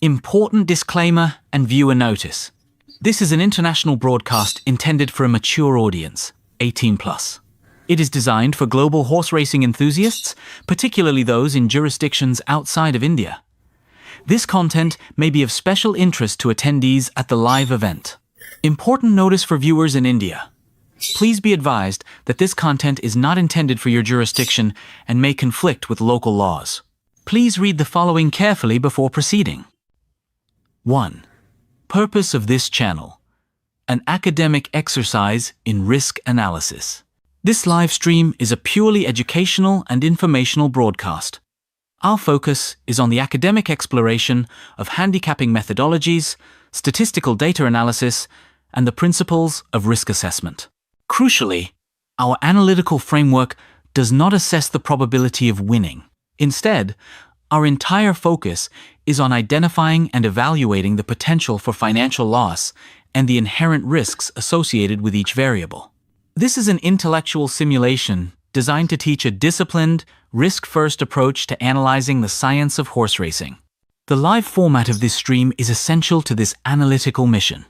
Important disclaimer and viewer notice. This is an international broadcast intended for a mature audience, 18+. It is designed for global horse racing enthusiasts, particularly those in jurisdictions outside of India. This content may be of special interest to attendees at the live event. Important notice for viewers in India. Please be advised that this content is not intended for your jurisdiction and may conflict with local laws. Please read the following carefully before proceeding. 1. Purpose of this channel: an academic exercise in risk analysis. This live stream is a purely educational and informational broadcast. Our focus is on the academic exploration of handicapping methodologies, statistical data analysis, and the principles of risk assessment. Crucially, our analytical framework does not assess the probability of winning. Instead, our entire focus is on identifying and evaluating the potential for financial loss and the inherent risks associated with each variable. This is an intellectual simulation designed to teach a disciplined, risk-first approach to analyzing the science of horse racing. The live format of this stream is essential to this analytical mission.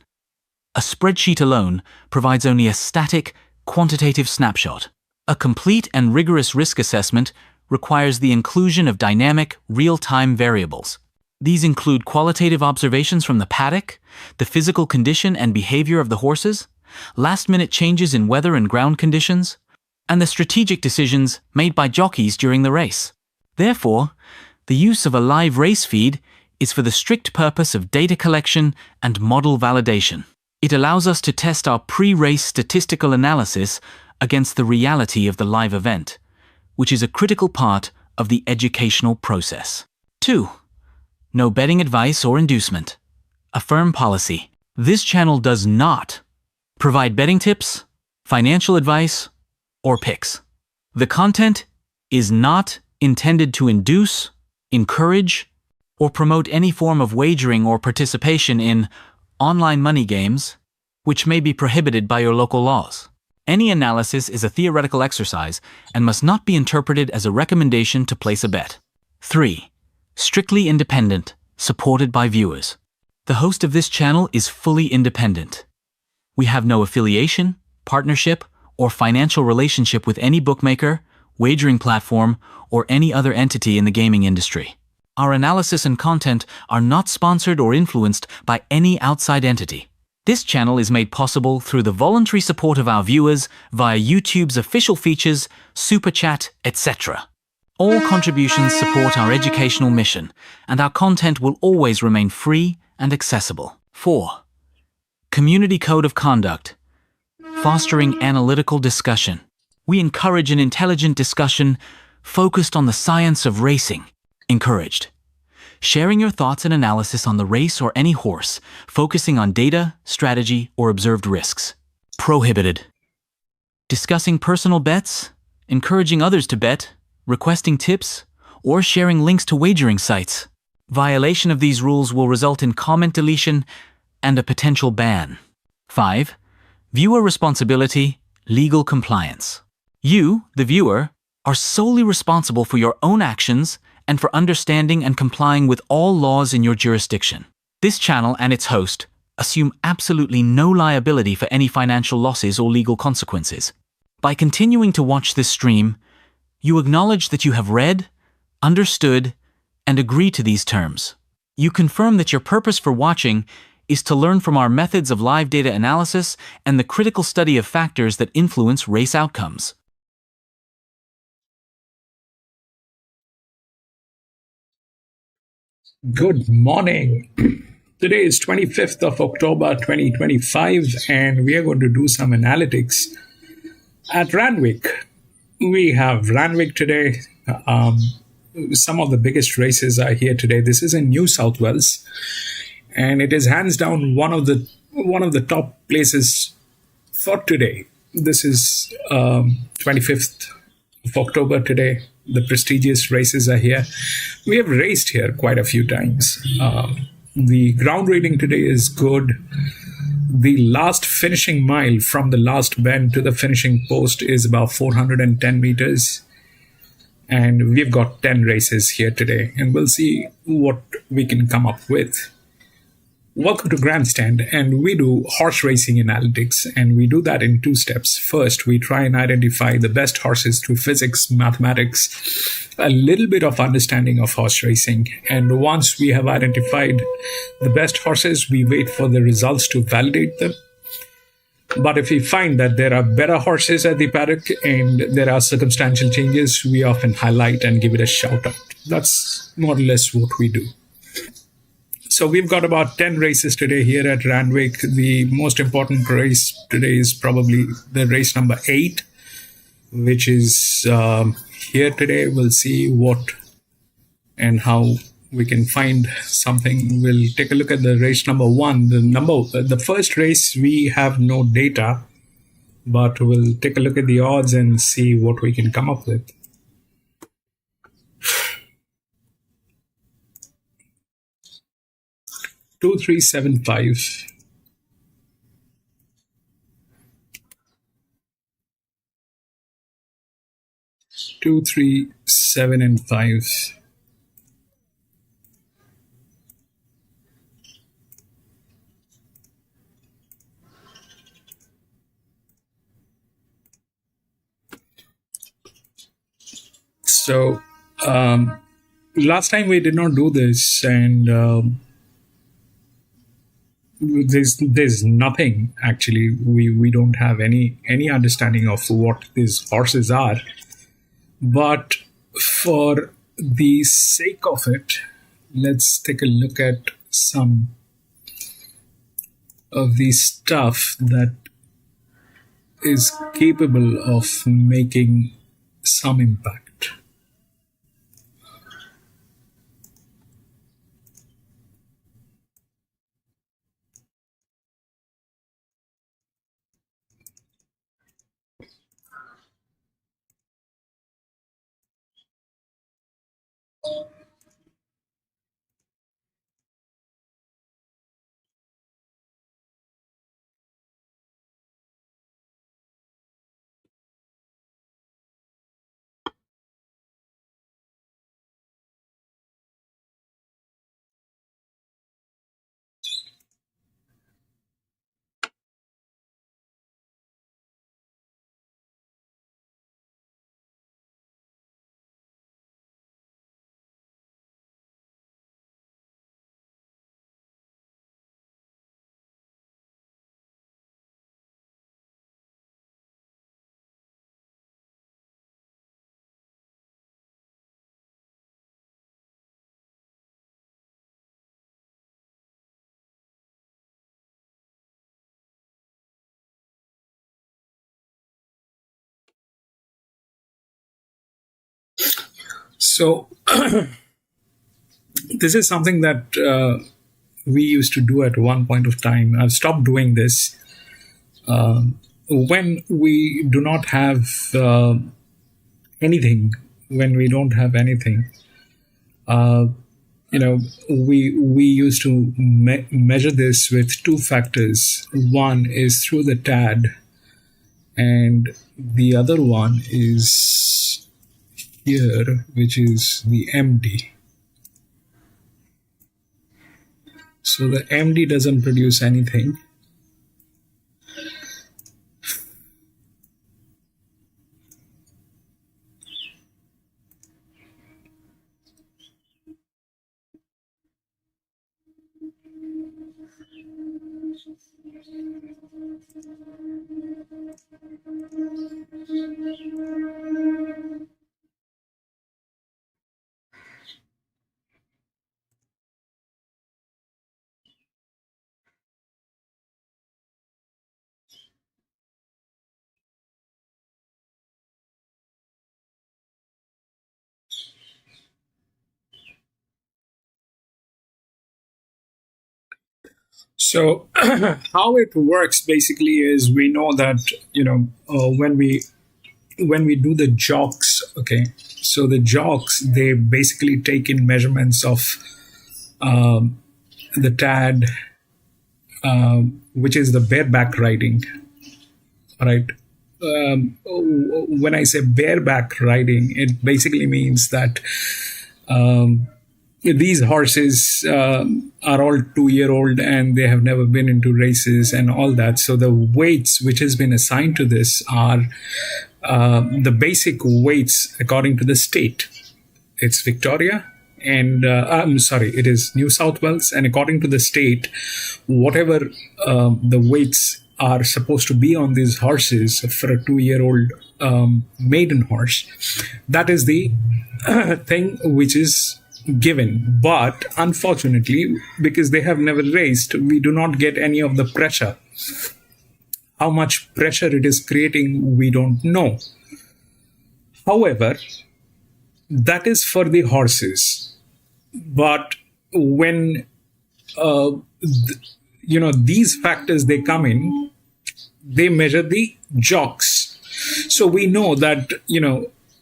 A spreadsheet alone provides only a static, quantitative snapshot. A complete and rigorous risk assessment requires the inclusion of dynamic, real-time variables. These include qualitative observations from the paddock, the physical condition and behavior of the horses, last-minute changes in weather and ground conditions, and the strategic decisions made by jockeys during the race. Therefore, the use of a live race feed is for the strict purpose of data collection and model validation. It allows us to test our pre-race statistical analysis against the reality of the live event, which is a critical part of the educational process. 2. No betting advice or inducement. A firm policy. This channel does not provide betting tips, financial advice, or picks. The content is not intended to induce, encourage, or promote any form of wagering or participation in online money games, which may be prohibited by your local laws. Any analysis is a theoretical exercise and must not be interpreted as a recommendation to place a bet. 3. Strictly independent, supported by viewers. The host of this channel is fully independent. We have no affiliation, partnership, or financial relationship with any bookmaker, wagering platform, or any other entity in the gaming industry. Our analysis and content are not sponsored or influenced by any outside entity. This channel is made possible through the voluntary support of our viewers via YouTube's official features, Super Chat, etc. All contributions support our educational mission, and our content will always remain free and accessible. 4. Community Code of Conduct. Fostering analytical discussion. We encourage an intelligent discussion focused on the science of racing. Encouraged. Sharing your thoughts and analysis on the race or any horse, focusing on data, strategy, or observed risks. Prohibited. Discussing personal bets, encouraging others to bet, requesting tips, or sharing links to wagering sites. Violation of these rules will result in comment deletion and a potential ban. 5. Viewer responsibility, legal compliance. You, the viewer, are solely responsible for your own actions and for understanding and complying with all laws in your jurisdiction. This channel and its host assume absolutely no liability for any financial losses or legal consequences. By continuing to watch this stream, you acknowledge that you have read, understood, and agree to these terms. You confirm that your purpose for watching is to learn from our methods of live data analysis and the critical study of factors that influence race outcomes. Good morning. Today is 25th of October 2025 and we are going to do some analytics at Randwick. We have Randwick today. Some of the biggest races are here today. This is in New South Wales and it is hands down one of the top places for today. This is 25th of October today. The prestigious races are here. We have raced here quite a few times. The ground rating today is good. The last finishing mile from the last bend to the finishing post is about 410 meters. And we've got 10 races here today, and we'll see what we can come up with. Welcome to Grandstand, and we do horse racing analytics, and we do that in two steps. First, we try and identify the best horses through physics, mathematics, a little bit of understanding of horse racing. And once we have identified the best horses, we wait for the results to validate them. But if we find that there are better horses at the paddock and there are circumstantial changes, we often highlight and give it a shout out. That's more or less what we do. So we've got about 10 races today here at Randwick. The most important race today is probably the race number 8, which is here today. We'll see what and how we can find something. We'll take a look at the race number 1. The first race, we have no data, but we'll take a look at the odds and see what we can come up with. Two, 3, 7, 5. Two, 3, 7, and 5. So last time we did not do this, and there's nothing actually. We don't have any understanding of what these horses are. But for the sake of it, let's take a look at some of the stuff that is capable of making some impact. So this is something that we used to do at one point of time. I've stopped doing this. When we do not have anything, when we don't have anything, we used to measure this with two factors. One is through the TAD, and the other one is here, which is the MD. So the MD doesn't produce anything. So how it works basically is, we know that when we do the jocks, okay, so the jocks, they basically take in measurements of the TAD, which is the bareback riding, right? when I say bareback riding, it basically means that um, these horses are all 2 year old and they have never been into races and all that. So the weights which has been assigned to this are the basic weights according to the state. It's Victoria, and I'm sorry, it is New South Wales. And according to the state, whatever the weights are supposed to be on these horses for a 2 year old maiden horse, that is the thing which is given. But unfortunately, because they have never raced, we do not get any of the pressure. How much pressure it is creating, we don't know. However, that is for the horses. But when these factors they come in, they measure the jocks. So we know that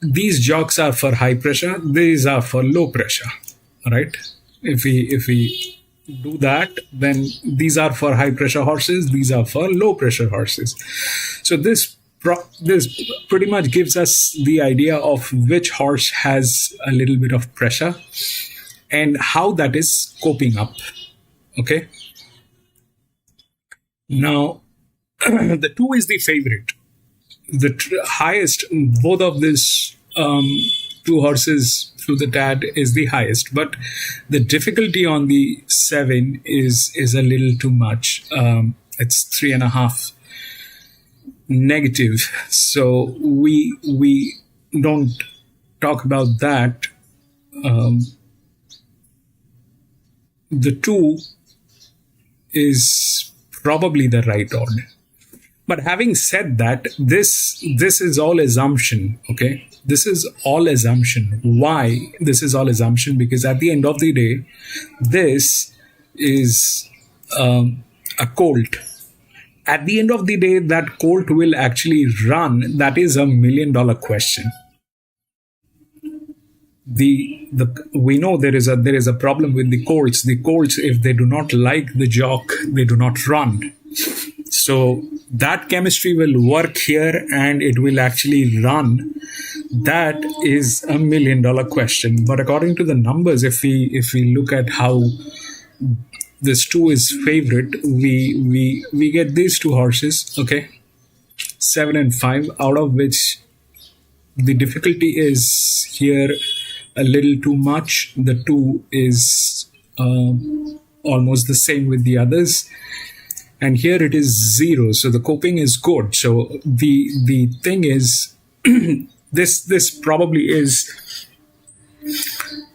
these jocks are for high pressure, these are for low pressure. All right. If we do that, then these are for high pressure horses, these are for low pressure horses. So this pretty much gives us the idea of which horse has a little bit of pressure and how that is coping up. Okay. Now, the 2 is the favorite. The highest, both of these 2 horses through the TAD is the highest, but the difficulty on the 7 is a little too much. It's 3.5 negative. So we don't talk about that. The 2 is probably the right odd. But having said that, this is all assumption. Okay, this is all assumption. Why this is all assumption? Because at the end of the day, this is a colt. At the end of the day, that colt will actually run. That is $1 million question. We know there is a problem with the colts. The colts, if they do not like the jock, they do not run. So that chemistry will work here and it will actually run. That is $1 million question. But according to the numbers, if we look at how this 2 is favorite, we get these 2 horses, okay, 7 and 5, out of which the difficulty is here a little too much. The 2 is almost the same with the others. And here it is 0. So the coping is good. So the thing is, this probably is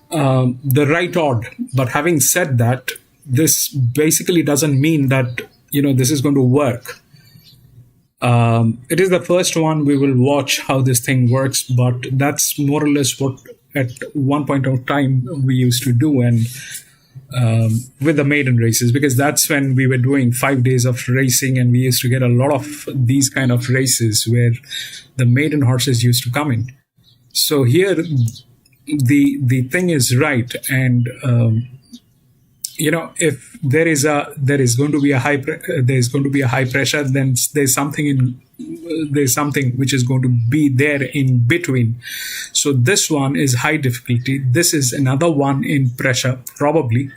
the right odd. But having said that, this basically doesn't mean that this is going to work. It is the first one. We will watch how this thing works, but that's more or less what at one point of time we used to do. And with the maiden races, because that's when we were doing 5 days of racing, and we used to get a lot of these kind of races where the maiden horses used to come in. So here the thing is right. And if there is going to be a high pressure, then there's something which is going to be there in between. So this one is high difficulty. This is another one in pressure, probably.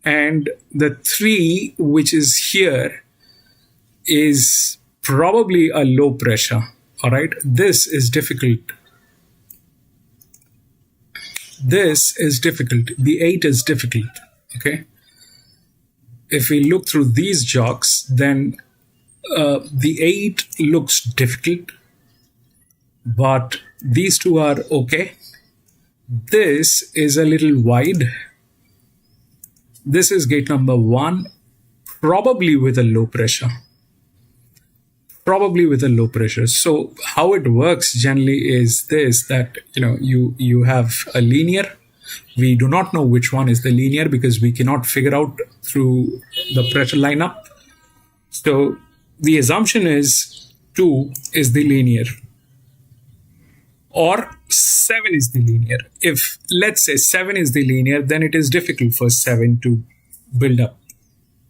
And the 3, which is here, is probably a low pressure. All right. This is difficult. This is difficult. The 8 is difficult. Okay. If we look through these jocks, then the 8 looks difficult, but these 2 are okay. This is a little wide. This is gate number 1, probably with a low pressure. So how it works generally is this, that you have a linear. We do not know which one is the linear because we cannot figure out through the pressure lineup. So the assumption is 2 is the linear, or 7 is the linear. If let's say 7 is the linear, then it is difficult for 7 to build up.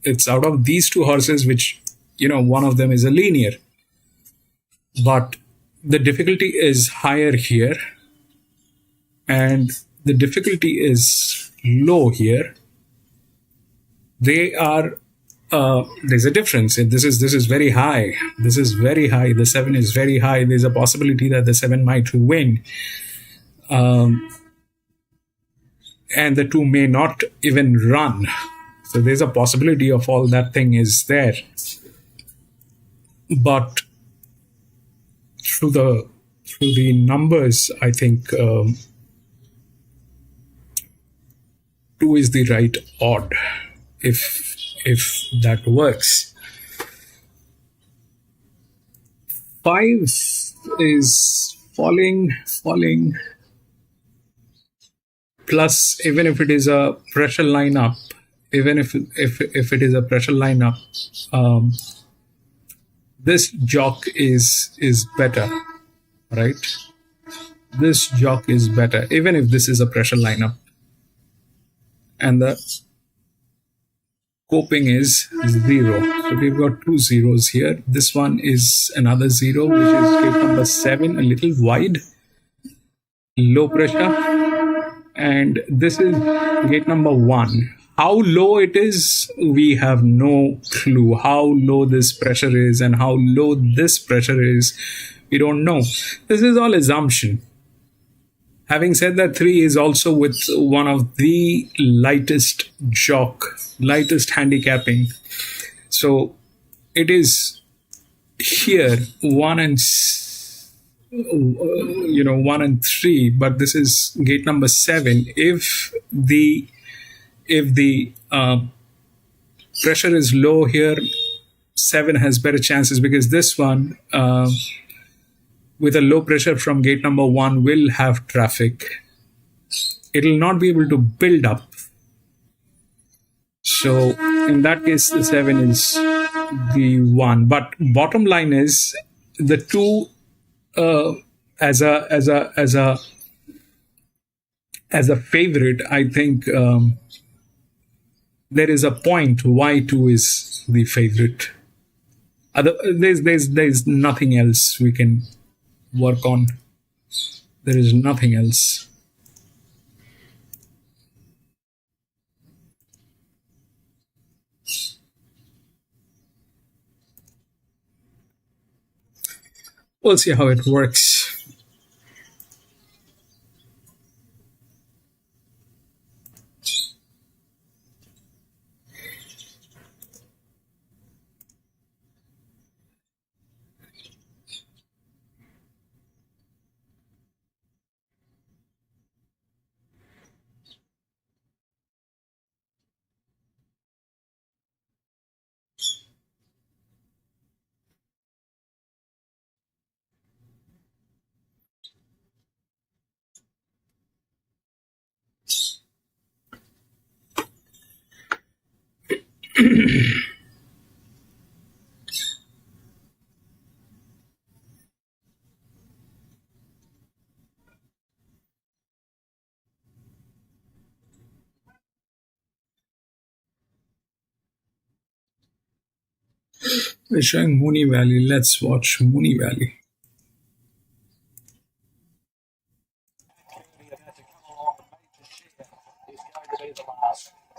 It's out of these 2 horses which one of them is a linear, but the difficulty is higher here and the difficulty is low here. They are there's a difference. This is very high. This is very high. The 7 is very high. There's a possibility that the 7 might win, and the 2 may not even run. So there's a possibility of all that thing is there. But through the numbers, I think 2 is the right odd, if that works. 5 is falling. Plus, even if it is a pressure lineup, if it is a pressure lineup, this jock is better, right? This jock is better, even if this is a pressure lineup. And the coping is 0. So we've got 2 zeros here. This one is another 0, which is gate number 7, a little wide, low pressure. And this is gate number 1. How low it is, we have no clue. How low this pressure is and how low this pressure is, we don't know. This is all assumption. Having said that, 3 is also with one of the lightest handicapping. So it is here 1 and 3, but this is gate number 7. If the pressure is low here, 7 has better chances, because this one with a low pressure from gate number 1 will have traffic. It will not be able to build up. So in that case, the 7 is the 1. But bottom line is the 2 as a favorite. I think there is a point why 2 is the favorite. There's nothing else we can work on. There is nothing else. We'll see how it works. We're showing Mooney Valley. Let's watch Mooney Valley.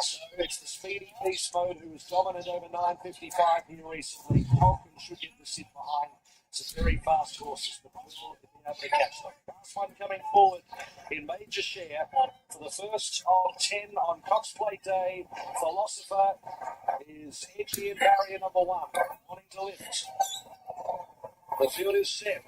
So it's the speedy beast mode who was dominant over 9.55 here recently. Tonkin should get the sit behind some very fast horses, but will be able to catch them. Last one coming forward in major share for the first of 10 on Cox Plate Day. Philosopher is edgy in barrier number 1, wanting to lift. The field is set.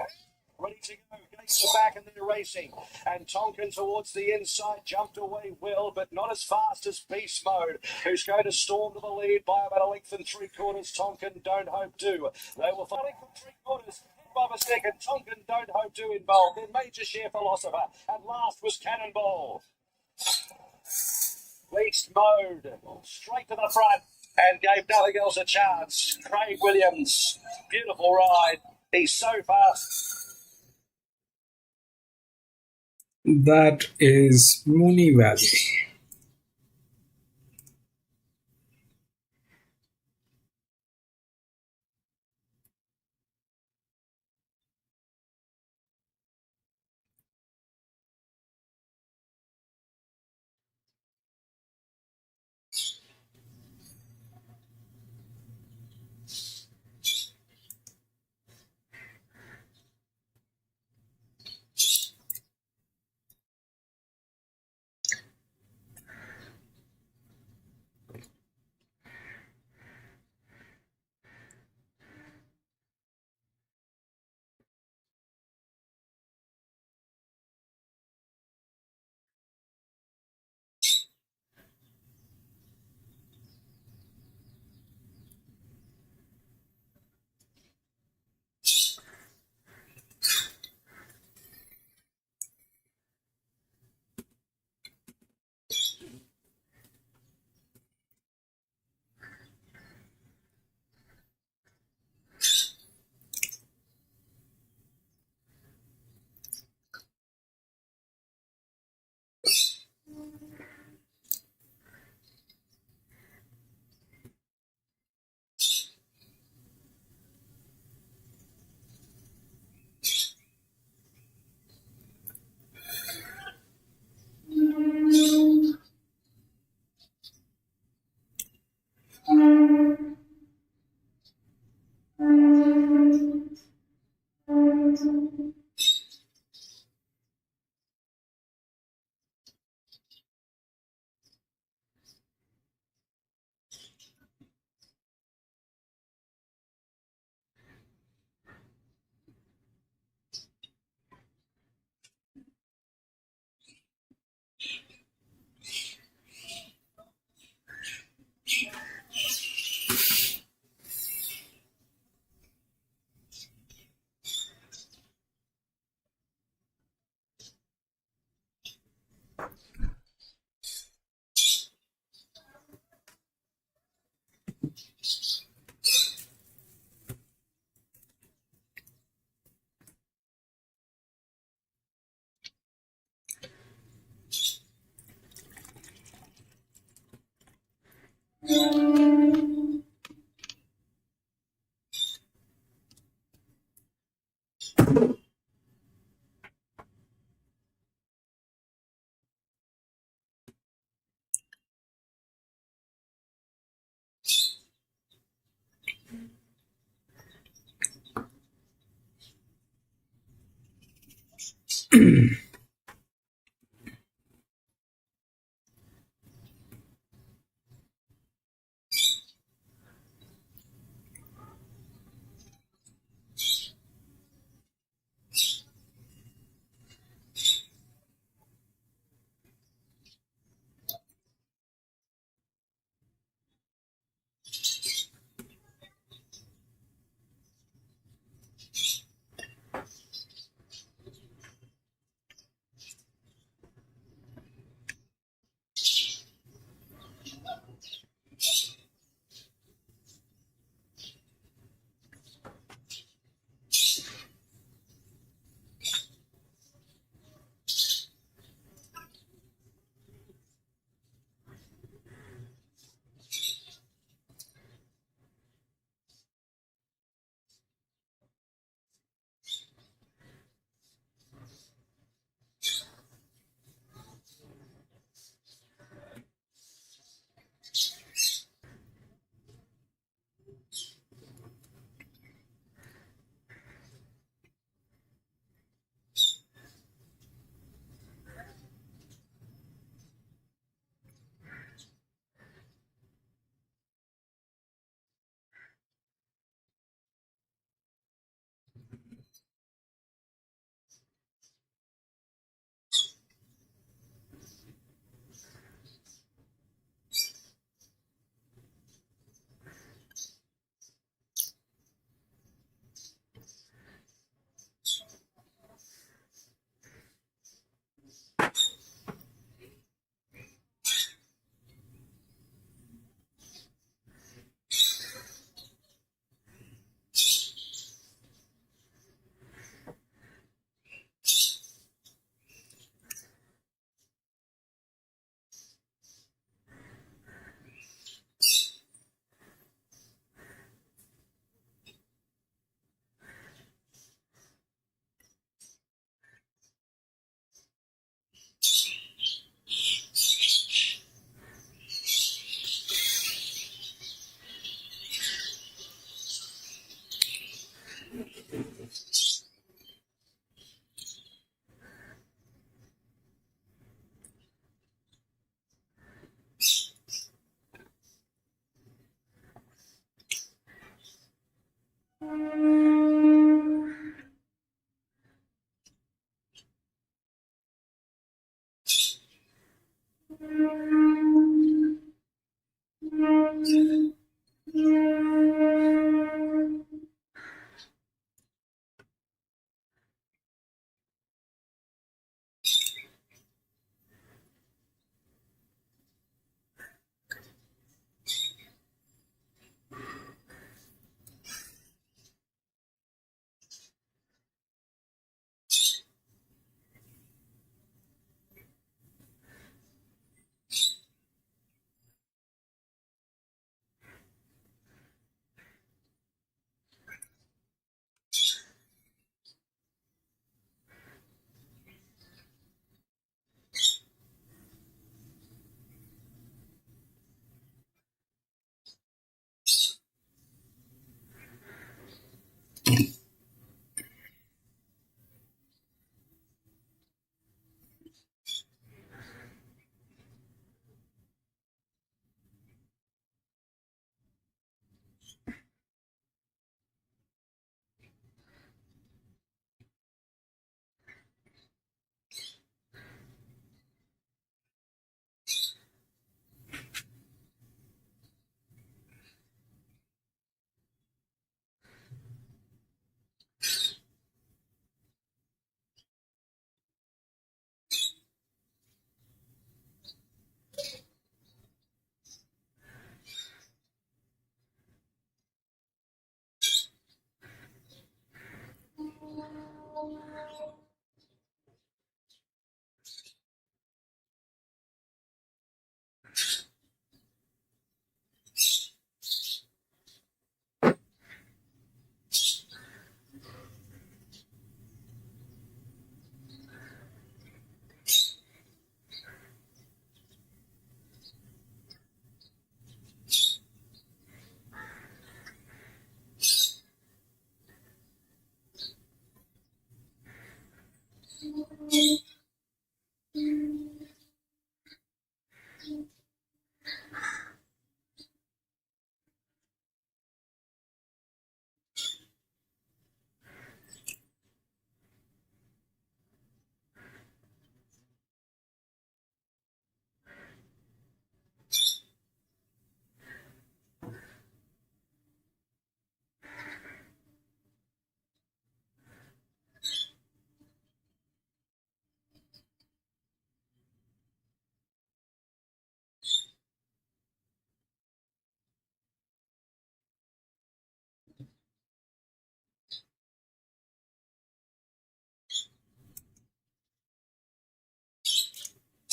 Ready to go. Gates are back and they're racing. And Tonkin towards the inside jumped away well, but not as fast as Beast Mode, who's going to storm to the lead by about a length and 3/4. Tonkin Don't Hope Do. They will follow from 3/4. By a second, Tonkin Don't Hope Do involved. Then Major Share Philosopher. And last was Cannonball. Beast Mode straight to the front and gave nothing else a chance. Craig Williams, beautiful ride. He's so fast. That is Mooney Valley.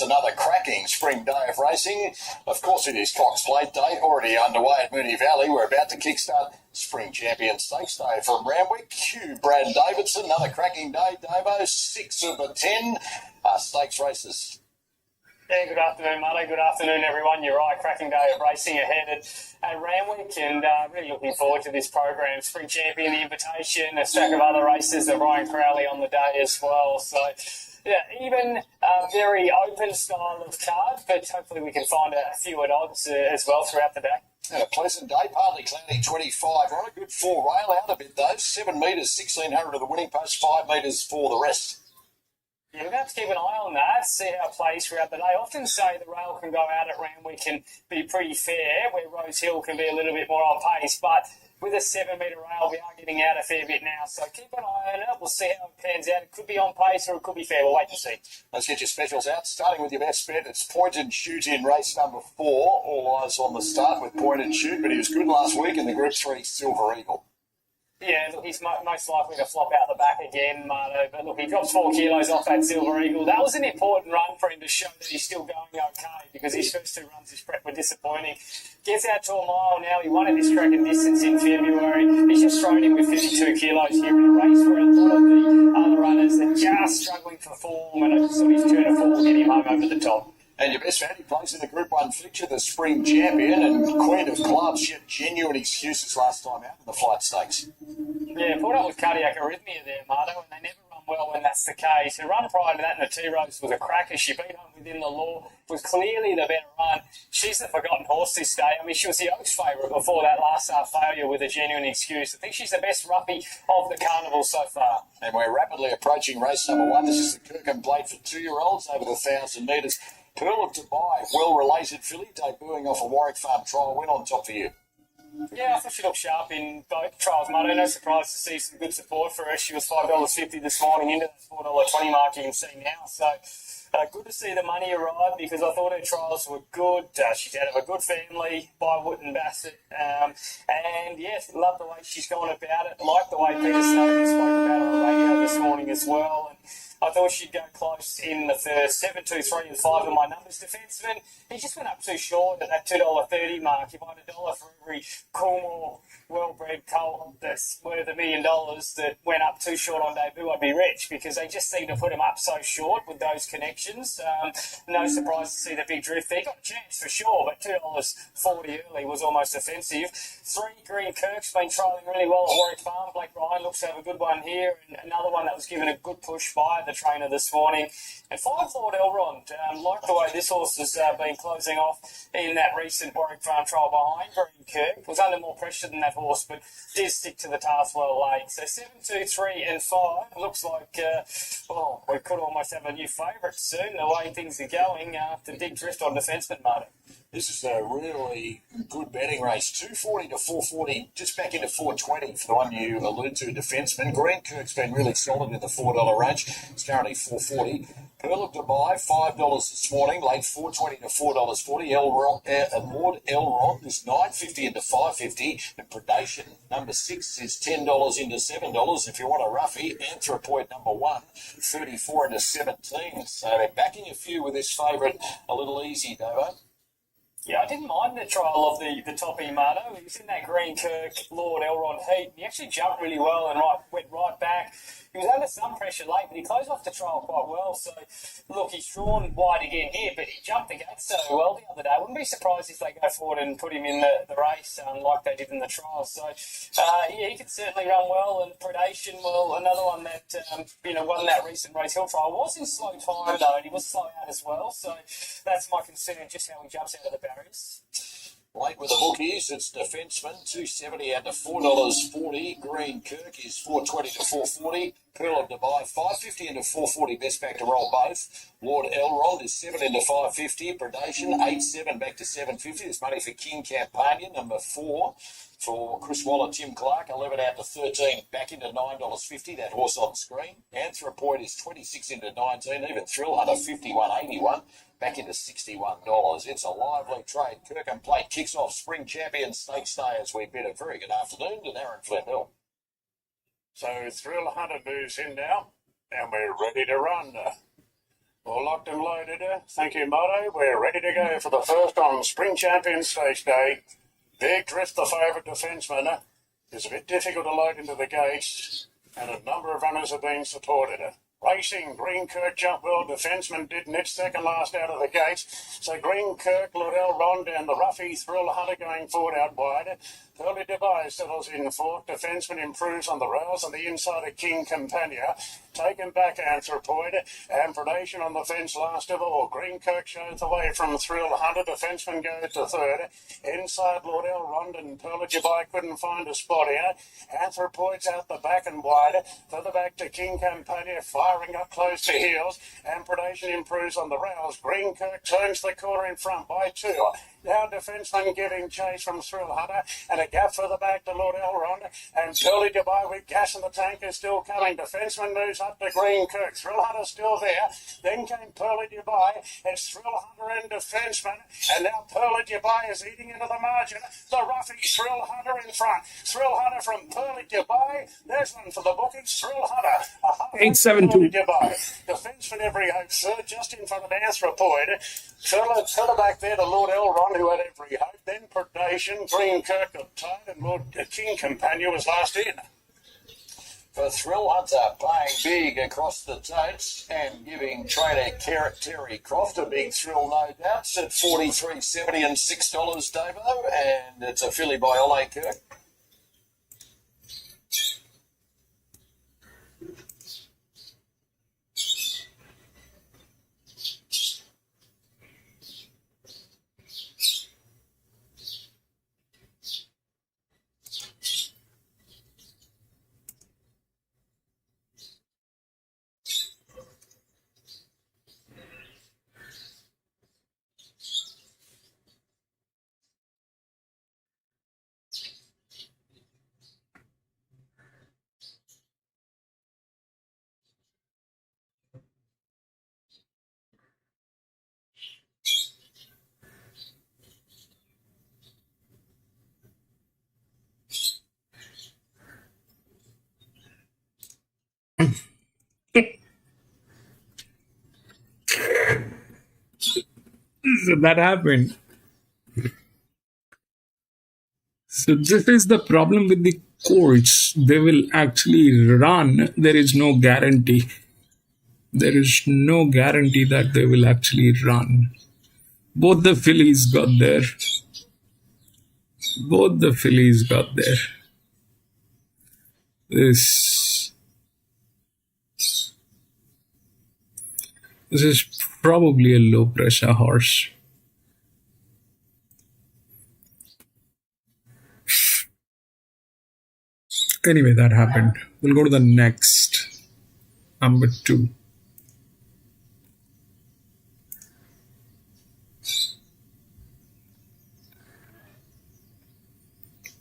It's another cracking spring day of racing. Of course, it is Cox Plate Day, already underway at Moonee Valley. We're about to kickstart Spring Champion Stakes Day from Randwick. Hugh Brad Davidson, another cracking day, Davo. 6 of the 10 stakes races. Yeah, good afternoon, Marty. Good afternoon, everyone. You're right, cracking day of racing ahead at Randwick, and really looking forward to this program. Spring Champion, the invitation, a stack of other races, the Ryan Crowley on the day as well. So, yeah, even a very open style of card, but hopefully we can find a few at odds as well throughout the day. And a pleasant day, partly cloudy, 25. We're on a good 4 rail out a bit, though. 7 metres, 1,600 to the winning post, 5 metres for the rest. Yeah, we're going to have to keep an eye on that, see how it plays throughout the day. I often say the rail can go out at Randwick and be pretty fair, where Rose Hill can be a little bit more on pace, but with a 7 metre rail, we are getting out a fair bit now, so keep an eye on it. We'll see how it pans out. It could be on pace or it could be fair. We'll wait and see. Let's get your specials out, starting with your best bet. It's Point and Shoot in race number 4. All eyes on the start with Point and Shoot, but he was good last week in the Group 3 Silver Eagle. Yeah, look, he's most likely to flop out the back again, Marto. But look, he drops 4 kilos off that Silver Eagle. That was an important run for him to show that he's still going okay, because his first 2 runs his prep were disappointing. Gets out to a mile now. He won at this track and distance in February. He's just thrown in with 52 kilos here in a race where a lot of the other runners are just struggling for form, and I just thought his turn of form will get him home over the top. And your best value plays in the Group 1 fixture, the Spring Champion and Queen of Clubs. She had genuine excuses last time out in the Flight Stakes. Yeah, pulled up with cardiac arrhythmia there, Marto, and they never run well when that's the case. Her run prior to that in the T-Rose was a cracker. She beat home within the law, was clearly the better run. She's the forgotten horse this day. I mean, she was the Oaks favourite before that last failure with a genuine excuse. I think she's the best roughie of the carnival so far. And we're rapidly approaching race number 1. This is the Kirkham Plate for 2-year-olds over the 1,000 metres. Pearl of Dubai, well-related filly, debuting off a Warwick Farm trial win on top for you. Yeah, I thought she looked sharp in both trials, Marto. No surprise to see some good support for her. She was $5.50 this morning into that $4.20 mark you can see now. So good to see the money arrive, because I thought her trials were good. She's out of a good family by Wood and Bassett. And, yes, love the way she's gone about it. Like the way Peter Snowden spoke about her on radio this morning as well. And I thought she'd go close in the first. 7, 2, 3 and 5 of my numbers. Defenseman, he just went up too short at that $2.30 mark. If I had $1 for every Coolmore well-bred colt that's worth $1 million that went up too short on debut, I'd be rich, because they just seem to put him up so short with those connections. No surprise to see the big drift there. Got a chance for sure, but $2.40 early was almost offensive. 3, Green Kirk's been trialling really well at Warwick Farm. Blake Ryan looks to have a good one here, and another one that was given a good push by the trainer this morning. And 5, Lord Elrond, like the way this horse has been closing off in that recent Warwick Farm trial behind Green Kirk. Was under more pressure than that horse, but did stick to the task well late. So 7, 2, 3 and 5 looks like, we could almost have a new favourite soon, the way things are going after big drift on defenceman, Martin. This is a really good betting race. 240 to 440, just back into 420 for the one you alluded to, defenceman. Green Kirk's been really solid in the $4 range. It's currently 440. Pearl of Dubai, $5 this morning, late $4.20 to $4.40. Lord Elrond is $9.50 into $5.50. And Predation, number 6, is $10 into $7. If you want a roughie, Anthropoid, number 1, $34 into $17. So they're backing a few with this favourite a little easy, Davo. Yeah, I didn't mind the trial of the top Emato. He was in that Green Kirk Lord Elrond heat. He actually jumped really well and went right back. He was under some pressure late, but he closed off the trial quite well. So, look, he's drawn wide again here, but he jumped the gate so well the other day. I wouldn't be surprised if they go forward and put him in the race like they did in the trial. So, yeah, he could certainly run well. And Predation, well, another one that, won that recent Race Hill trial. Was in slow time, though, and he was slow out as well. So, that's my concern, just how he jumps out of the barriers. Late with the bookies, it's defenceman, $2.70 out to $4.40. Green Kirk is $4.20 to $4.40. Pearl of Dubai, $5.50 into $4.40. Best back to roll both. Lord Elrond is $7 into $5.50. Predation, $8.7 back to $7.50. This money for King Campanian, number 4. For Chris Waller, Tim Clark, 11 out to 13, back into $9.50. That horse on screen. Anthropoid is 26 into 19. Even Thrill Hunter, 51.81. Back into $61. It's a lively trade. Kirkham Plate kicks off Spring Champion Stakes Day as we bid a very good afternoon to Darren Flindell. So Thrill Hunter moves in now, and we're ready to run. All locked and loaded. Thank you, Moto. We're ready to go for the first on Spring Champion Stakes Day. Big Drift, the favourite defenceman, is a bit difficult to load into the gates, and a number of runners have been supported. Racing, Green Kirk jumped well, defenceman did net second last out of the gates. So Green Kirk, Lord Elrond and the Ruffy Thrill Hunter going forward out wide. Pearly Dubai settles in fourth. Defenceman improves on the rails on the inside of King Campania. Taken back Anthropoid and Predation on the fence last of all. Green Kirk shows the way from Thrill Hunter. Defenceman goes to third. Inside Lord Elrond and Pearly Dubai couldn't find a spot in it. Anthropoid's out the back and wide. Further back to King Campania, firing up close to heels. And Predation improves on the rails. Green Kirk turns the corner in front by 2. Now defenceman giving chase from Thrill Hunter and a gap further back to Lord Elrond and Pearly Dubai with gas in the tank is still coming. Defenceman moves up to Green Kirk. Thrill Hunter still there. Then came Pearly Dubai. It's Thrill Hunter and defenceman and now Pearly Dubai is eating into the margin. The Ruffy Thrill Hunter in front. Thrill Hunter from Pearly Dubai. There's one for the bookies. Thrill Hunter. 872. Dubai. Defenceman every hope, sir, just in front of Anthropoid. Further back there to Lord Elrond, who had every hope. Then Predation, Green Kirk got tied, and Lord King Campania was last in. For Thrill Hunter, playing big across the totes and giving trader Terry Croft a big thrill, no doubts, at $43.70 and $6, Davo, and it's a filly by Ole Kirk. So that happened. So this is the problem with the courts. They will actually run. There is no guarantee. There is no guarantee that they will actually run. Both the fillies got there. Both the fillies got there. This is probably a low pressure horse. Anyway, that happened. We'll go to the next. Number 2.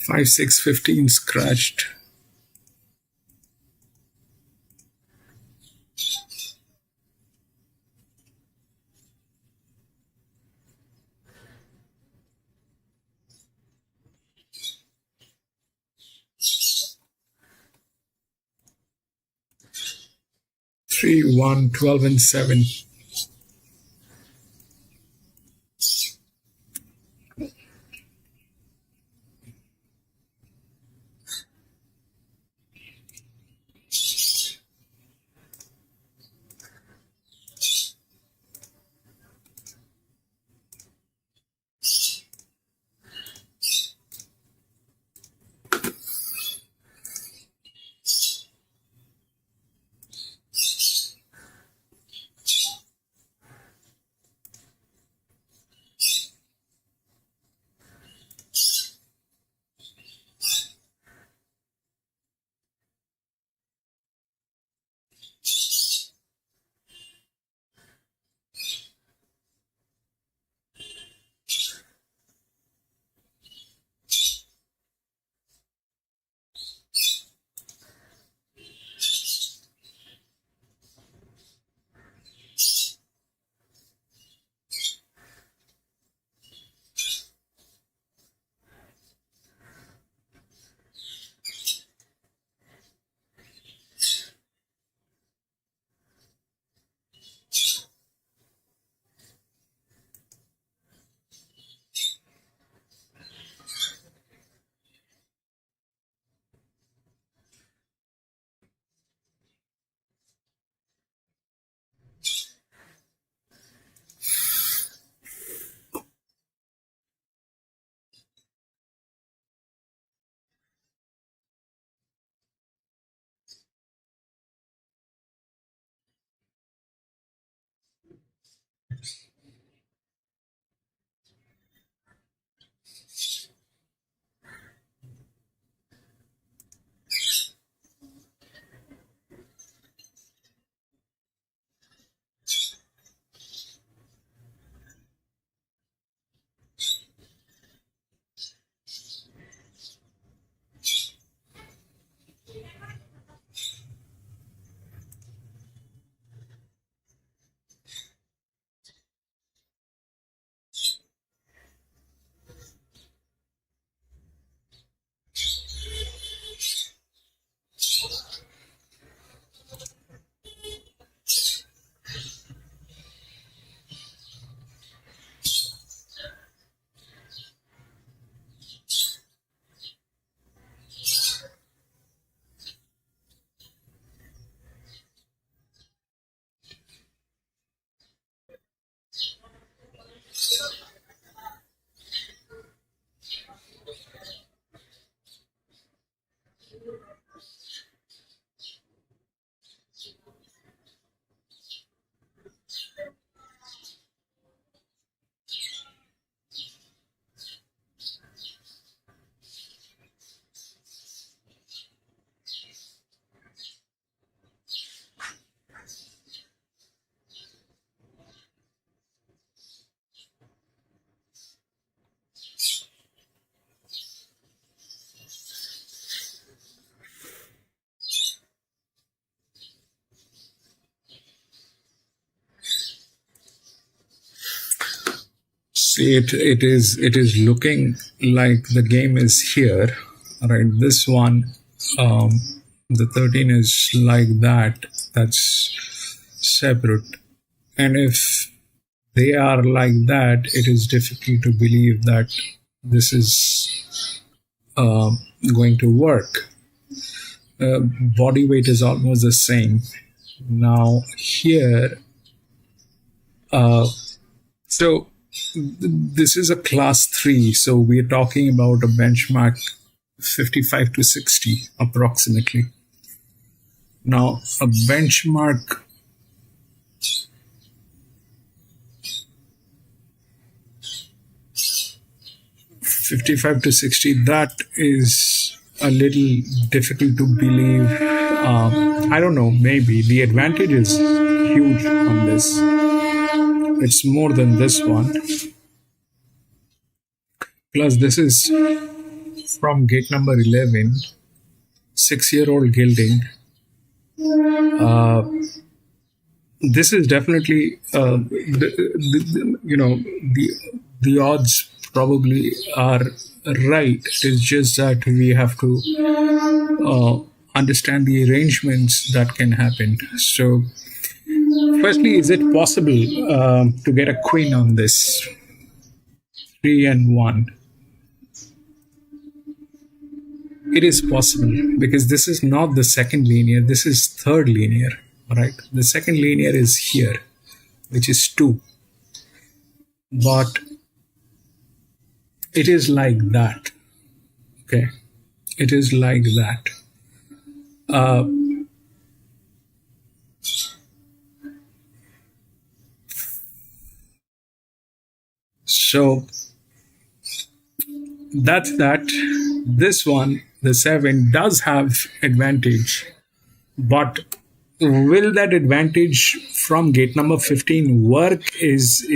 5, 6, 15 scratched. Three, 1, 12, and 7. See, it is looking like the game is here. All right, this one, the 13 is like that. That's separate. And if they are like that, it is difficult to believe that this is going to work. Body weight is almost the same. Now here, so this is a class 3, so we're talking about a benchmark 55 to 60 approximately. Now a benchmark 55 to 60, that is a little difficult to believe. I don't know, maybe the advantage is huge on this. It's more than this one. Plus, this is from gate number 11, 6-year-old gilding. This is definitely, the odds probably are right. It is just that we have to understand the arrangements that can happen. So, firstly, is it possible to get a queen on this? 3 and 1. It is possible because this is not the second linear, this is third linear. All right, the second linear is here, which is 2. But it is like that. Okay, it is like that. So that's that. This one, the 7, does have advantage, but will that advantage from gate number 15 work is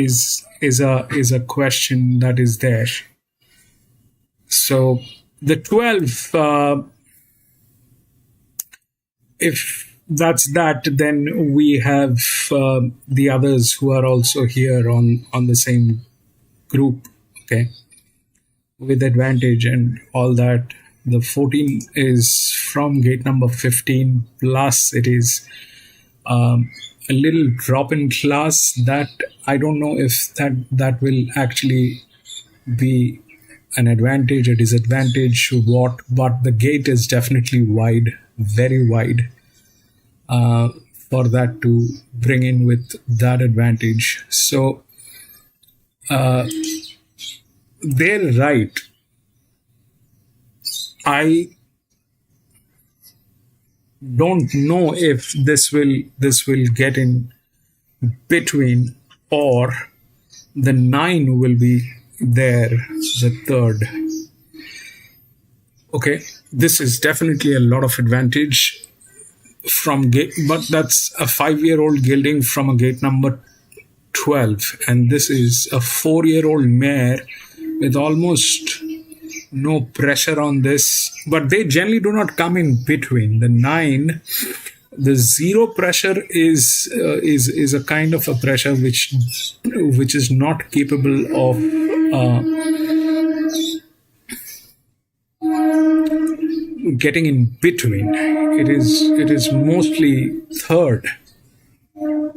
a question that is there. So the 12, if that's that, then we have the others who are also here on the same group, okay, with advantage and all that. The 14 is from gate number 15, plus it is a little drop in class that I don't know if that will actually be an advantage or disadvantage, what, but the gate is definitely wide, very wide, for that to bring in with that advantage. So they're right. I don't know if this will get in between, or the 9 will be there, the third. Okay, this is definitely a lot of advantage from gate, but that's a 5-year-old gilding from a gate number 12, and this is a 4-year-old mare with almost no pressure on this, but they generally do not come in between. The 9, the 0 pressure is a kind of a pressure which is not capable of getting in between. It is mostly third.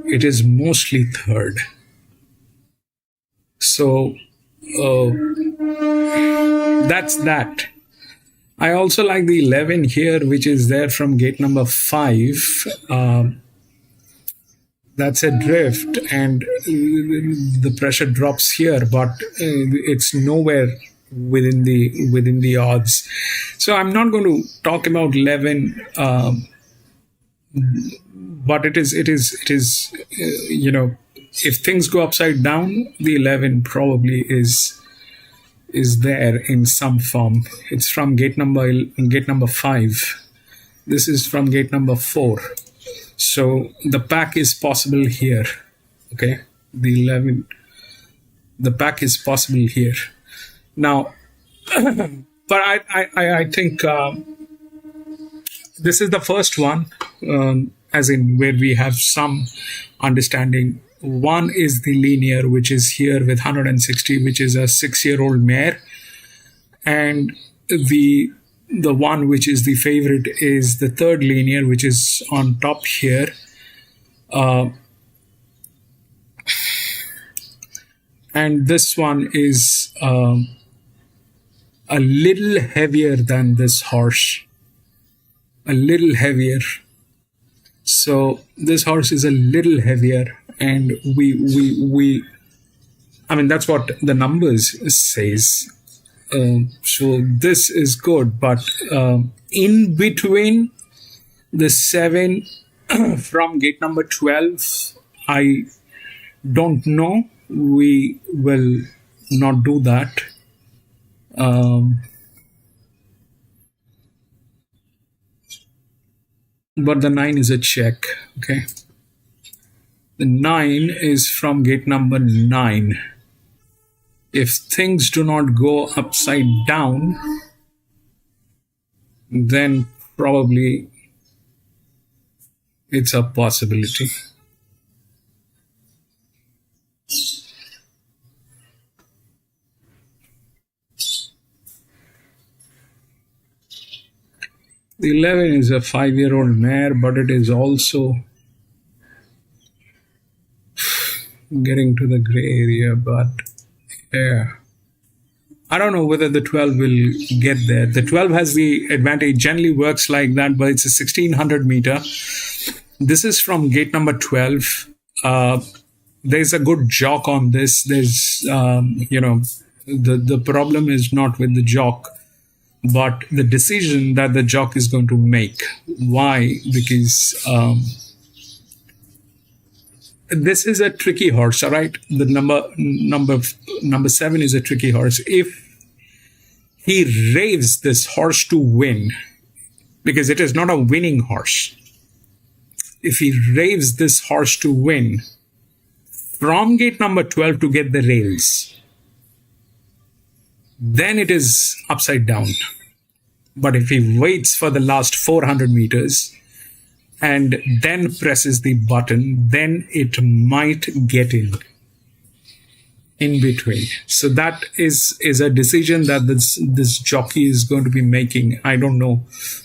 It is mostly third. So that's that. I also like the 11 here, which is there from gate number 5. That's a drift, and the pressure drops here, but it's nowhere within the odds. So I'm not going to talk about 11, but it is if things go upside down, the 11 probably is there in some form. It's from gate number 5. This is from gate number 4. So the pack is possible here. Okay, the 11, the pack is possible here. Now, but I think this is the first one, as in where we have some understanding 1 is the linear, which is here with 160, which is a 6-year-old mare. And the one which is the favorite is the third linear, which is on top here. And this one is a little heavier than this horse. A little heavier. So this horse is a little heavier, and I mean, that's what the numbers says. So this is good, but in between the 7 from gate number 12, I don't know. We will not do that. But the 9 is a check. Okay. The 9 is from gate number 9. If things do not go upside down, then probably it's a possibility. The 11 is a 5-year-old mare, but it is also getting to the gray area, but yeah. I don't know whether the 12 will get there. The 12 has the advantage, generally works like that, but it's a 1600 meter. This is from gate number 12. There's a good jock on this. There's, the problem is not with the jock, but the decision that the jock is going to make. Why? Because this is a tricky horse, all right? The number 7 is a tricky horse. If he raves this horse to win, because it is not a winning horse, if he raves this horse to win from gate number 12 to get the rails, then it is upside down. But if he waits for the last 400 meters and then presses the button, then it might get in between. So that is a decision that this jockey is going to be making. I don't know,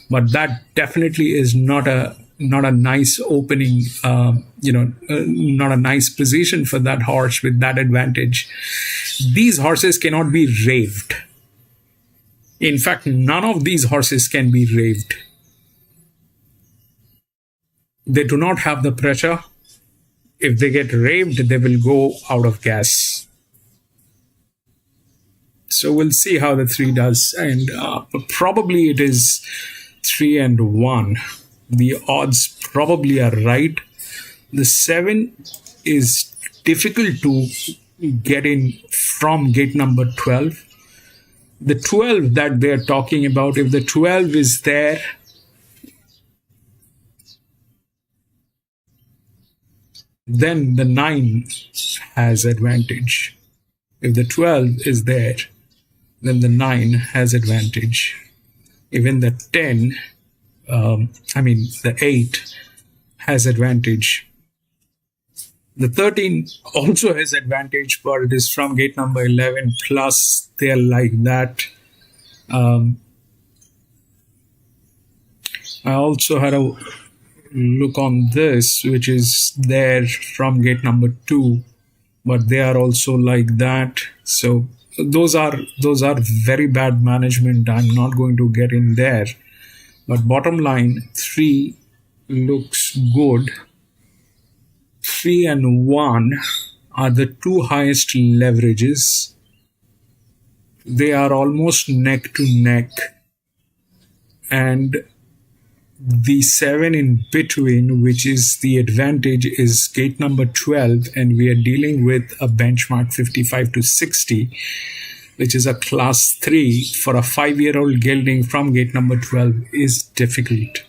but that definitely is not a nice opening, not a nice position for that horse with that advantage. These horses cannot be raved. In fact, none of these horses can be raved. They do not have the pressure. If they get raved, they will go out of gas. So we'll see how the 3 does. And probably it is 3 and 1. The odds probably are right. The 7 is difficult to get in from gate number 12. The 12 that they're talking about, if the 12 is there, then the 9 has advantage. If the 12 is there, then the 9 has advantage. Even the 10, the 8 has advantage. The 13 also has advantage, but it is from gate number 11, plus they are like that. I also had a look on this, which is there from gate number 2, but they are also like that. So those are very bad management. I'm not going to get in there. But bottom line, 3 looks good. 3 and 1 are the 2 highest leverages. They are almost neck to neck. And the 7 in between, which is the advantage, is gate number 12. And we are dealing with a benchmark 55 to 60, which is a class 3 for a 5-year-old gelding from gate number 12 is difficult.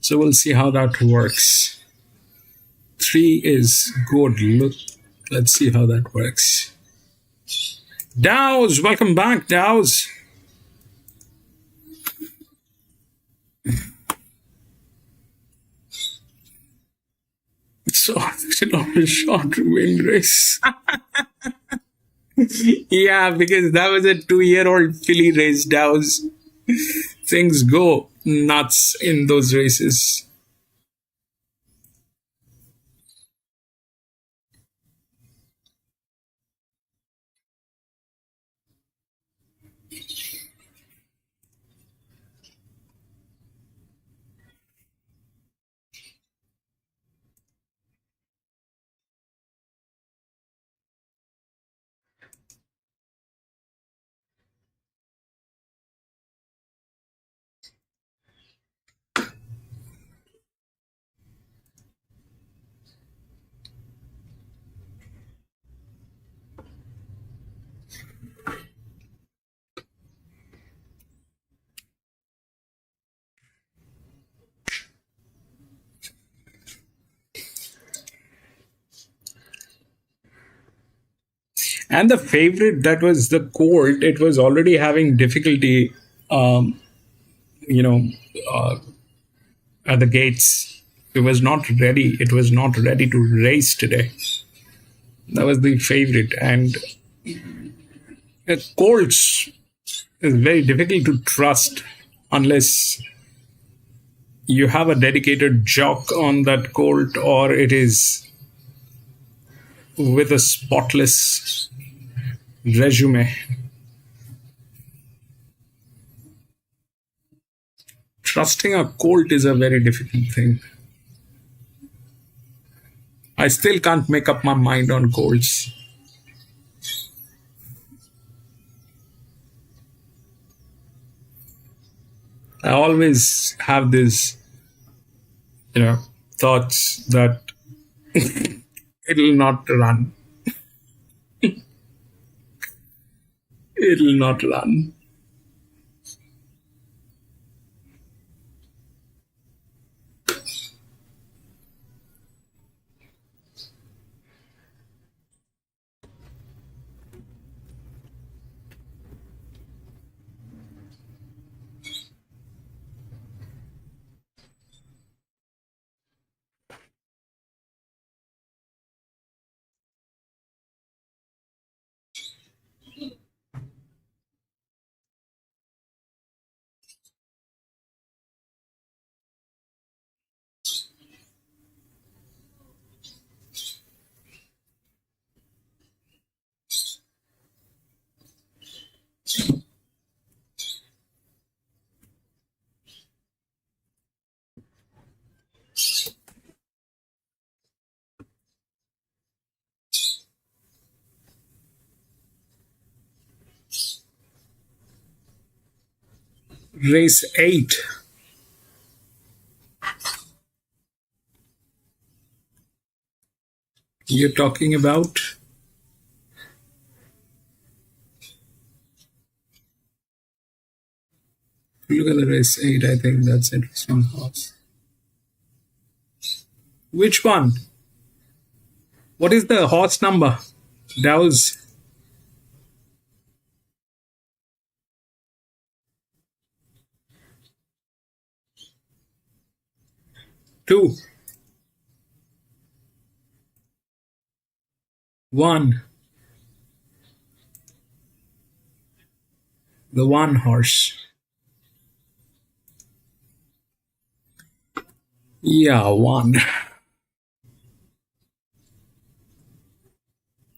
So we'll see how that works. 3 is good. Look, let's see how that works. Dows, welcome back, Dows. short wing race. Yeah, because that was a 2-year-old filly race. Things go nuts in those races. And the favorite, that was the Colt, it was already having difficulty, um, you know, uh, at the gates. It was not ready. It was not ready to race today. That was the favorite. And Colts is very difficult to trust unless you have a dedicated jock on that Colt, or it is with a spotless resume. Trusting a Colt is a very difficult thing. I still can't make up my mind on Colts. I always have this, thoughts that it'll not run. It'll not run. Race 8. You're talking about? Look at the race 8. I think that's interesting horse. Which one? What is the horse number? Dow's. Two. 1. The 1 horse. Yeah, 1.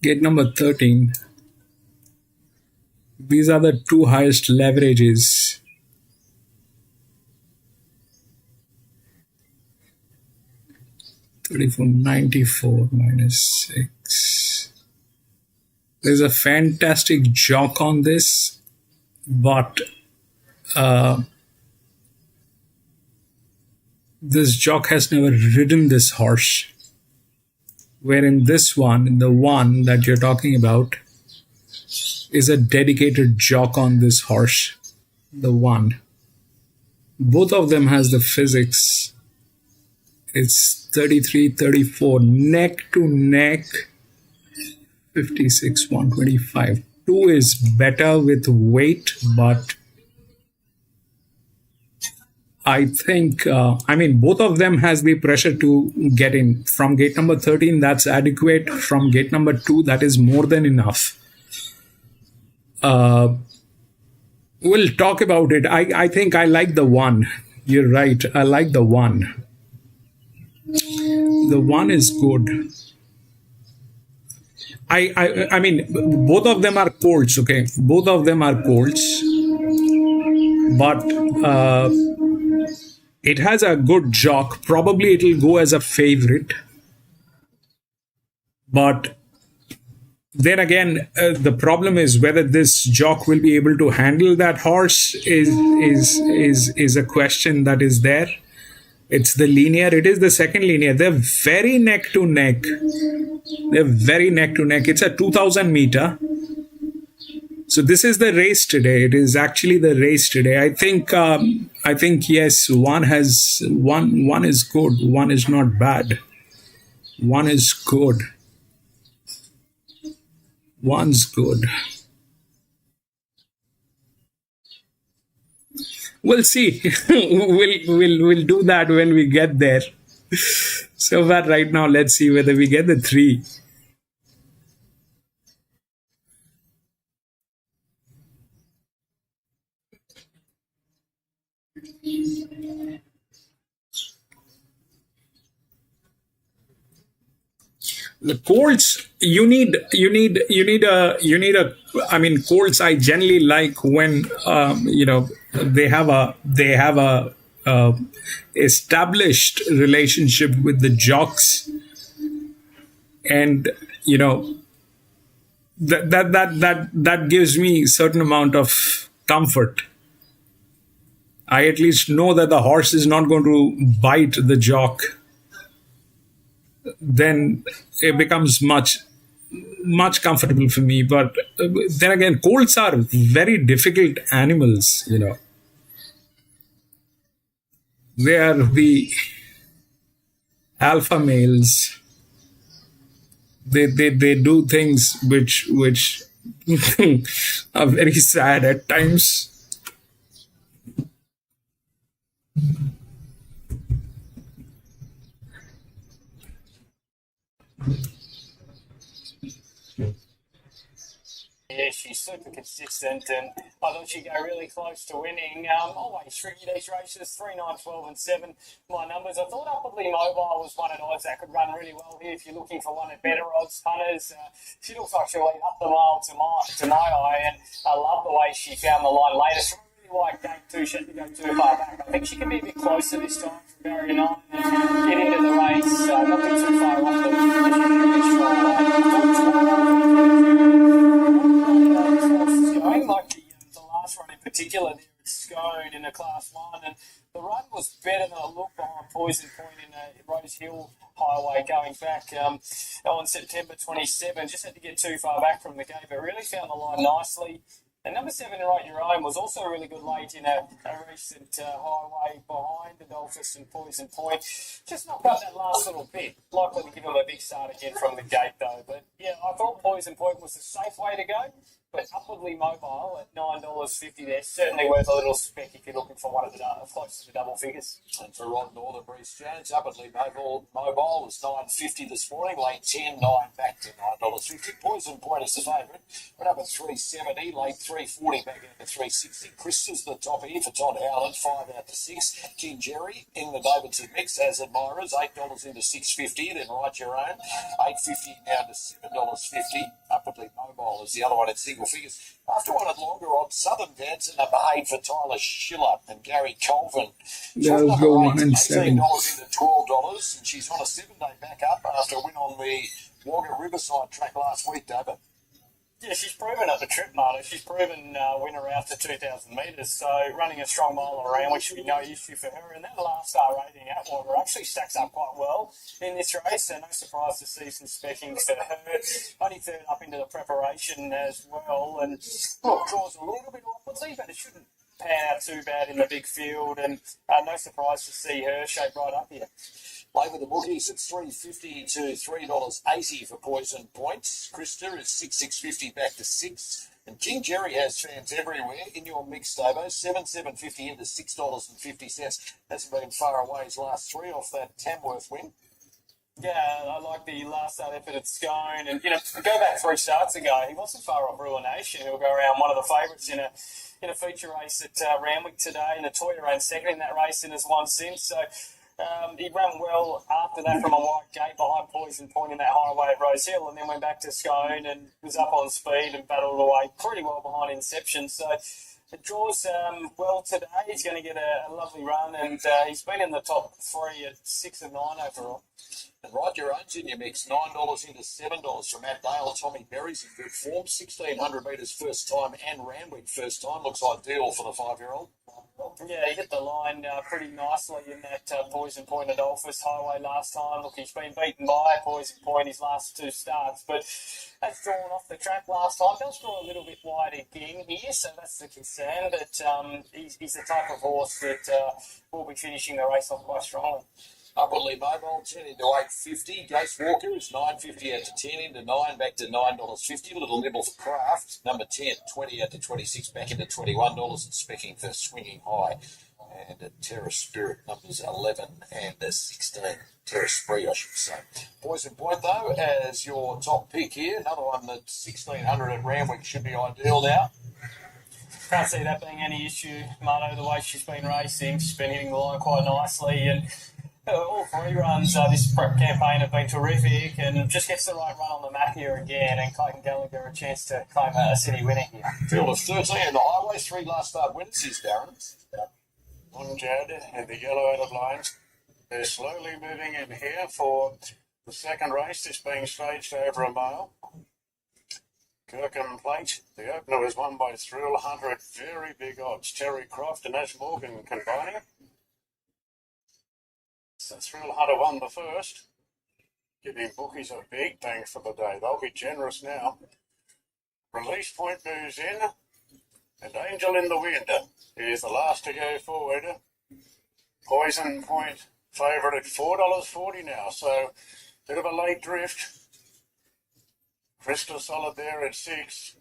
Gate number 13. These are the 2 highest leverages. $34.94 minus 6. There's a fantastic jock on this, but this jock has never ridden this horse. Where in this one, the one that you're talking about, is a dedicated jock on this horse. The 1. Both of them has the physics. It's 33-34, neck to neck, 56-125. 2 is better with weight, but I think, both of them has the pressure to get in. From gate number 13, that's adequate. From gate number 2, that is more than enough. We'll talk about it. I think I like the 1. You're right. I like the 1. The 1 is good. Both of them are colts, okay? Both of them are colts. But it has a good jock. Probably it will go as a favorite. But then again, the problem is whether this jock will be able to handle that horse is a question that is there. It's the linear. It is the second linear. They're very neck to neck. It's a 2,000 meter. So this is the race today. It is actually the race today. I think yes. One is good. One is not bad. One is good. One's good. We'll see. we'll do that when we get there. So far, right now, let's see whether we get the 3. The Colts, you need a. Colts I generally like when they have a established relationship with the jocks, and that gives me certain amount of comfort. I at least know that the horse is not going to bite the jock. Then it becomes much comfortable for me. But then again, colts are very difficult animals. They are the alpha males. They do things which are very sad at times. Yeah, she's super consistent, and I thought she'd go really close to winning. Always tricky these races, 3, 9, 12 and 7. My numbers, I thought Upwardly Mobile was one at odds that could run really well here if you're looking for one at better odds. Punters, she looks like she'll lead up the mile to my eye, and I love the way she found the line later. So I really like gate 2, she had to go too far back. I think she can be a bit closer this time for barrier 9 and get into the race, not be too far off them. If you can be strong, like the last run in particular there at Scone in a Class 1, and the run was better than it looked behind Poison Point in Rose Hill Highway going back on September 27. Just had to get too far back from the gate, but really found the line nicely. And number 7, Write Your Own, was also really good late in a recent highway behind Adolphus and Poison Point. Just not got that last little bit. Likely to give him a big start again from the gate, though. But, yeah, I thought Poison Point was the safe way to go. But Upwardly Mobile at $9.50 there, certainly worth a little spec if you're looking for one of the close to the double figures. And for Rod Northern, Bruce Jones, Upwardly Mobile was $9.50 this morning, late 10, 9 back to $9.50. Poison Point is the favourite, went up at $3.70, late $3.40 back out to $3.60. Krista's the top here for Todd Howland, 5 out to 6. King Jerry in the Davidson mix as admirers, $8 into $6.50. Then Write Your Own, $8.50 down to $7.50. Upwardly Mobile is the other one at single figures. After one at longer odds, Southern Dance at number 8 for Tyler Schiller and Gary Colvin. They'll go 1 and 7. $18 into $12, and she's on a 7-day back up after a win on the Wagga Riverside track last week, David. Yeah, she's proven at the trip, Marta. She's proven winner after 2,000 metres, so running a strong mile around, which should be no issue for her. And that last star rating at Wagga actually stacks up quite well in this race, so no surprise to see some specking for her. Only third up into the preparation as well, and draws a little bit awkwardly, but it shouldn't pan out too bad in the big field, and no surprise to see her shape right up here. Play with the bookies. It's $3.50 to $3.80 for Poison Points. Krista is $6.50 back to $6. And King Jerry has fans everywhere in your mix, Stabo. $7.50 into $6.50. Hasn't been far away his last three off that Tamworth win. Yeah, I like the last start effort at Scone. And, go back 3 starts ago, he wasn't far off Ruination. He'll go around one of the favourites in a feature race at Randwick today. And the Toyota ran second in that race and has won since. So he ran well after that from a wide gate behind Poison Point in that highway at Rose Hill, and then went back to Scone and was up on speed and battled away pretty well behind Inception. So it draws well today. He's going to get a lovely run, and he's been in the top 3 at 6 and 9 overall. And Right Your Own's in your mix, $9 into $7 from Matt Dale. Tommy Berry's in good form, 1,600 metres first time and Randwick first time. Looks ideal for the 5-year-old. Yeah, he hit the line pretty nicely in that Poison Point Adolphus Highway last time. Look, he's been beaten by Poison Point his last 2 starts, but that's drawn off the track last time. Does draw a little bit wide again here, so that's the concern. But he's the type of horse that will be finishing the race off quite strongly. Upwardly Mobile, 10 into $8.50. Ghost Walker is $9.50 out to 10 into $9, back to $9.50. Little nibble for Craft, number 10, 20 out to 26, back into $21, and specking for Swinging High. And Terra Spirit, numbers 11 and 16. Terra Spree, I should say. Poison Point, though, as your top pick here. Another one that 1,600 at Randwick should be ideal now. Can't see that being any issue, Marto, the way she's been racing. She's been hitting the line quite nicely, and all 3 runs this prep campaign have been terrific, and just gets the right run on the map here again, and Clayton Gallagher a chance to claim a city winner here. Field of 13 in the highway, 3 last start winners is Darren. One Jad and the yellow out of lines. They're slowly moving in here for the second race, this being staged over a mile. Kirkham Plate, the opener was won by Thrill Hunter at very big odds. Terry Croft and Ash Morgan combining. So Thrill Hunter won the first, giving bookies a big bang for the day. They'll be generous now. Release Point moves in, and Angel in the Wind is the last to go forward. Poison Point favourite at $4.40 now, so bit of a late drift. Crystal Solid there at 6.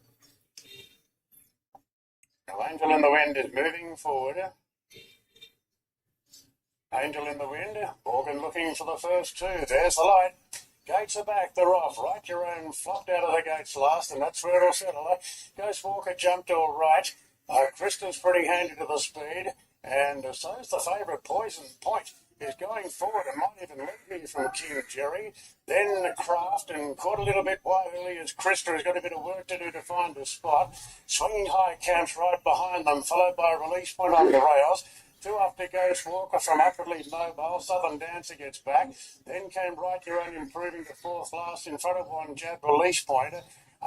Now Angel in the Wind is moving forward. Angel in the Wind, Morgan looking for the first 2. There's the light. Gates are back, they're off. Right Your Own flopped out of the gates last, and that's where it'll settle. Ghost Walker jumped all right. Krista's pretty handy to the speed, and so's the favourite Poison Point. Is going forward and might even lead here from King Jerry. Then Craft, and caught a little bit wide early as Krista has got a bit of work to do to find a spot. Swinging High camps right behind them, followed by Release Point on the rails. 2 up to Ghost Walker from Upwardly Mobile. Southern Dancer gets back. Then came Right Your Own improving to 4th last in front of One Jab Release Point.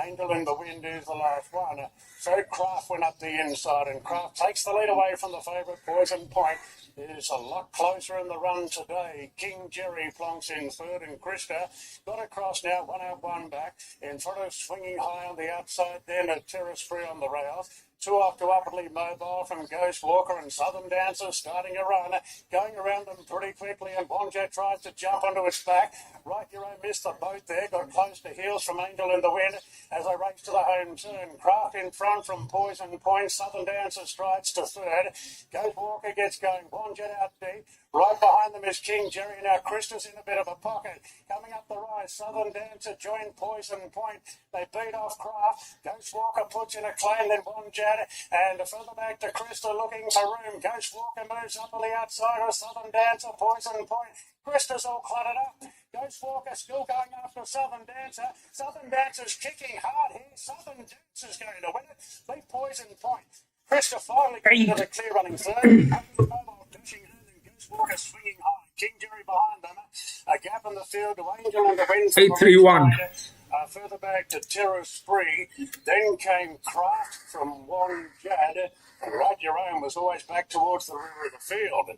Angel in the Wind is the last one. So Craft went up the inside, and Craft takes the lead away from the favourite Poison Point. It is a lot closer in the run today. King Jerry plonks in 3rd, and Krista got across now, 1 out, 1 back. In front of Swinging High on the outside, then a Terrace Free on the rails. 2 off to Upwardly Mobile from Ghost Walker, and Southern Dancer starting a run, going around them pretty quickly, and Bonjet tries to jump onto its back. Right Your Own missed the boat there, got close to heels from Angel in the Wind as they race to the home turn. Craft in front from Poison Point. Southern Dancer strides to 3rd. Ghost Walker gets going. Bonjet out deep. Right behind them is King Jerry. Now Krista's in a bit of a pocket. Coming up the rise, Southern Dancer joined Poison Point. They beat off Craft. Ghost Walker puts in a claim, then Bonjet, and further back to Krista looking for room. Ghost Walker moves up on the outside of Southern Dancer. Poison Point. Krista's all cluttered up. Ghost Walker still going after Southern Dancer. Southern Dancer's kicking hard here. Southern Dancer's going to win it. Beat Poison Point. Krista finally got into the clear running 3rd. Mobile pushing her, then Ghost Walker swinging high. King Jerry behind them. A gap in the field to Angel in the Wind. 831. Further back to Terror Spree. Then came Craft from One Jad. And Right Your Own was always back towards the rear of the field.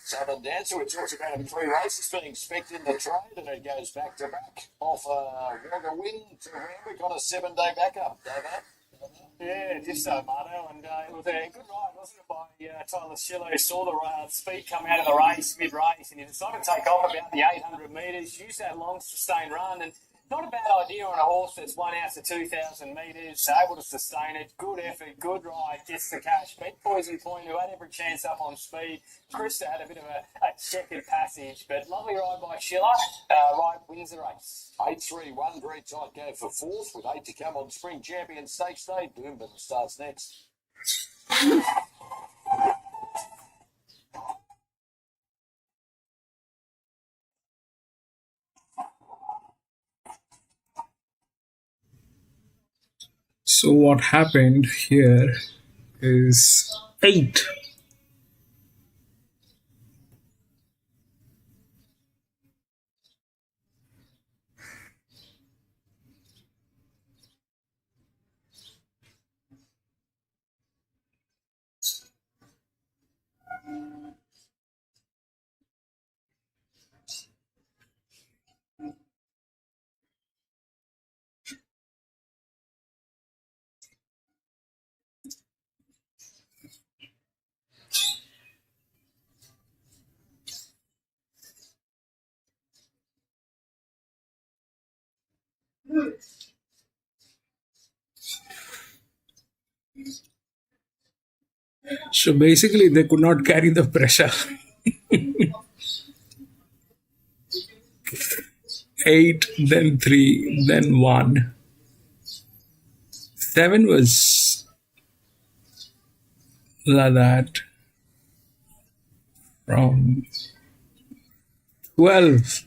Southern Dancer, we talked about in 3 races, being spec'd in the trade, and it goes back to back off a Wagga win to Randwick on a 7-day backup. Dave? Yeah, did so, Marto, and it was a good ride, wasn't it, by Tyler Schiller, who saw the speed come out of the race, mid-race, and he decided to take off about the 800 metres, use that long, sustained run, and not a bad idea on a horse that's 1 out to 2,000 metres, able to sustain it, good effort, good ride, gets the cash. Beat Poison Point, who had every chance up on speed. Krista had a bit of a checkered passage, but lovely ride by Schiller. Ride wins the race. 8-3-1, very tight go for fourth, with 8 to come on Spring Champion Stakes Day. Doomben starts next. So what happened here is 8. So basically, they could not carry the pressure. 8, then 3, then 1. 7 was like that. From 12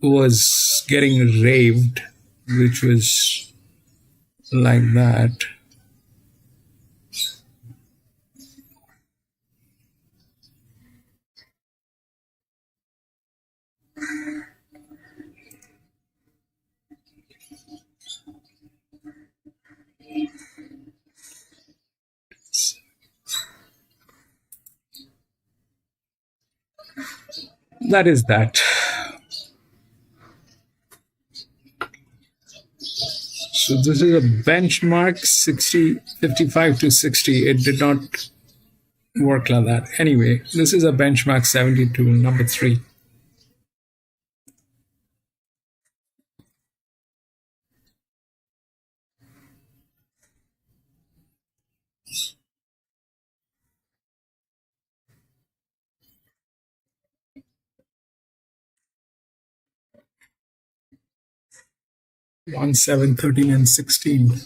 was getting raved, which was like that. That is that. So this is a benchmark 60, 55 to 60. It did not work like that. Anyway, this is a benchmark 72, number 3. One, 7, 13, and 16.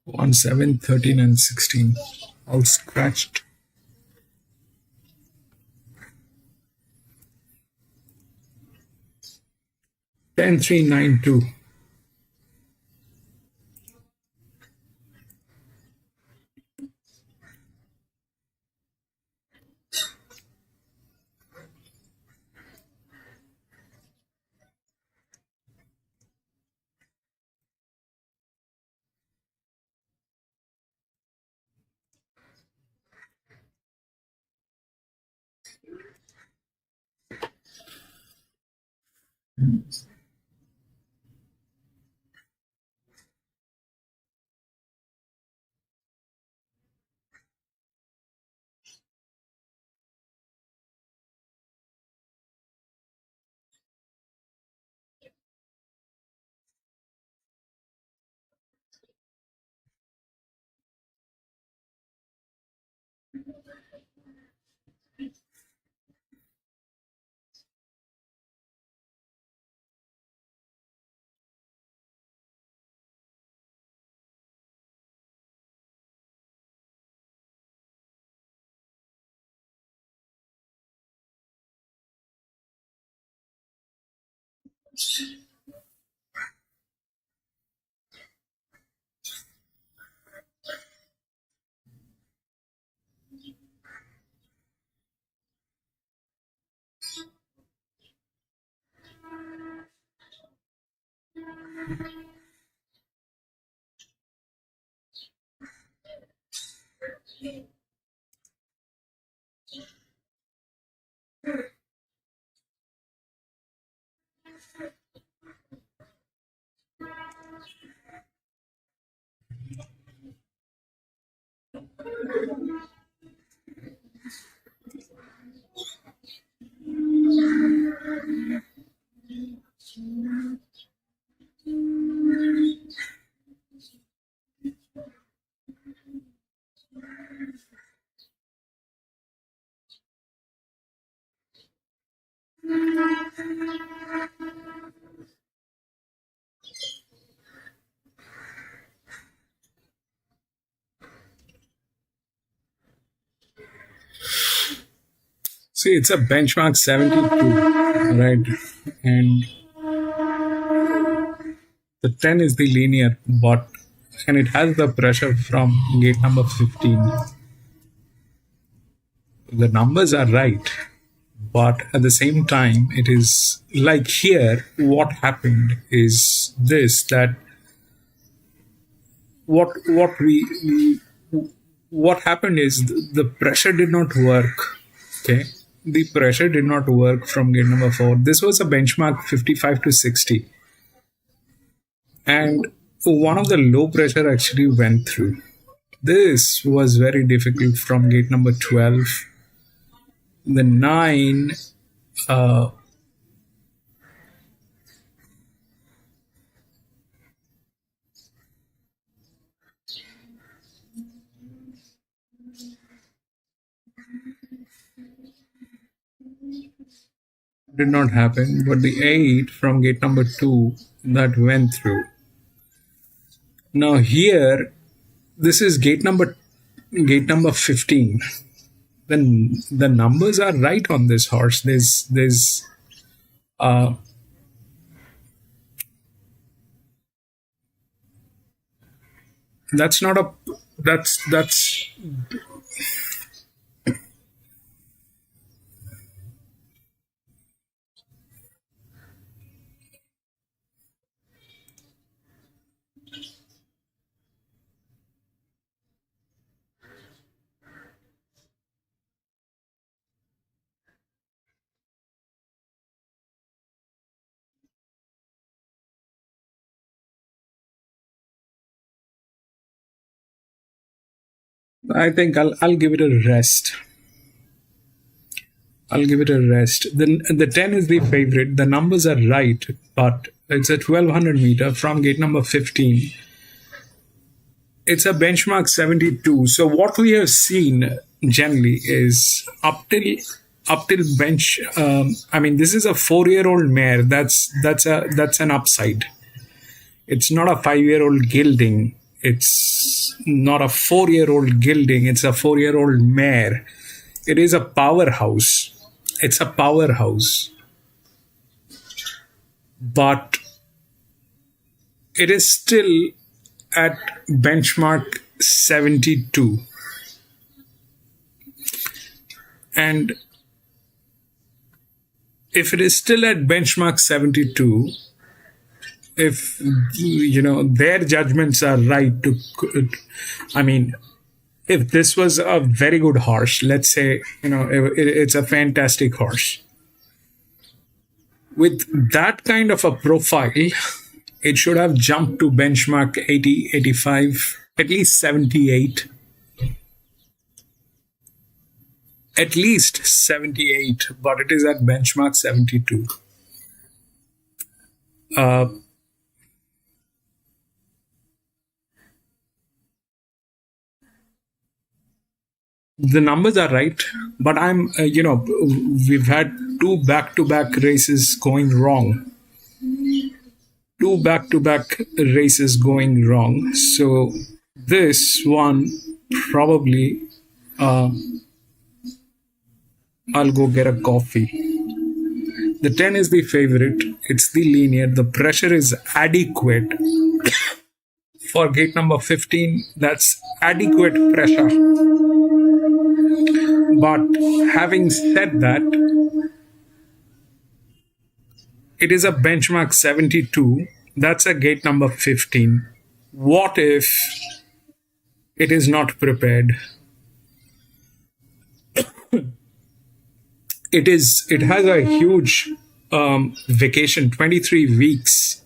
1, 7, 13, and 16. All scratched. 10, 3, 9, 2. See, it's a benchmark 72, right? And the 10 is the linear, but and it has the pressure from gate number 15. The numbers are right, but at the same time, it is like here, what happened is this, that what happened is the pressure did not work. Okay, the pressure did not work from gate number 4. This was a benchmark 55 to 60, and one of the low pressure actually went through. This was very difficult from gate number 12. The 9 did not happen, but the 8 from gate number 2 that went through. Now here, this is gate number 15. Then the numbers are right on this horse. There's that's not a that's I think I'll give it a rest. I'll give it a rest. The 10 is the favorite. The numbers are right, but it's a 1200 meter from gate number 15. It's a benchmark 72. So what we have seen generally is up till bench. I mean, this is a 4-year-old mare. That's an upside. It's not a 5-year-old gelding. It's not a 4-year-old gelding. It's a 4-year-old mare. It is a powerhouse. It's a powerhouse. But it is still at benchmark 72. And if it is still at benchmark 72, if their judgments are right I mean, if this was a very good horse, let's say it's a fantastic horse with that kind of a profile, it should have jumped to benchmark 80, 85, at least 78. At least 78, but it is at benchmark 72. The numbers are right, but we've had 2 back-to-back races going wrong. 2 back-to-back races going wrong. So this one probably, I'll go get a coffee. The 10 is the favorite. It's the linear. The pressure is adequate. For gate number 15, that's adequate pressure. But having said that, it is a benchmark 72. That's a gate number 15. What if it is not prepared? It has a huge vacation, 23 weeks.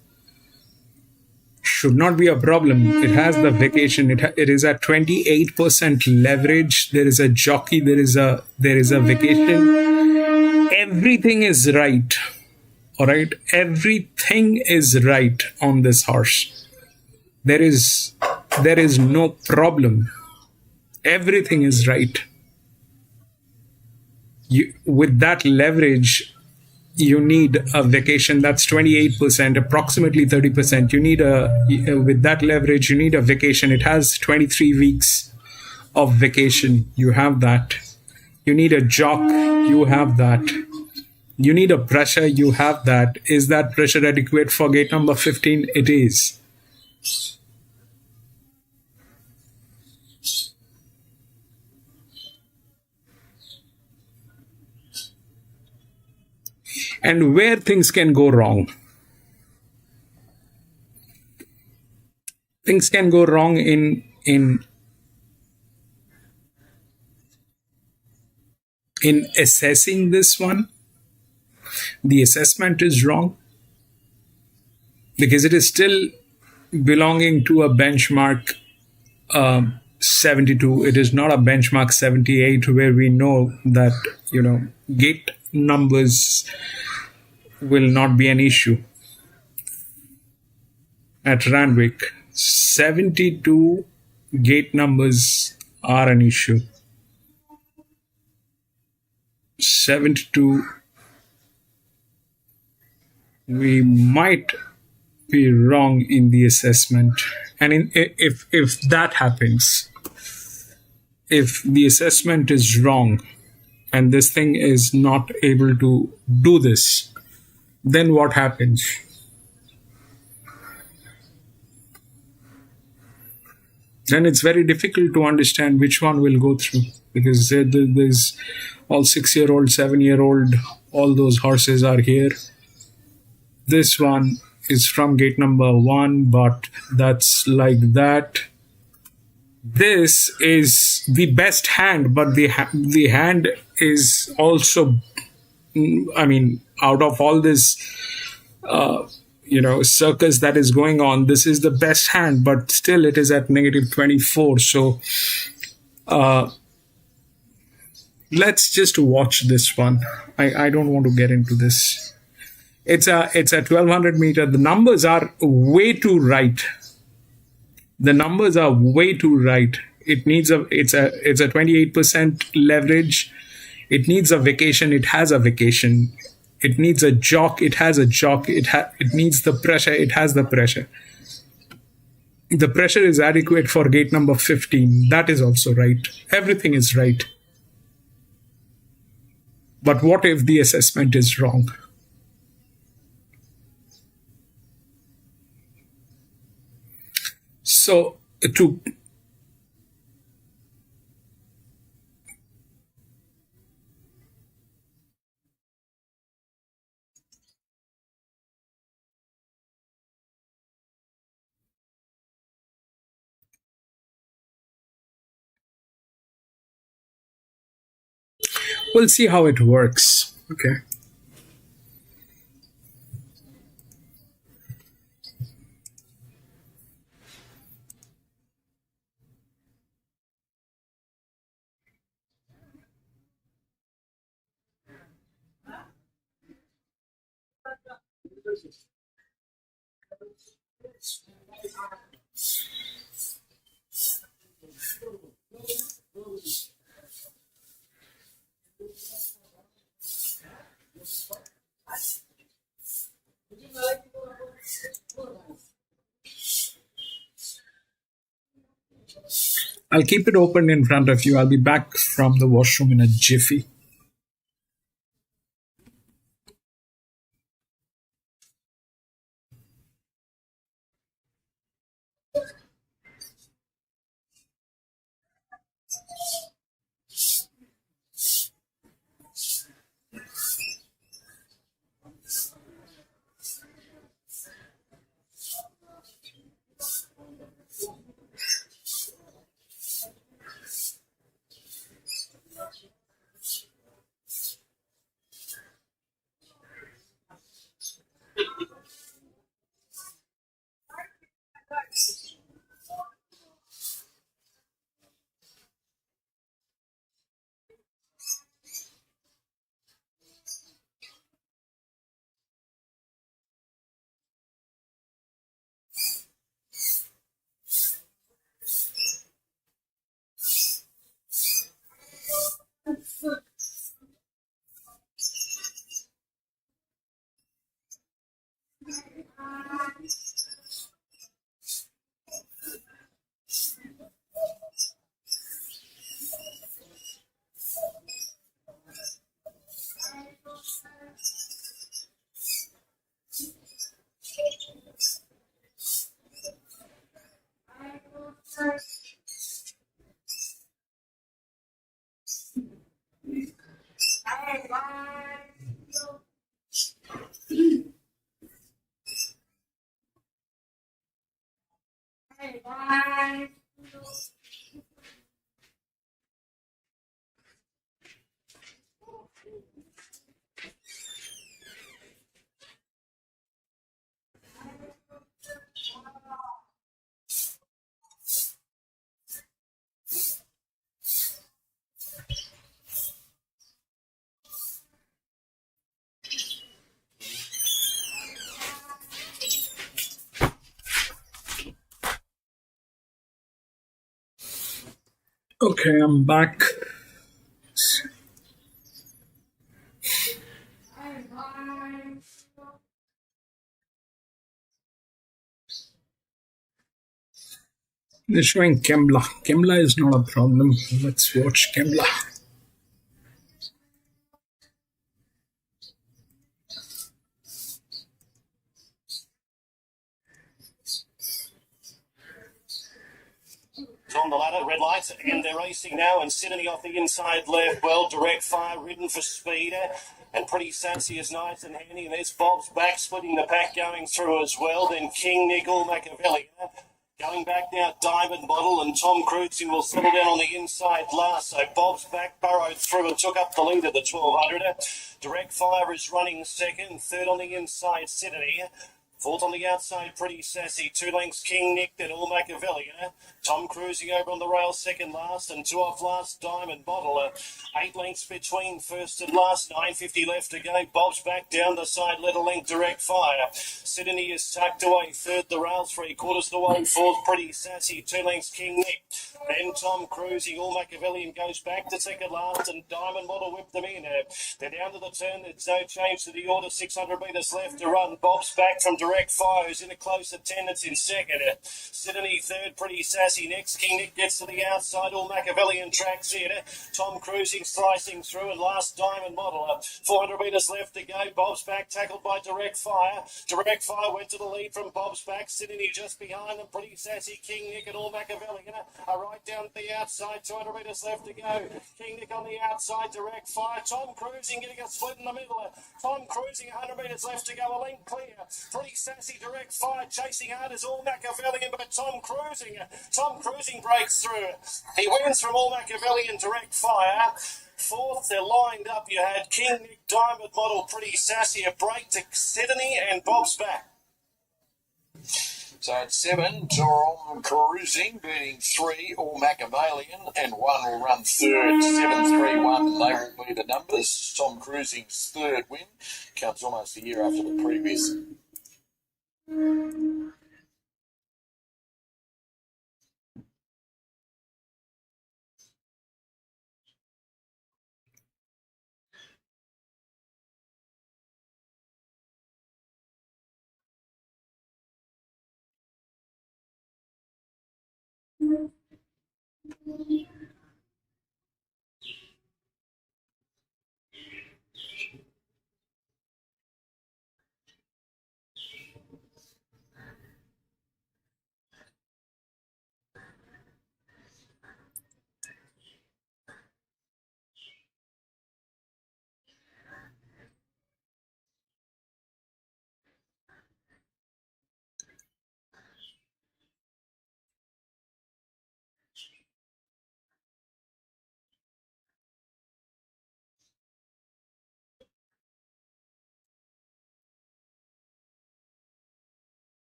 Should not be a problem. It has the vacation. It is at 28% leverage. There is a jockey. There is a vacation. Everything is right. All right. Everything is right on this horse. There is no problem. Everything is right. With that leverage, you need a vacation. That's 28%, approximately 30%. You need with that leverage, you need a vacation. It has 23 weeks of vacation. You have that. You need a jock. You have that. You need a pressure. You have that. Is that pressure adequate for gate number 15? It is. And where things can go wrong. Things can go wrong in assessing this one. The assessment is wrong because it is still belonging to a benchmark 72. It is not a benchmark 78 where we know that, gate numbers will not be an issue. At Randwick, 72 gate numbers are an issue. 72, we might be wrong in the assessment. And if that happens, if the assessment is wrong and this thing is not able to do this, then what happens? Then it's very difficult to understand which one will go through, because there's all 6-year-old, 7-year-old, all those horses are here. This one is from gate number 1, but that's like that. This is the best hand, but the hand is also, out of all this circus that is going on, this is the best hand, but still it is at negative 24. So let's just watch this one. I don't want to get into this. It's a 1200 meter. The numbers are way too right. The numbers are way too right. It's a 28% leverage. It needs a vacation. It has a vacation. It needs a jock. It has a jock. It needs the pressure. It has the pressure. The pressure is adequate for gate number 15. That is also right. Everything is right. But what if the assessment is wrong? So we'll see how it works. Okay. I'll keep it open in front of you. I'll be back from the washroom in a jiffy. Okay, I'm back. They're showing Kembla. Kembla is not a problem. Let's watch Kembla. On the ladder, red lights, and they're racing now, and Sydney off the inside left, well, direct fire, ridden for speed, and pretty sassy as nice and handy, and there's Bob's back, splitting the pack going through as well, then King Nickel, Machiavelli, going back now, Diamond Bottle, and Tom Cruising will settle down on the inside last, so Bob's back burrowed through and took up the lead at the 1200, direct fire is running second, third on the inside, Sydney, fourth on the outside, pretty sassy. 2 lengths, King Nick, then all Machiavelli. Tom Cruising over on the rail, second last, and 2 off last, Diamond Bottle. 8 lengths between first and last, 9.50 left to go. Bob's back down the side, little length, direct fire. Sydney is tucked away, third the rail, 3/4 the way, fourth, pretty sassy. 2 lengths, King Nick. Then Tom Cruising, all Machiavelli, and goes back to second last, and Diamond Bottle whipped them in. They're down to the turn, there's no change to the order, 600 metres left to run. Bob's back from direct fire, who's in a close attendance in second. Sydney third, pretty sassy next. King Nick gets to the outside, all Machiavelli and tracks in. Tom Cruising slicing through, and last Diamond Model. 400 metres left to go. Bob's back, tackled by direct fire. Direct fire went to the lead from Bob's back. Sydney just behind them, pretty sassy. King Nick and all Machiavelli are right down at the outside. 200 metres left to go. King Nick on the outside, direct fire. Tom Cruising getting a split in the middle. Tom Cruising, 100 metres left to go. A length clear. Pretty sassy, direct fire. Chasing hard is all Machiavelli, but Tom Cruising. Tom Cruising breaks through. He wins from all Machiavelli and direct fire. Fourth, they're lined up. You had King Nick, Diamond Model, pretty sassy. A break to Sydney and Bob's back. So at 7, Tom Cruising, beating 3, all Machiavellian, and 1 will run third. 7, 3, 1, they will be the numbers. Tom Cruising's third win comes almost a year after the previous.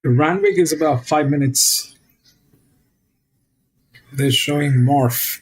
Randwick is about 5 minutes. They're showing morph.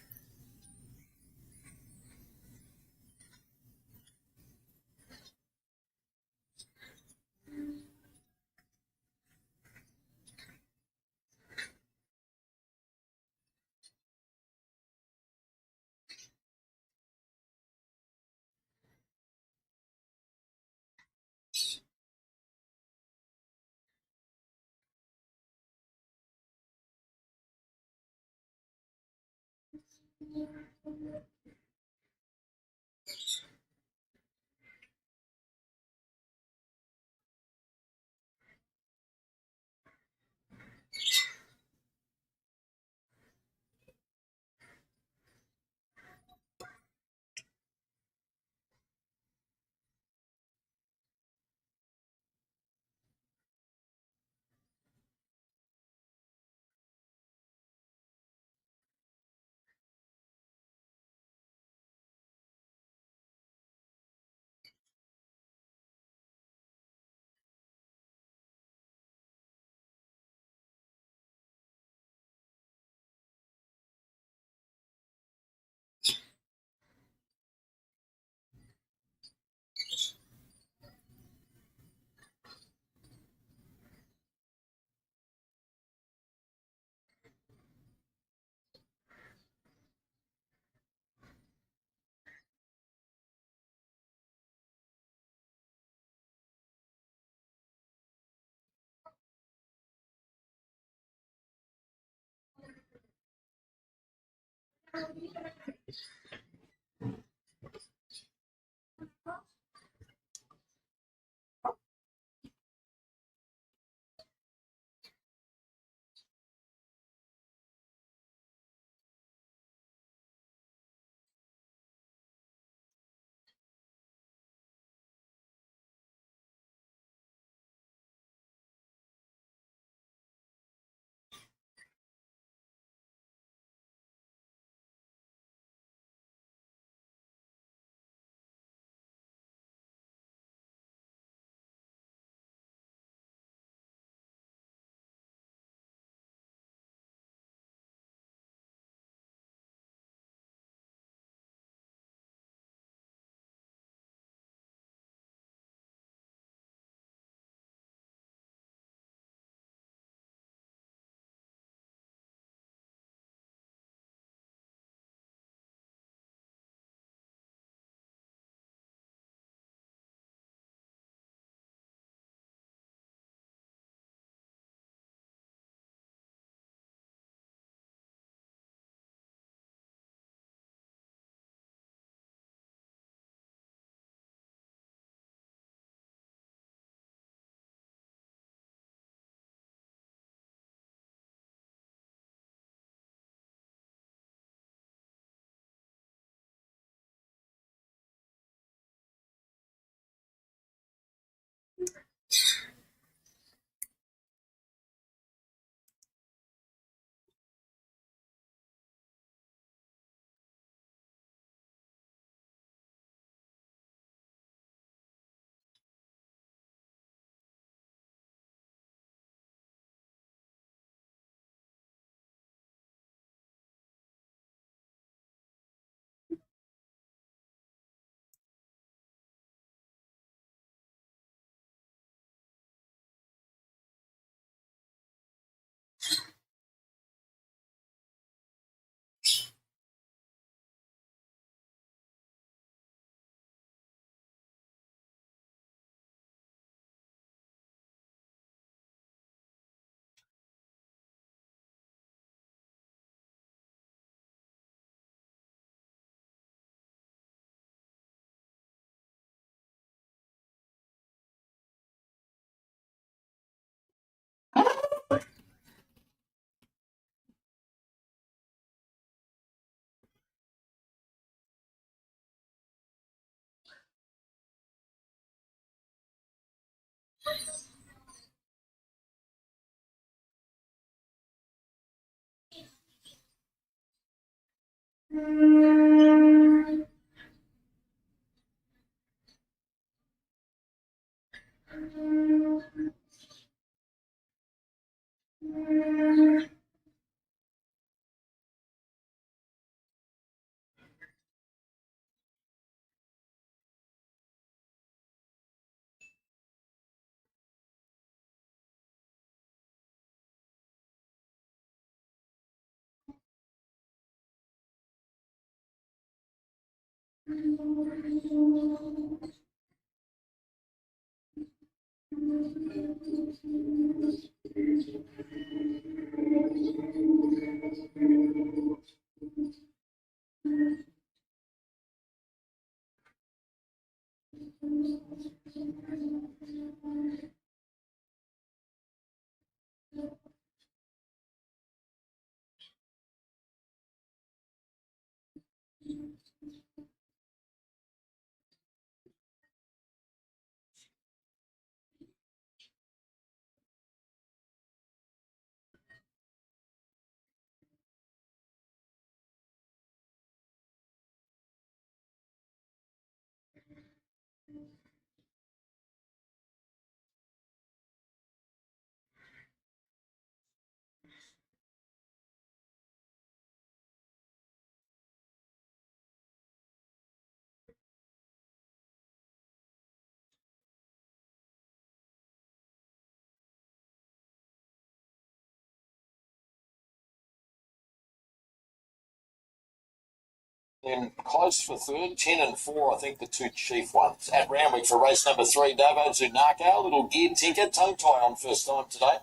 Then close for third, 10 and 4, I think the two chief ones. At Randwick for race number 3, Davo Zunako, little gear tinker, tongue tie on first time today.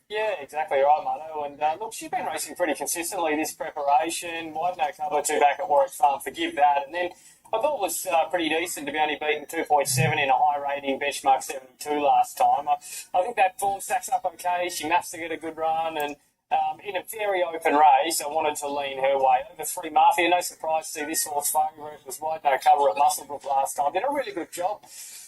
Yeah, exactly right, Mano. And look, she's been racing pretty consistently this preparation. Wide no cover, 2 back at Warwick Farm, forgive that. And then I thought it was pretty decent to be only beaten 2.7 in a high rating benchmark 72 last time. I think that form stacks up okay. She maps to get a good run, and in a very open race, I wanted to lean her way. Over 3 Mafia, no surprise to see this horse favourite. It was wide no cover at Musselbrook last time. Did a really good job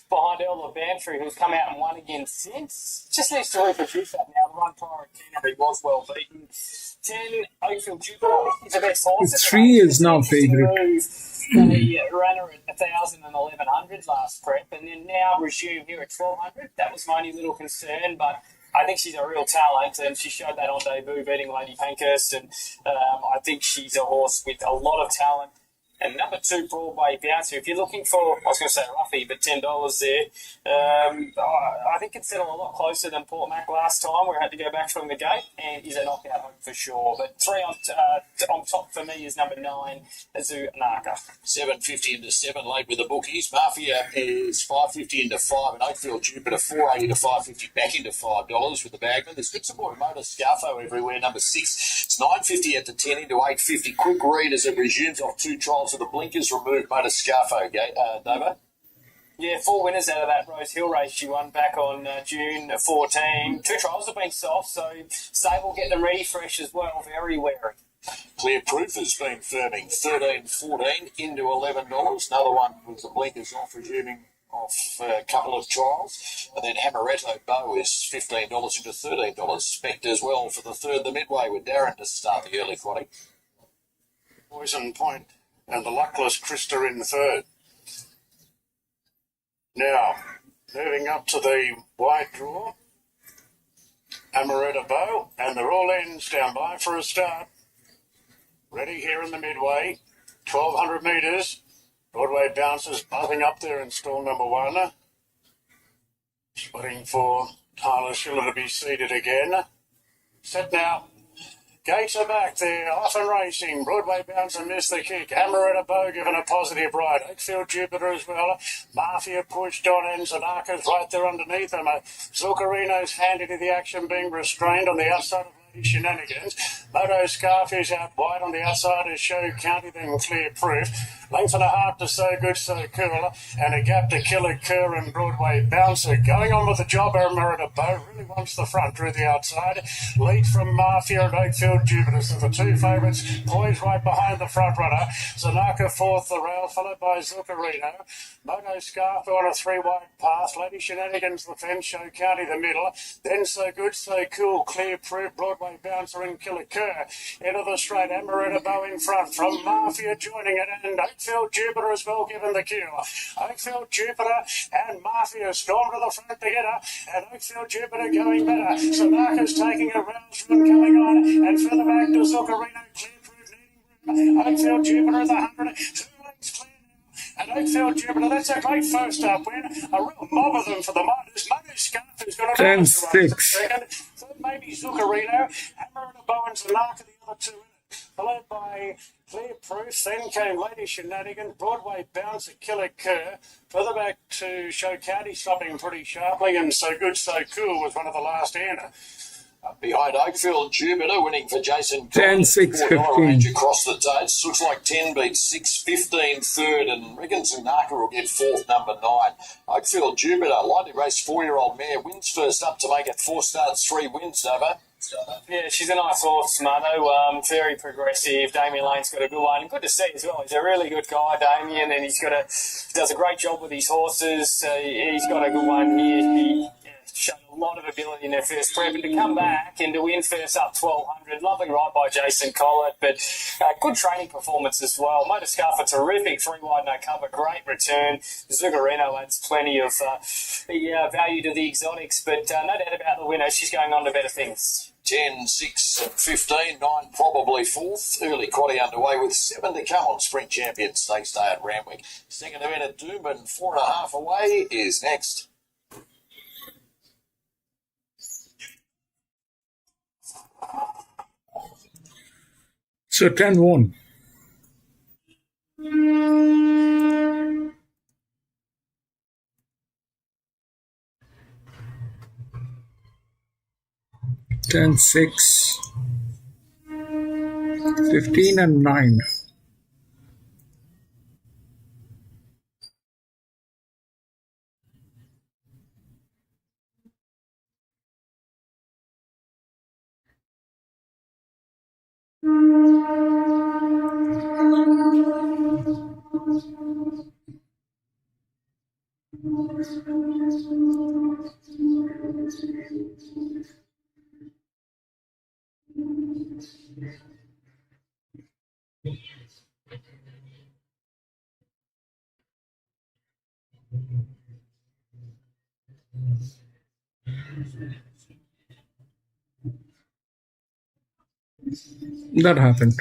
behind Ella Bantry, who's come out and won again since. Just needs to reproduce that now. The run prior at Canterbury was well beaten. 10, Oakfield Jupiter, is the best horse. 3 is now favourite. They ran her at 1,000 and 1,100 last prep, and then now resume here at 1,200. That was my only little concern, but I think she's a real talent, and she showed that on debut, beating Lady Pankhurst, and I think she's a horse with a lot of talent. And number 2, Broadway Bouncer. If you're looking for, I was going to say roughy, but $10 there. I think it's settled a lot closer than Port Mac last time, where I had to go back from the gate, and is a knockout hope for sure. But 3 on top for me is number 9, Azu Naka. 7.50 into 7 late with the bookies. Mafia is 5.50 into 5, and Oakfield Jupiter 4.80 to 5.50 back into $5 with the bagman. There's good support. Motor Scarfo everywhere. Number 6, it's 9.50 at the 10 into 8.50. Quick read as it resumes off 2 trials of the blinkers removed. Motor Scarfo, Davo. Yeah, 4 winners out of that Rose Hill race she won back on June 14. 2 trials have been soft, so Sable getting them ready fresh as well. Very wary. Clear Proof has been firming 13.14 into $11. Another one with the blinkers off, resuming off a couple of trials. And then Amaretto Bow is $15 into $13. Spect as well for the third, the midway with Darren to start the early quaddy. Poison Point and the luckless Krista in third. Now, moving up to the wide draw, Amaretto Bow, and they're all in. Stand by for a start. Ready here in the midway, 1,200 metres. Broadway Bouncers buzzing up there in stall number 1. Just waiting for Tyler Schiller to be seated again. Set now. Gates are back there, off and racing. Broadway Bouncer missed the kick. Amaretto Bow given a positive ride. Oakfield Jupiter as well. Mafia pushed on, and Zanaka's right there underneath him. Zuccarino's hand into the action, being restrained on the outside of Lady Shenanigans. Moto Scarf is out wide on the outside as Show County, then Clear Proof. Length and a half to So Good, So Cool, and a gap to Killer Kerr and Broadway Bouncer. Going on with the job, Amaretto Bow really wants the front, drew the outside. Lead from Mafia and Oakfield Jupiter. So the 2 favourites poised right behind the front runner. Zanaka fourth, the rail, followed by Zuccarino. Moto Scarf on a 3-wide path. Lady Shenanigans the fence, Show County the middle. Then So Good, So Cool, Clear Proof, Broadway Broadway Bouncer and Killer Kerr. Into the straight, Amaretta Bow in front. From Mafia joining it, and Oakfield Jupiter as well given the cue. Oakfield Jupiter and Mafia storm to the front together, and Oakfield Jupiter going better. Samaka's taking a round run coming on, and further back to Zuccarino, clear through needing room. Oakfield Jupiter at the 100, 2 lengths clear. And Oakfield Jupiter, that's a great first up win. A real mob of them for the Motors. Motors Scarf has got a 10-6. second. So maybe Zuccarino. Hammer and Bowens and Mark of the other two in it. Followed by Clear Proof. Then came Lady Shenanigan, Broadway Bouncer, Killer Kerr. Further back to Show County, stopping pretty sharply. And So Good, So Cool was one of the last in. Behind Oakfield Jupiter, winning for Jason 10-6-15. range across the dates. Looks like 10 beats 6, 15 third, and reckons Naka will get fourth, number 9. Oakfield Jupiter, lightly raced 4-year-old mare, wins first up to make it 4 starts, 3 wins, Nova. Yeah, she's a nice horse, Mano. Very progressive. Damien Lane's got a good one. Good to see as well. He's a really good guy, Damien, and he does a great job with his horses. He's got a good one here. He showed a lot of ability in their first prep, and to come back and to win first up 1200, lovely ride by Jason Collett, but good training performance as well. Motor Scarf, a terrific 3 wide no cover, great return. Zuccarino adds plenty of value to the exotics, but no doubt about the winner. She's going on to better things. 10, 6 and 15, 9 probably fourth. Early quaddy underway with 7 to come on Sprint Champion Stakes Day at Randwick. Second event at Doomben, 4.5 away, is next. So 10-1. Ten, 6, 15 and 9. That happened.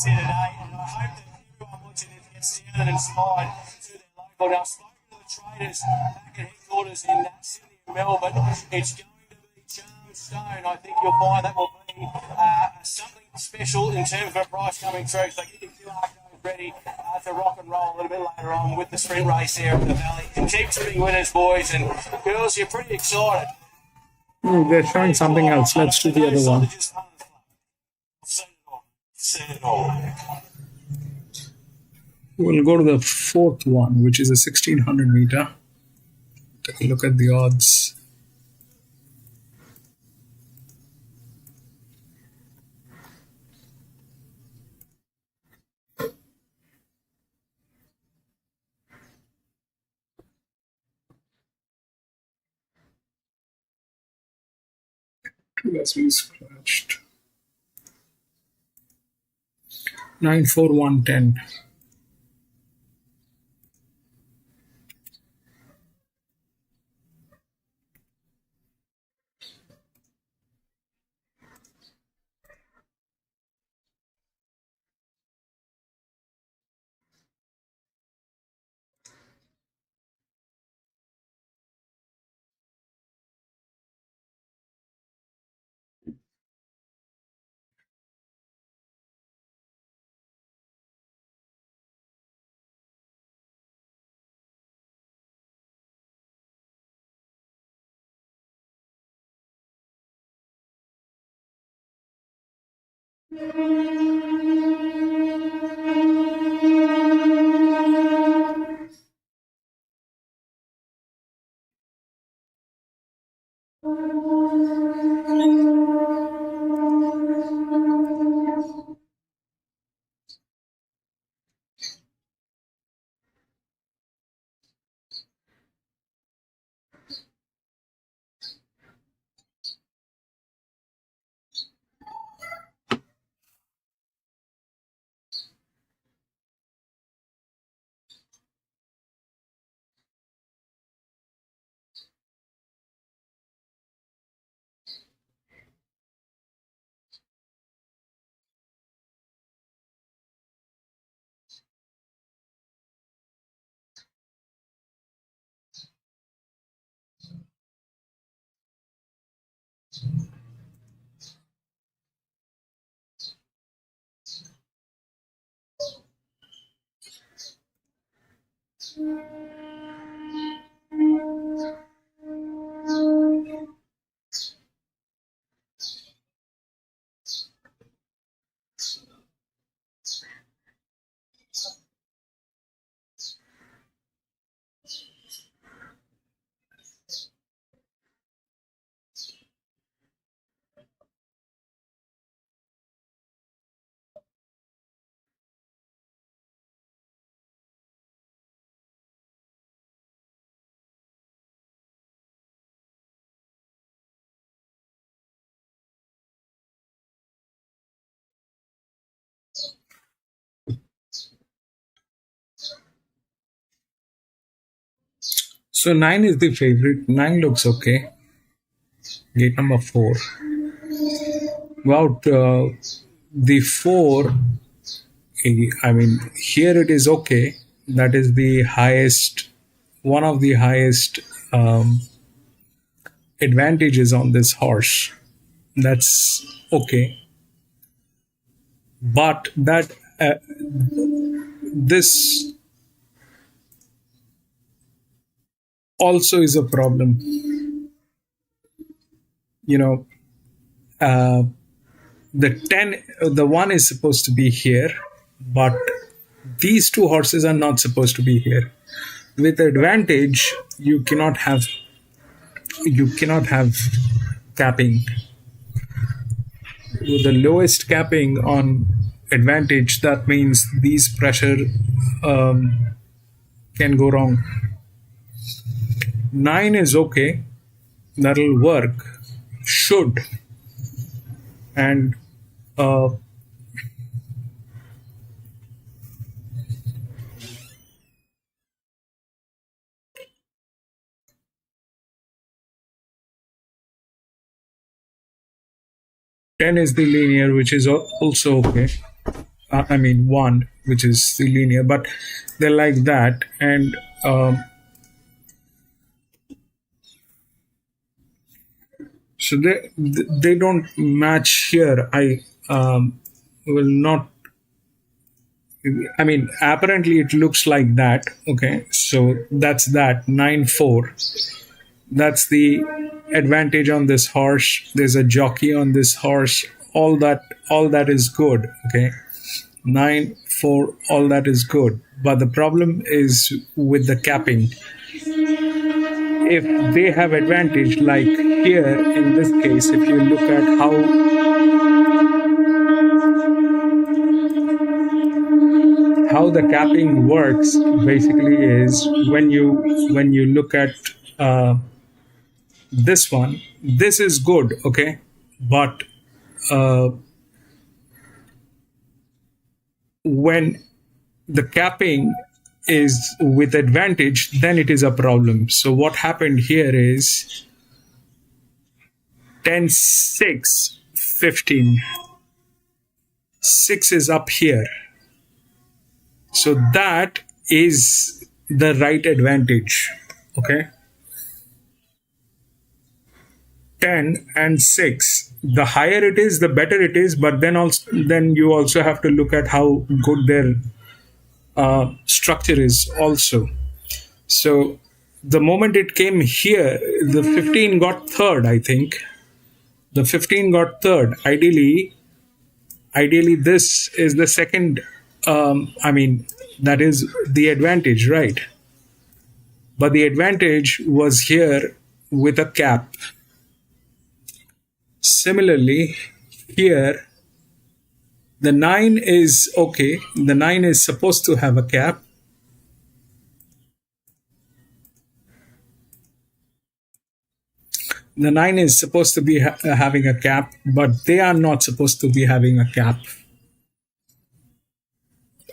Here today, and I hope that everyone watching it gets down and inspired to their local. Now, I've spoken to the traders back at headquarters in Sydney and Melbourne. It's going to be Charm Stone. I think you'll find that will be something special in terms of a price coming through. So get your QR code ready to rock and roll a little bit later on with the sprint race here in the Valley. And keep tipping winners, boys and girls. You're pretty excited. They're showing something else. Let's do the other one. We'll go to the fourth one, which is a 1600 meter. Take a look at the odds. Two has been scratched. 94110. So 9 is the favorite. 9 looks okay. Gate number 4. About the 4, I mean, here it is okay. That is the highest, one of the highest advantages on this horse. That's okay. But that this also is a problem. You know, the 10, the 1 is supposed to be here, but these two horses are not supposed to be here. With advantage, you cannot have capping. With the lowest capping on advantage, that means these pressure can go wrong. 9 is okay, that'll work, should, and uh, ten is the linear, which is also okay. I mean 1, which is the linear, but they're like that, and so they don't match here. I will not. I mean, apparently it looks like that. Okay, so that's that 9-4. That's the advantage on this horse. There's a jockey on this horse. All that is good. Okay, 9-4. All that is good. But the problem is with the capping. If they have advantage, like here in this case, if you look at how the capping works, basically is when you look at this one, this is good, okay, but when the capping is with advantage, then it is a problem. So what happened here is 10, 6, 15. 6 is up here. So that is the right advantage. Okay. 10 and 6. The higher it is, the better it is, but then you also have to look at how good their structure is also. So the moment it came here, the 15 got third, I think. The 15 got third. Ideally this is the second. I mean, that is the advantage, right? But the advantage was here with a cap. Similarly, here, the 9 is okay. The 9 is supposed to have a cap. The 9 is supposed to be having a cap, but they are not supposed to be having a cap.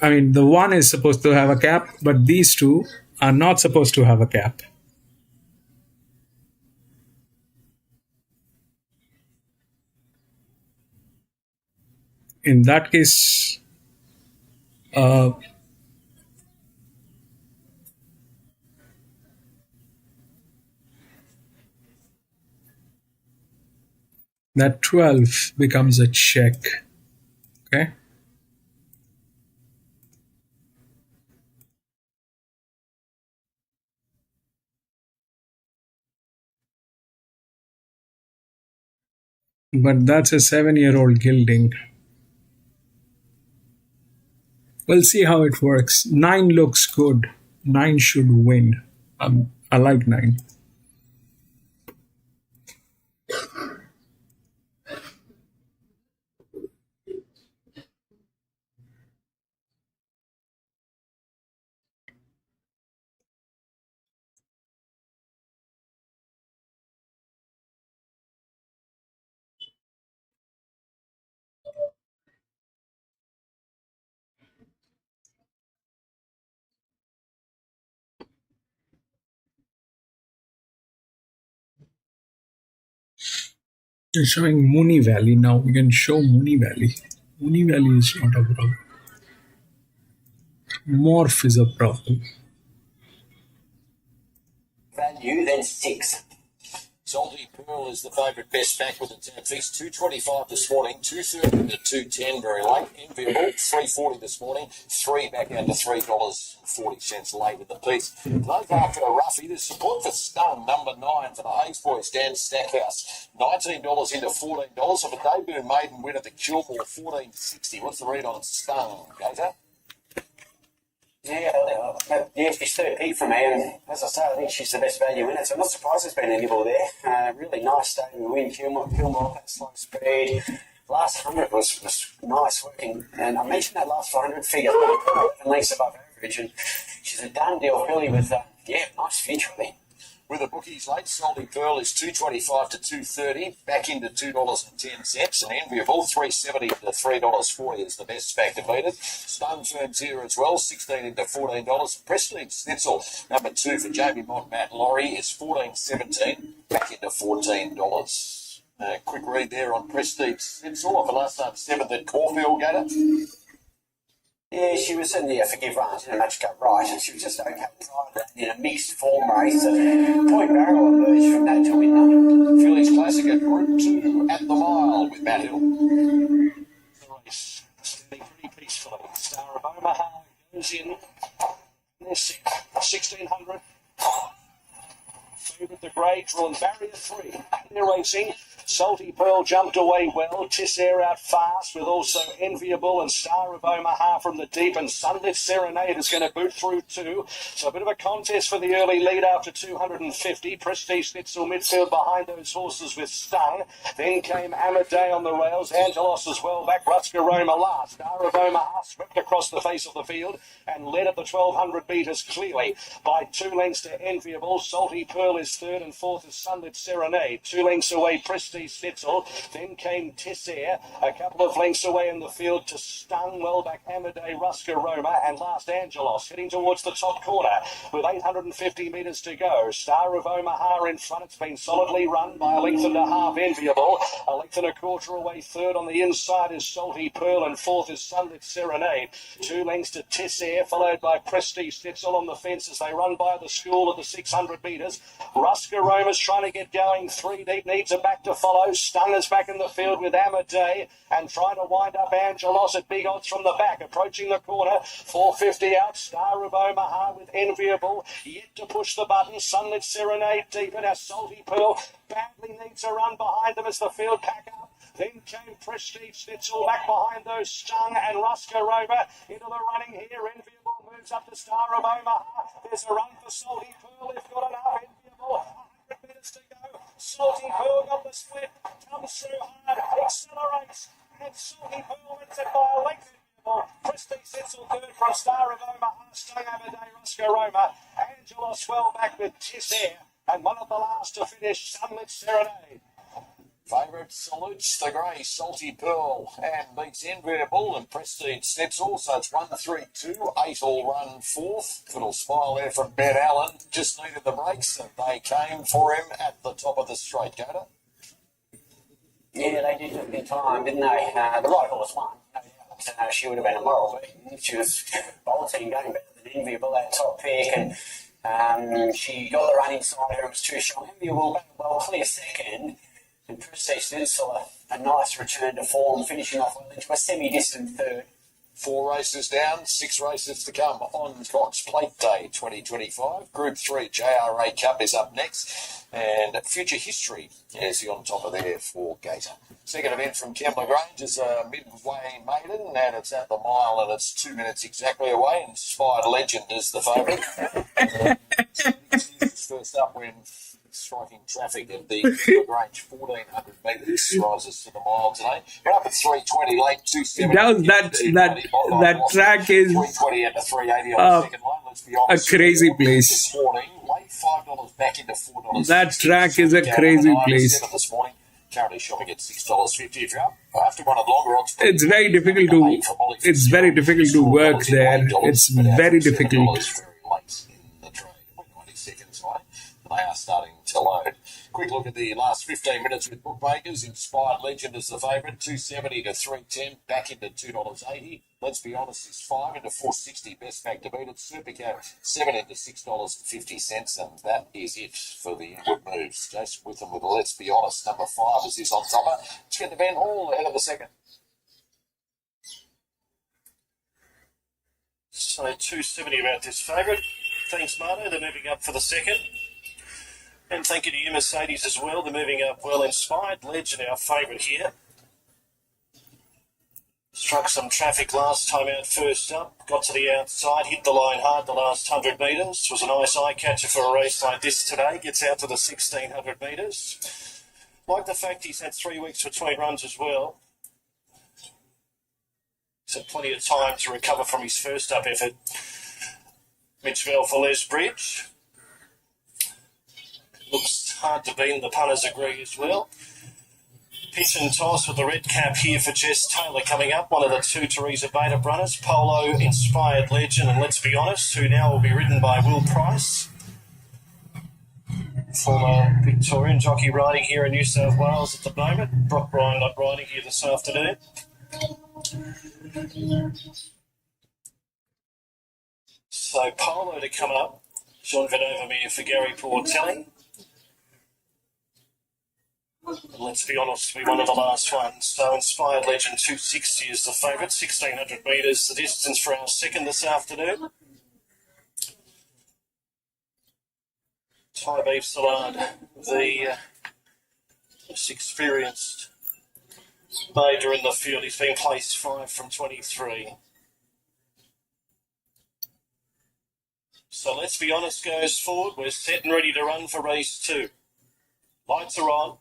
I mean, the 1 is supposed to have a cap, but these two are not supposed to have a cap. In that case, that 12 becomes a check. Okay. But that's a 7-year-old gilding. We'll see how it works. 9 looks good. 9 should win. I like 9. You're showing Mooney Valley now. We can show Mooney Valley. Mooney Valley is not a problem. Morph is a problem. Value, then 6. Salty Pearl is the favourite best back with the 10 fees. 225 this morning, 230 to 210 very late. Enviable, 340 this morning, 3 back down to $3.40 late in the piece. Those after a roughie, there's support for Stun, number 9 for the Hayes boys, Dan Stackhouse. $19 into $14 of a debut maiden win at the Kilmore, $14.60. What's the read on Stun, Gator? Yeah, she's 30p for me, and as I say, I think she's the best value in it, so I'm not surprised there's been a nibble there. Really nice statement win, Kilmore at slow speed. Last 100 was nice working, and I mentioned that last 400 figure, 11 lengths above average, and she's a done deal filly with, nice finish really. With the bookies late, Salty Pearl is 225 to 230, back into $2.10, and Enviable 370 to $3.40 is the best back to beat it. Stone Firms here as well, 16 into $14. Prestige Schnitzel, number 2 for Jamie Mott, Matt Laurie, is $14.17, back into $14. Quick read there on Prestige Schnitzel off the last time 7th at Caulfield, Gator. Yeah, she was in the forgive run, didn't match cut right, and she was just okay in a mixed form race. Point Barrow emerged from that to win. Phillies Classic at Group 2 at the mile with Matt Hill. The race standing pretty peacefully. Star of Omaha goes in. There's 1600. Favourite the grey, drawn barrier 3. They're racing. Salty Pearl jumped away well. Tissair out fast with also Enviable and Star of Omaha from the deep, and Sunlit Serenade is going to boot through too. So a bit of a contest for the early lead after 250. Prestige Schnitzel midfield behind those horses with Stung. Then came Amadei on the rails. Angelos as well back. Rusker Roma last. Star of Omaha swept across the face of the field and led at the 1200 metres clearly by 2 lengths to Enviable. Salty Pearl is third and fourth is Sunlit Serenade. 2 lengths away Prestige Schnitzel. Then came Tissair, a couple of lengths away in the field to Stun, well back Amadei, Rusker Roma, and last Angelos heading towards the top corner with 850 metres to go. Star of Omaha in front. It's been solidly run by a length and a half Enviable. A length and a quarter away third. On the inside is Salty Pearl and fourth is Sunlit Serenade. 2 lengths to Tissair, followed by Prestige Schnitzel on the fence as they run by the school at the 600 metres. Rusker Roma's trying to get going. 3 deep, needs a back to follow. Stunger's back in the field with Amadei and trying to wind up Angelos at big odds from the back. Approaching the corner, 450 out. Star of Omaha with Enviable. Yet to push the button. Sunlit Serenade deep, and our Salty Pearl badly needs a run behind them as the field pack up. Then came Prestige Schnitzel back behind those Stung and Rusker Roma into the running here. Enviable moves up to Star of Omaha. There's a run for Salty Pearl. They've got enough. Enviable, 100 metres to go. Salty Pearl got the split. comes through hard, accelerates, and Silky Pearl wins it by a length. Christy Setzel third from Star of Omaha, Stay Over Day, Roscoe Roma, Angela Swell back with Kiss Air, and one of the last to finish, Sunlit Serenade. Favourite salutes the grey Salty Pearl and beats Enviable and Prestige Steps also. It's 1-3-2, 8 all run fourth. Little smile there from Ben Allen. Just needed the brakes and they came for him at the top of the straight, Gata. Yeah, they did took their time, didn't they? The right horse won. She would have been a moral beating. She was bolting, going better than Enviable, that top pick, and she got the run inside her. It was too strong. Enviable battled well, clear second. And Prestige did saw a nice return to form, finishing off well into a semi-distant third. 4 races down, 6 races to come on Cox Plate Day 2025. Group 3 JRA Cup is up next. And Future History is the on top of there for Gator. Second event from Kembla Grange is a midway maiden, and it's at the mile, and it's 2 minutes exactly away. Inspired Legend is the favourite. First up when striking traffic at the Grange 1,400 metres rises to the mile today. We're up at 3:20 late, 270. That track is 3:20 out to 3:80 on the second line. Let's be honest. a crazy place. This morning, late $5 back into $4. That track is a crazy place. This morning, currently shopping at $6.50 if you're up. After one of longer odds. It's very difficult to work there. It's very difficult. They are starting to load. Quick look at the last 15 minutes with bookmakers. Inspired Legend is the favourite, 270 to 310, back into $2.80. Let's be honest, is 5 into 460, best back to beat it. Superco 7 into $6.50, and that is it for the inward moves. Jason with them with a Let's Be Honest. Number 5 is this on topper. Let's get to Ben Hall ahead of the second. So 270 about this favourite. Thanks, Marto. They're moving up for the second. And thank you to you, Mercedes, as well. They're moving up well. Inspired Legend, our favourite here. Struck some traffic last time out first up. Got to the outside, hit the line hard the last 100 metres. Was a nice eye-catcher for a race like this today. Gets out to the 1,600 metres. Like the fact he's had 3 weeks between runs as well. He's had plenty of time to recover from his first up effort. Mitchell for Les Bridge. Looks hard to beat, and the punters agree as well. Pitch and toss with the red cap here for Jess Taylor coming up. One of the 2 Teresa Beta runners. Polo, Inspired Legend, and Let's Be Honest, who now will be ridden by Will Price. Former Victorian jockey riding here in New South Wales at the moment. Brock Bryan not riding here this afternoon. So Polo to come up. Jean Vandermeer for Gary Portelli. Let's be honest, be one of the last ones. So Inspired Legend 260 is the favourite, 1,600 metres, the distance for our second this afternoon. Thai Beef Salad, the most experienced major in the field. He's been placed 5 from 23. So Let's Be Honest goes forward. We're set and ready to run for race 2. Lights are on.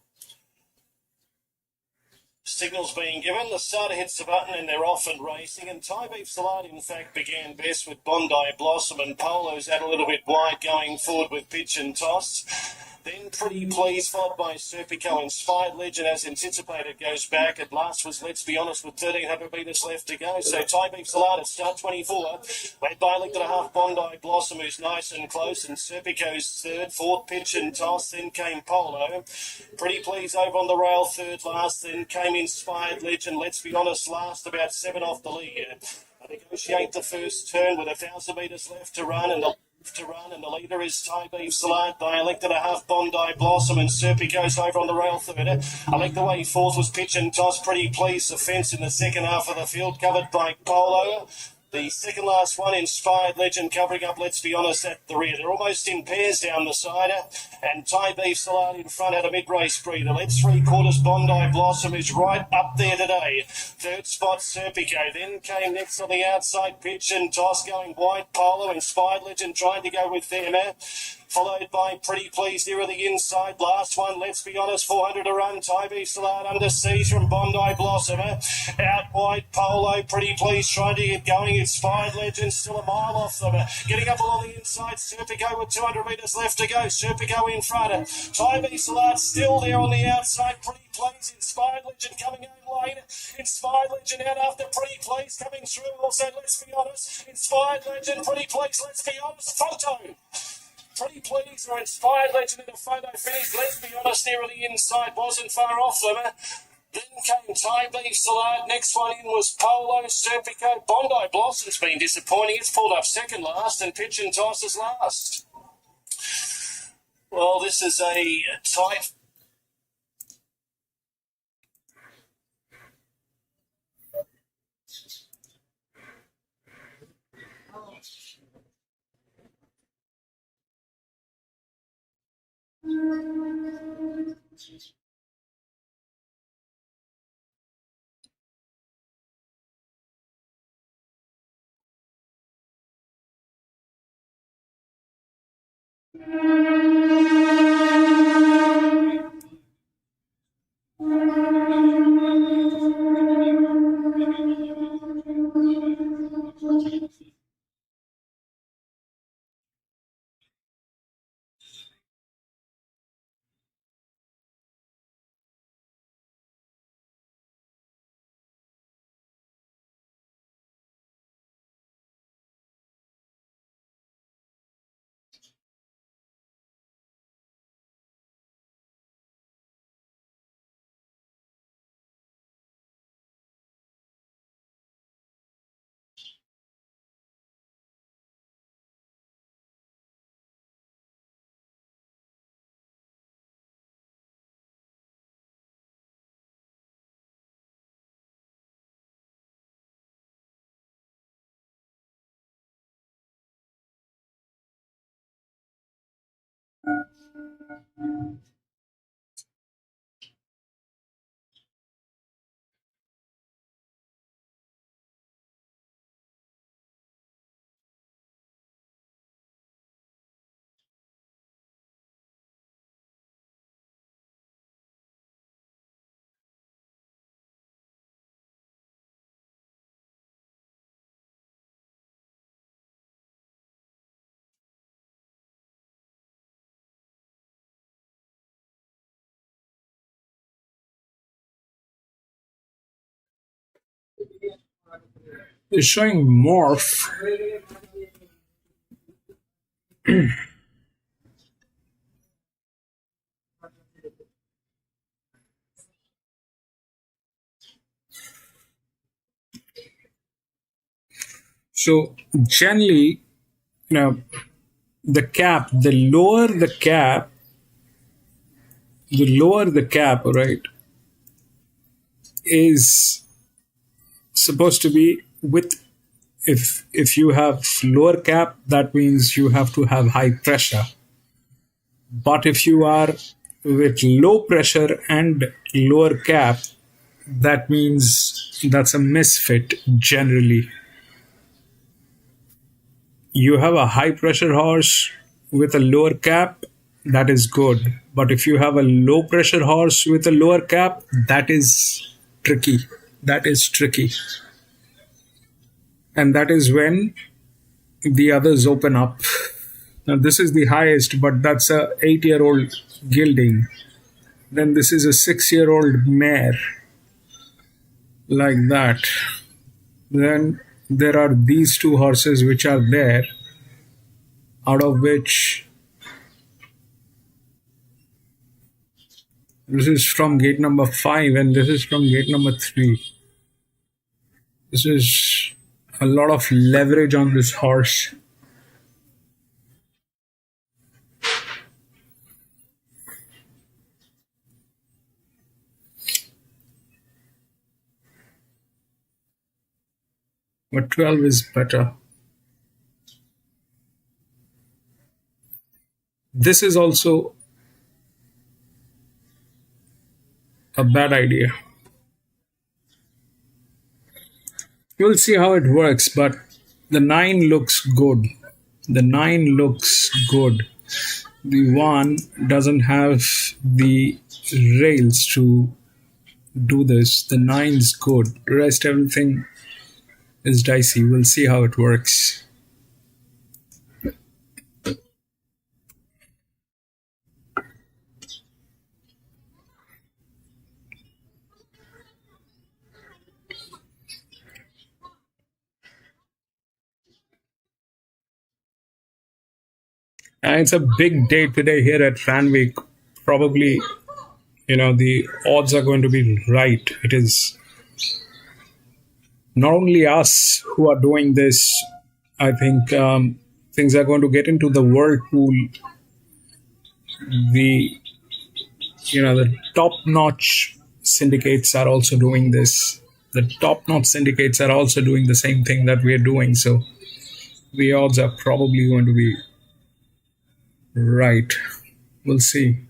Signals being given, the starter hits the button and they're off and racing. And Thai Beef Salad, in fact, began best with Bondi Blossom, and Polo's out a little bit wide going forward with Pitch and Toss. Then Pretty Please, followed by Serpico. Inspired Legend, as anticipated, goes back. At last was Let's Be Honest with 1,300 metres left to go. So Thai Beef Salad at start 24, led by a length and a half Bondi Blossom, who's nice and close, and Serpico's third. Fourth, Pitch and Toss, then came Polo. Pretty Please over on the rail, third last, then came Inspired Legend. Let's Be Honest last, about 7 off the lead. They negotiate the first turn with 1,000 metres left to run, and the leader is Thai Beef Salad by a length and a half. Bondi Blossom, and Serpico's over on the rail third. I like the way fourth was Pitch and Toss. Pretty Please, the fence in the second half of the field, covered by Polo. The second last one, Inspired Legend, covering up Let's Be Honest at the rear. They're almost in pairs down the side, and Thai Beef Salad in front had a mid-race breather. Let's 3/4 Bondi Blossom is right up there today. Third spot, Serpico. Then came next on the outside, Pitch and Toss going wide. Polo, Inspired Legend trying to go with them. followed by Pretty Please nearer the inside. Last one, let's be honest, 400 to run. Tybee Salad under siege from Bondi Blossom. Out wide, Polo, Pretty Please trying to get going. Inspired Legend still a mile off them. Getting up along the inside, Serpico with 200 metres left to go. Serpico in front. Tybee Salad still there on the outside. Pretty Please, Inspired Legend coming out lane. Inspired Legend out after Pretty Please coming through. Also, let's be honest, Inspired Legend, Pretty Please, let's be honest, photo. Pretty Please or Inspired Legend in a photo finish. Let's be honest, near the inside wasn't far off them. Then came Tybee Salad. Next one in was Polo, Serpico. Bondi Blossom's been disappointing. It's pulled up second last and Pitch and Toss is last. Well, this is a tight... It's showing morph. So generally, the cap, the lower the cap, right, is supposed to be with, if you have lower cap, that means you have to have high pressure. But if you are with low pressure and lower cap, that means that's a misfit generally. You have a high pressure horse with a lower cap, that is good. But if you have a low pressure horse with a lower cap, that is tricky. That is tricky. And that is when the others open up. Now this is the highest, but that's a 8-year-old gelding. Then this is a 6-year-old mare, like that. Then there are these two horses which are there, out of which this is from gate number 5 and this is from gate number 3. This is a lot of leverage on this horse. But 12 is better. This is also a bad idea. You'll see how it works, but the 9 looks good. The 9 looks good. The one doesn't have the rails to do this. The nine's good. The rest, everything is dicey. We'll see how it works. And it's a big day today here at Randwick. Probably, the odds are going to be right. It is not only us who are doing this. I think things are going to get into the whirlpool. The top-notch syndicates are also doing this. The top-notch syndicates are also doing the same thing that we are doing. So the odds are probably going to be right. We'll see.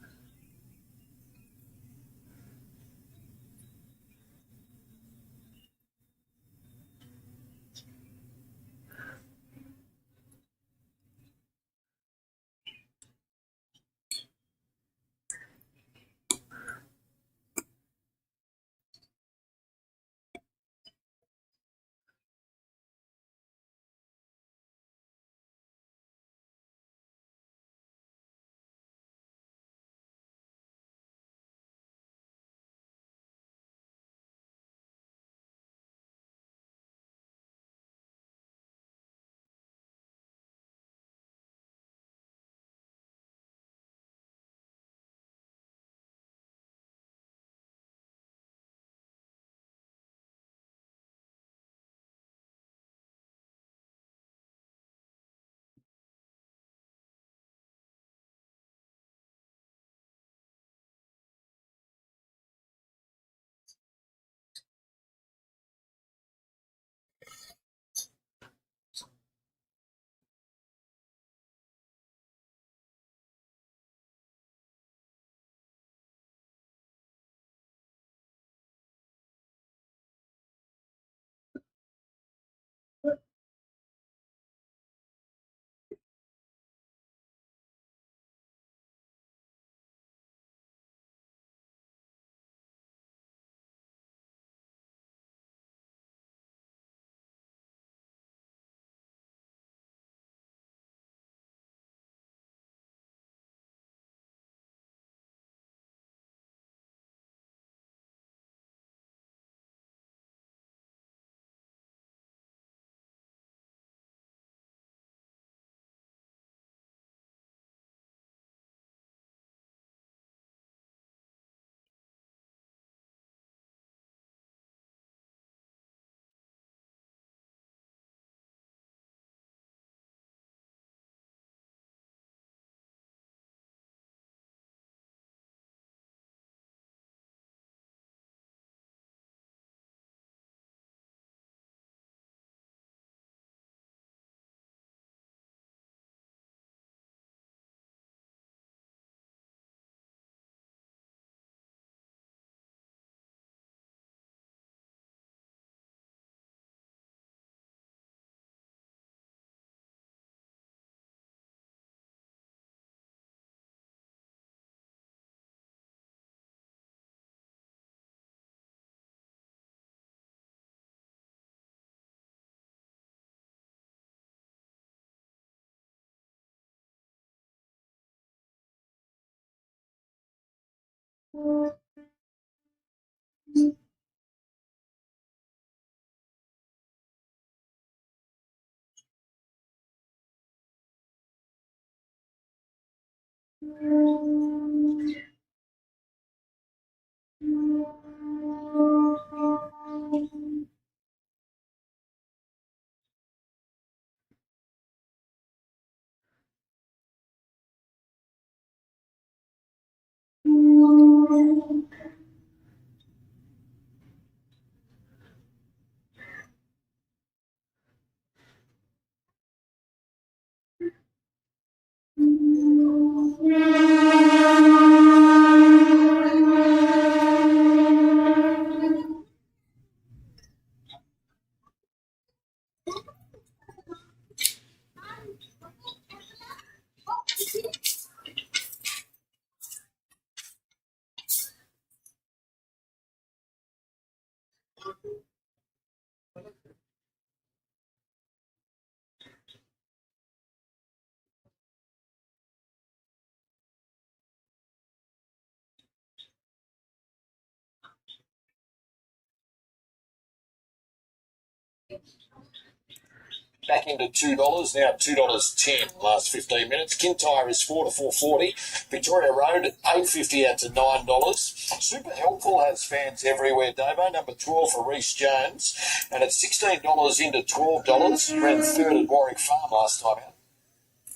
Back into $2, now $2.10 last 15 minutes. Kintyre is 4 to 4.40. Victoria Road at $8.50 out to $9. Super Helpful has fans everywhere, Davo. Number 12 for Reece Jones. And it's $16 into $12. He ran third at Warwick Farm last time out.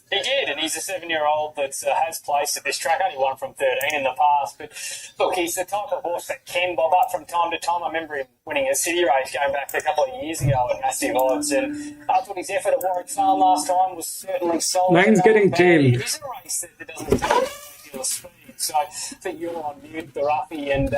He did, and he's a 7-year-old that has placed at this track, only won from 13 in the past. But look, he's the type of horse that can bob up from time to time. I remember him winning a city race going back a couple of years ago at massive odds. And I thought his effort at Warwick Farm last time was certainly solid. Line's getting tailed. It is a race that doesn't take a great deal of speed. So I think you're on mute, the Ruffy and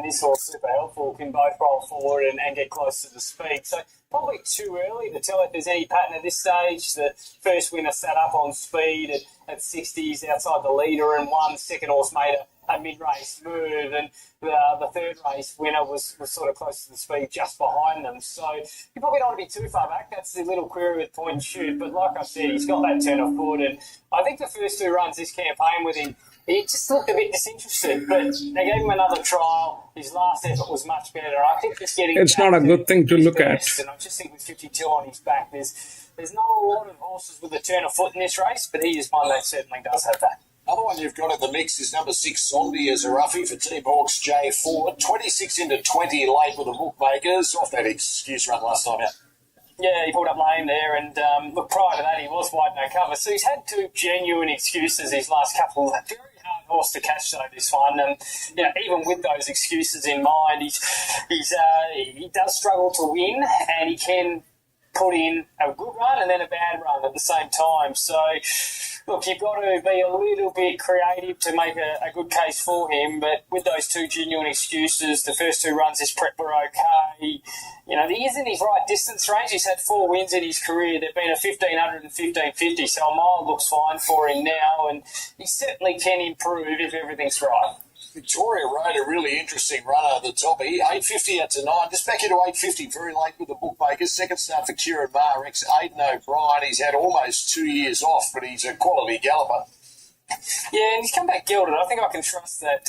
this horse, Super Helpful, can both roll forward and get close to the speed. So probably too early to tell if there's any pattern at this stage. The first winner sat up on speed at 60s outside the leader and won. Second horse made a mid-race move, and the third race winner was sort of close to the speed just behind them. So you probably don't want to be too far back. That's the little query with point and shoot. But like I said, he's got that turn of foot, and I think the first two runs this campaign with him, he just looked a bit disinterested, but they gave him another trial. His last effort was much better. I think just getting it's not a good thing to look at. And I just think with 52 on his back, there's not a lot of horses with a turn of foot in this race, but he is one that certainly does have that. Other one you've got in the mix is number 6, Zombie as a roughie for Team Hawks J Ford. 26 into 20 late with the bookmakers off that excuse run last time out. Yeah, he pulled up lame there, and look, prior to that, he was wide no cover. So he's had two genuine excuses these last couple. Very hard horse to catch, though, this one. And even with those excuses in mind, he does struggle to win, and he can put in a good run and then a bad run at the same time. So, look, you've got to be a little bit creative to make a good case for him, but with those two genuine excuses, the first two runs his prep were okay. He is in his right distance range. He's had 4 wins in his career. They've been a 1,500 and 1,550, so a mile looks fine for him now, and he certainly can improve if everything's right. Victoria Road, a really interesting runner at the top. 8.50 out to 9. Just back into 8.50 very late with the bookmakers. Second start for Kieran Maher, ex-Aidan O'Brien. He's had almost 2 years off, but he's a quality galloper. Yeah, and he's come back gelded. I think I can trust that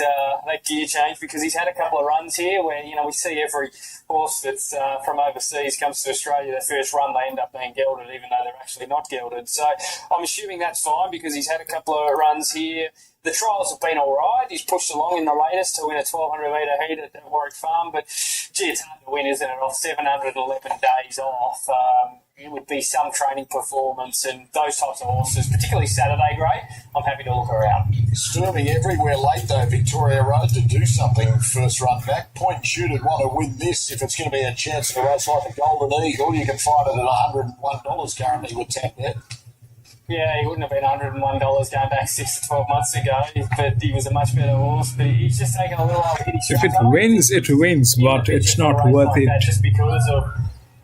gear change because he's had a couple of runs here where, we see every horse that's from overseas comes to Australia, their first run, they end up being gelded even though they're actually not gelded. So I'm assuming that's fine because he's had a couple of runs here. The trials have been all right. He's pushed along in the latest to win a 1,200-metre heat at Warwick Farm. But, it's hard to win, isn't it, off 711 days off. It would be some training performance and those types of horses, particularly Saturday grade, I'm happy to look around. Storming everywhere late, though, Victoria Road to do something first run back. Point and shoot would want to win this if it's going to be a chance of a race like the Golden Eagle. You can find it at $101 currently with Tap there. Yeah, he wouldn't have been $101 going back 6 to 12 months ago, but he was a much better horse. But he's just taken a little while to hit his If it wins, it wins, but it's not worth it. Just because of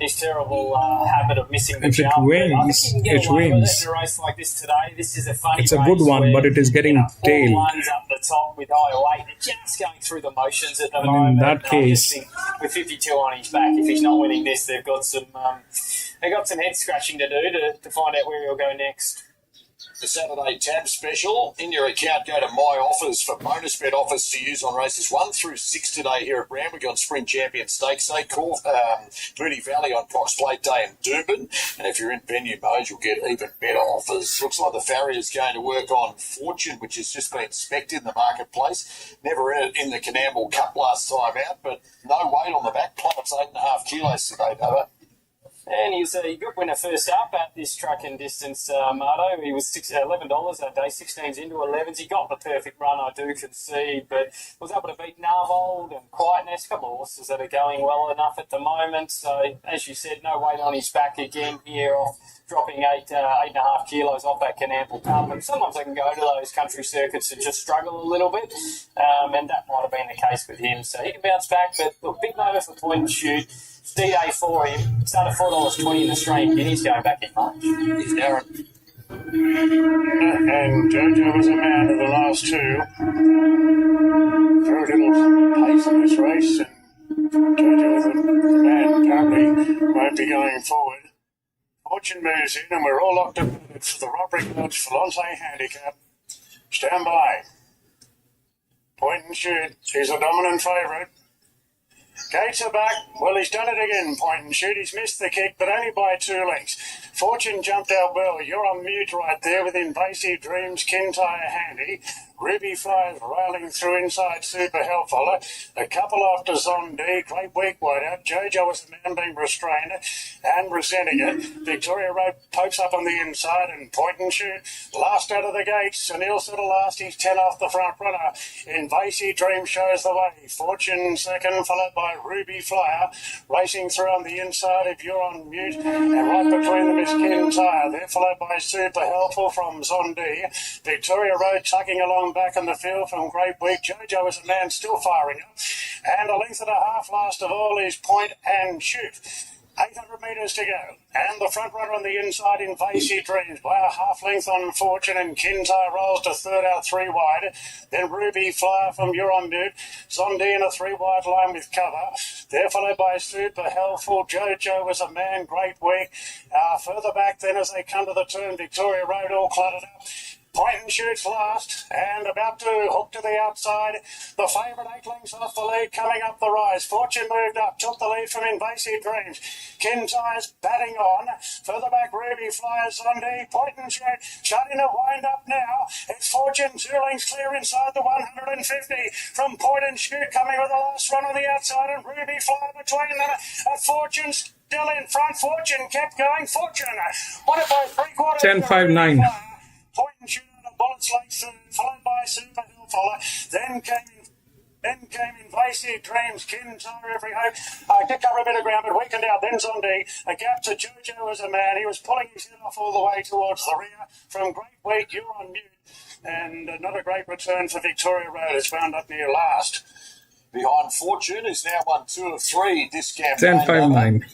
his terrible habit of missing the jump. If it wins, it wins. In a race like this today, this is a funny It's a good one, but it is getting tailed. Ones up the top with high weight, they're just going through the motions at the And moment. in that case, with 52 on his back, if he's not winning this, they've got some head scratching to do to find out where he'll go next. The Saturday tab special. In your account, go to My Offers for bonus bet offers to use on races 1 through 6 today here at Randwick on Spring Champion Stakes Day. Call Moonee Valley on Cox Plate Day in Doomben. And if you're in venue mode, you'll get even better offers. Looks like the Farrier's going to work on Fortune, which has just been spec'd in the marketplace. Never in it in the Canamble Cup last time out, but no weight on the back. Plummets 8.5 kilos today, Dava. And he's a good winner first up at this track and distance, Mardo. He was $11 that day, 16s into 11s. He got the perfect run, I do concede, but was able to beat Narvold and Quietness, a couple of horses that are going well enough at the moment. So, as you said, no weight on his back again here, off dropping 8.5 kilos off that Canamble Cup. And sometimes they can go to those country circuits and just struggle a little bit, and that might have been the case with him. So he can bounce back, but look, big moment for point and shoot. D-Day for him. Started $4.20 in Australian guineas going back in March. He's Darren. And Jojo was a man of the last two. Very little pace in this race. And Jojo with going forward. Fortune moves in and we're all locked up for the break.Let Volante handicap. Stand by. Point and shoot. He's a dominant favourite. Gates are back. Well, he's done it again, point and shoot. He's missed the kick, but only by 2 lengths. Fortune jumped out well. You're on mute right there with Invasive Dreams, Kintyre handy. Ruby Flyers railing through inside Super Hellfollow. A couple after Zondi. Great week wide out. Jojo was the man being restrained and resenting it. Victoria Road pokes up on the inside and point and shoot. Last out of the gates. Sunil Siddle last. He's 10 off the front runner. Invasive Dream shows the way. Fortune second, followed by Ruby Flyer. Racing through on the inside if you're on mute. And right between them is Kintyre. They're followed by Super Helpful from Zondi. Victoria Road tucking along back in the field from Great Week. Jojo is a man still firing up. And a length and a half last of all is point and shoot. 800 metres to go. And the front runner on the inside, Invasive Dreams, by a half length on Fortune, and Kintyre rolls to third out 3 wide. Then Ruby Flyer from You're on Mute. Zondi in a 3 wide line with cover. They're followed by Super Helpful. Jojo was a man, Great Week. Further back then as they come to the turn, Victoria Road all cluttered up. Point and shoots last, and about to hook to the outside. The favourite 8 lengths off the lead, coming up the rise. Fortune moved up, took the lead from Invasive Dreams. Kintyre's batting on. Further back, Ruby Flyers on D. Point and shoot, shutting a wind up now. It's Fortune 2 lengths clear inside the 150 from Point and Shoot, coming with the last run on the outside, and Ruby Flyer between them. Fortune still in front. Fortune kept going. Fortune, what about 3/4? 10-5-9. Point and shoot on a bullet's length, followed by Super Hillfollow. Then came Invasive Dreams, Kintyre, Every Hope. Did cover a bit of ground, but weakened out. Then Zondi. A gap to Jojo as a man. He was pulling his head off all the way towards the rear. From Great Week, You're on Mute. And not a great return for Victoria Road. It's wound up near last. Behind Fortune is now won 2 of 3 this campaign. 10-5-9.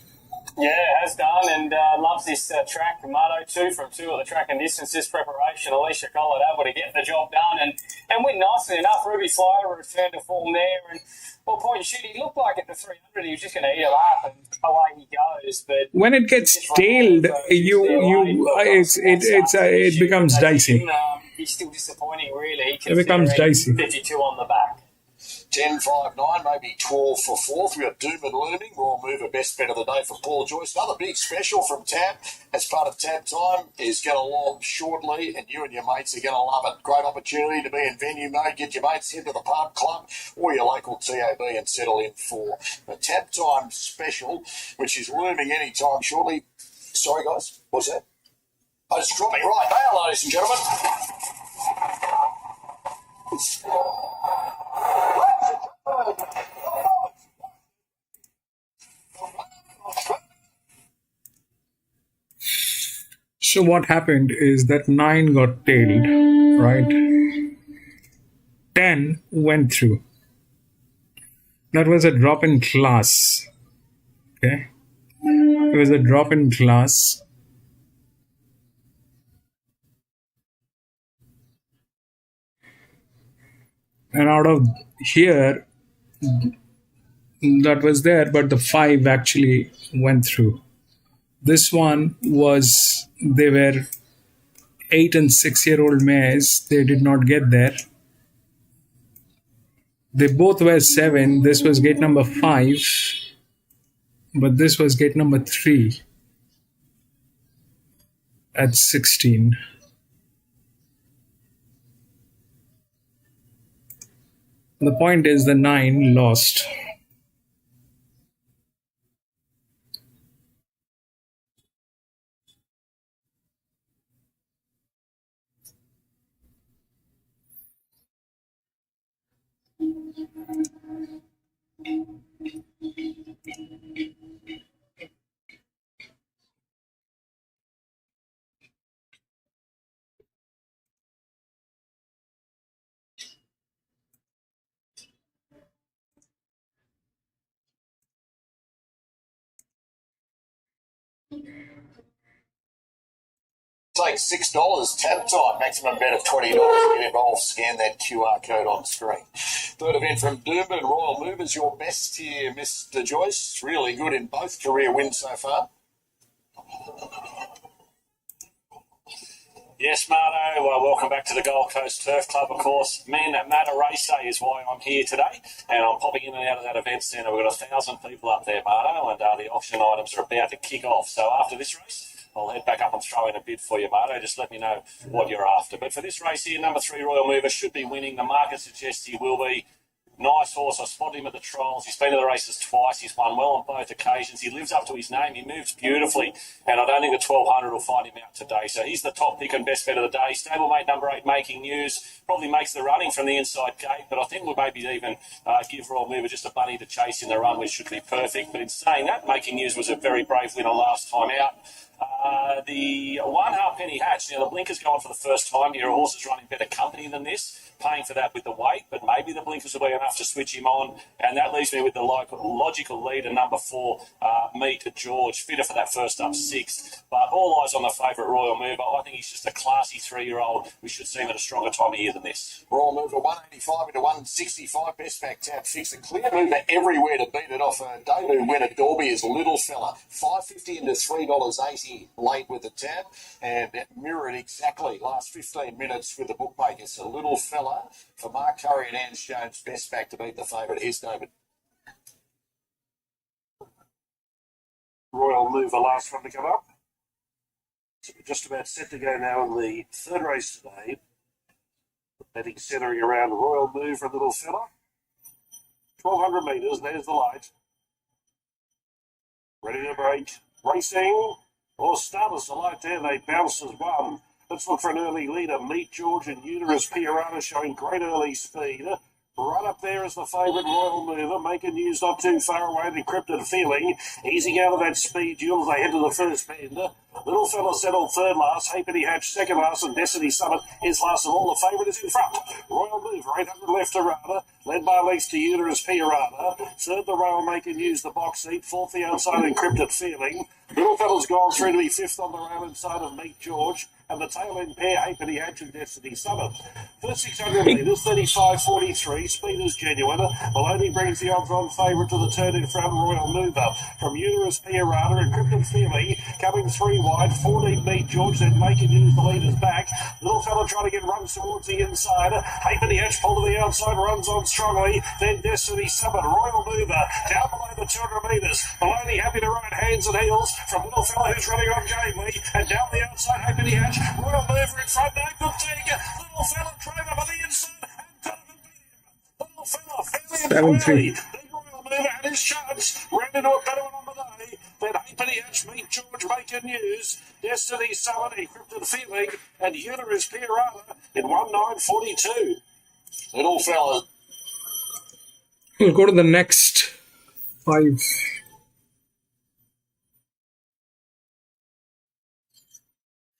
Yeah, has done, and loves this track. Mardo, 2 from 2 at the track and distance. This preparation, Alicia Collett able to get the job done and win nicely enough. Ruby Flyer returned to form there, and well, point and shoot, he looked like at the 300 he was just going to eat it up, and away he goes. But When it gets tailed, it becomes dicey. He's still disappointing, really. It becomes dicey. 52 on the back. 10-5-9, maybe 12 for 4th. We got Doom and Looming. Royal Mover, best bet of the day for Paul Joyce. Another big special from Tab as part of Tab Time is going to launch shortly, and you and your mates are going to love it. Great opportunity to be in venue mode. Get your mates, head to the pub club or your local TAB and settle in for a Tab Time special, which is looming any time shortly. Sorry, guys. What's that? Oh, it's dropping right now, ladies and gentlemen. So what happened is that 9 got tailed, right? 10 went through. That was a drop in class. Okay? It was a drop in class. And out of here, that was there, but the 5 actually went through. This one was, they were 8 and 6-year-old mares. They did not get there. They both were 7. This was gate number 5, but this was gate number 3 at 16. The point is the 9 lost. Take $6, Tab Time, maximum bet of $20. Get involved, scan that QR code on screen. Third event from Doomben and Royal Movers, your best here, Mr. Joyce. Really good in both career wins so far. Yes, Marto. Well, welcome back to the Gold Coast Turf Club, of course. Men that matter race day is why I'm here today, and I'm popping in and out of that event centre. We've got 1,000 people up there, Marto, and the auction items are about to kick off. So after this race, I'll head back up and throw in a bid for you, Marto. Just let me know what you're after. But for this race here, number 3, Royal Mover, should be winning. The market suggests he will be. Nice horse. I spotted him at the trials. He's been to the races twice. He's won well on both occasions. He lives up to his name. He moves beautifully. And I don't think the 1,200 will find him out today. So he's the top pick and best bet of the day. Stablemate number 8, Making News. Probably makes the running from the inside gate. But I think we'll maybe even give Royal Mover just a bunny to chase in the run, which should be perfect. But in saying that, Making News was a very brave winner last time out. The 1 halfpenny hatch. Now, the blinker's going for the first time here. A horse is running better company than this. Paying for that with the weight, but maybe the blinkers will be enough to switch him on. And that leaves me with the logical leader, number 4, Meet George, fitter for that first up 6th. But all eyes on the favourite Royal Mover. I think he's just a classy 3-year-old. We should see him at a stronger time of year than this. Royal Mover 185 into 165. Best back tab 6. A clear mover everywhere to beat it off. A debut winner, Dorby, is Little Fella. $5.50 into $3.80 late with the tab. And it mirrored exactly last 15 minutes with the bookmakers. A Little Fella for Mark Curry and Ange Jones. Best back to beat the favourite. Here's David. Royal Mover, last one to come up. So we're just about set to go now in the third race today. Betting centering around Royal Mover, Little Fella. 1,200 metres, there's the light. Ready to break. Racing. Or starters the light there, they bounce as one. Let's look for an early leader. Meet George and Uterus Piorana showing great early speed. Right up there is the favourite Royal Mover. Making News not too far away. The Encrypted Feeling. Easing out of that speed duel as they head to the first bend. Little Fella settled third last. Halfpenny Hatch second last. And Destiny Summit is last of all. The favourite is in front. Royal Mover 800 left to Rana. Led by legs to Uterus Piorana. Third the rail Making News the box seat. Fourth the outside Encrypted Feeling. Little Fella's gone through to be fifth on the rail inside of Meet George. And the tail end pair, Halfpenny Hatch and Destiny Summit. First 600 metres, 35.43, speed is genuine. Maloney brings the odds-on favourite to the turn in front, Royal Mover. From Uterus Piorana, Encrypted Feeling, coming 3 wide, 14 Meet George, then Making News the leaders back. Little Fella trying to get runs towards the inside. Halfpenny Hatch pulled to the outside, runs on strongly. Then Destiny Summit, Royal Mover, down below the 200 metres. Maloney happy to ride hands and heels from Little Fella who's running on gamely. And down the outside, Halfpenny Hatch. Royal Mover in front now, good take. Little Fella drove up on the inside and Donovan beat him. Little Fella fairly and squarely. Big Royal Mover had his chance. Ran into a better one on the day. Then Halfpenny Hatch, Meet George, Making News. Destiny Summit, Encrypted Feeling, and Uterus Piorana in 1942. Little Fella. We'll go to the next 5.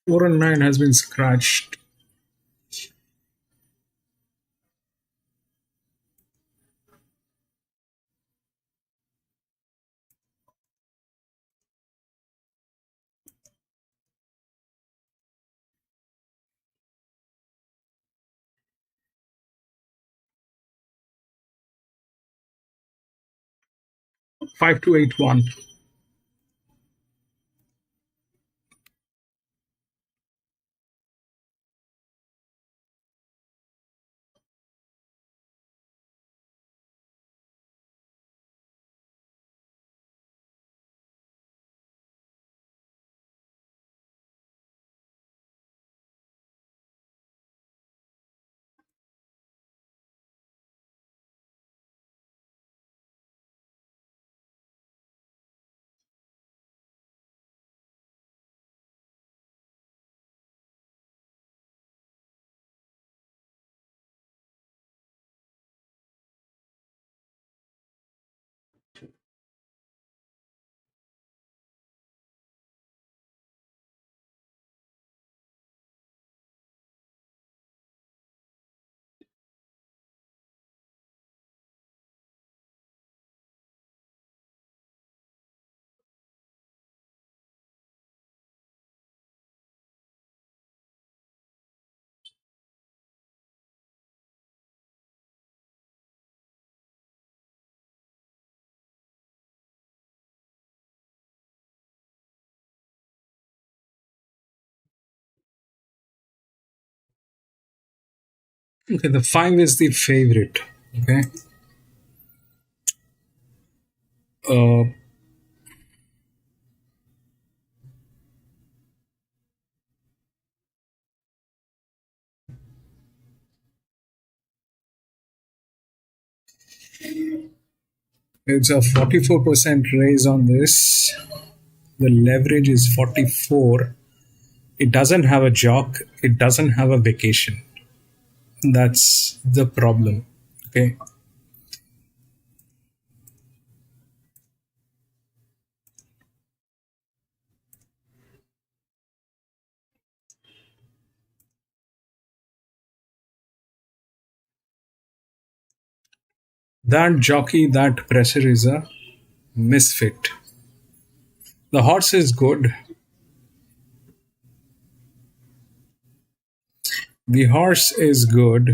4 and 9 has been scratched. Five to 8-1. Okay, the 5 is the favorite. Okay. Uh, it's a 44% raise on this. The leverage is 44. It doesn't have a jock. It doesn't have a vacation. That's the problem. Okay. That jockey, that pressure is a misfit. The horse is good. The horse is good,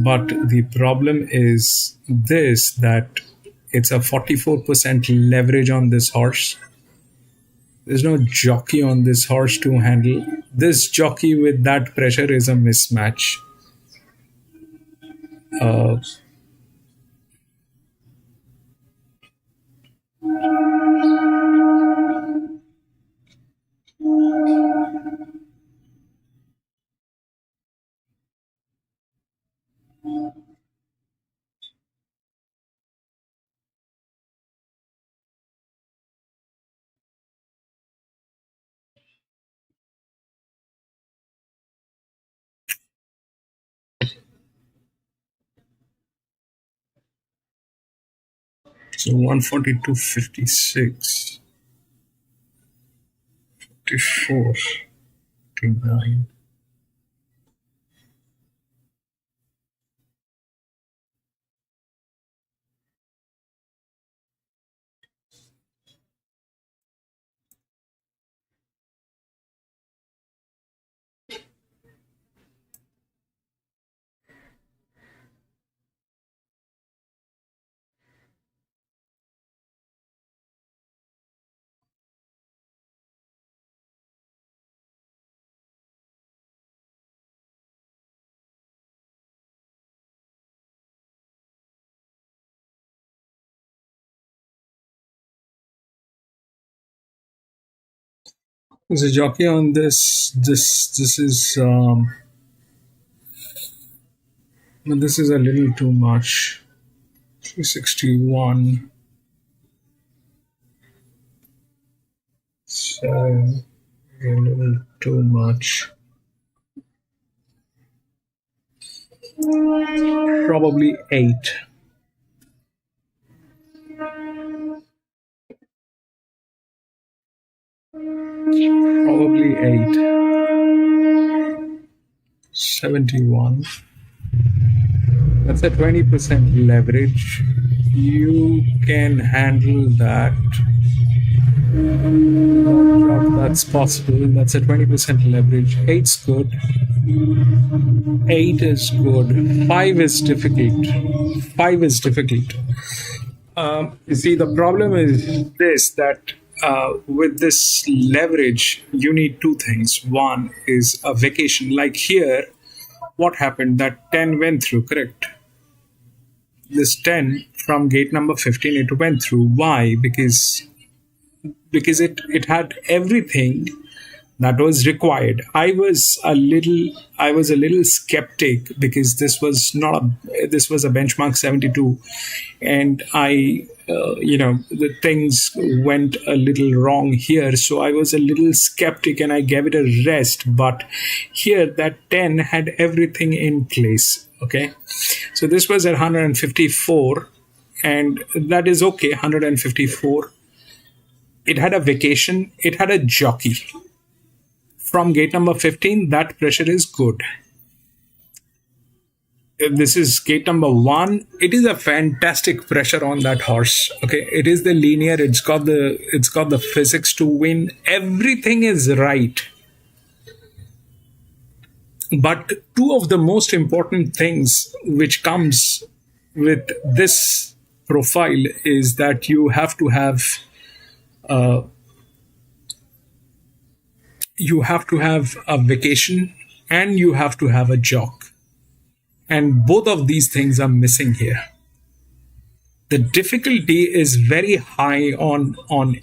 but the problem is this, that it's a 44% leverage on this horse. There's no jockey on this horse to handle. This jockey with that pressure is a mismatch. Uh, so 142.56, 54, 59. There's a jockey on this. This is but this is a little too much. 361. So a little too much. Probably 8. Probably 8. 71. That's a 20% leverage. You can handle that. That's possible. That's a 20% leverage. 8's good. 8 is good. 5 is difficult. 5 is difficult. You see, the problem is this, that with this leverage, you need two things. One is a vacation. Like here, what happened? That 10 went through, correct? This 10 from gate number 15, it went through. Why? Because it had everything that was required. I was a little skeptic because this was a benchmark 72, and the things went a little wrong here, so I was a little skeptic and I gave it a rest. But here, that 10 had everything in place. Okay, so this was at 154, and that is okay. 154. It had a vacation. It had a jockey. From gate number 15, that pressure is good. If this is gate number 1, it is a fantastic pressure on that horse. Okay, it is the linear. It's got the physics to win. Everything is right. But two of the most important things which comes with this profile is that you have to have a vacation, and you have to have a jock. And both of these things are missing here. The difficulty is very high on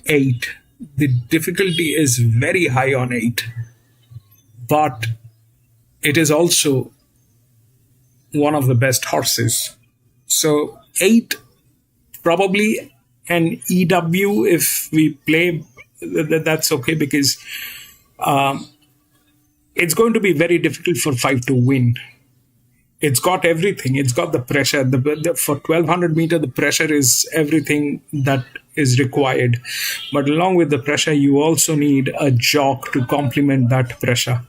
8. The difficulty is very high on 8. But it is also one of the best horses. So 8 probably an EW if we play, that's okay, because it's going to be very difficult for 5 to win. It's got everything. It's got the pressure. For 1200 meter, the pressure is everything that is required. But along with the pressure, you also need a jock to complement that pressure.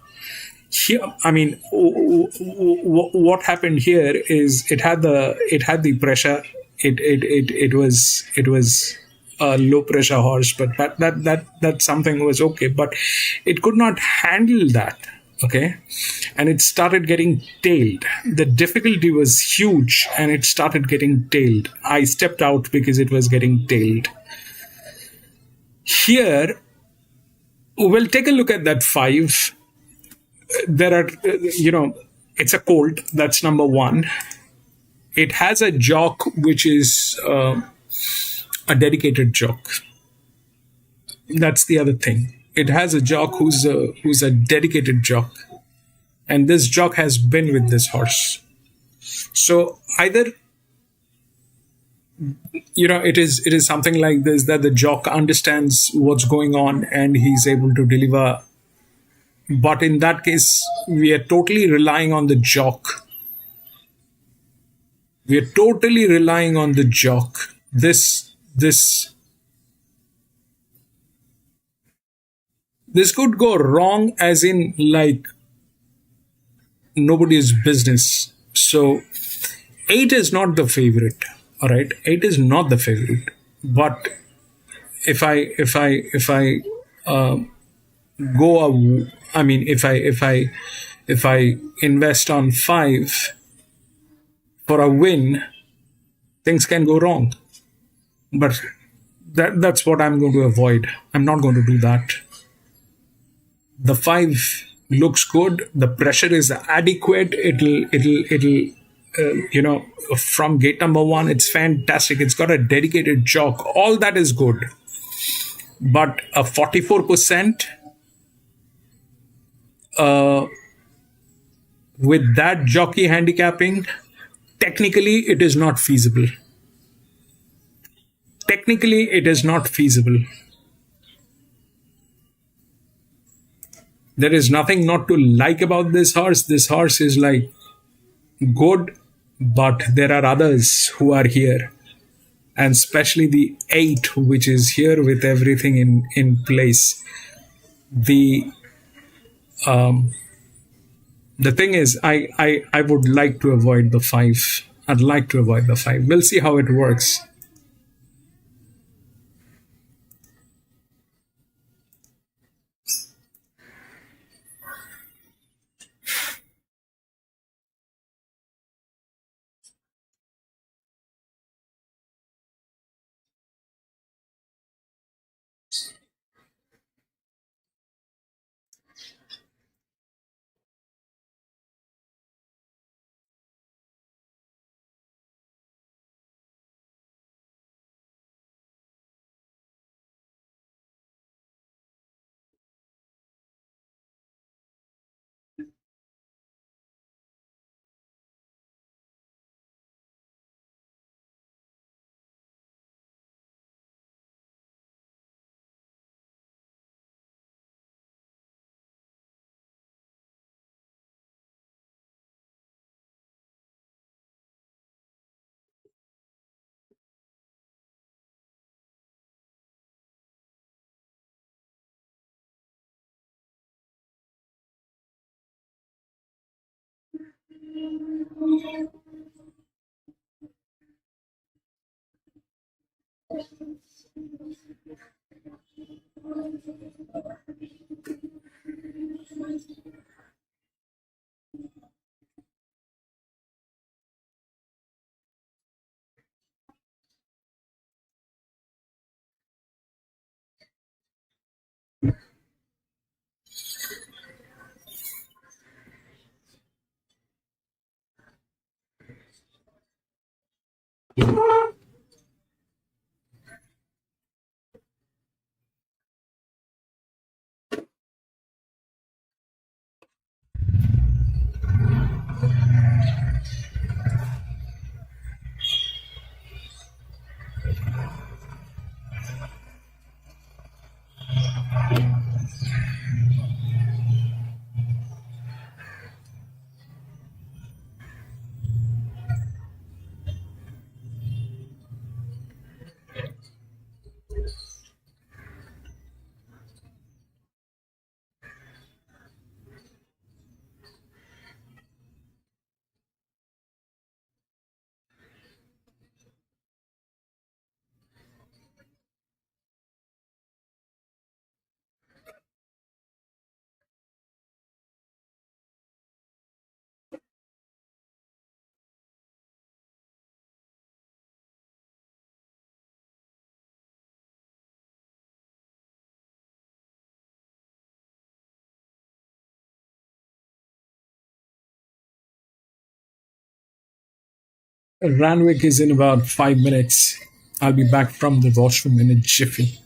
Here, I mean, what happened here is it had the pressure. It was a low pressure horse, but that something was okay. But it could not handle that. Okay, and it started getting tailed. The difficulty was huge, and it started getting tailed. I stepped out because it was getting tailed. Here, we'll take a look at that 5. There are, it's a colt. That's number 1. It has a jock, which is a dedicated jock. That's the other thing. It has a jock who's a dedicated jock, and this jock has been with this horse. So either it is something like this, that the jock understands what's going on and he's able to deliver. But in that case, we are totally relying on the jock. We are totally relying on the jock. This could go wrong, as in like nobody's business. So 8 is not the favorite. All right, 8 is not the favorite. But if I go, I mean, if I invest on 5 for a win, things can go wrong. But that's what I'm going to avoid. I'm not going to do that. The 5 looks good. The pressure is adequate. It'll from gate number 1, it's fantastic. It's got a dedicated jock. All that is good. But a 44% with that jockey handicapping, technically it is not feasible. Technically, it is not feasible. There is nothing not to like about this horse. This horse is like good, but there are others who are here, and especially the 8, which is here with everything in place. The thing is, I would like to avoid the 5. I'd like to avoid the 5. We'll see how it works. Randwick is in about 5 minutes. I'll be back from the washroom in a jiffy.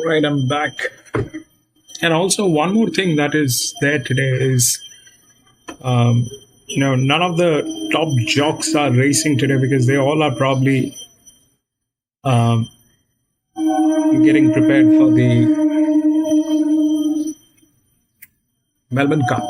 Right, I'm back. And also, one more thing that is there today is, none of the top jocks are racing today because they all are probably um, getting prepared for the Melbourne Cup.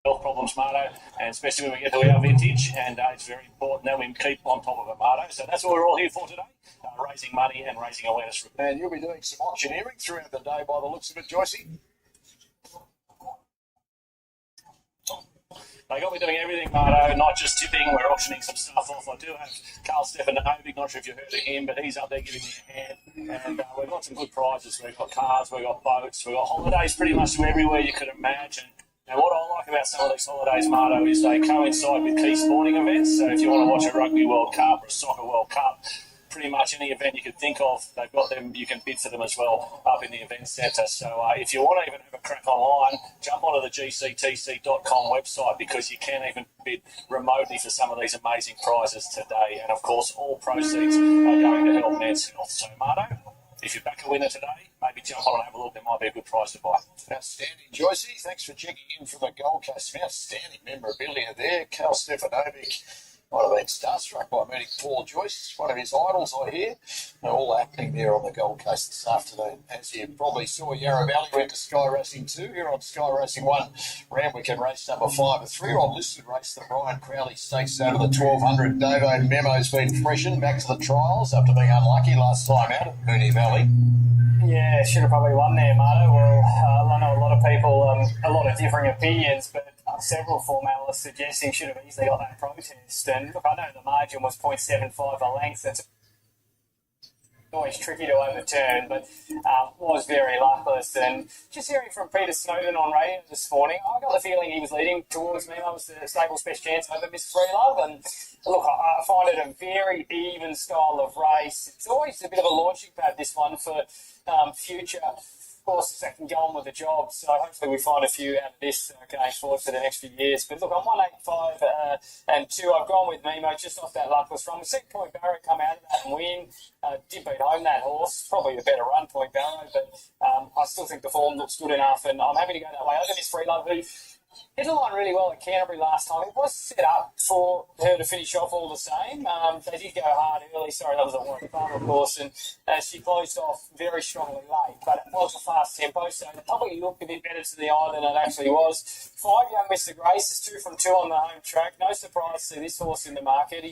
Health problems, Marto, and especially when we get to our vintage, and it's very important that we keep on top of it, Marto. So that's what we're all here for today, raising money and raising awareness. And you'll be doing some auctioneering throughout the day by the looks of it, Joycey. They got me doing everything, Marto, not just tipping. We're auctioning some stuff off. I do have Carl Stefanovic, not sure if you've heard of him, but he's up there giving me a hand. And we've got some good prizes. We've got cars, we've got boats, we've got holidays pretty much to everywhere you could imagine. And what I like about some of these holidays, Marto, is they coincide with key sporting events. So if you want to watch a Rugby World Cup or a Soccer World Cup, pretty much any event you could think of, they've got them. You can bid for them as well up in the event centre. So if you want to even have a crack online, jump onto the gctc.com website, because you can even bid remotely for some of these amazing prizes today. And of course, all proceeds are going to help men's health. So Marto, if you back a winner today, maybe jump on and have a look. There might be a good prize to buy. Outstanding, Joycey. Thanks for checking in from the Gold Coast. Outstanding memorabilia there. Carl Stefanovic might have been starstruck by meeting Paul Joyce, one of his idols, I hear. They're all happening there on the Gold Coast this afternoon. As you probably saw, Yarra Valley went to Sky Racing 2. Here on Sky Racing 1, Randwick and race number 5. A 3-year-old listed race, the Brian Crowley Stakes over the 1200. Davo Memo's been freshened back to the trials after being unlucky last time out at Moonee Valley. Yeah, should have probably won there, Marto. Well, I know a lot of people, a lot of differing opinions, but several form analysts suggesting should have easily got that protest. And look, I know the margin was 0.75 a length. That's always tricky to overturn, but was very luckless. And just hearing from Peter Snowden on radio this morning, I got the feeling he was leading towards me. I was the stable's best chance over Miss Freelove. And look, I find it a very even style of race. It's always a bit of a launching pad, this one, for future horses that can go on with the job. So hopefully we find a few out of this going forward for the next few years. But look, I'm 185 and 2. I've gone with Mimo just off that luckless run. We've seen Point Barrow come out of that and win. Did beat home that horse. Probably a better run, Point Barrow, but I still think the form looks good enough, and I'm happy to go that way. Over Miss Freelove, who hit the line really well at Canterbury last time. It was set up for her to finish off all the same. They did go hard early. Sorry, that was at Warwick Farm, of course, and she closed off very strongly late. But it was a fast tempo, so it probably looked a bit better to the eye than it actually was. 5 Young Mr. Grace is 2 from 2 on the home track. No surprise to see this horse in the market.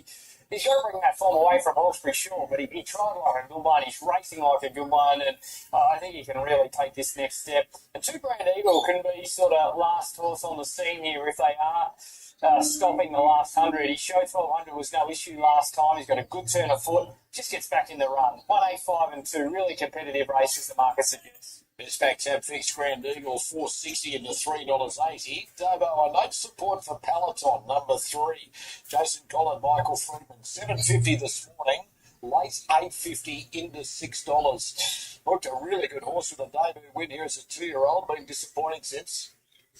He's got to bring that form away from Hawkesbury, sure, but he tried like a good one. He's racing like a good one, and I think he can really take this next step. And 2 Grand Eagle can be sort of last horse on the scene here if they are stopping the last 100. He showed 1200 was no issue last time. He's got a good turn of foot, just gets back in the run. 185 and 2, really competitive races, the market suggests. Best back tab fixed Grand Eagle, $4.60 into $3.80. Davo, I note support for Peloton, number 3. Jason Collin, Michael Friedman, $7.50 this morning. Late $8.50 into $6. Looked a really good horse with a debut win here as a 2-year-old, been disappointing since.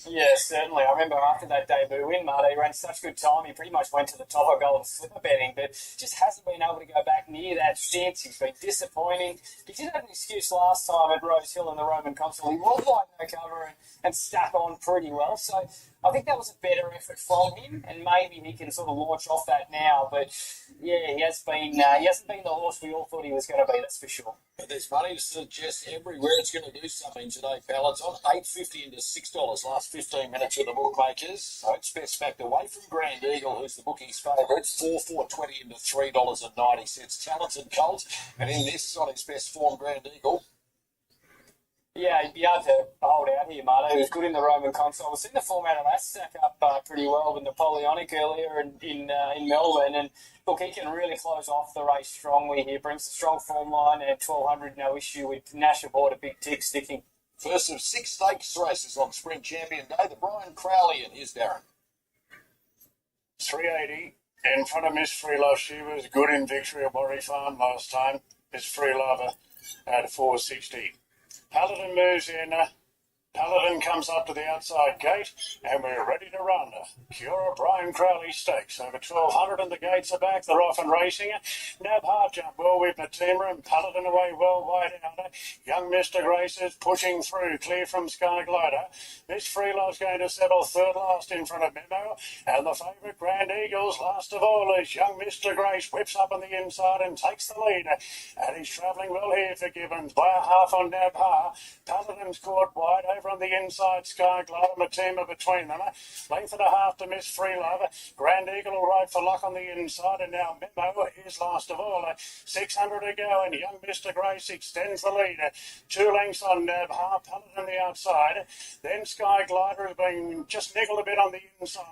Yeah, certainly. I remember after that debut win, Marty ran such good time. He pretty much went to the top of goal and slipper betting, but just hasn't been able to go back near that since. He's been disappointing. He did have an excuse last time at Rose Hill in the Roman Consul. He was like no cover and stuck on pretty well. So I think that was a better effort from him, and maybe he can sort of launch off that now. But yeah, he hasn't been the horse we all thought he was going to be. That's for sure. But there's money to suggest everywhere it's going to do something today, Peloton. $8.50 into $6 last 15 minutes with the bookmakers. So it's best backed away from Grand Eagle, who's the bookies' favourite. 4.20 into $3.90. Talented Colt. And in this, on his best form, Grand Eagle. Yeah, he'd be able to hold out here, Marty. He was good in the Roman Consul. We've seen the format of that stack up pretty well with Napoleonic earlier in Melbourne. And look, he can really close off the race strongly here. Brings a strong form line and 1200, no issue with Nash aboard, a big tick sticking. First of 6 stakes races on Sprint Champion Day. The Brian Crowley and here's Darren. 380 in front of Miss Freelove. She was good in victory at Warrie Farm last time. Miss Freelove at 460. Paladin moves in. Paladin comes up to the outside gate, and we're ready to run. Cura Brian Crowley Stakes over 1200, and the gates are back. They're off and racing. Nab Hard jump well with Matima, and Paladin away well wide out. Young Mr. Grace is pushing through, clear from Sky Glider. Miss Freelove's going to settle third last in front of Memo, and the favourite Grand Eagles last of all is young Mr. Grace whips up on the inside and takes the lead. And he's travelling well here for Gibbons by a half on Nab Hard. Paladin's caught wide over on the inside, Sky Glider, Matima between them. Length and a half to Miss Freelove. Grand Eagle will ride for luck on the inside, and now Memo is last of all. 600 to go, and young Mr. Grace extends the lead. 2 lengths on Nab Half, Paladin the outside. Then Sky Glider has been just nickled a bit on the inside.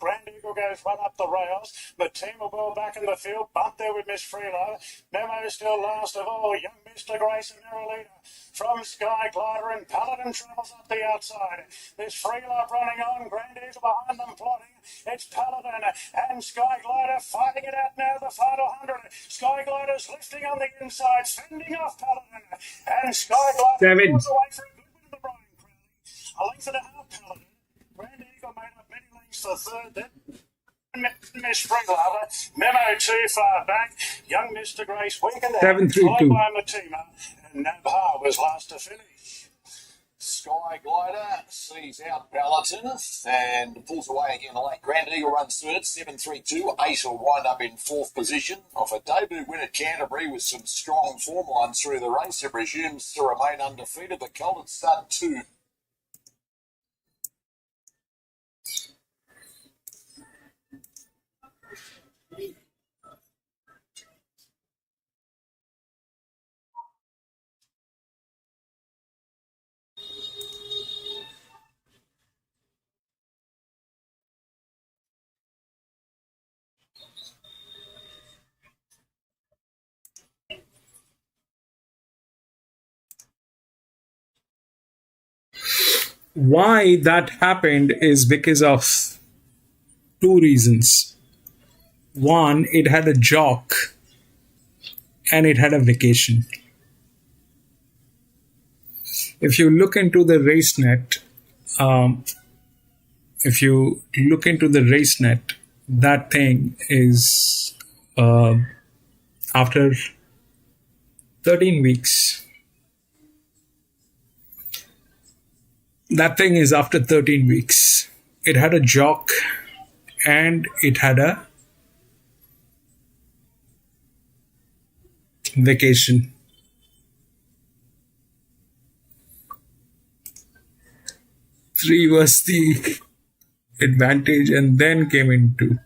Grand Eagle goes right up the rails. Matima ball back in the field. Bump there with Miss Freelove. Memo still last of all. Young Mr. Grace and narrow leader from Sky Glider, and Paladin travels up the outside. Miss Freelove running on. Grand Eagle behind them plotting. It's Paladin and Sky Glider fighting it out now. The final 100. Sky Glider's lifting on the inside, fending off Paladin. And Sky Glider pulls away for a good bit of the Brian Crowley. A length and a half Paladin. Grand Eagle made up many lengths for third then. Miss Freelove, Memo too far back. Young Mr. Grace weakened out. 732. By Matima, and Nabha was last to finish. Sky Glider sees out Paladin and pulls away again late. Grand Eagle runs third, 7.32. Ace will wind up in 4th position. Off a debut win at Canterbury with some strong form lines through the race, it presumes to remain undefeated. The Colt at start 2. Why that happened is because of 2 reasons. One, it had a jock and it had a vacation. If you look into the race net, that thing is after 13 weeks. That thing is after 13 weeks. It had a jock and it had a vacation. Three was the advantage, and then came in 2.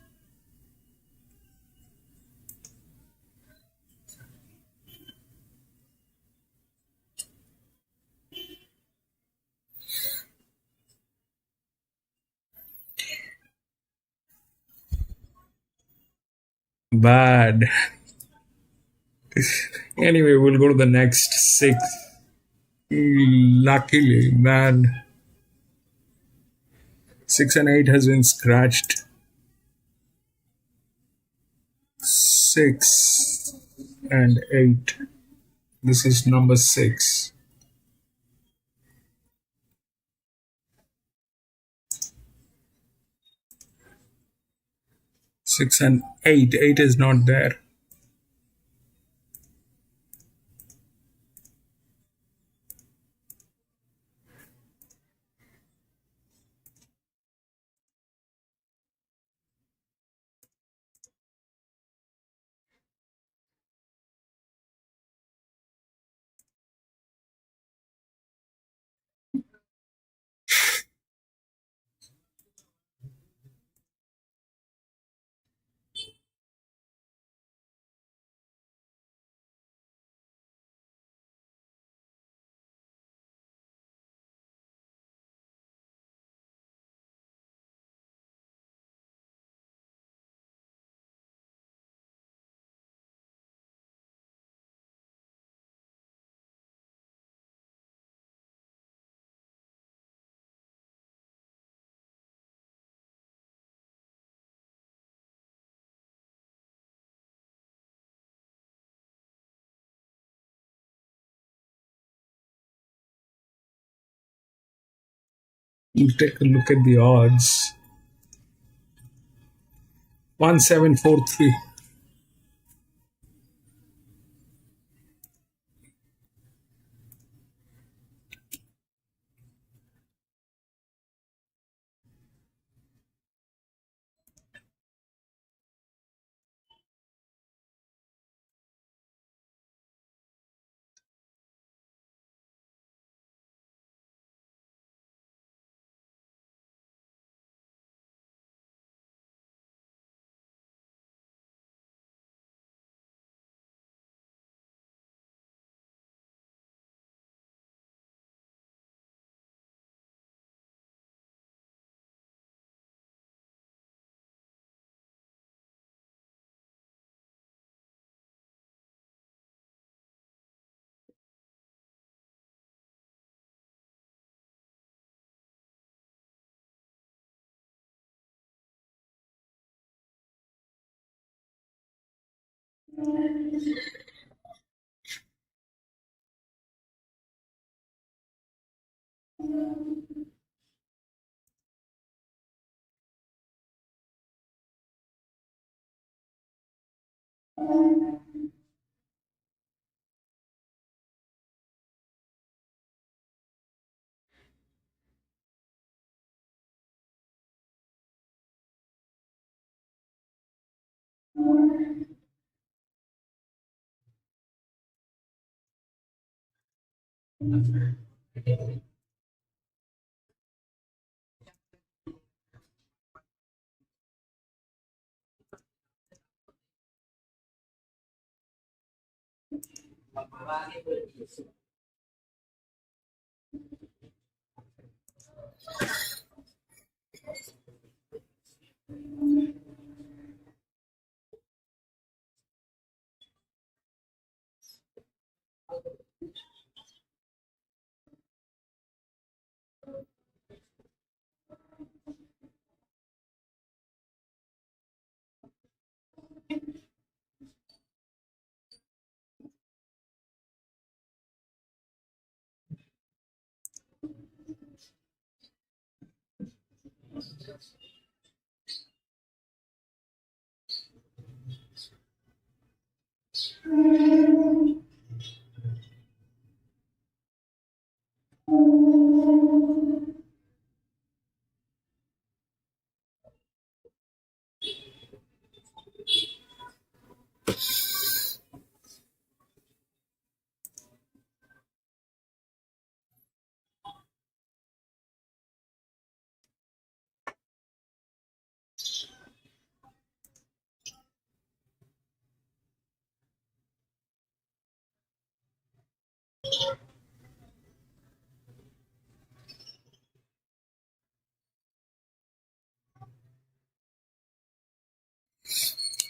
Bad. Anyway, we'll go to the next 6. Luckily, man. 6 and 8 has been scratched. 6 and 8. This is number 6. 6 and 8. 8 is not there. You take a look at the odds. 1743.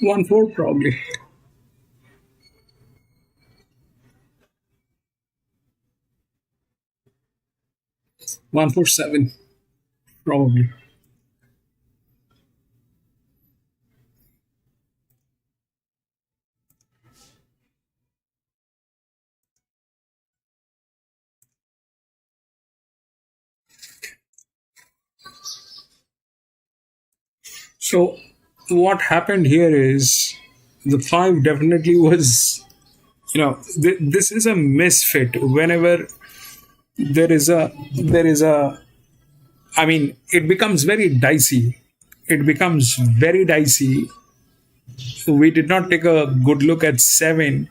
One four probably. 147 probably. So what happened here is the 5 definitely was, this is a misfit. Whenever there is a I mean, it becomes very dicey. It becomes very dicey. We did not take a good look at 7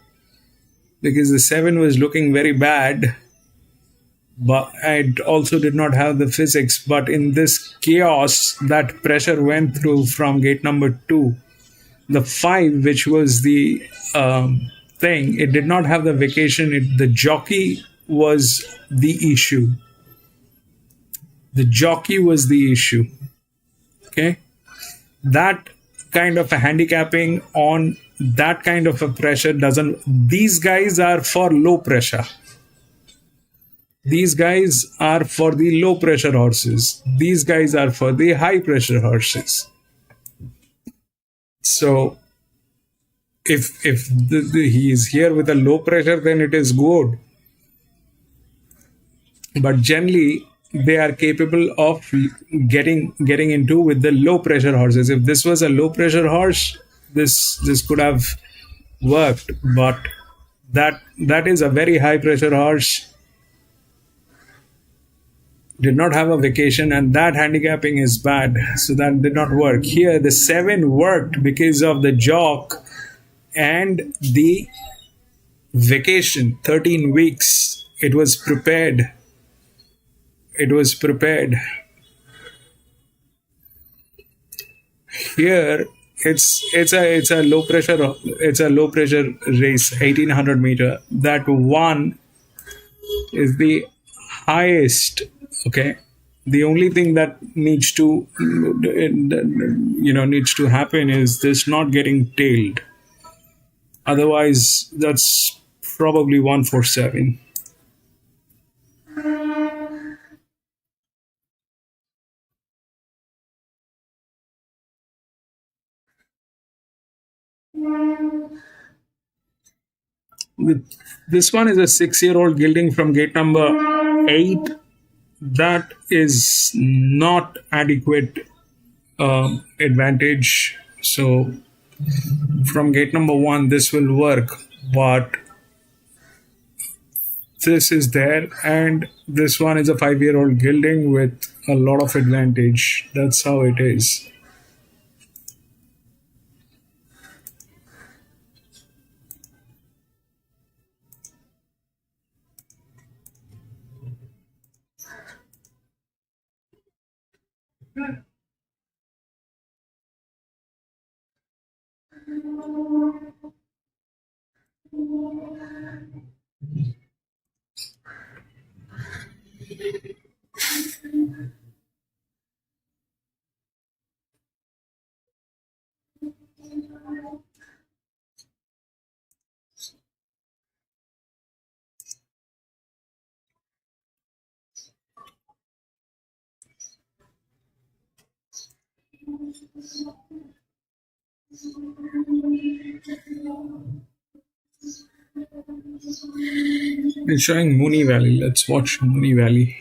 because the 7 was looking very bad, but it also did not have the physics. But in this chaos that pressure went through from gate number 2, the 5, which was the thing, it did not have the vacation. The jockey was the issue. The jockey was the issue. Okay. That kind of a handicapping on that kind of a pressure doesn't. These guys are for low pressure. These guys are for the low pressure horses. These guys are for the high pressure horses. So if he is here with a low pressure, then it is good. But generally, they are capable of getting into with the low pressure horses. If this was a low pressure horse, this could have worked. But that is a very high pressure horse. Did not have a vacation, and that handicapping is bad. So that did not work. Here, the 7 worked because of the jock and the vacation. 13 weeks. It was prepared. It was prepared. Here, it's a low pressure race, 1800 meter. That one is the highest. Okay, the only thing that needs to happen is this not getting tailed. Otherwise, that's probably 147. This one is a 6-year-old gelding from gate number 8. That is not adequate advantage. So from gate number 1, this will work, but this is there, and this one is a 5-year-old gelding with a lot of advantage. That's how it is. It's showing Mooney Valley. Let's watch Mooney Valley.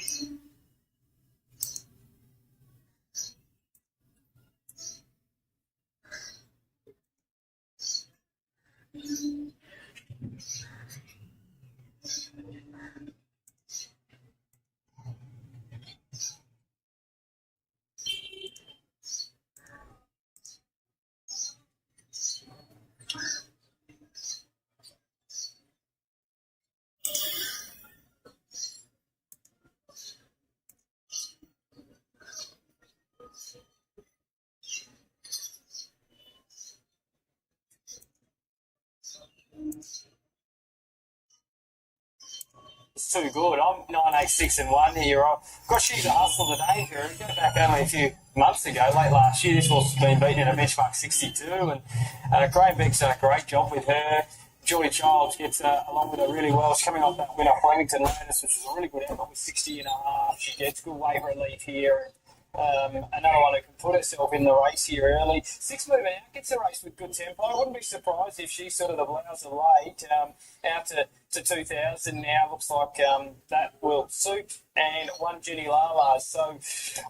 It's too good. I'm 986-1 here. I've got you to hustle today here. Go back only a few months ago, late last year. This horse has been beaten in a benchmark 62, and Graham Beck's done a great job with her. Julie Childs gets along with her really well. She's coming off that win off Flemington Lotus, which is a really good outcome with 60 and a half. She gets good weight relief here. Another one who can put herself in the race here early. 6 moving out, gets a race with good tempo. I wouldn't be surprised if she's sort of the blouse of late, out to 2000 now. Looks like that will suit. and one Jenny Lala. So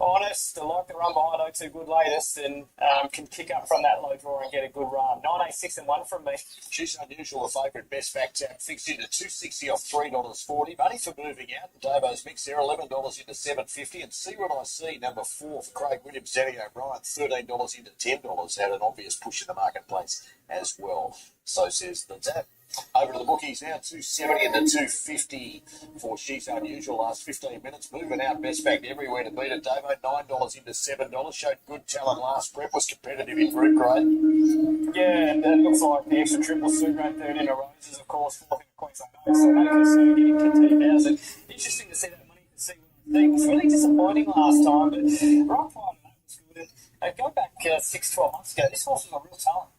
honest, I like the run behind 0-2 good latest and can kick up from that low draw and get a good run. 9-8, 6-1 from me. She's Unusual, a favourite. Best back tap fixed into $2.60 off $3.40. Money for moving out. Dabo's mix there, $11 into $7.50. And See What I See, number 4 for Craig Williams, Danny O'Brien, $13 into $10. Had an obvious push in the marketplace as well. So says the tap. Over to the bookies now, 270 into 250 for She's Unusual. Last 15 minutes, moving out, best back everywhere to beat it. Davo, $9 into $7. Showed good talent last prep, was competitive in group grade. Yeah, and it looks like the extra triple suit rate third in a Roses, of course, fourth in Queensland Oaks, so making a getting to 10,000. Interesting to see that money to see what I think. It was really disappointing last time, but right prior to that was good. And go back 6-12 months ago, this horse was a real talent.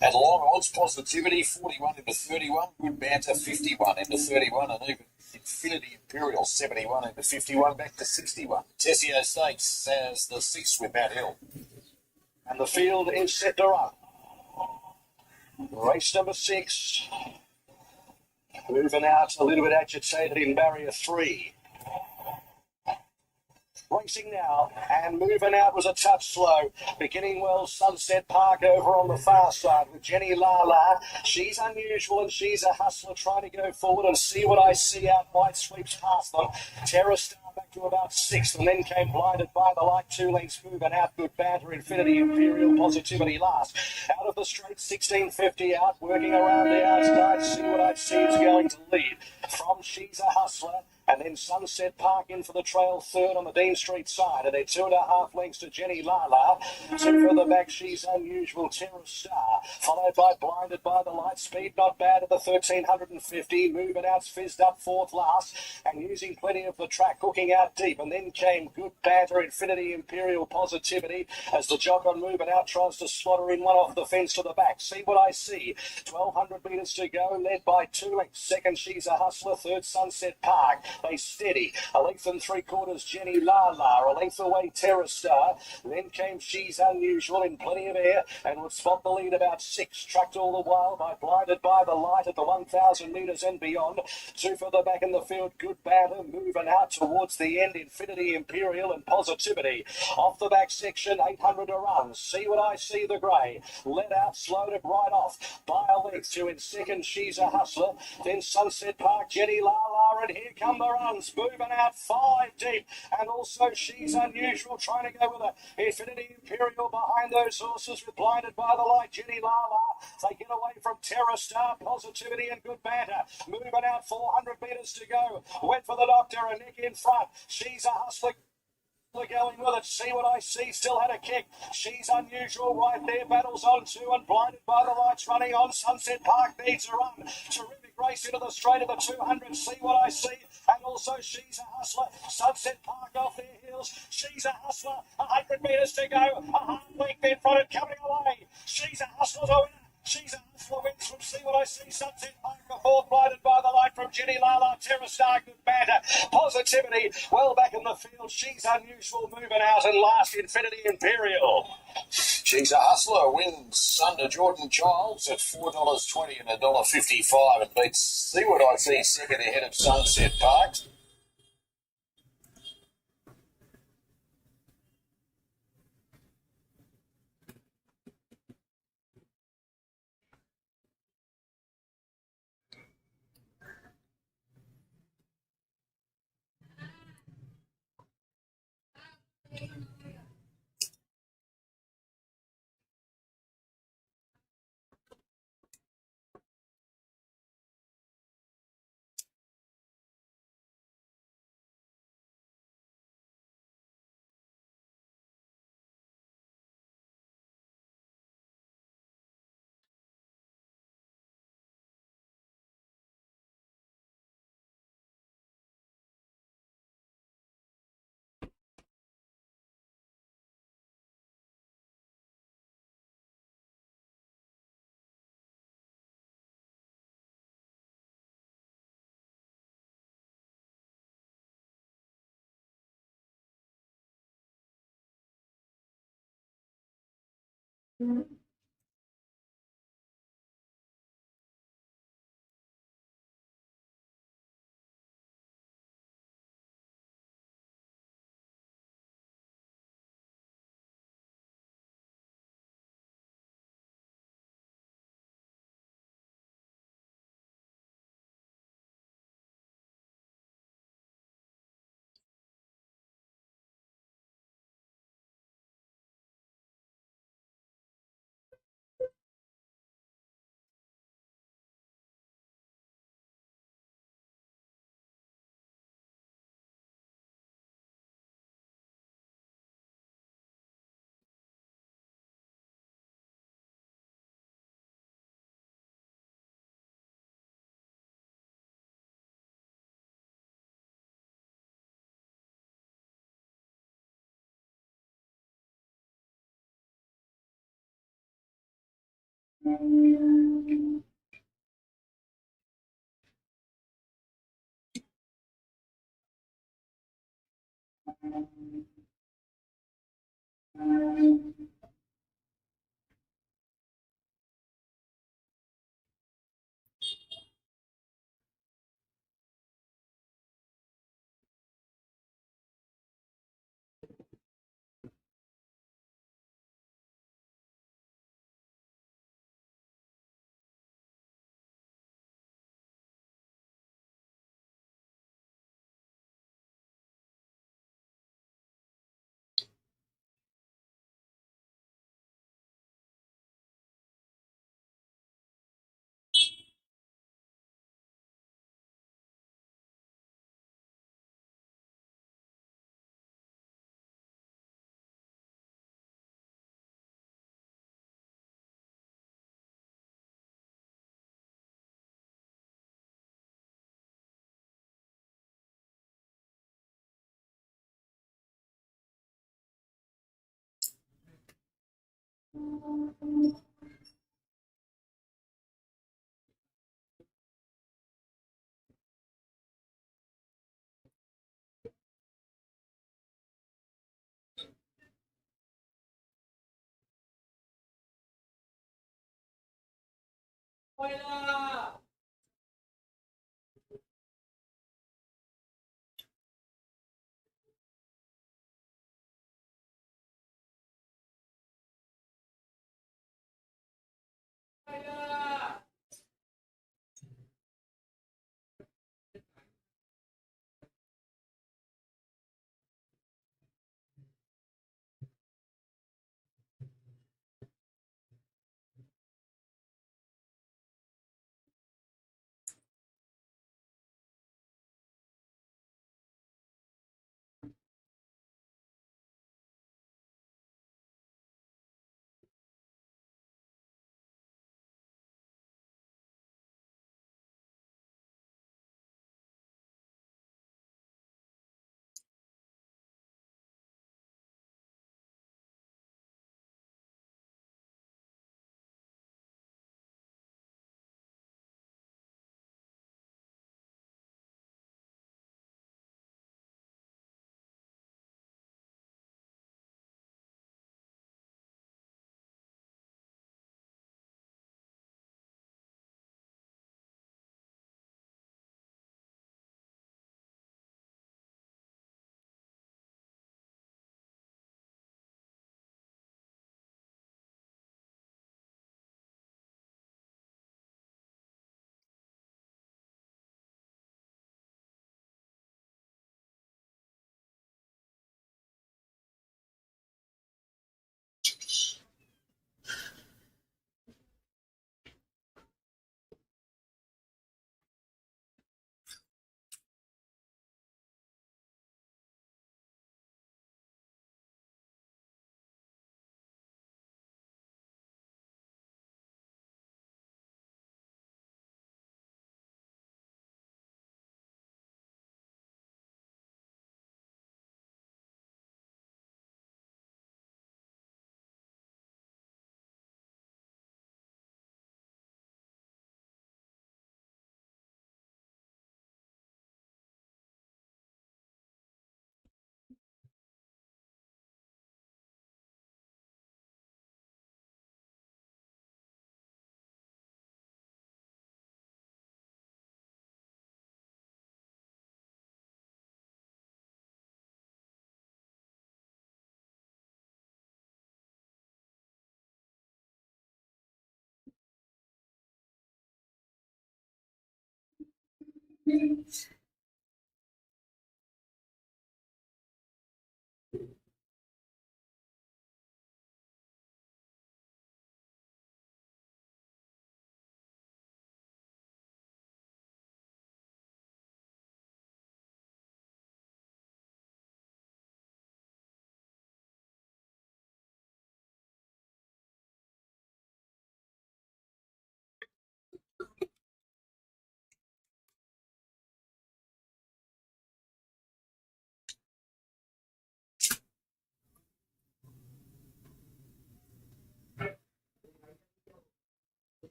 Had long odds, positivity, 41 into 31. Good banter, 51 into 31. And even Infinity Imperial, 71 into 51, back to 61. Tessio Stakes as the 6th with Matt Hill. And the field is set to run. Race number 6. Moving out a little bit agitated in barrier 3. Racing now, and moving out was a touch slow. Beginning well, Sunset Park over on the far side with Jenny Lala. She's Unusual and she's a hustler trying to go forward and See What I See out wide, sweeps past them. Terra Star back to about 6th and then came Blinded by the Light. 2 lengths moving out. Good banter, Infinity Imperial, Positivity last. Out of the straight, 1650 out, working around the outside. See What I See is going to lead from She's a Hustler. And then Sunset Park in for the trail third on the Dean Street side. And they're 2.5 lengths to Jenny Lala. 2 further back, She's Unusual, Terra Star. Followed by Blinded by the Light. Speed not bad at the 1350. Moving out's fizzed up 4th last. And using plenty of the track, hooking out deep. And then came Good Banter, Infinity Imperial, Positivity. As the jock on Moving Out tries to slaughter in one off the fence to the back. See What I See. 1,200 metres to go, led by 2 lengths. Second, She's a Hustler. Third, Sunset Park. They steady. 1 length and 3/4, Jenny Lala. 1 length away, Terra Star. Then came She's Unusual in plenty of air and would spot the lead about 6. Tracked all the while by Blinded by the Light at the 1,000 metres and beyond. 2 further back in the field, Good Banter. Moving out towards the end, Infinity Imperial and Positivity. Off the back section, 800 to run. See What I See, the grey. Let out, slowed it right off. By a length, 2 in second, She's a Hustler. Then Sunset Park, Jenny Lala, and here come the runs. Moving out 5 deep. And also She's Unusual trying to go with a Infinity Imperial behind those horses with Blinded by the Light, Jenny Lala. They get away from Terra Star, Positivity and Good Banter. Moving out 400 metres to go. Went for the Doctor, a neck in front. She's a Hustler. Going with it. See What I See still had a kick. She's Unusual right there. Battles on 2 and Blinded by the Lights running on. Sunset Park needs a run. Terrific race into the straight of the 200. See What I See. And also She's a Hustler. Sunset Park off their heels. She's a Hustler. 100 metres to go. A half length in front and coming away. She's a Hustler's a winner. She's a Hustler wins from See What I See. Sunset Park before Blinded by the Light from Jenny Lala. Terra Star, Good Banter. Positivity well back in the field. She's Unusual moving out and last, Infinity Imperial. She's a Hustler wins under Jordan Childs at $4.20 and $1.55 and beats See What I See second ahead of Sunset Park.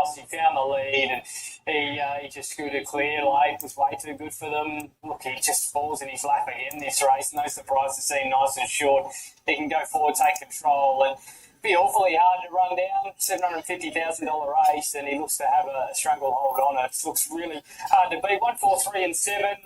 fast. He found the lead, and he just scooted clear late. Was way too good for them. Look, he just falls in his lap again this race. No surprise to see him nice and short. He can go forward, take control, and be awfully hard to run down. $750,000 race, and he looks to have a stranglehold on it. It looks really hard to beat. 1, 4, 3, and 7.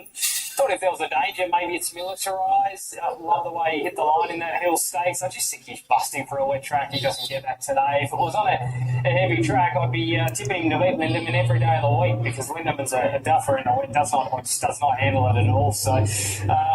Thought if there was a danger, maybe it's militarised. I love the way he hit the line in that Hill Stakes. I just think he's busting for a wet track. He doesn't get that today. If it was on a heavy track, I'd be tipping him to beat Lindemann every day of the week, because Lindemann's a duffer and it does not handle it at all. So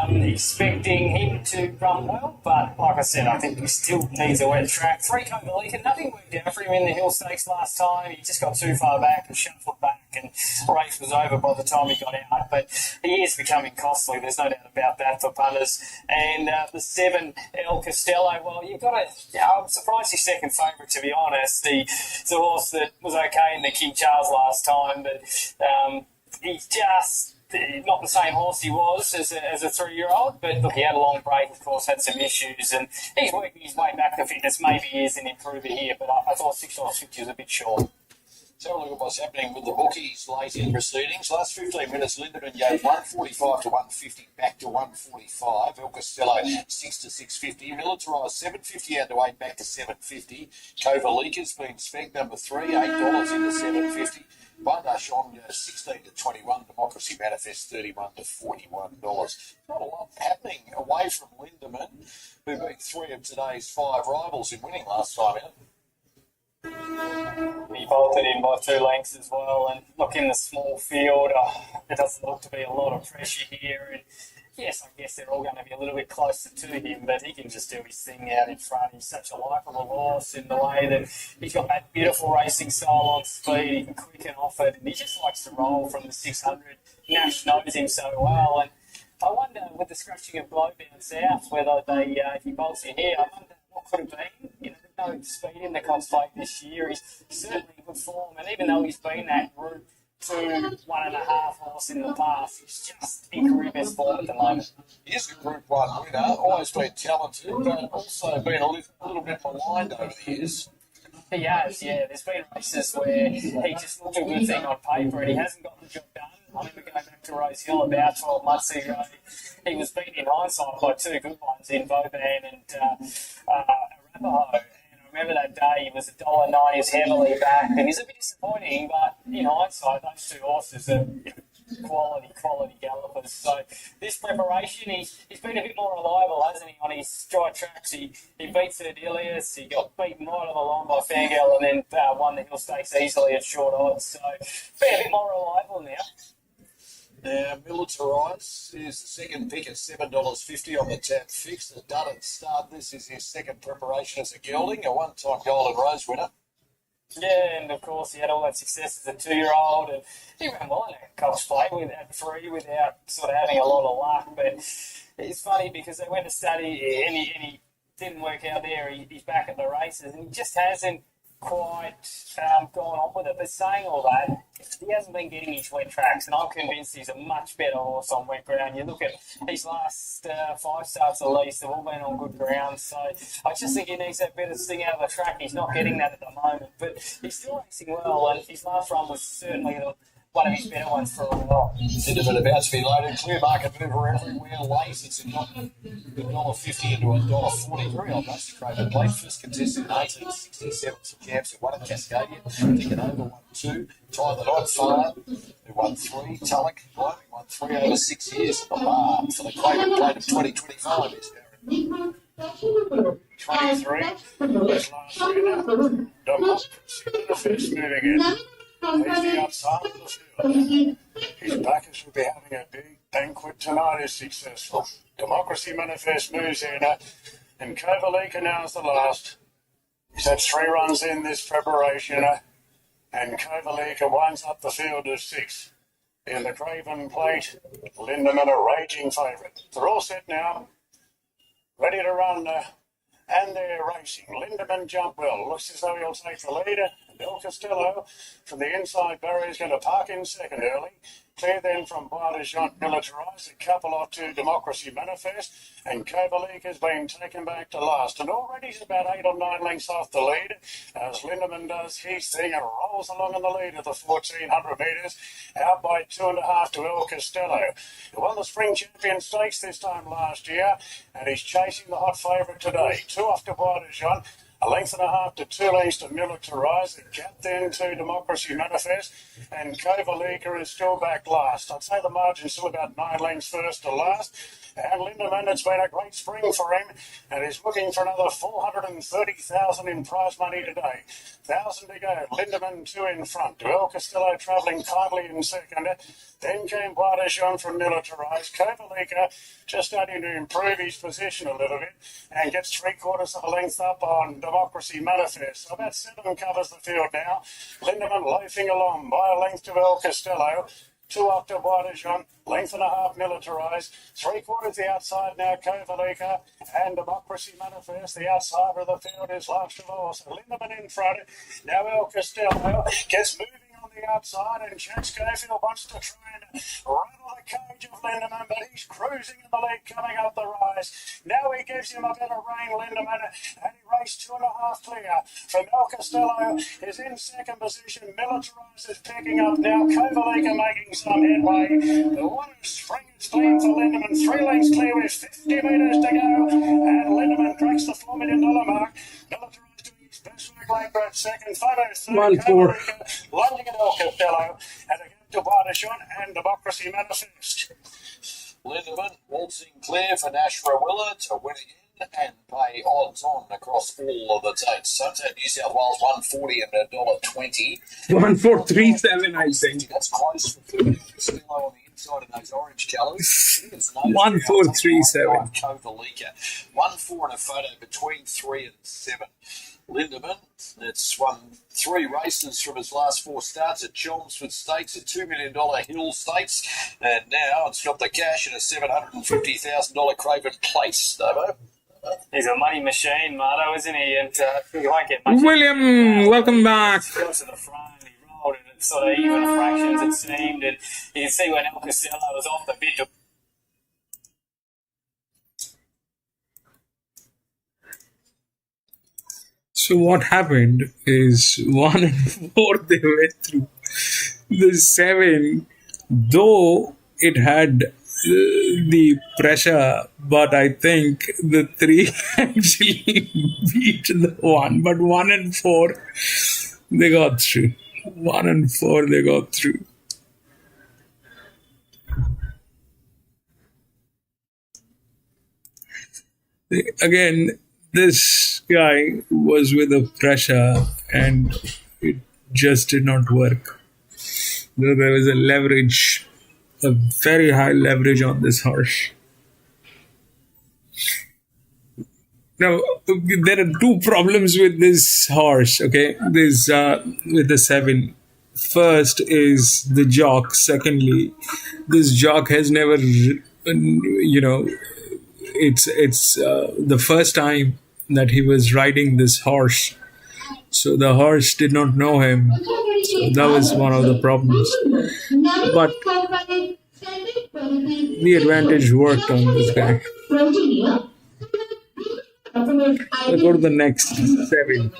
expecting him to run well, but like I said, I think he still needs a wet track. 3 Covalika, nothing worked out for him in the Hill Stakes last time. He just got too far back and shuffled back, and the race was over by the time he got out. But he is becoming costly, there's no doubt about that for punters. And the 7 El Costello, well, you've got to, I'm surprised he's second favourite, to be honest. It's a horse that was okay in the King Charles last time, but he's just not the same horse he was as a 3-year-old. But look, he had a long break, of course, had some issues, and he's working his way back to fitness. Maybe he is an improver here, but I thought $6.50 was a bit short. So have a look at what's happening with the bookies late in proceedings. Last 15 minutes, Lindemann gave 145 to 150, back to 145. El Costello 6 to 650. Militarised 750 out to 8, back to 750. Covalika's been spec number 3, $8 into 750. Bardashon goes 16 to 21. Democracy Manifest 31 to $41. Not a lot happening away from Lindemann, who beat 3 of today's 5 rivals in winning last time out. He bolted in by 2 lengths as well, and look, in the small field, it doesn't look to be a lot of pressure here, and yes, I guess they're all going to be a little bit closer to him, but he can just do his thing out in front. He's such a likeable horse in the way that he's got that beautiful racing style on speed. He can quicken off it, and he just likes to roll from the 600. Nash knows him so well, and I wonder, with the scratching of Blow down south, whether if he bolts in here, I wonder what could have been. You know, no speed in the Constante this year. He's certainly in good form, and even though he's been that Group 2, 1.5 horse in the past, he's just in career best form at the moment. He is a Group 1 winner, always been talented, but also been a little bit maligned over the years. He has, yeah. There's been races where he just looked a good thing on paper and he hasn't got the job done. I remember going back to Rose Hill about 12 months ago. He was beaten in hindsight by 2 good ones in Vauban and Arapaho. And I remember that day he was $1.90, he was heavily back, and he's a bit disappointing, but in hindsight, those 2 horses are quality gallopers. So this preparation, he's been a bit more reliable, hasn't he, on his dry tracks. He beat Cerdelius, he got beaten right on the line by Fangirl, and then won the Hill Stakes easily at short odds. So be a bit more reliable now. Now, Militarise is the second pick at $7.50 on the tab fix. The Dutton Stud, this is his second preparation as a gelding, a one-time Golden Rose winner. Yeah, and of course he had all that success as a 2-year-old, and he ran well in a Cox Plate at 3 without sort of having a lot of luck. But it's funny because they went to study and he didn't work out there. He's back at the races, and he just hasn't quite gone on with it. But saying all that, he hasn't been getting his wet tracks, and I'm convinced he's a much better horse on wet ground. You look at his last 5 starts at least, they've all been on good ground. So I just think he needs that bit of sting out of the track. He's not getting that at the moment, but he's still racing well, and his last run was certainly one of his better ones for a while. Cinnamon about to be loaded. Clear market mover everywhere. Late, it's $1.50 into $1.43 on Basic Raven Plate. First contested in 1867. Jams who won at Cascadian. Ticket over 1-2. Time the night far. Who won 3. Tulloch climbing 1 3 over 6 years at the bar for the Craven Plate of 2025. Is Darren. 23. This last winner. Democracy moving in. He's the outside of the field. His backers will be having a big banquet tonight if successful. Democracy Manifest moves in, and Covalika now is the last. He's had 3 runs in this preparation, and Covalika winds up the field of 6. In the Craven Plate, Lindemann a raging favourite. They're all set now, ready to run, and they're racing. Lindemann jump well. Looks as though he'll take the leader. El Costello from the inside barrier is going to park in second early. Clear then from Bois-de-Jean Militarised, a couple or two Democracy Manifest, and Kovalik has been taken back to last. And already he's about 8 or 9 lengths off the lead as Lindemann does his thing and rolls along in the lead at the 1400 metres, out by 2.5 to El Costello, who won the Spring Champion Stakes this time last year, and he's chasing the hot favourite today. 2 off to Bois-de-Jean. 1.5 to 2 lengths to Militarise, a gap then to Democracy Manifest, and Kovalika is still back last. I'd say the margin's still about 9 lengths first to last. And Lindemann, it's been a great spring for him, and he's looking for another 430,000 in prize money today. 1,000 to go. Lindemann 2 in front. El Costello travelling kindly in second. Then came Bois-de-Jean from Militarise. Kovalika just starting to improve his position a little bit and gets 3/4 of a length up on Democracy Manifest. So about 7 covers the field now. Lindemann loafing along by a length to El Costello. 2 up to Bois-de-Jean, 1.5 Militarise, 3/4 the outside now, Kovalika, and Democracy Manifest, the outsider of the field is last of all. So Lindemann in front, now El Costello gets moving on the outside, and Chad Schofield wants to try and rattle the cage of Lindemann, but he's cruising in the lead coming up the rise. Now he gives him a bit of rain, Lindemann, and he raced 2.5 clear. From El Costello is in second position. Militarise is picking up now. Kovalika making some headway. The one spring is clean for Lindemann. 3 lengths clear with 50 metres to go. And Lindemann cracks the $4 million mark. Militarise doing his best work late, but second. Photo third. 1-4. Kovalika lunging at El Costello. And again to Bois-de-Jean and Democracy Manifest. Lindemann waltzing clear for Nash Rawiller to win again and pay odds on across all of the dates. Sunset New South Wales 140 and $1.20. 1437, I think. That's close for third. Still low on the inside in those orange colours. 1437. Kovalika. 1-4 in a photo between 3 and 7. Lindemann, it's won 3 races from his last 4 starts at Chelmsford Stakes, a $2 million Hill Stakes, and now it's got the cash in a $750,000 Craven Place, Davo. He's a money machine, Marto, isn't he? And he won't get much. William, welcome back. He got to the front, he rolled, and it's sort of even fractions, it seemed. And you can see when El Costello was off the bit. So what happened is 1 and 4 they went through. The 7, though it had the pressure, but I think the 3 actually beat the 1. But 1 and 4 they got through. 1 and 4 they got through. Again, this guy was with the pressure and it just did not work. There was a leverage, a very high leverage on this horse. Now, there are 2 problems with this horse, okay? This with the 7. First is the jock. Secondly, this jock has never, it's the first time that he was riding this horse. So the horse did not know him. So that was one of the problems. But the advantage worked on this guy. We'll go to the next 7.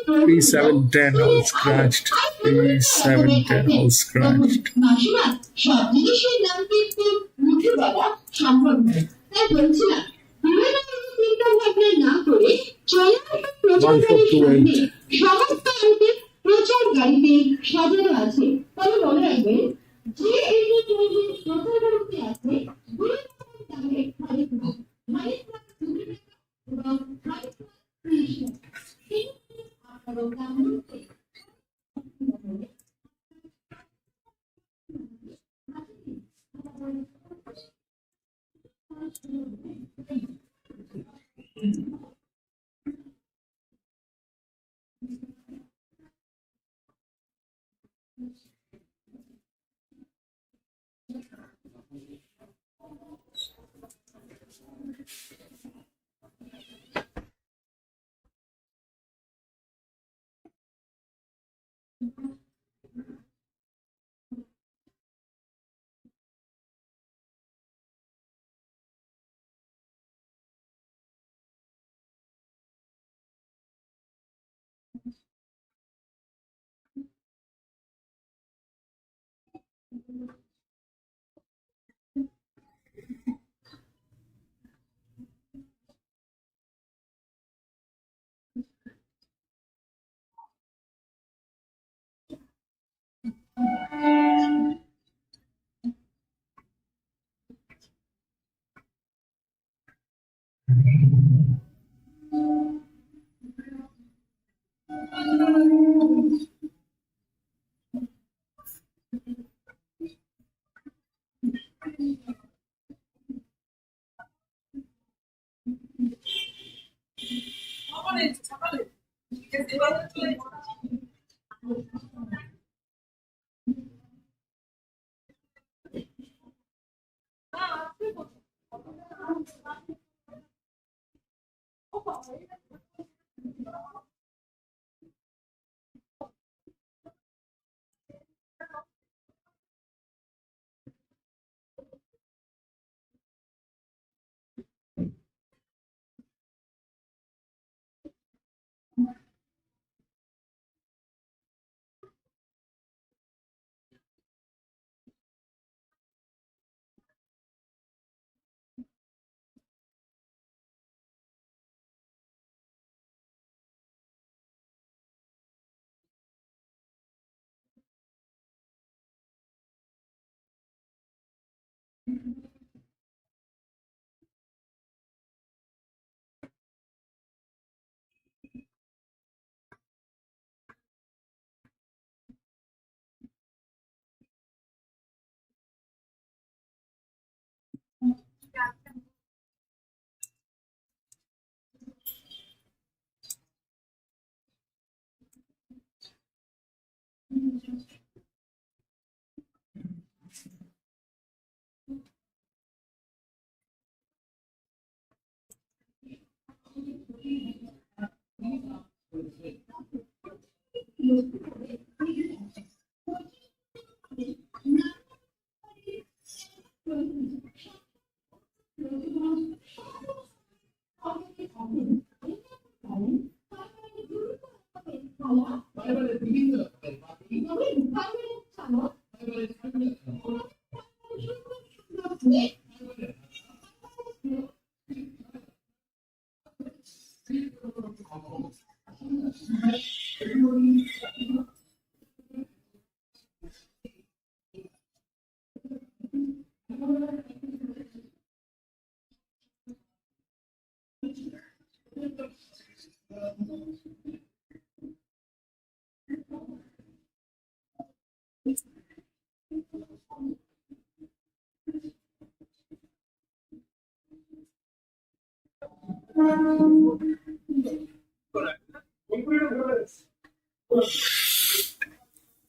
Three, 7, 10 all scratched. 3, 7, 10 all scratched. 1428. প্রচার গাড়িতে সাজানো আছে। তবে মনে রাখবেন যে এই প্রচার গাড়িতে আছে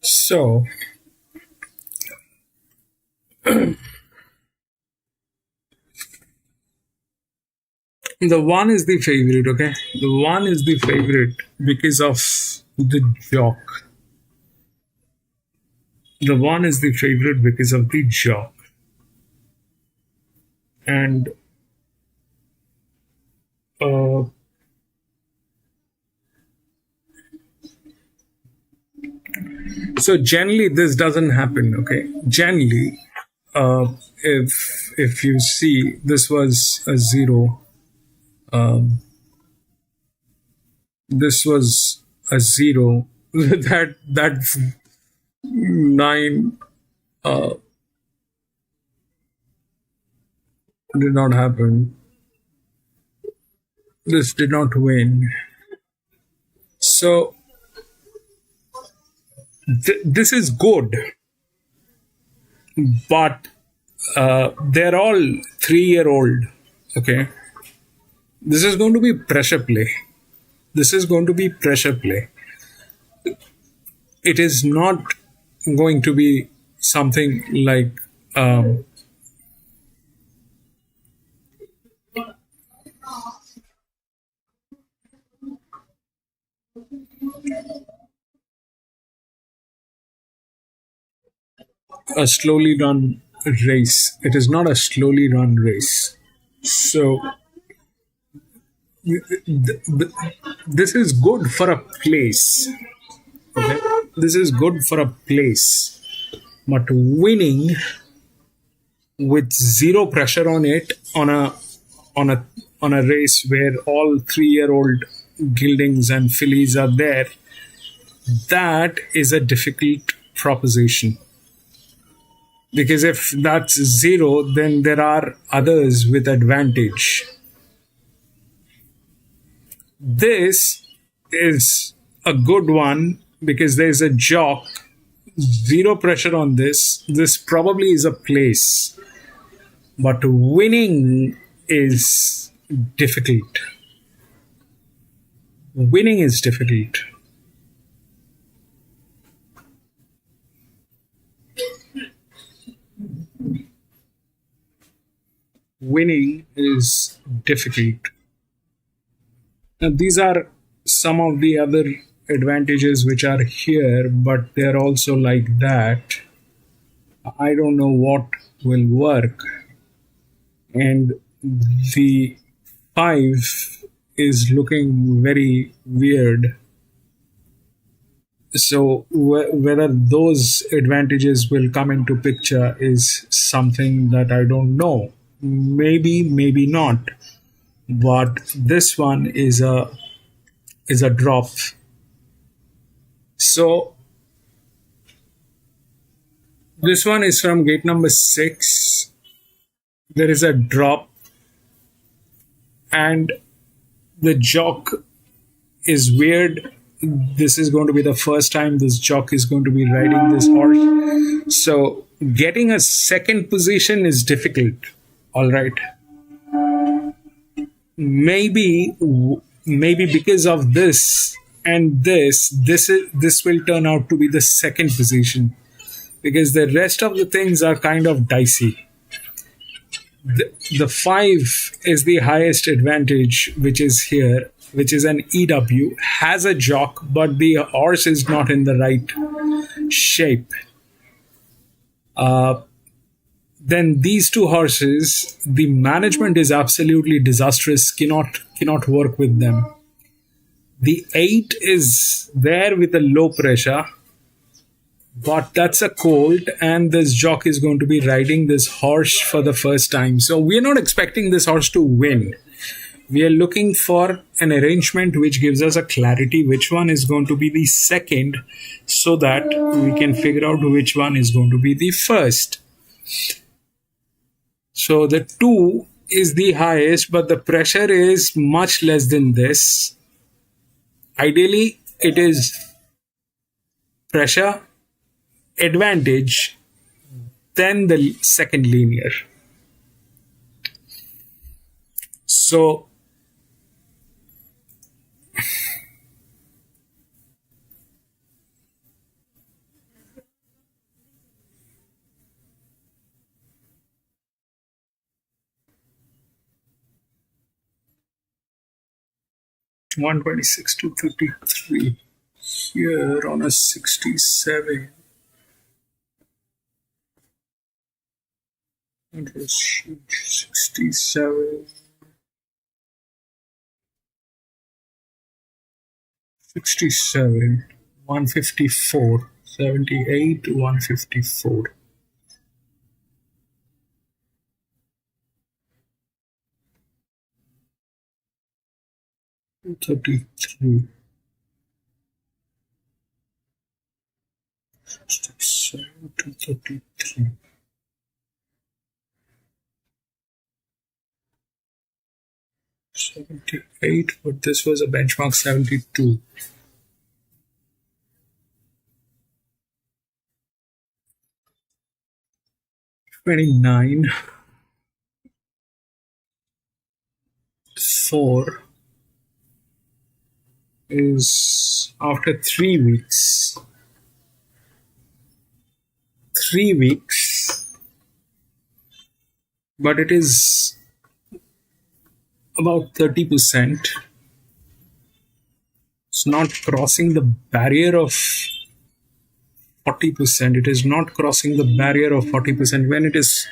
So, the one is the favorite, okay? The one is the favorite because of the joke. The one is the favorite because of the joke. And uh, so generally this doesn't happen, okay? Generally, if you see this was a 0, this was a 0, that 9 did not happen. This did not win. So this is good, but they're all 3-year-old. Okay, this is going to be pressure play. This is going to be pressure play. It is not going to be something like a slowly run race. It is not a slowly run race. So this is good for a place. Okay, this is good for a place, but winning with zero pressure on it on a on a race where all 3-year-old gildings and fillies are there, that is a difficult proposition. Because if that's zero, then there are others with advantage. This is a good one because there's a jock, zero pressure on this. This probably is a place, but winning is difficult. Winning is difficult. Winning is difficult. Now, these are some of the other advantages which are here, but they're also like that. I don't know what will work. And the 5 is looking very weird. So whether those advantages will come into picture is something that I don't know. Maybe, maybe not. But this one is a drop. So this one is from gate number 6. There is a drop, and the jock is weird. This is going to be the first time this jock is going to be riding this horse. So getting a second position is difficult. All right. Maybe because of this and this will turn out to be the second position, because the rest of the things are kind of dicey. The 5 is the highest advantage, which is here, which is an EW, has a jock, but the horse is not in the right shape. Then these 2 horses, the management is absolutely disastrous, cannot work with them. The 8 is there with a low pressure, but that's a colt, and this jock is going to be riding this horse for the first time. So we're not expecting this horse to win. We are looking for an arrangement which gives us a clarity which one is going to be the second, so that we can figure out which one is going to be the first. So the 2 is the highest, but the pressure is much less than this. Ideally, it is pressure, advantage, then the second linear. So (126 to 33) here on a 67. It was 67, 67, 154, 78, 154. $33, 67 to 33. $78, but this was a benchmark 72. $29, 4 is after 3 weeks. 3 weeks, but it is about 30%. It's not crossing the barrier of 40%. It is not crossing the barrier of 40%. When it is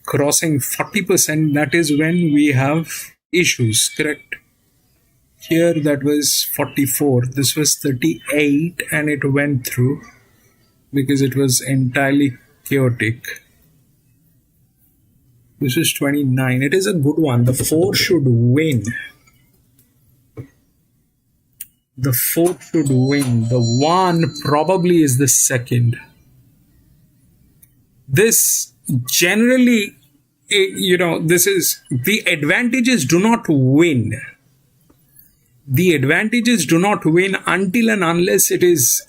crossing 40%, that is when we have issues, correct? Here that was 44. This was 38 and it went through because it was entirely chaotic. This is 29. It is a good one. The 4 should win. The 4 should win. The 1 probably is the second. This generally, this is the advantages do not win. The advantages do not win until and unless it is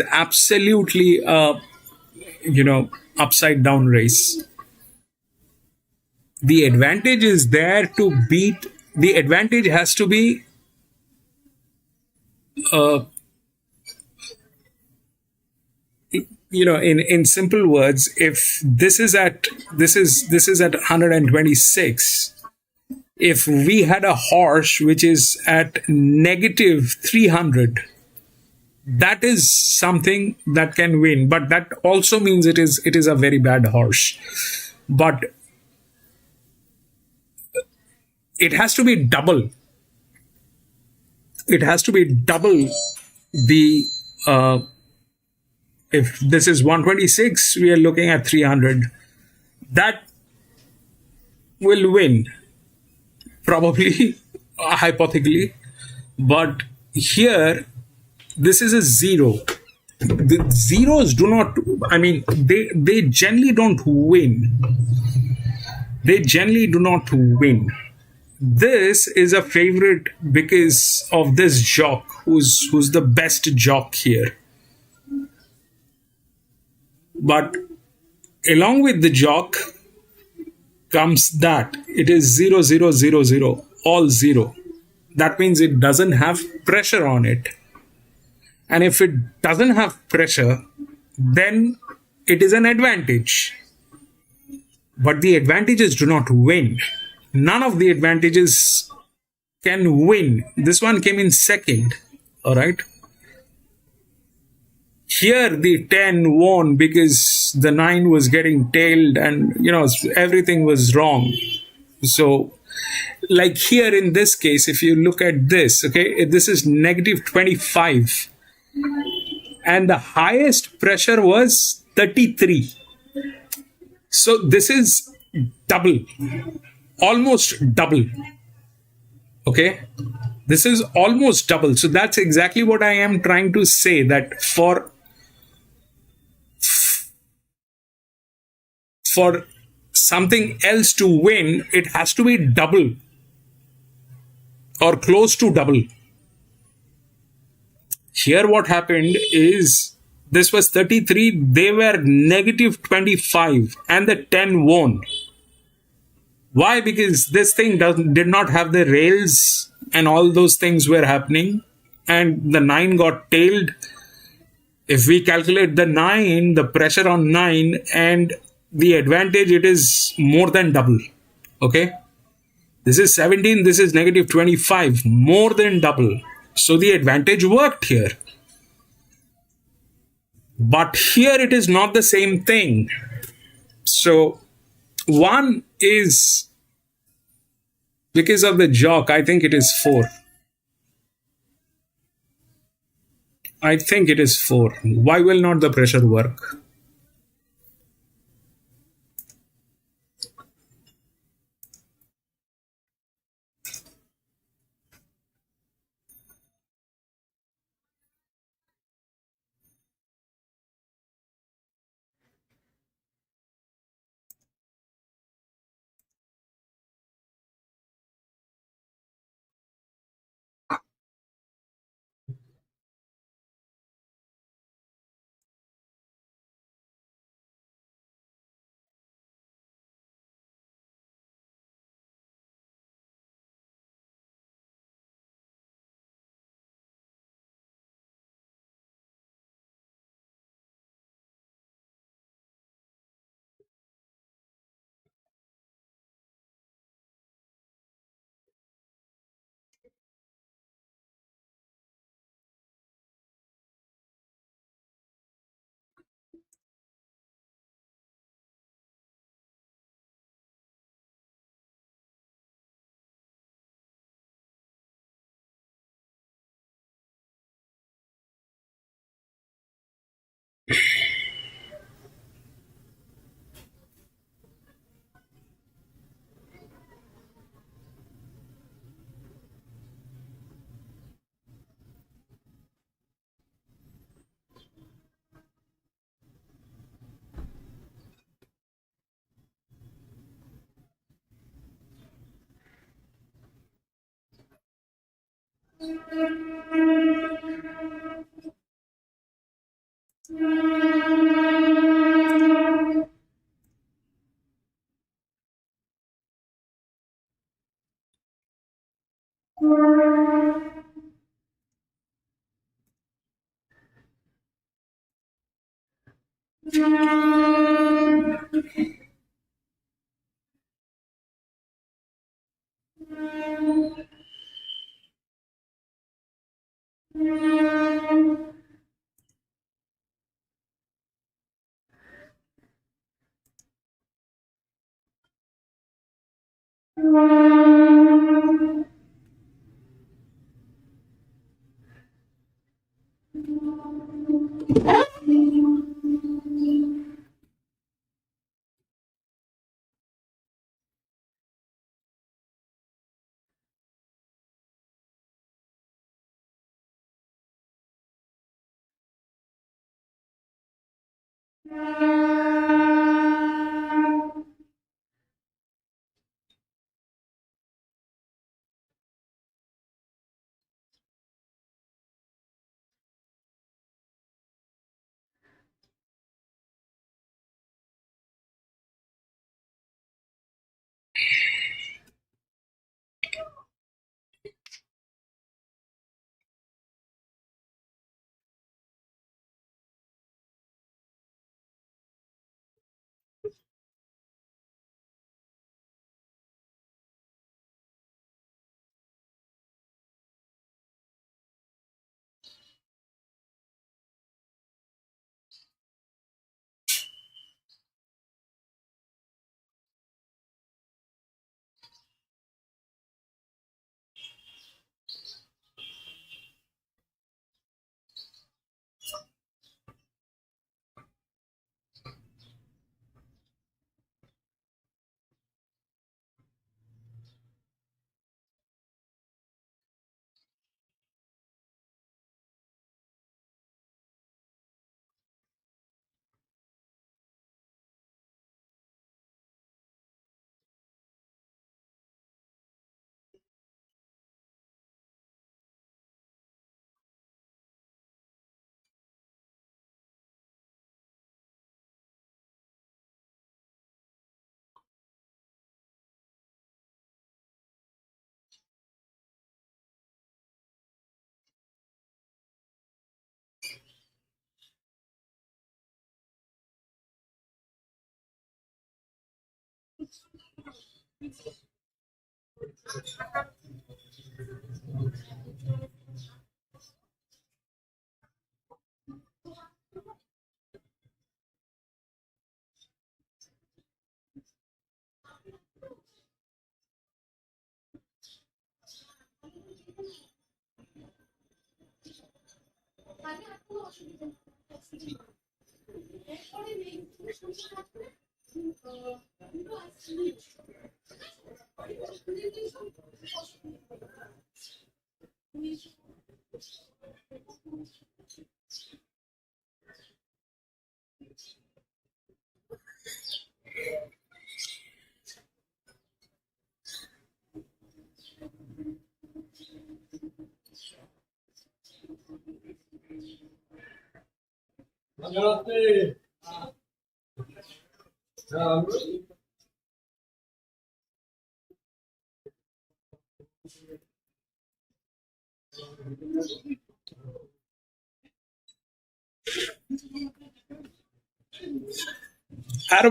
absolutely a upside down race. The advantage is there to beat. The advantage has to be in simple words, if this is at 126, if we had a horse which is at negative 300, that is something that can win, but that also means it is a very bad horse. But it has to be double. It has to be double the if this is 126, we are looking at 300. That will win, probably, hypothetically. But here, this is a 0. The zeros do not, they generally don't win. They generally do not win. This is a favorite because of this jock, who's the best jock here. But along with the jock comes that it is 0, 0, 0, 0, all 0. That means it doesn't have pressure on it. And if it doesn't have pressure, then it is an advantage. But the advantages do not win. None of the advantages can win. This one came in second. All right. Here the 10 won because the 9 was getting tailed and everything was wrong. So like here in this case, if you look at this, okay, this is negative 25 and the highest pressure was 33. So this is double, almost double. Okay, this is almost double. So that's exactly what I am trying to say, that for something else to win, it has to be double or close to double. Here what happened is this was 33, they were negative 25 and the 10 won. Why? Because this thing did not have the rails and all those things were happening and the 9 got tailed. If we calculate the 9, the pressure on 9 and the advantage, it is more than double. Okay, this is 17, this is negative 25, more than double. So the advantage worked here. But here it is not the same thing. So one is because of the jock, I think it is 4. I think it is 4. Why will not the pressure work? Hello,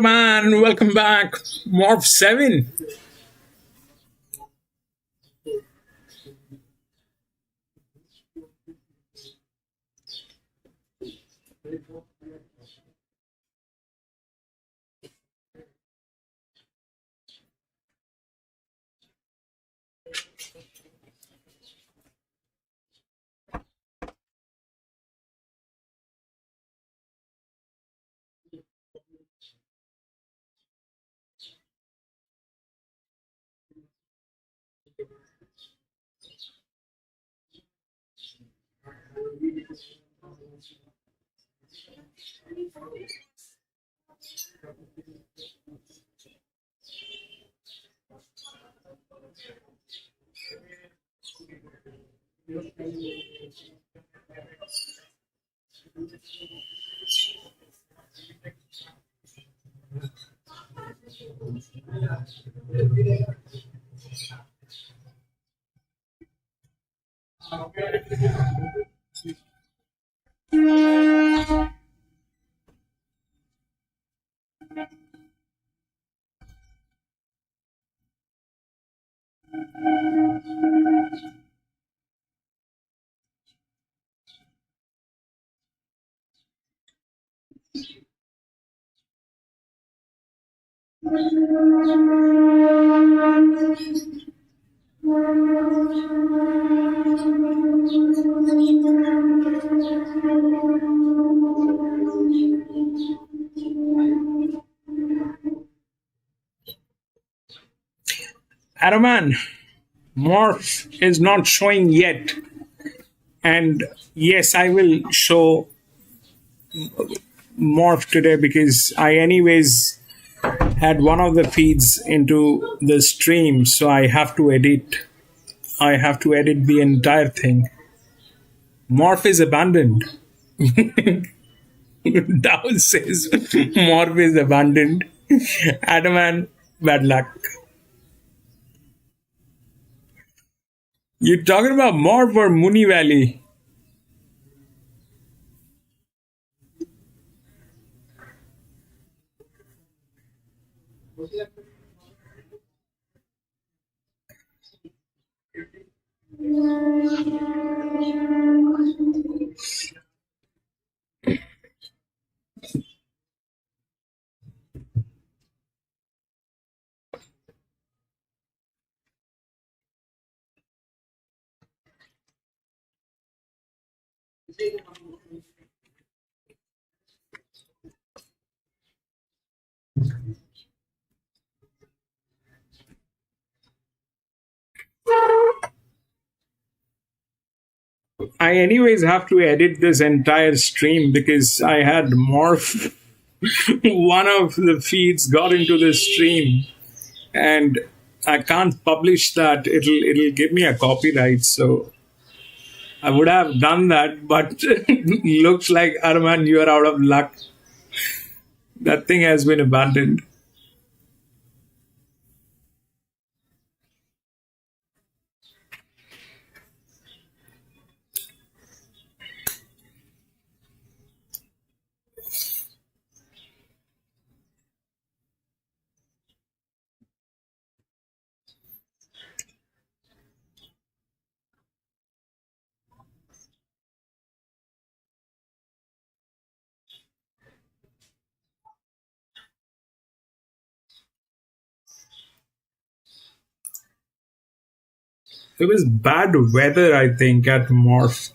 man. Welcome back. Morph 7. Araman, morph is not showing yet. And yes, I will show morph today because I anyways had one of the feeds into the stream, so I have to edit the entire thing. Morph is abandoned. Dow says morph is abandoned. Adaman, bad luck. You talking about morph or Mooney Valley? I anyways have to edit this entire stream because I had morph. One of the feeds got into the stream, and I can't publish that. It'll give me a copyright. So I would have done that, but looks like Arman, you are out of luck. That thing has been abandoned. It was bad weather, I think, at Morph.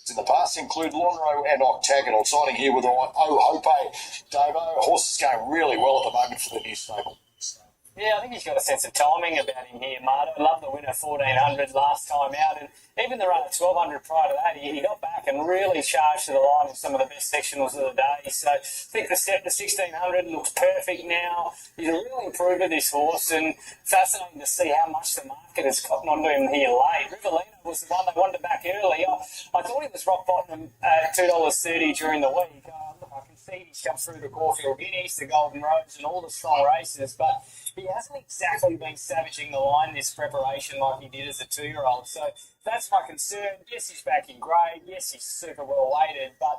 In the past include Lonhro and Octagonal. Signing here with Hope. Davo, horses going really well at the moment for the new stable. Yeah, I think he's got a sense of timing about him here, Marta. I love the winner 1400 last time out, and even the run at 1200 prior to that, he got back and really charged to the line in some of the best sectionals of the day. So I think the step to 1600 looks perfect now. He's a real improver, this horse, and fascinating to see how much the market has gotten onto him here late. Rivellino was the one they wanted back early. I thought he was rock bottom at $2.30 during the week. Look, I can see he's come through the Caulfield Guineas, the Golden Rose, and all the strong races, but he hasn't exactly been savaging the line this preparation like he did as a 2-year-old. So that's my concern. Yes, he's back in grade. Yes, he's super well weighted, but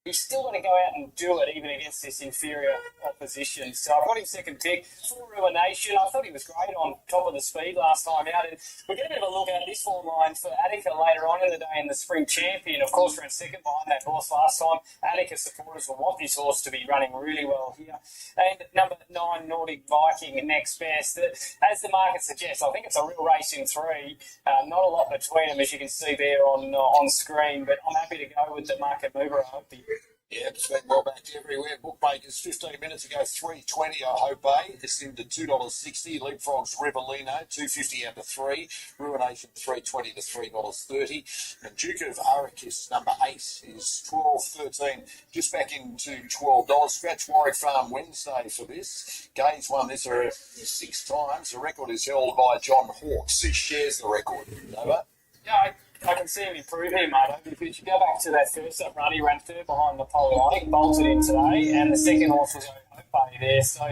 he's still going to go out and do it even against this inferior opposition. So I've got him second pick for Coronation. I thought he was great on top of the speed last time out. And we're going to have a look at this form line for Attica later on in the day in the Spring Champion. Of course, ran second behind that horse last time. Attica supporters will want this horse to be running really well here. And number 9, Nordic Viking, next best. As the market suggests, I think it's a real race in 3. Not a lot between them, as you can see there on screen. But I'm happy to go with the market mover. I hope he... Yeah, it's been well backed everywhere. Bookmakers 15 minutes ago, $3.20, I hope, It's into $2.60. Leapfrog's Rivellino, $2.50 out to 3. Ruination, $3.20 to $3.30. And Duke of Arrakis, number 8, is $12.13, just back into $12. Scratch Warwick Farm Wednesday for this. Gaines won this 6 times. The record is held by John Hawkes, who shares the record. Over. Yeah, I can see him improve here, mate. If you go back to that first up run, he ran third behind Napoleonic, bolted in today, and the second horse was Hope there. So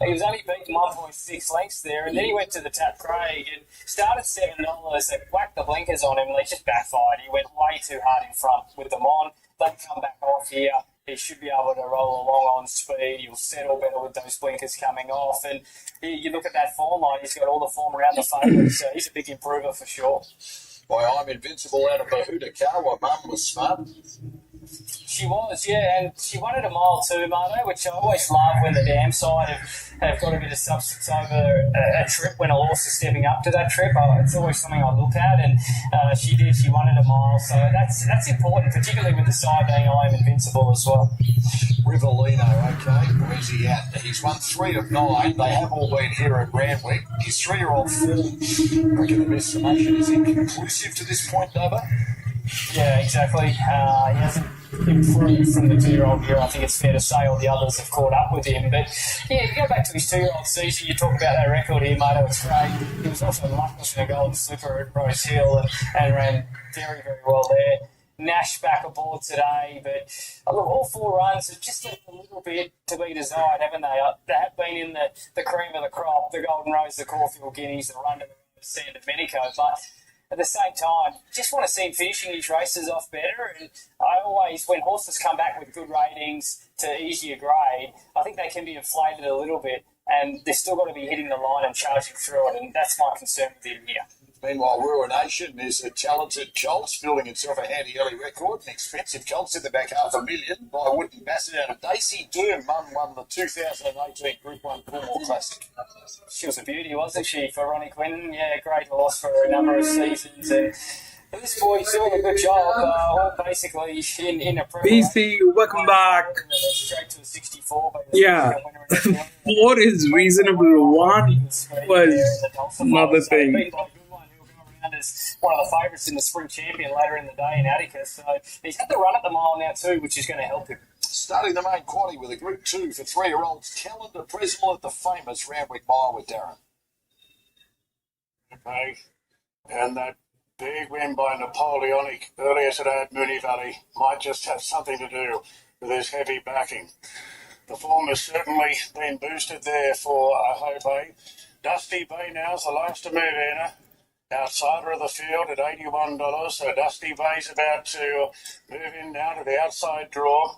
he was only beaten 1.6 lengths there, and then he went to the Tap Craig and started $7. They whacked the blinkers on him, and they just backfired. He went way too hard in front with them on. They come back off here. He should be able to roll along on speed. He'll settle better with those blinkers coming off. And you look at that form line, he's got all the form around the favourites, so he's a big improver for sure. Boy, I'm invincible out of Bahuda Kawa. Mum was smart. She was, yeah, and she wanted a mile too, Marto, which I always love when the dam side have got a bit of substance over a trip when a horse is stepping up to that trip. It's always something I look at, and she did. She wanted a mile, so that's important, particularly with the side being I am invincible as well. Rivellino, okay, where's he at? He's won 3 of 9. They have all been here at Randwick. His 3-year-old form, I reckon the best summation is inconclusive to this point, Dover. Yeah, exactly. He hasn't improved from the 2-year-old year. I think it's fair to say all the others have caught up with him. But yeah, you go back to his 2-year-old season, you talk about that record here, mate. It's great. He was also luckless in a Golden Slipper at Rose Hill and ran very, very well there. Nash back aboard today, but look, all 4 runs have just left a little bit to be desired, haven't they? They have been in the cream of the crop, the Golden Rose, the Caulfield Guineas, the Run to the Sand of Medico, but at the same time, just want to see him finishing his races off better. And I always, when horses come back with good ratings to easier grade, I think they can be inflated a little bit, and they've still got to be hitting the line and charging through it, and that's my concern with him here. Meanwhile, Ruination is a talented colt, building itself a handy early record. An expensive colt in the back $500,000 by Wooden Bassett out of Daisy Durham. Mum won the 2018 Group 1 Coolmore Classic. She was a beauty, wasn't she, for Ronnie Quinton? Yeah, great horse for a number of seasons. And this boy's doing a good job, basically in a BC, welcome back. Straight to the 64. Yeah. What is reasonable one was another thing. As one of the favourites in the Spring Champion later in the day in Attica, so he's got the run at the mile now too, which is going to help him. Starting the main quaddy with a Group 2 for 3-year-olds, Calendar Presnell at the famous Randwick Mile with Darren. Okay, and that big win by Napoleonic earlier today at Moonee Valley might just have something to do with his heavy backing. The form has certainly been boosted there for Hope. Dusty Bay now is the last to move in. Outsider of the field at $81, so Dusty Bay's about to move in now to the outside draw.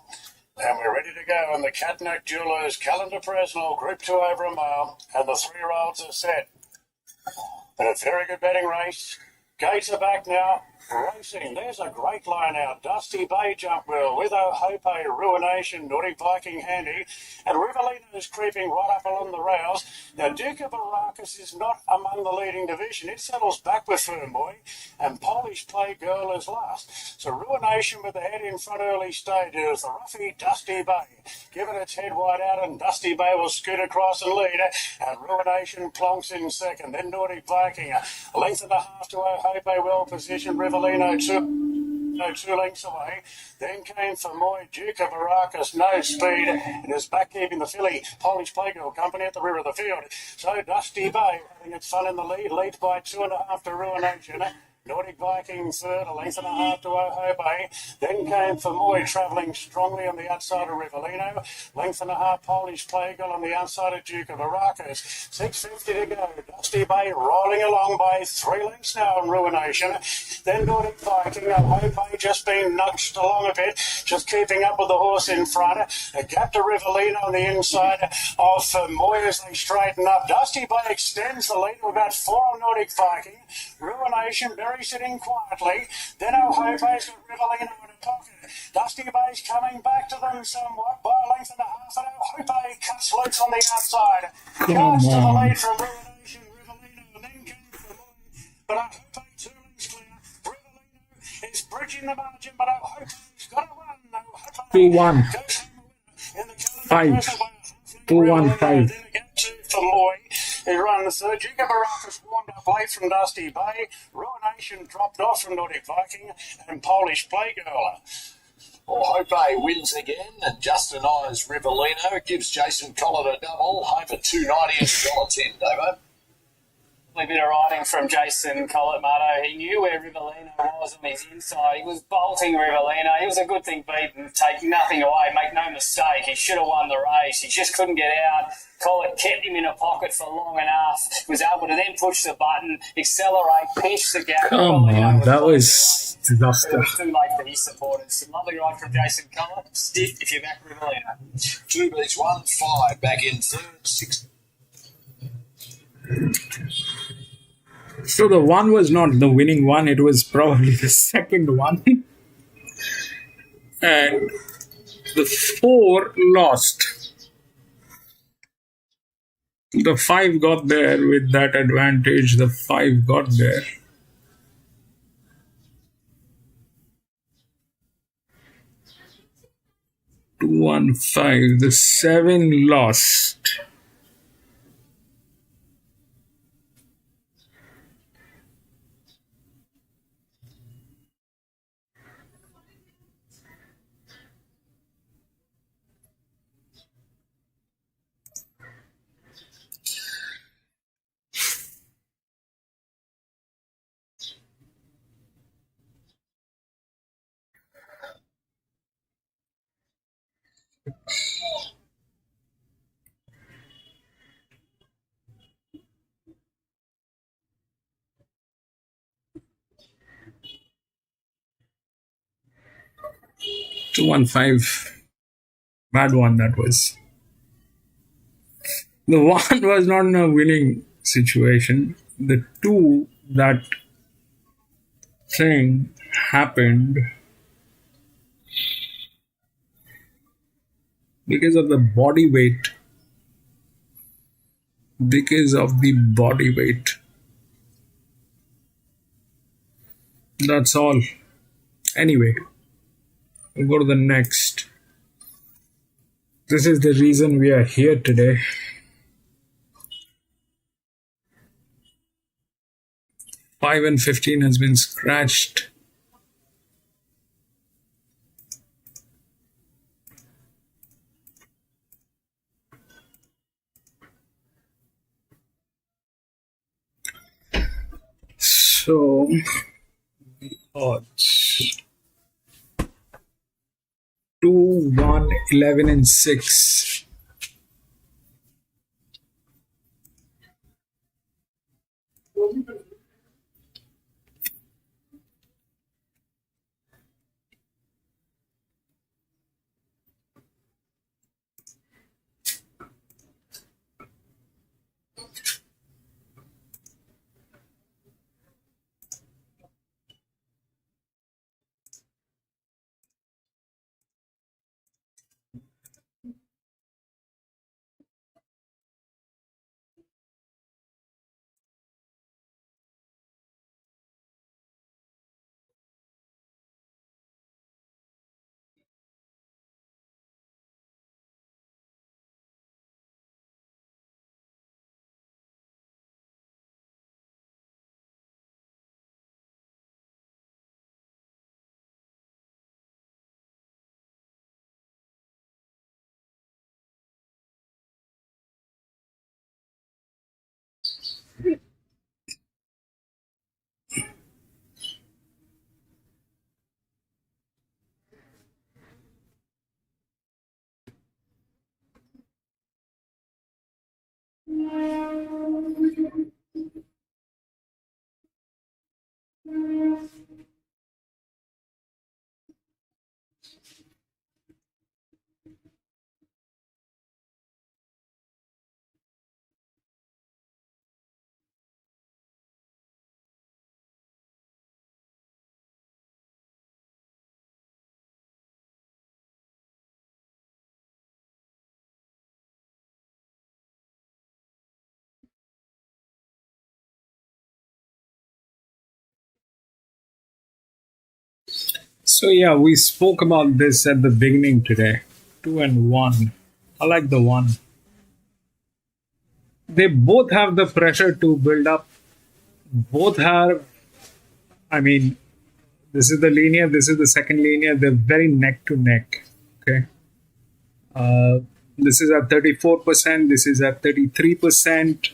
And we're ready to go. And the Catnack Jewelers, Calendar Presnell, Group 2 over a mile, and the 3-year-olds are set. But a very good betting race. Gates are back now. Racing, there's a great line out. Dusty Bay jump well with O'Hope, Ruination, Nordic Viking handy, and Rivellino's creeping right up along the rails. Now, Duke of Arrakis is not among the leading division. It settles back with Firmboy, and Polish Play Girl is last. So Ruination with the head in front early stages. The roughy Dusty Bay giving its head wide out, and Dusty Bay will scoot across and lead, and Ruination plonks in second. Then Nordic Viking, a length and a half to O'Hope, well positioned. Rivellino two lengths away. Then came for Moy, Duke of Arrakis, no speed, and is back keeping the filly, Polish Playgirl Company at the rear of the field. So Dusty Bay having its fun in the lead, leads by 2.5 to Ruination. Nordic Viking third, a length and a half to O'Hope. Then came for Moy, travelling strongly on the outside of Rivellino. Length and a half Polish Playgirl on the outside of Duke of Arrakis. 6.50 to go. Dusty Bay rolling along by 3 lengths now on Ruination. Then Nordic Viking, O'Hope just being nudged along a bit, just keeping up with the horse in front. A gap to Rivellino on the inside of Moy as they straighten up. Dusty Bay extends the lead to about 4 on Nordic Viking. Ruination buries it in quietly. Then O'Hope's got Rivellino in a pocket. Dusty Bay's coming back to them somewhat by a length and a half, and O'Hope cuts loose on the outside. Just to the lead from Ruination, Rivellino, and then came for Moy. But O'Hope 2 lengths clear. Rivellino is bridging the margin, but O'Hope's got a run. O'Hope 2-1. goes home a winner in the 5. 2-1-5. Then again for Moy. He runs third. Duke of Arrakis warmed up late from Dusty Bay. Ruination dropped off from Nordic Viking, and Polish Playgirl. O'Hope wins again, and Justin Eyes Rivellino gives Jason Collett a double. Home for $2.90 and $1.10, Davo. A bit of riding from Jason Collett, Marto. He knew where Rivellino was on his inside. He was bolting Rivellino. He was a good thing beaten, taking nothing away. Make no mistake, he should have won the race. He just couldn't get out. Collett kept him in a pocket for long enough. He was able to then push the button, accelerate, pinch the gap. Come on, that was disaster. It was too late for his supporters. Lovely ride from Jason Collett. Stiff if you back Rivellino. 2 beats 1, 5 back in third, 6. So the one was not the winning one, it was probably the second one. And the 4 lost. The 5 got there with that advantage, the 5 got there. Two, 1, 5. The 7 lost. Two, 1, 5. Bad one that was. The 1 was not in a winning situation. The 2, that thing happened because of the body weight. Because of the body weight. That's all. Anyway, we'll go to the next. This is the reason we are here today. 5 and 15 has been scratched. So the odds 2, 1, 11 and 6. So yeah, we spoke about this at the beginning today. 2 and 1. I like the 1. They both have the pressure to build up. Both have, I mean, this is the linear, this is the second linear. They're very neck to neck. Okay. This is at 34%. This is at 33%.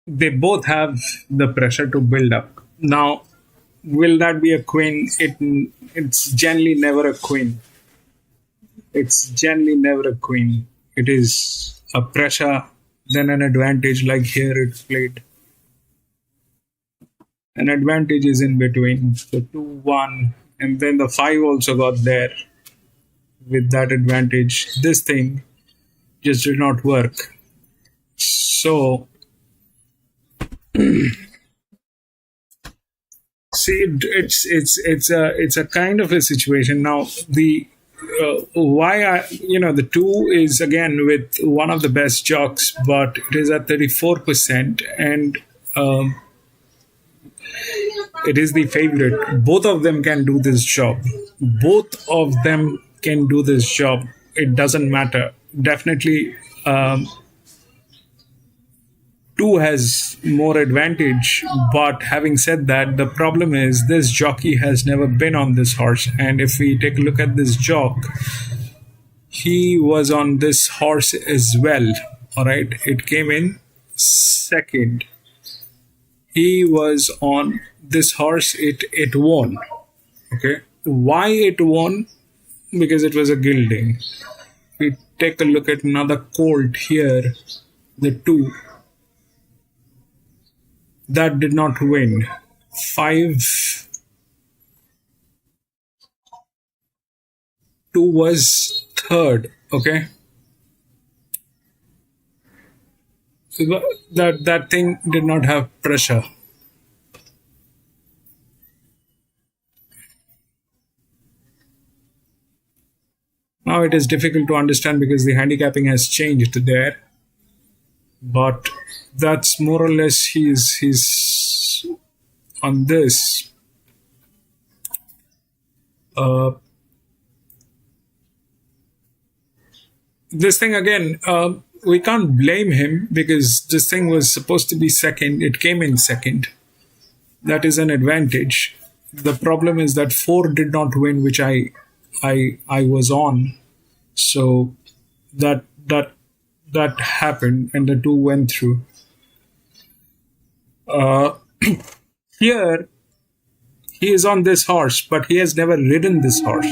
They both have the pressure to build up. Now, will that be a queen? It's generally never a queen. It's generally never a queen. It is a pressure, then an advantage, like here it's played. An advantage is in between. So 2-1, and then the 5 also got there with that advantage. This thing just did not work. So see, it's a kind of a situation. Now the the 2 is again with one of the best jocks, but it is at 34%, and it is the favorite. Both of them can do this job. Both of them can do this job. It doesn't matter. Definitely, 2 has more advantage. But having said that, the problem is this jockey has never been on this horse. And if we take a look at this jock, he was on this horse as well. All right. It came in second. He was on this horse. It won. Okay. Why it won? Because it was a gilding. We take a look at another colt here, the 2. That did not win. 5. 2 was third. Okay. So that thing did not have pressure. Now it is difficult to understand because the handicapping has changed there. But that's more or less he's on this. This thing again, we can't blame him because this thing was supposed to be second. It came in second. That is an advantage. The problem is that 4 did not win, which I was on. So that happened, and the 2 went through. Here, he is on this horse, but he has never ridden this horse.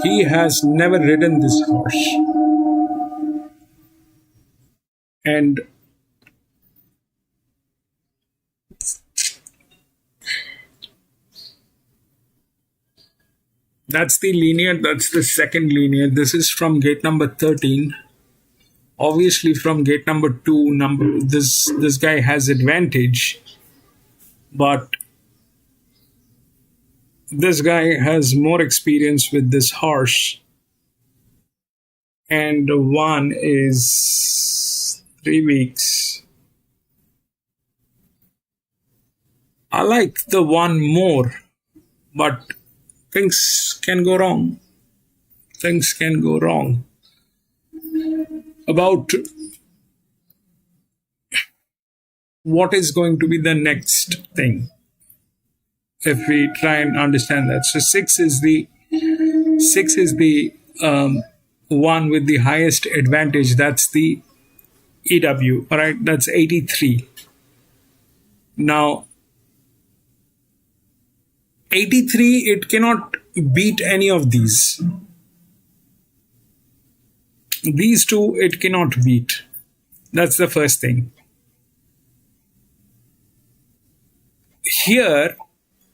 He has never ridden this horse. And that's the linear, that's the second linear. This is from gate number 13. Obviously from gate number 2, this guy has advantage. But this guy has more experience with this horse. And 1 is 3 weeks. I like the 1 more, but things can go wrong. Things can go wrong. About what is going to be the next thing, if we try and understand that. So 6 is the one with the highest advantage. That's the EW. All right, that's 83. Now 83, it cannot beat any of these. These 2, it cannot beat. That's the first thing. Here,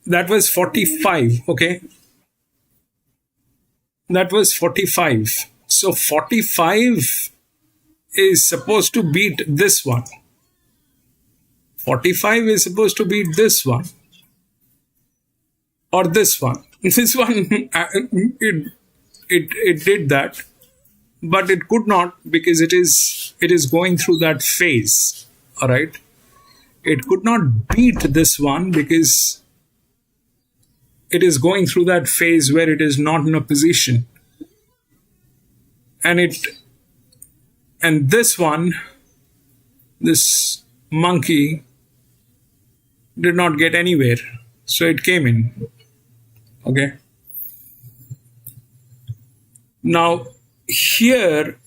that was 45, okay? That was 45. So 45 is supposed to beat this one. 45 is supposed to beat this one. Or this one. This one, it did that. But it could not, because it is going through that phase. All right. It could not beat this one because it is going through that phase where it is not in a position. And this one, this monkey, did not get anywhere. So it came in. Okay. Now, here,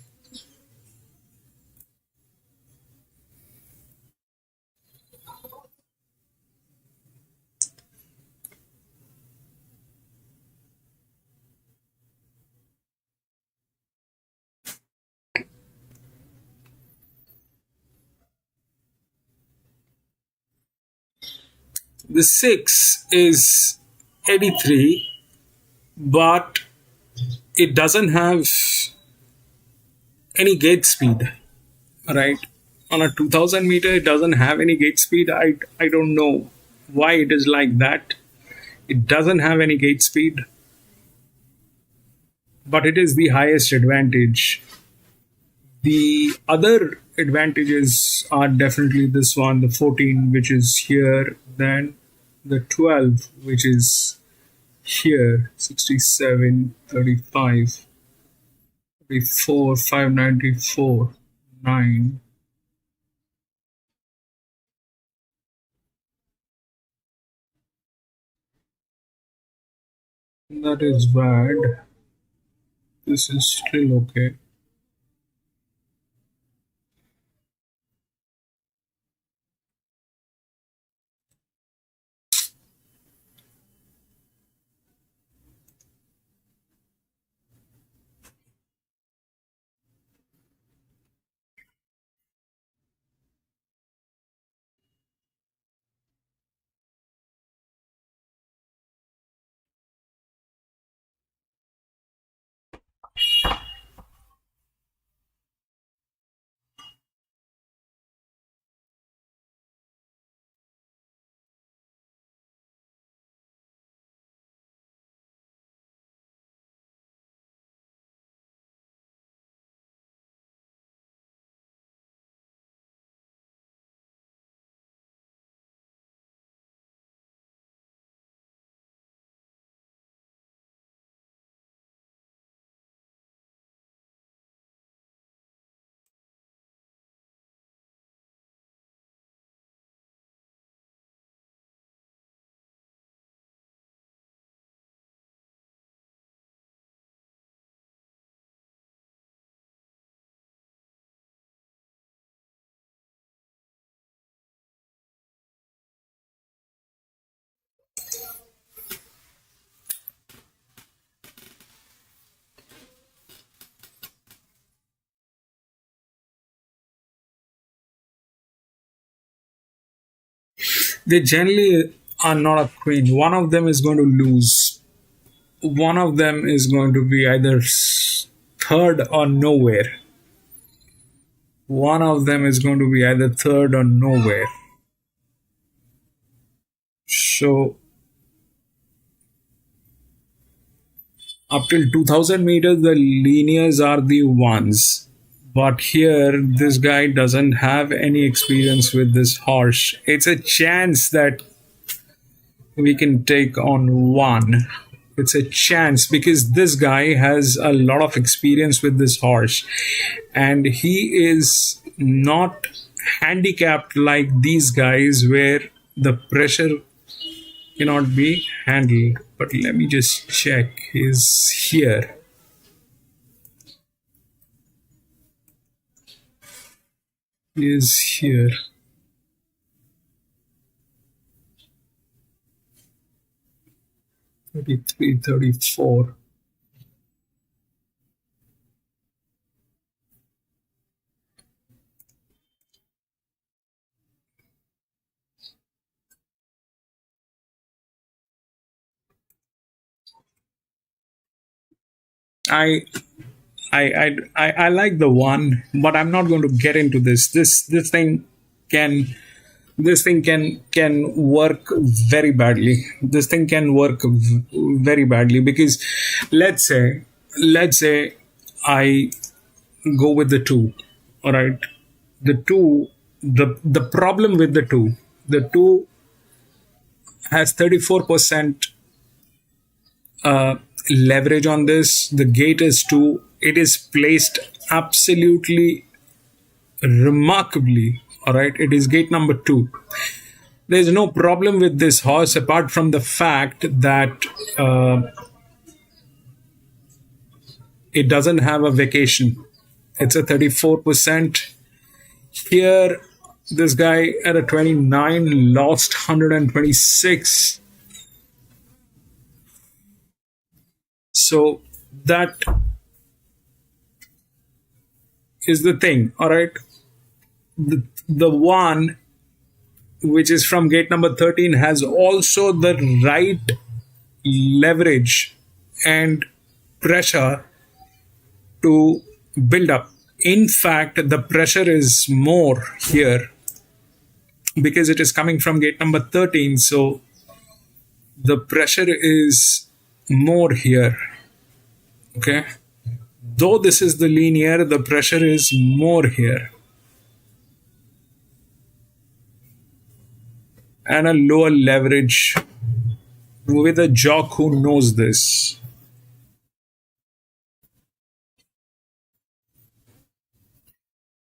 the 6 is 83, but it doesn't have any gate speed, right? On a 2000 meter, it doesn't have any gate speed. I don't know why it is like that. It doesn't have any gate speed, but it is the highest advantage. The other advantages are definitely this one, the 14, which is here, then the 12, which is here, 67, 35, 34, 594, 9. That is bad. This is still okay. They generally are not a queen. One of them is going to lose. One of them is going to be either third or nowhere. One of them is going to be either third or nowhere. So, up till 2000 meters, the linears are the ones. But here, this guy doesn't have any experience with this horse. It's a chance that we can take on one. It's a chance because this guy has a lot of experience with this horse, and he is not handicapped like these guys where the pressure cannot be handled. But let me just check. He's here. He is here. 33, 34. I like the one, but I'm not going to get into this. This thing can work very badly. This thing can work very badly because let's say I go with the 2. All right, the 2 the problem with the two has 34% leverage on this. The gate is 2. It is placed absolutely remarkably. All right, it is gate number 2. There's no problem with this horse apart from the fact that it doesn't have a vacation. It's a 34%. Here, this guy at a 29 lost 126. So that is the thing. All right. The one which is from gate number 13 has also the right leverage and pressure to build up. In fact, the pressure is more here because it is coming from gate number 13. So the pressure is more here. Okay. Though this is the linear, the pressure is more here. And a lower leverage with a jock who knows this.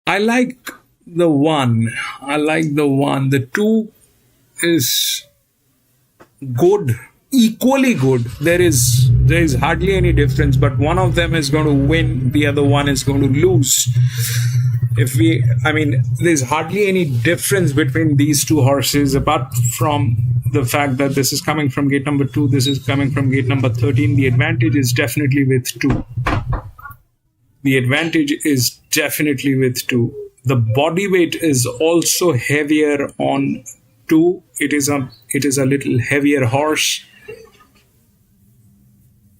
I like the one. The 2 is good, equally good. There is hardly any difference, but one of them is going to win, the other one is going to lose. There's hardly any difference between these two horses apart from the fact that this is coming from gate number 2, this is coming from gate number 13. The advantage is definitely with 2. The body weight is also heavier on 2. It is a little heavier horse.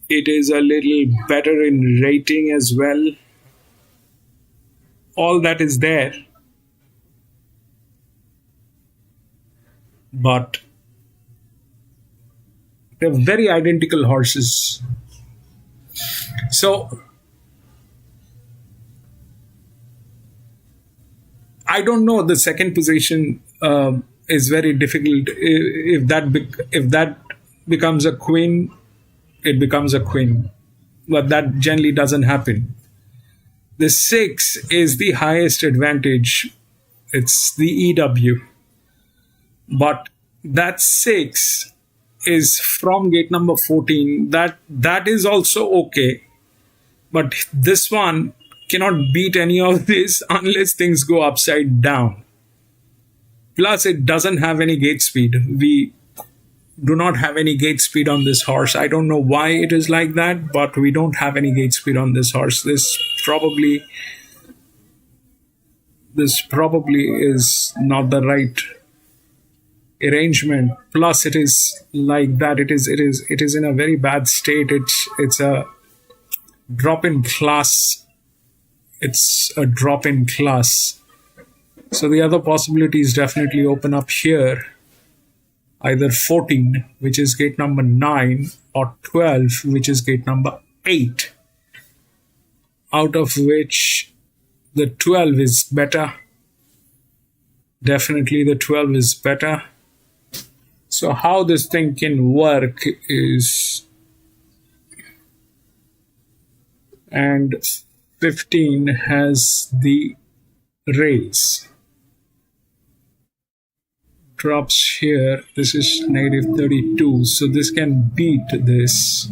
It is a little better in rating as well. All that is there. But they're very identical horses. So I don't know. The second position is very difficult. If that becomes a queen, it becomes a queen. But that generally doesn't happen. The 6 is the highest advantage. It's the EW. But that 6 is from gate number 14. That is also okay. But this one cannot beat any of this unless things go upside down. Plus, it doesn't have any gate speed. We do not have any gate speed on this horse. I don't know why it is like that, but we don't have any gate speed on this horse. This probably is not the right arrangement. Plus, it is like that. It is in a very bad state. It's a drop in class. It's a drop in class. So the other possibilities definitely open up here. Either 14, which is gate number 9, or 12, which is gate number 8. Out of which the 12 is better. Definitely the 12 is better. So how this thing can work is, and 15 has the raise. Drops here. This is negative 32. So this can beat this.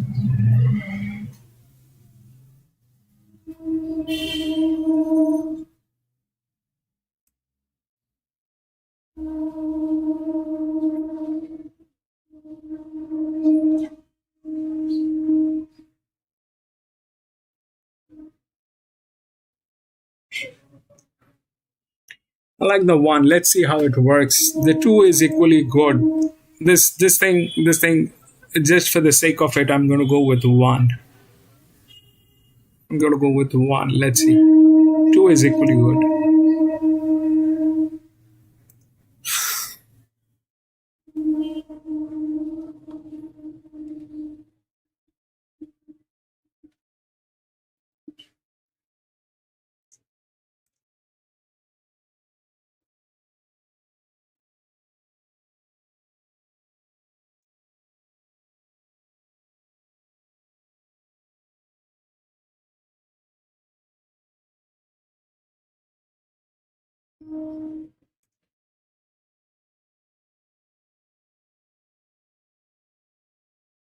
I like the 1. Let's see how it works. The 2 is equally good. This thing, just for the sake of it, I'm going to go with 1. Let's see. 2 is equally good.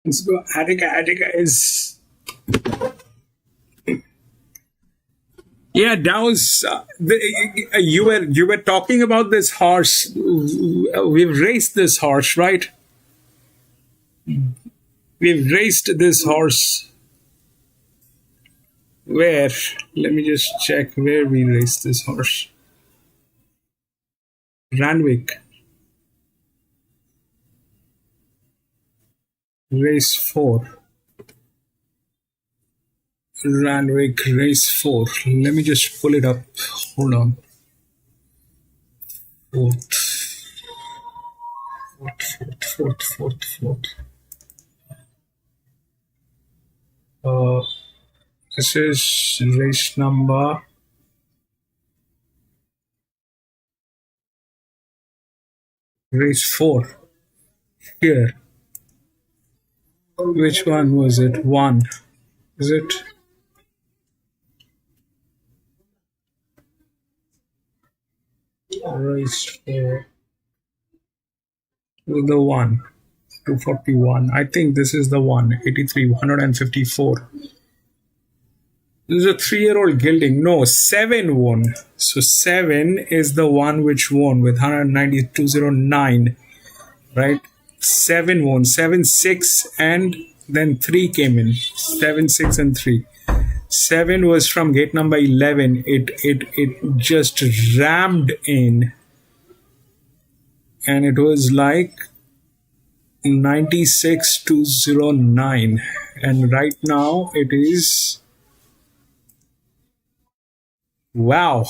Let's go. Attica is. Yeah, that was you were talking about this horse. We've raced this horse, right? We've raced this horse. Where? Let me just check where we raced this horse. Randwick. Race 4. Randwick race 4. Let me just pull it up. Hold on. Fourth. This is race number. Race 4. Here. Which one was it? 1. Is it? Race 4. The 1. 241. I think this is the one. 83. 154. This is a 3-year-old gelding. No, 7 won. So 7 is the one which won with 192.09. Right? 7 won. 7, 6, and then 3 came in. 7, 6, and 3. 7 was from gate number 11. It just rammed in. And it was like 96.209. And right now it is, wow,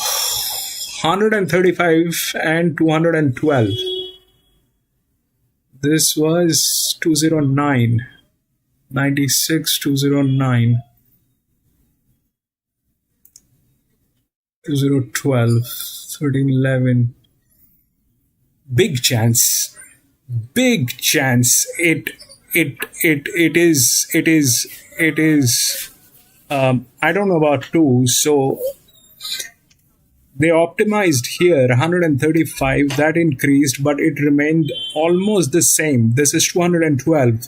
135 and 212. This was 209. 96.209. 2012. 1311. Big chance. It is I don't know about 2, so they optimized here 135, that increased, but it remained almost the same. This is 212,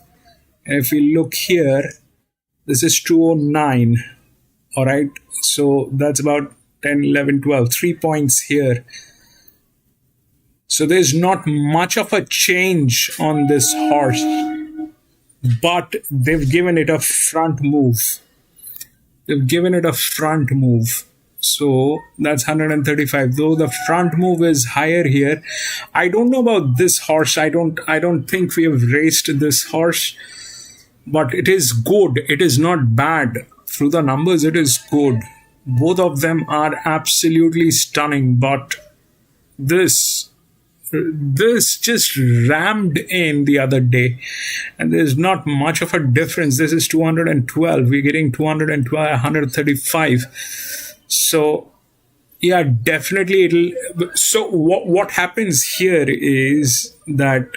and if we look here, this is 209. All right, so that's about 10, 11, 12, 3 points here. So there's not much of a change on this horse, but they've given it a front move. So that's 135. Though the front move is higher here. I don't know about this horse. I don't think we have raced this horse, but it is good. It is not bad. Through the numbers, it is good. Both of them are absolutely stunning, but this just rammed in the other day, and there's not much of a difference. This is 212. We're getting 212, 135. So yeah, definitely it'll. So what happens here is that,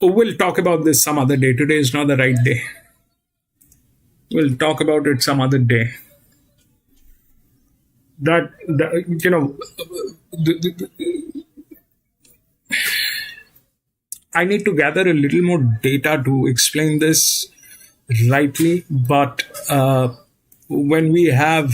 we'll talk about this some other day. Today is not the right day. We'll talk about it some other day. I need to gather a little more data to explain this rightly, but when we have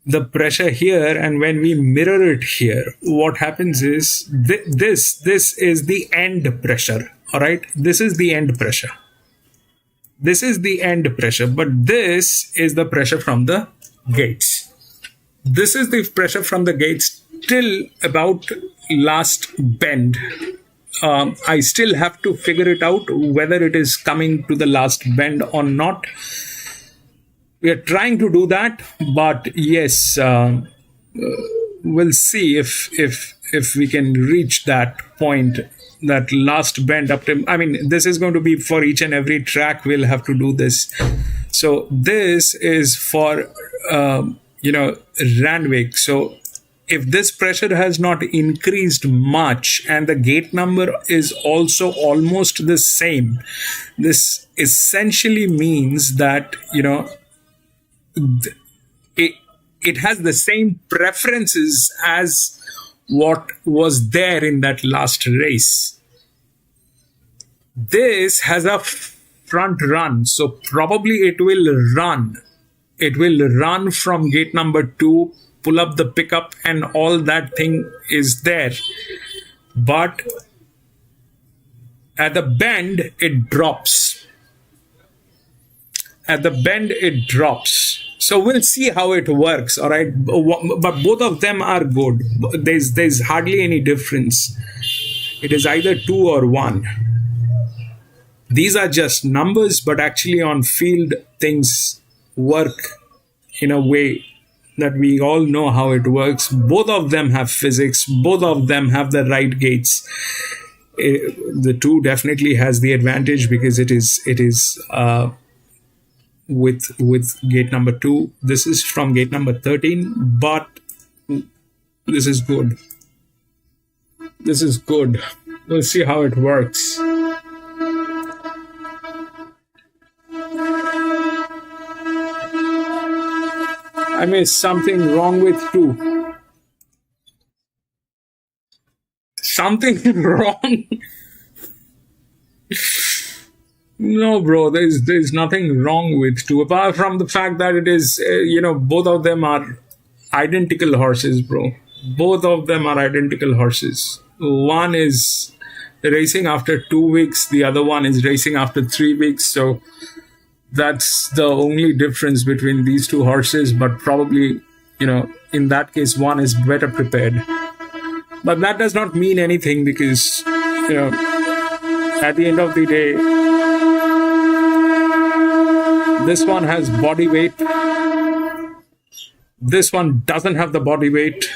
the pressure here and when we mirror it here, what happens is this is the end pressure. All right, this is the end pressure. But this is the pressure from the gates. This is the pressure from the gates till about last bend. I still have to figure it out whether it is coming to the last bend or not. We are trying to do that, but yes, we'll see if we can reach that point, that last bend up to. I mean, this is going to be for each and every track. We'll have to do this. So this is for Randwick. So if this pressure has not increased much and the gate number is also almost the same, this essentially means that it has the same preferences as what was there in that last race. This has a front run, so probably it will run. It will run from gate number 2, pull up the pickup, and all that thing is there. But at the bend, it drops. At the bend, it drops. So we'll see how it works, all right? But both of them are good. There's hardly any difference. It is either 2 or 1. These are just numbers, but actually on field, things work in a way that we all know how it works. Both of them have physics. Both of them have the right gates. The 2 definitely has the advantage because it is with gate number 2. This is from gate number 13, but this is good. This is good. We'll see how it works. I mean, something wrong with 2. Something wrong. No, bro, there's nothing wrong with 2, apart from the fact that it is, both of them are identical horses, bro. Both of them are identical horses. One is racing after 2 weeks, the other one is racing after 3 weeks, so that's the only difference between these 2 horses, but probably, in that case, one is better prepared. But that does not mean anything because, at the end of the day, this one has body weight. This one doesn't have the body weight.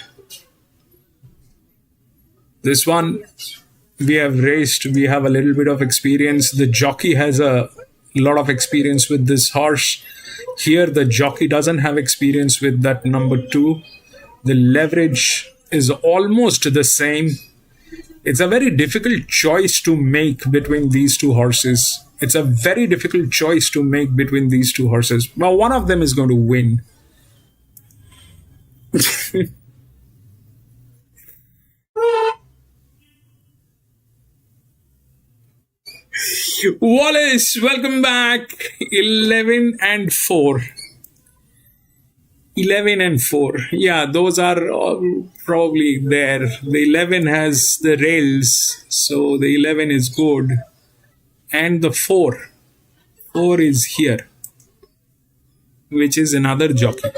This one, we have raced, we have a little bit of experience. The jockey has a lot of experience with this horse. Here, the jockey doesn't have experience with that number 2. The leverage is almost the same. It's a very difficult choice to make between these 2 horses. It's a very difficult choice to make between these 2 horses. Well, one of them is going to win. Wallace, welcome back. 11 and 4. 11 and 4. Yeah, those are all probably there. The 11 has the rails, so the 11 is good. And the 4 is here, which is another jockey,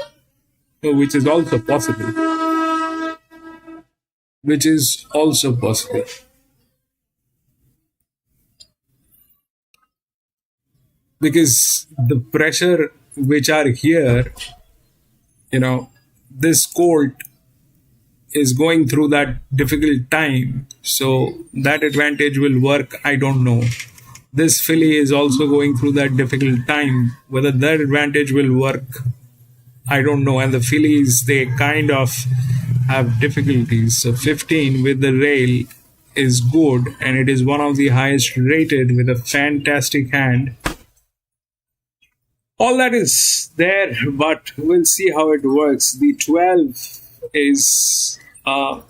which is also possible. Which is also possible. Because the pressure which are here, this colt is going through that difficult time. So that advantage will work, I don't know. This filly is also going through that difficult time. Whether that advantage will work, I don't know. And the fillies, they kind of have difficulties. So 15 with the rail is good, and it is one of the highest rated with a fantastic hand. All that is there, but we'll see how it works. The 12 is out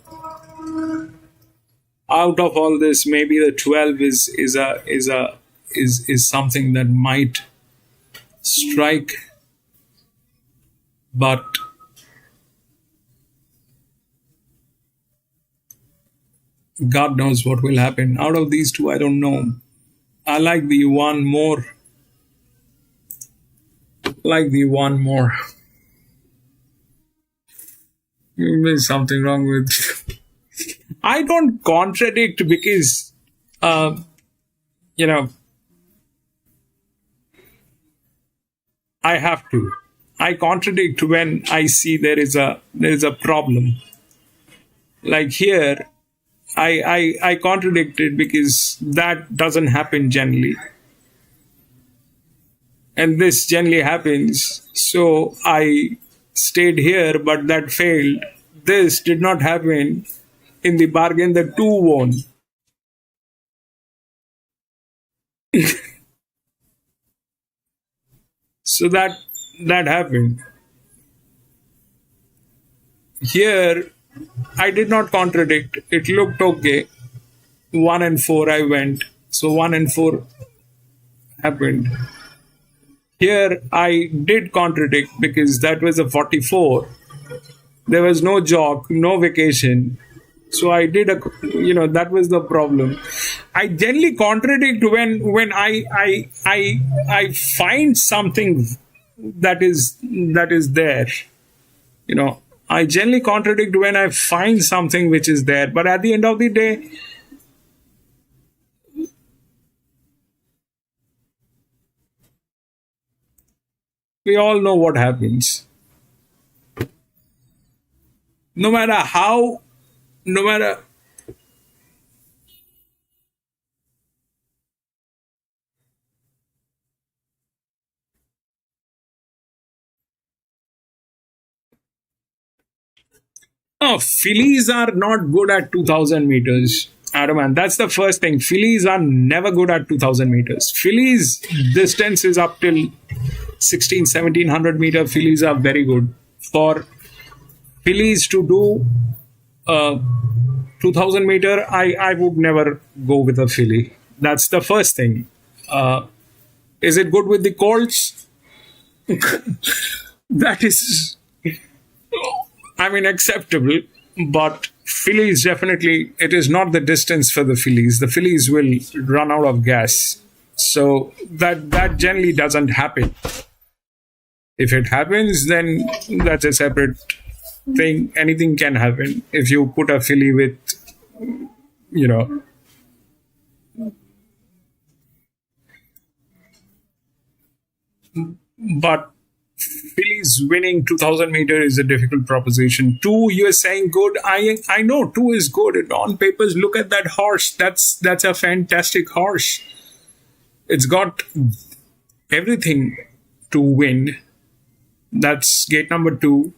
of all this. Maybe the 12 is something that might strike, but God knows what will happen. Out of these 2, I don't know. I like the 1 more. There's something wrong with. I don't contradict because, I have to. I contradict when I see there is a problem. Like here, I contradicted because that doesn't happen generally. And this generally happens. So I stayed here, but that failed. This did not happen. In the bargain, the 2 won. So that happened. Here, I did not contradict. It looked okay. 1 and 4 I went. So 1 and 4 happened. Here I did contradict because that was a 44. There was no jog, no vacation. So I did that was the problem. I generally contradict when I find something that is there. I generally contradict when I find something which is there. But at the end of the day, we all know what happens. No matter fillies are not good at 2000 meters. Adam, and that's the first thing. Fillies are never good at 2000 meters. Fillies distance is up till 1700 meter. Fillies are very good. For fillies to do 2000 meter, I would never go with a filly. That's the first thing. Is it good with the colts? That is, acceptable. But fillies, definitely, it is not the distance for the fillies. The fillies will run out of gas. So that generally doesn't happen. If it happens, then that's a separate thing. Anything can happen. If you put a filly with, but fillies winning 2000 meter is a difficult proposition. 2, you are saying good. I know 2 is good. On papers, look at that horse. That's a fantastic horse. It's got everything to win. That's gate number 2.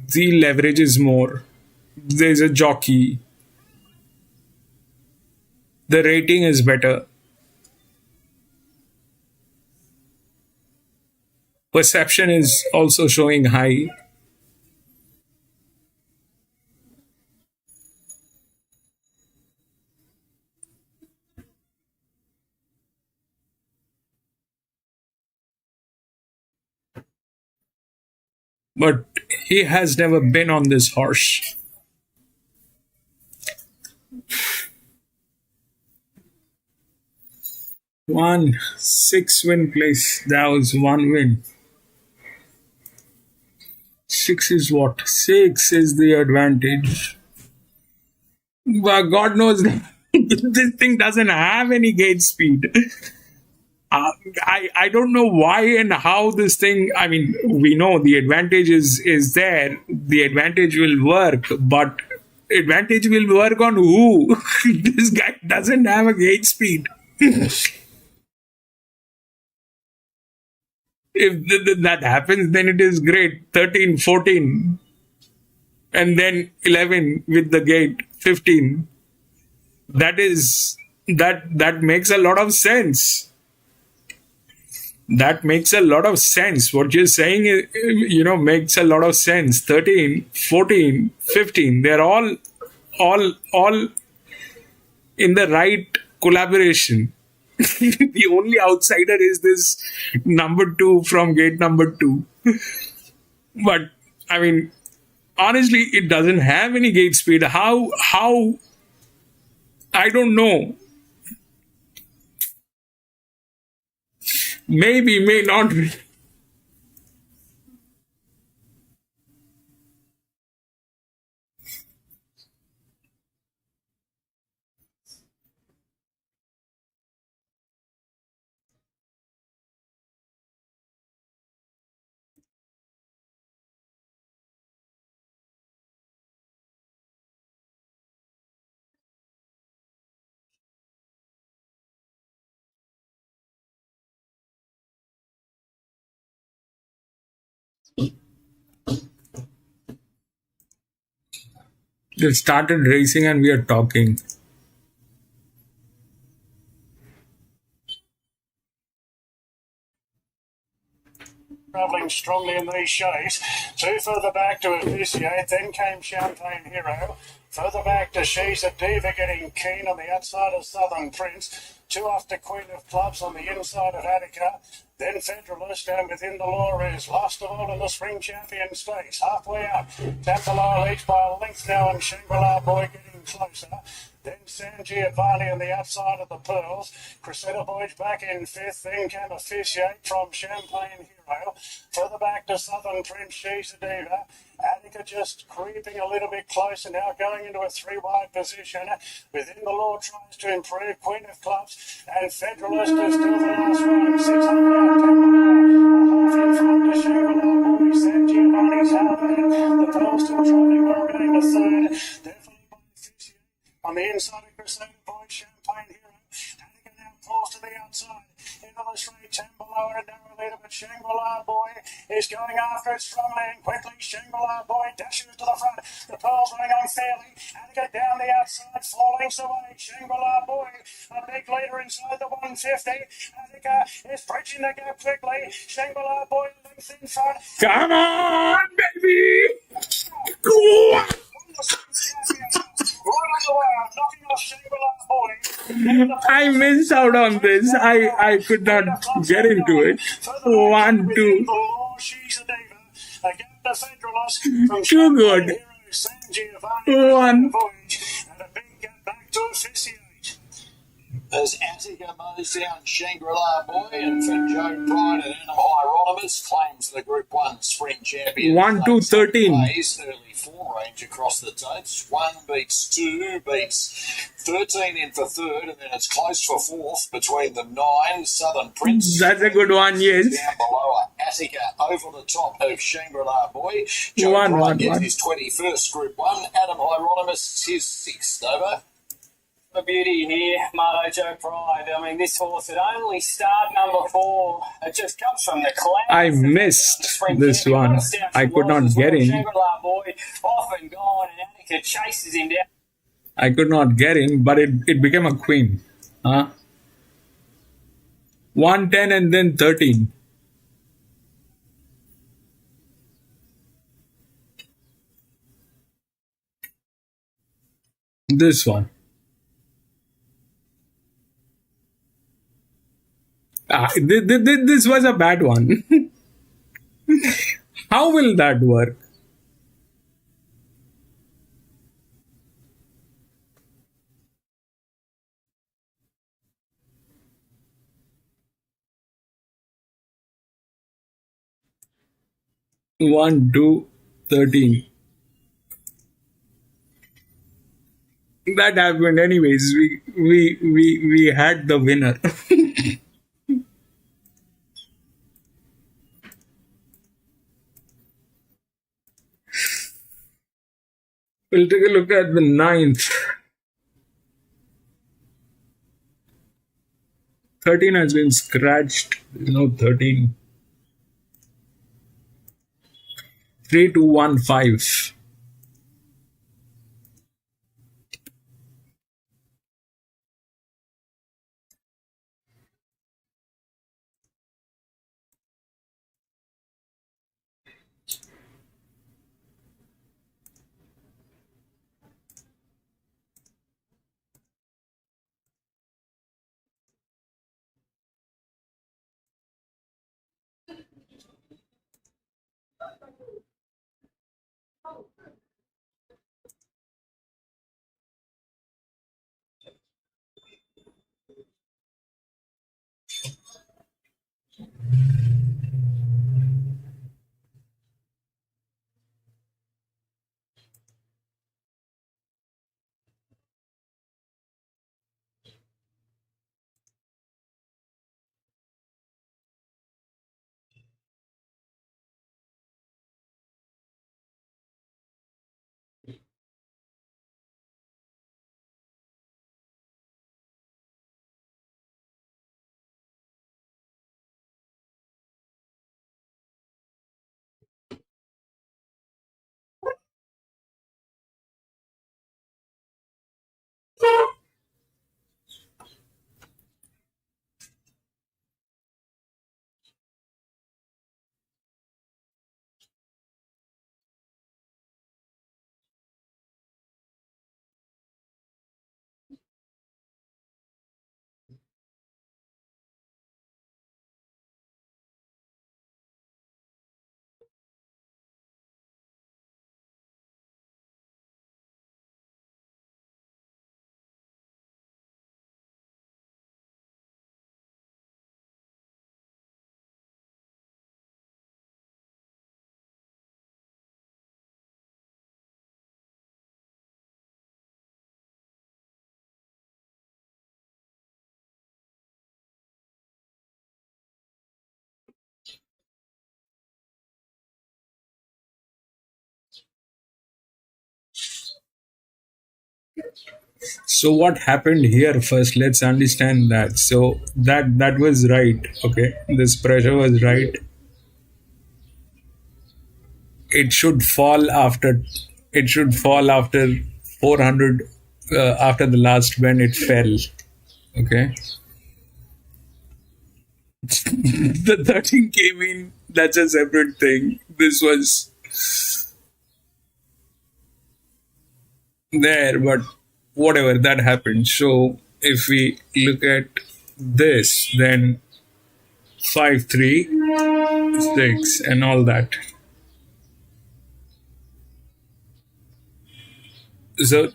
The leverage is more. There's a jockey. The rating is better. Perception is also showing high. But he has never been on this horse. One 6-win place. That was 1 win. 6 is what? 6 is the advantage. But God knows this thing doesn't have any gate speed. I don't know why and how this thing. We know the advantage is there. The advantage will work, but advantage will work on who? This guy doesn't have a gate speed. If that happens, then it is great. 13, 14, and then 11 with the gate, 15. That makes a lot of sense. That makes a lot of sense. What you're saying is, makes a lot of sense. 13, 14, 15. They're all in the right collaboration. The only outsider is this number 2 from gate number 2. But honestly, it doesn't have any gate speed. How I don't know. Maybe, may not be. They started racing and we are talking. Travelling strongly in these shades. Two further back to Officiate, then came Champagne Hero. Further back to She's a Diva getting keen on the outside of Southern Prince. Two after Queen of Clubs on the inside of Attica. Then Federalist, and within the law is last of all in the Spring Champion Stakes. Halfway up, Tampalo leads by a length now, and Shangri-La Boy getting closer. Then San Giovanni on the outside of the Pearls. Crusader Voyage back in fifth. Then came Officiate from Champagne Hero. Further back to Southern Prince, She's a Diva. Attica just creeping a little bit closer now, going into a three-wide position. Within the law tries to improve Queen of Clubs, and Federalist is still the last one. 600 out, half in front to Shangri-La Boy. San Giovanni's hard at it. The Pearls still trotting well getting to third. Definitely by Officiate. On the inside of Crusader Boy, Champagne Hero. Attica now pulls to the outside. Into the straight, 10 below and a narrow leader, but Shangri-La Boy is going after it strongly and quickly. Shangri-La Boy dashes to the front. The Pearls running on fairly. Attica down the outside, 4 lengths away. Shangri-La Boy, a big leader inside the 150. Attica is bridging the gap quickly. Shangri-La Boy length in front. Come on, baby! Go on! I missed out on this. I could not get into it. 1, 2. Too good. 1. As Attica mows down Shangri-La Boy, and for Joe Pride and Adam Hieronymus claims the Group 1 Spring Champion. 1, 2, 13. Early form range across the tapes. 1 beats 2, beats 13 in for third, and then it's close for fourth between the 9, Southern Prince. That's a good one, yes. Down below are Attica over the top of Shangri-La Boy. Joe 1, Pride 1, gets 1. his 21st Group 1. Adam Hieronymus his 6th. Over. The beauty here, Marto Joe Pride. I mean, this horse had only started number 4. It just comes from the clouds. I missed this one. I could not get in. Shangri-La Boy off and gone, and Attica chases him down. I could not get in, but it became a queen. 1, 10 and then 13. This one. This was a bad one. How will that work? One, 2, 13. That happened anyways. We had the winner. We'll take a look at the 9th. 13 has been scratched. There's no 13. 3, 2, 1, 5. So what happened here first? Let's understand that. So that was right. Okay, this pressure was right. It should fall after. It should fall after 400. After the last when it fell. Okay, the 13 came in. That's a separate thing. This was there, but whatever that happened. So if we look at this, then 5, 3, 6, and all that. So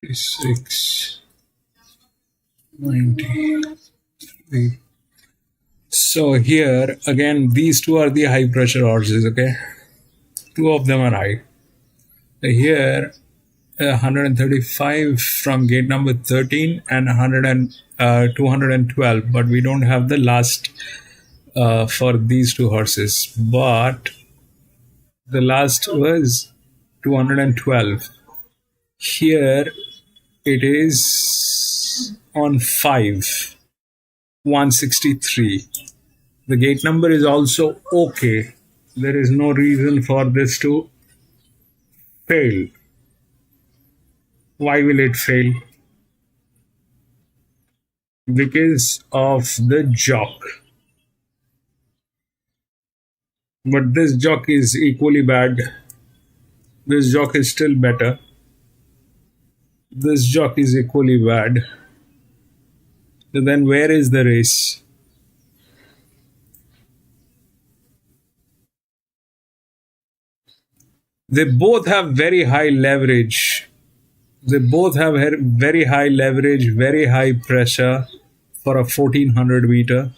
6, 90. So here again, these two are the high pressure horses. Okay, two of them are high. Here, 135 from gate number 13 and 212, but we don't have the last for these two horses. But the last was 212. Here it is on 5, 163. The gate number is also okay. There is no reason for this to fail. Why will it fail? Because of the jock. But this jock is equally bad. This jock is still better. This jock is equally bad. So then where is the race? They both have very high leverage. They both have very high leverage, very high pressure for a 1400 meter.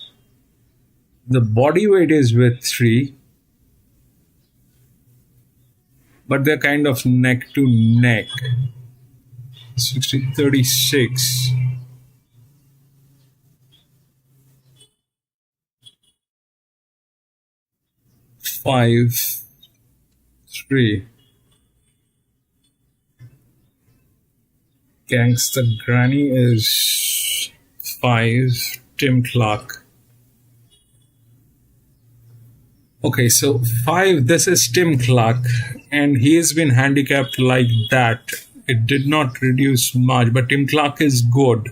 The body weight is with 3, but they're kind of neck to neck. 60, 36. 5, 3. Gangster Granny is 5. Tim Clark. Okay, so 5, this is Tim Clark, and he has been handicapped like that. It did not reduce much, but Tim Clark is good.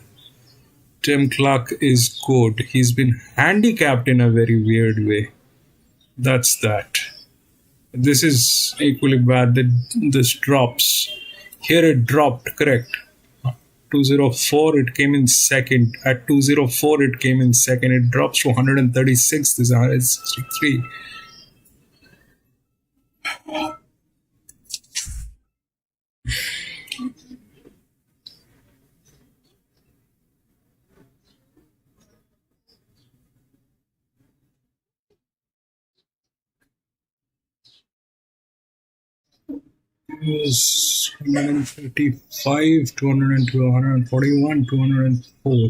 Tim Clark is good. He's been handicapped in a very weird way. That's that. This is equally bad. This drops. Here it dropped, correct. 204, it came in second. At 204, it came in second. It drops to 136. This is 163. It was 135, 202, 141, 204,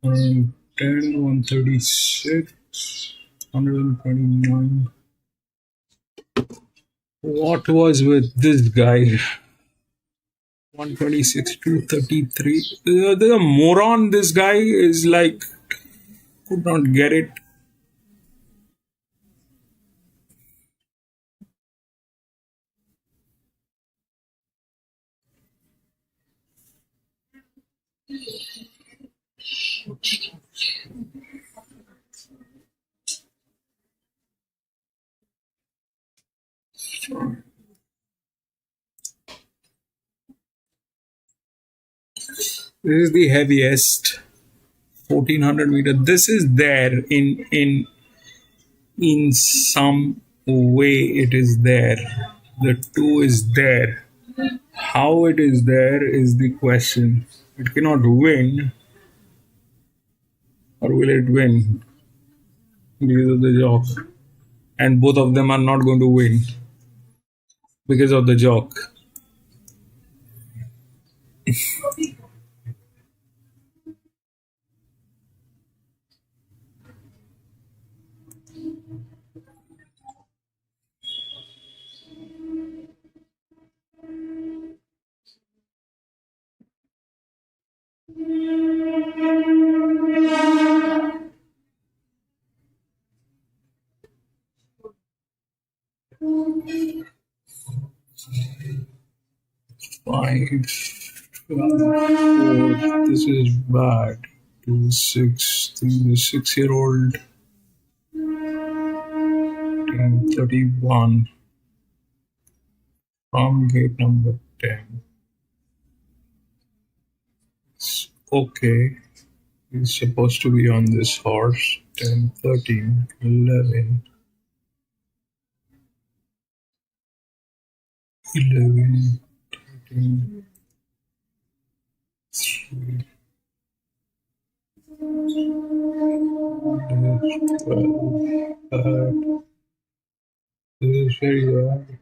110, 136, 129. What was with this guy? 126, 233. The moron, this guy is like, could not get it. This is the heaviest, 1400 meter. This is there in some way. It is there. The 2 is there. How it is there is the question. It cannot win, or will it win? Because of the jock. And both of them are not going to win because of the jock. Five, 12, 4. This is bad. 2, 6, 3, 6-year-old. 10, 31. From gate number 10. It's okay. He's supposed to be on this horse. 10, 13, 11. 11, 13, 3. 12, bad. This is very bad.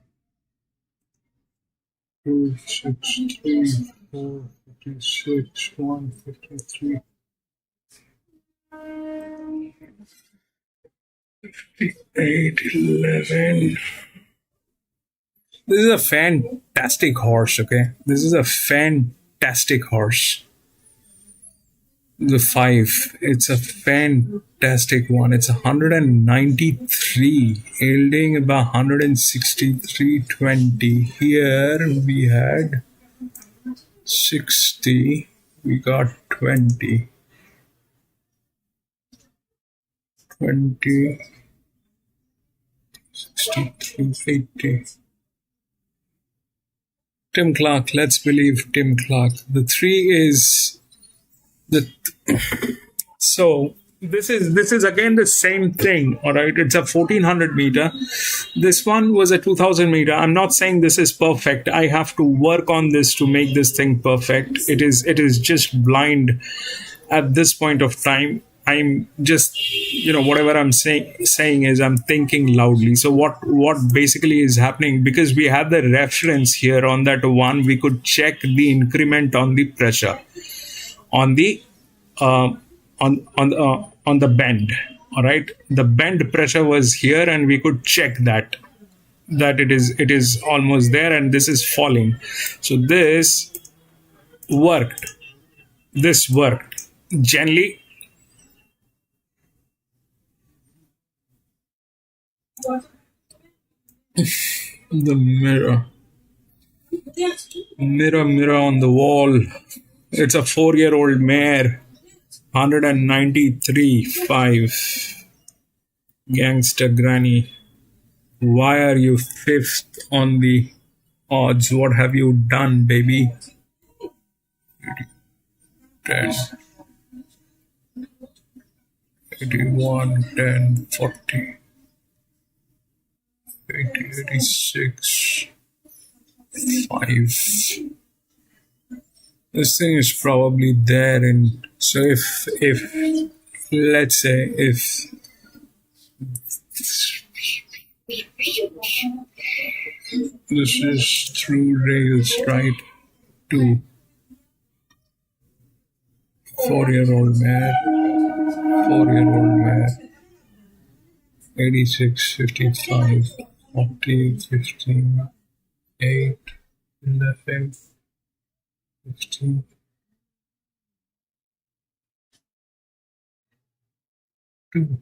2, 6, 3, 4, 56, 1, 53. 58, 11. This is a fantastic horse, okay? This is a fantastic horse. The 5. It's a fantastic one. It's 193, yielding about 163.20. Here we had 60. We got 20. 20. 63, 80. Tim Clark, let's believe Tim Clark. The 3 is so this is again the same thing. All right, it's a 1400 meter. This one was a 2000 meter. I'm not saying this is perfect. I have to work on this to make this thing perfect. It is just blind at this point of time. I'm just, whatever I'm saying is I'm thinking loudly. So what basically is happening, because we have the reference here on that one, we could check the increment on the pressure on the on the bend. All right, the bend pressure was here, and we could check that it is almost there, and this is falling. So this worked. Generally, the mirror on the wall. It's a 4-year-old mare, 193.5. Gangster Granny. Why are you 5th on the odds? What have you done, baby? 10, 81, 10, 40, 80, 86, 5. This thing is probably there, and so if let's say if this is through rails, right, to 4-year-old mare, 86, 55, 40, 15, 8, 11, 15, 2.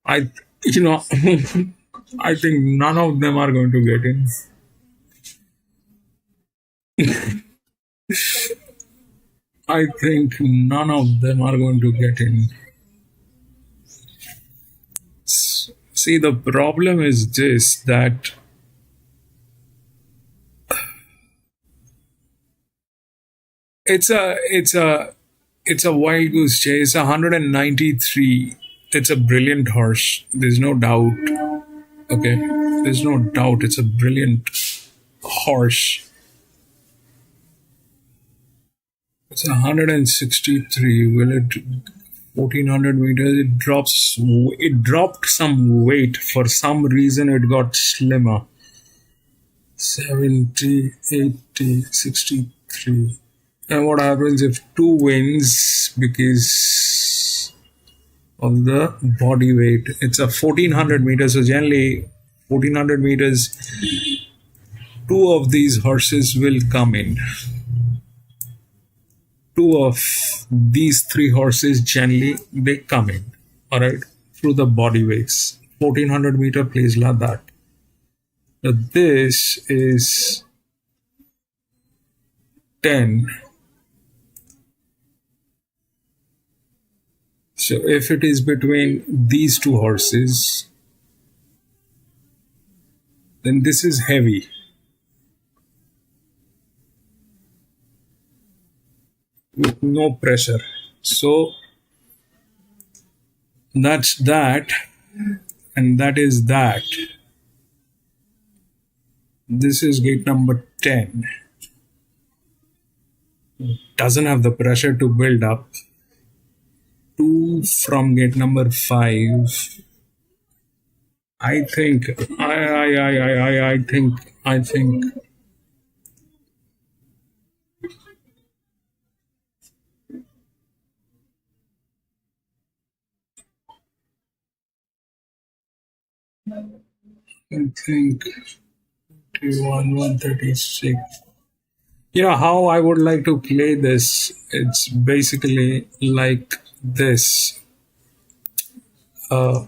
I I think none of them are going to get in. I think none of them are going to get in. See, the problem is this, that it's a wild goose chase. 193. It's a brilliant horse. There's no doubt. Okay, there's no doubt. It's a brilliant horse. It's 163. Will it 1400 meters? It dropped some weight. For some reason, it got slimmer. 70, 80, 63. And what happens if 2 wins because of the body weight? It's a 1400 meters. So generally, 1400 meters, 2 of these horses will come in. 2 of these 3 horses generally they come in, all right, through the body weights. 1400 meter plays like that. Now this is 10. So if it is between these 2 horses, then this is heavy. With no pressure. So that's that, and that is that. This is gate number 10. Doesn't have the pressure to build up. 2 from gate number 5. I think I think 136. You know how I would like to play this? It's basically like this. 3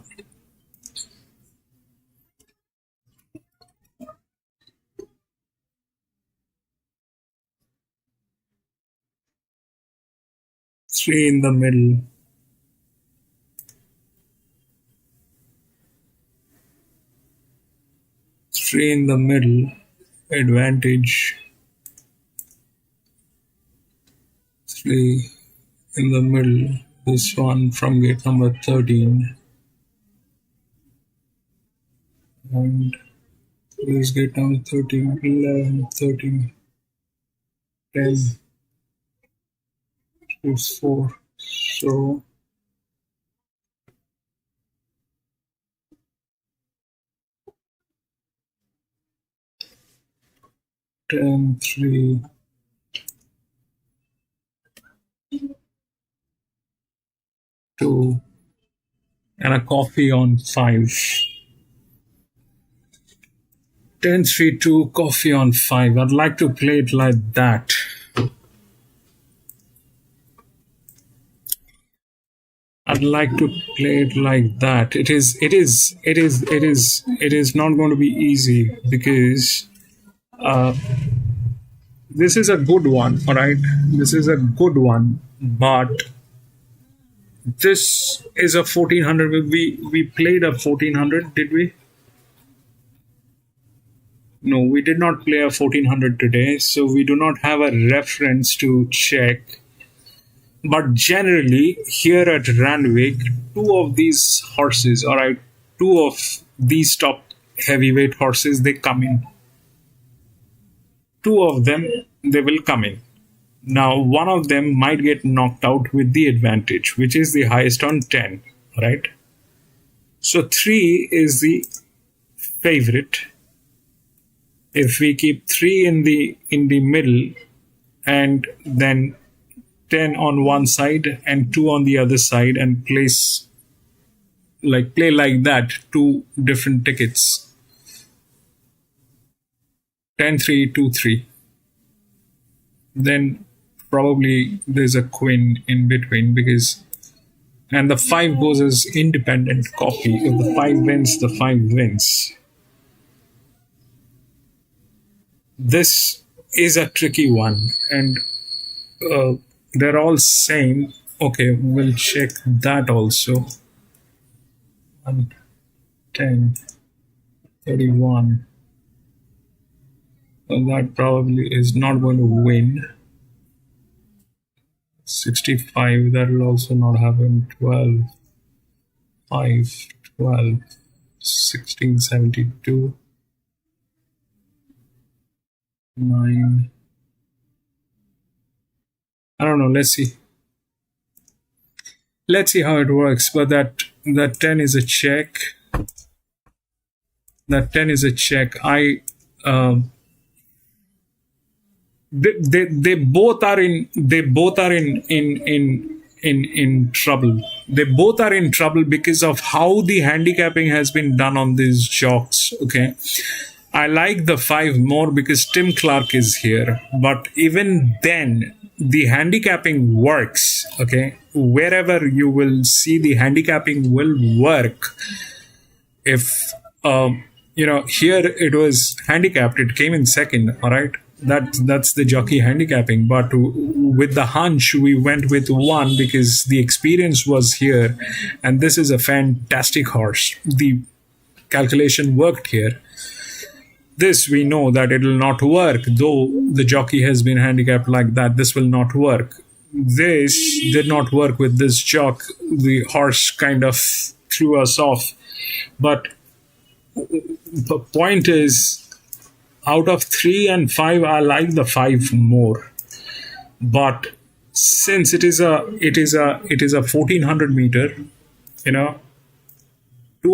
in the middle. 3 in the middle. Advantage. 3 in the middle. This one from gate number 13. And this gate number 13, 11, 13, 10, 2, 4. So 10, 3, 2, and a coffee on 5. 10, 3, 2, coffee on 5. I'd like to play it like that. I'd like to play it like that. It is not going to be easy because this is a good one, all right? This is a good one, but this is a 1400. We played a 1400, did we? No, we did not play a 1400 today, so we do not have a reference to check. But generally, here at Randwick, 2 of these horses, all right, 2 of these top heavyweight horses, they come in. 2 of them, they will come in. Now, 1 of them might get knocked out with the advantage, which is the highest on 10, right? So 3 is the favorite. If we keep 3 in the middle and then 10 on one side and 2 on the other side and play like that, 2 different tickets. 10, 3, 2, 3. Then probably there's a queen in between and the 5 goes as independent copy. If the 5 wins, the 5 wins. This is a tricky one, and they're all saying, okay, we'll check that also. 10, 31. Well, that probably is not going to win. 65, that will also not happen. 12, 5, 12, 16, 72, 9. I don't know, let's see. Let's see how it works. But that 10 is a check. That 10 is a check. They both are in trouble. They both are in trouble because of how the handicapping has been done on these jocks. Okay, I like the 5 more because Tim Clark is here, but even then the handicapping works. Okay, wherever you will see the handicapping will work. If here it was handicapped, it came in second. All right, that's the jockey handicapping, but with the hunch we went with 1 because the experience was here, and this is a fantastic horse. The calculation worked here. This we know that it will not work, though the jockey has been handicapped like that. This will not work. This did not work with this jock. The horse kind of threw us off. But the point is, out of 3 and 5, I like the 5 more. But since it is a 1400 meter, 2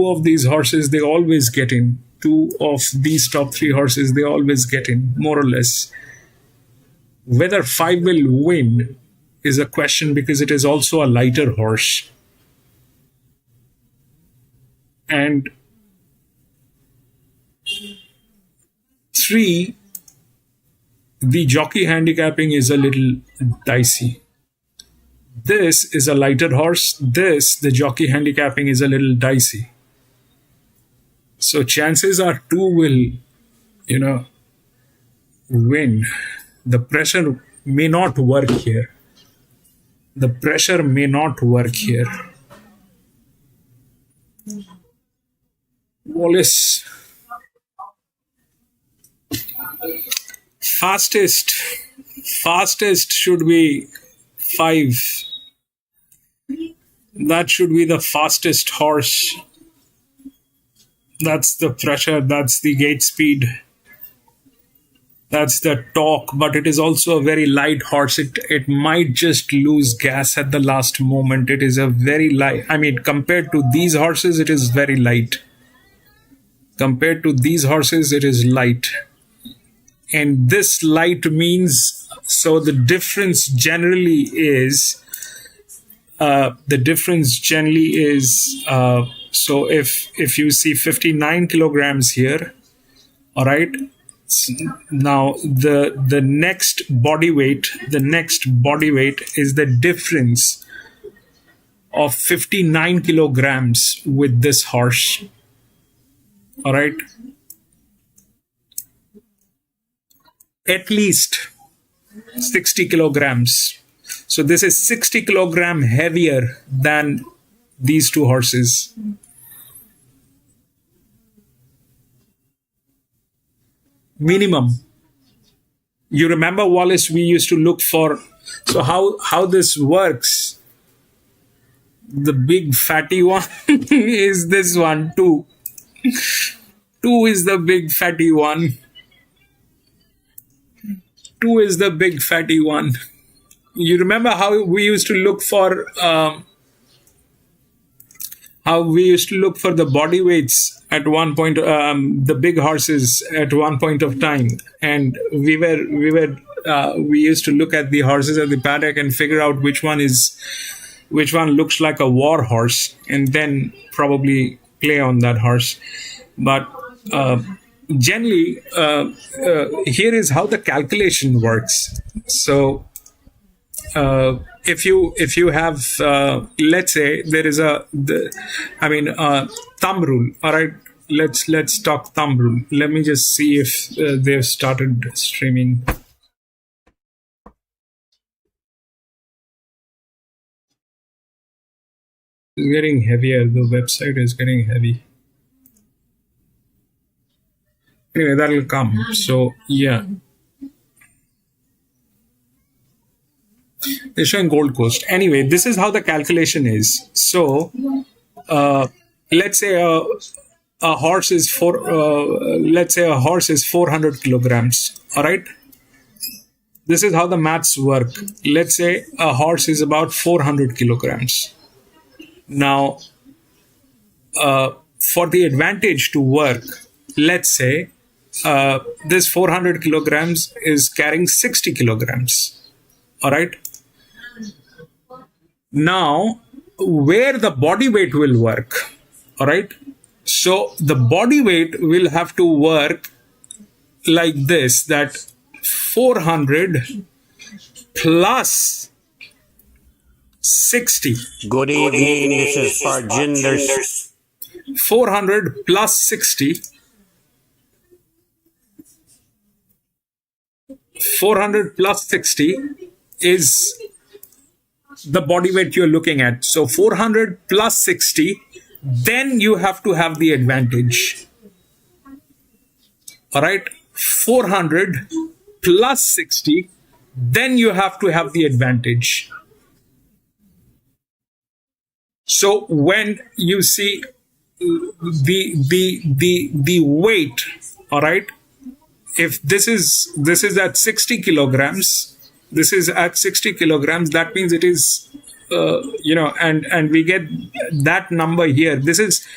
of these horses they always get in. 2 of these top 3 horses they always get in, more or less. Whether 5 will win is a question because it is also a lighter horse. And 3, the jockey handicapping is a little dicey. This is a lighter horse. The jockey handicapping is a little dicey. So chances are 2 will, win. The pressure may not work here. Wallace. Fastest should be 5. That should be the fastest horse. That's the pressure, that's the gate speed, that's the torque, but it is also a very light horse. It might just lose gas at the last moment. It is a very light, compared to these horses, it is very light. It is light. And this light means, so the difference generally is, so if you see 59 kilograms here, all right, now the next body weight is the difference of 59 kilograms with this horse. All right, at least 60 kilograms. So this is 60 kilogram heavier than these 2 horses. Minimum. You remember, Wallace, we used to look for, so how this works, the big fatty one is this one, 2. 2 is the big fatty one. 2 is the big fatty one. You remember how we used to look for the body weights at one point, the big horses at one point of time, and we used to look at the horses at the paddock and figure out which one looks like a war horse, and then probably play on that horse. But generally, here is how the calculation works. So if you have, let's say there is thumb rule. All right, let's talk thumb rule. Let me just see if they've started streaming. It's getting heavier. The website is getting heavy. Anyway, that'll come. So yeah, they're showing Gold Coast. Anyway, this is how the calculation is. So let's say a horse is let's say a horse is 400 kilograms. All right. This is how the maths work. Let's say a horse is about 400 kilograms. Now, for the advantage to work, let's say this 400 kilograms is carrying 60 kilograms. All right. Now, where the body weight will work. All right. So the body weight will have to work like this, that 400 plus 60. Good evening, this is for genders. 400 plus 60. 400 plus 60 is the body weight you're looking at. So 400 plus 60, then you have to have the advantage. All right. 400 plus 60, then you have to have the advantage. So when you see the weight, all right, if this is at 60 kilograms, this is at 60 kilograms, that means it is and we get that number here. This is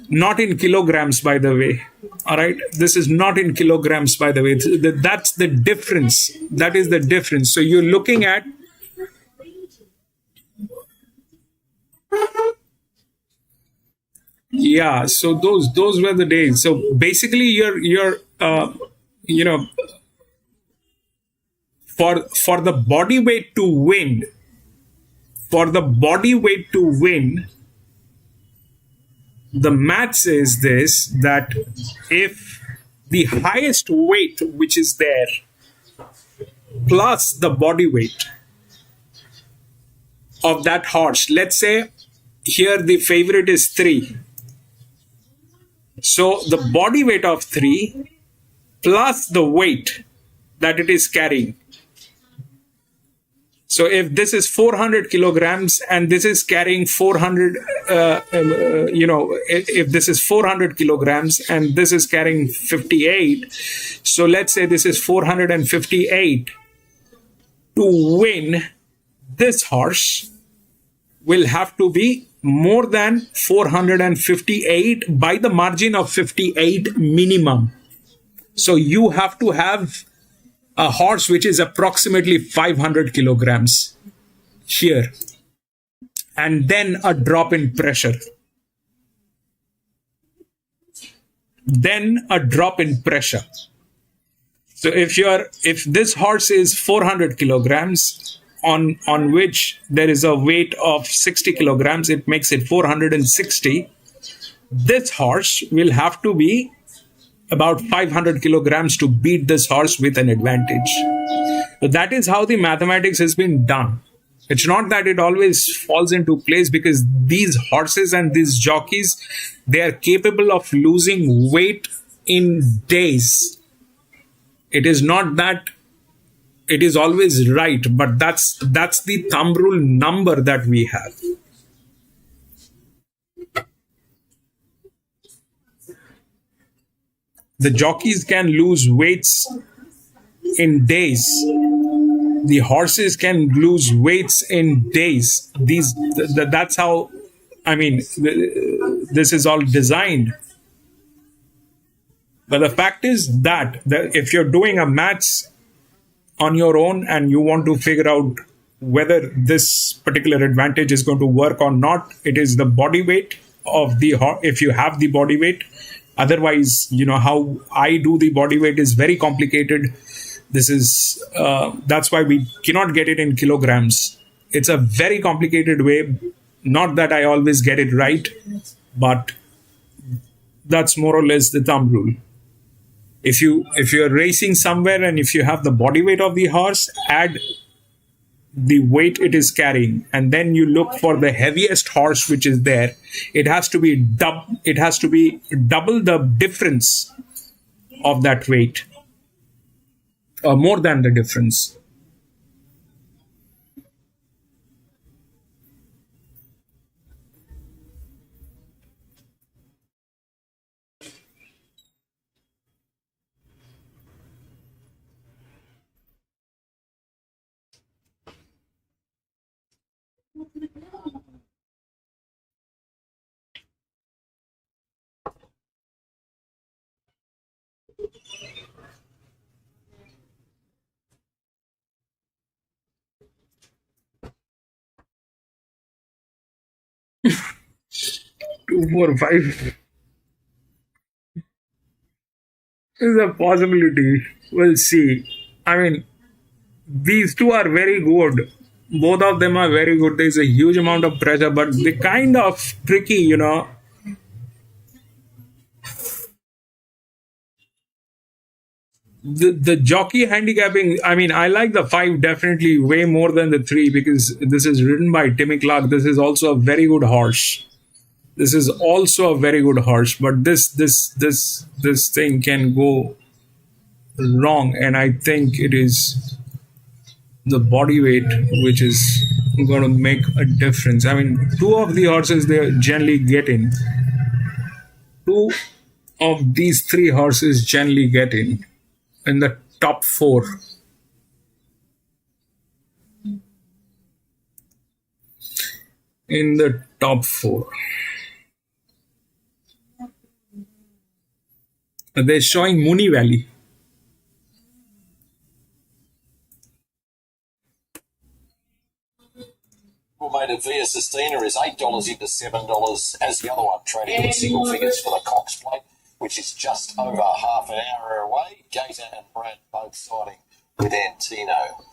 not in kilograms, by the way. All right, this is not in kilograms, by the way. That's the difference. That is the difference. So you're looking at yeah. So those were the days. So basically, you're for the body weight to win. For the body weight to win, the maths is this, that if the highest weight which is there plus the body weight of that horse, let's say here the favorite is 3. So the body weight of 3 plus the weight that it is carrying. So if this is 400 kilograms and this is carrying 400, if this is 400 kilograms and this is carrying 58, so let's say this is 458. To win, this horse will have to be more than 458 by the margin of 58 minimum. So you have to have a horse which is approximately 500 kilograms here, and then a drop in pressure. Then a drop in pressure. So if this horse is 400 kilograms, on which there is a weight of 60 kilograms, it makes it 460. This horse will have to be about 500 kilograms to beat this horse with an advantage. So that is how the mathematics has been done. It's not that it always falls into place, because these horses and these jockeys, they are capable of losing weight in days. It is not that it is always right, but that's the thumb rule number that we have. The jockeys can lose weights in days. The horses can lose weights in days. That's how, this is all designed. But the fact is that if you're doing a maths on your own and you want to figure out whether this particular advantage is going to work or not, it is the body weight of the horse, if you have the body weight. Otherwise, how I do the body weight is very complicated. This is that's why we cannot get it in kilograms. It's a very complicated way. Not that I always get it right, but that's more or less the thumb rule. If you're racing somewhere and if you have the body weight of the horse, add the weight it is carrying, and then you look for the heaviest horse which is there. It has to be double the difference of that weight, or more than the difference. Two, four, five is a possibility. We'll see. I mean, these two are very good. Both of them are very good. There's a huge amount of pressure, but they kind of tricky. The jockey handicapping, I mean, I like the 5 definitely way more than the 3, because this is written by Timmy Clark. This is also a very good horse. This is also a very good horse, but this thing can go wrong, and I think it is the body weight which is going to make a difference. I mean, two of the horses they generally get in. Two of these 3 horses generally get in the top 4. In the top 4. They're showing Mooney Valley. Made of Via Sistina is $8 into $7, as the other one trading in single figures for the Cox Plate, which is just over half an hour away. Gator and Brad both siding with Antino.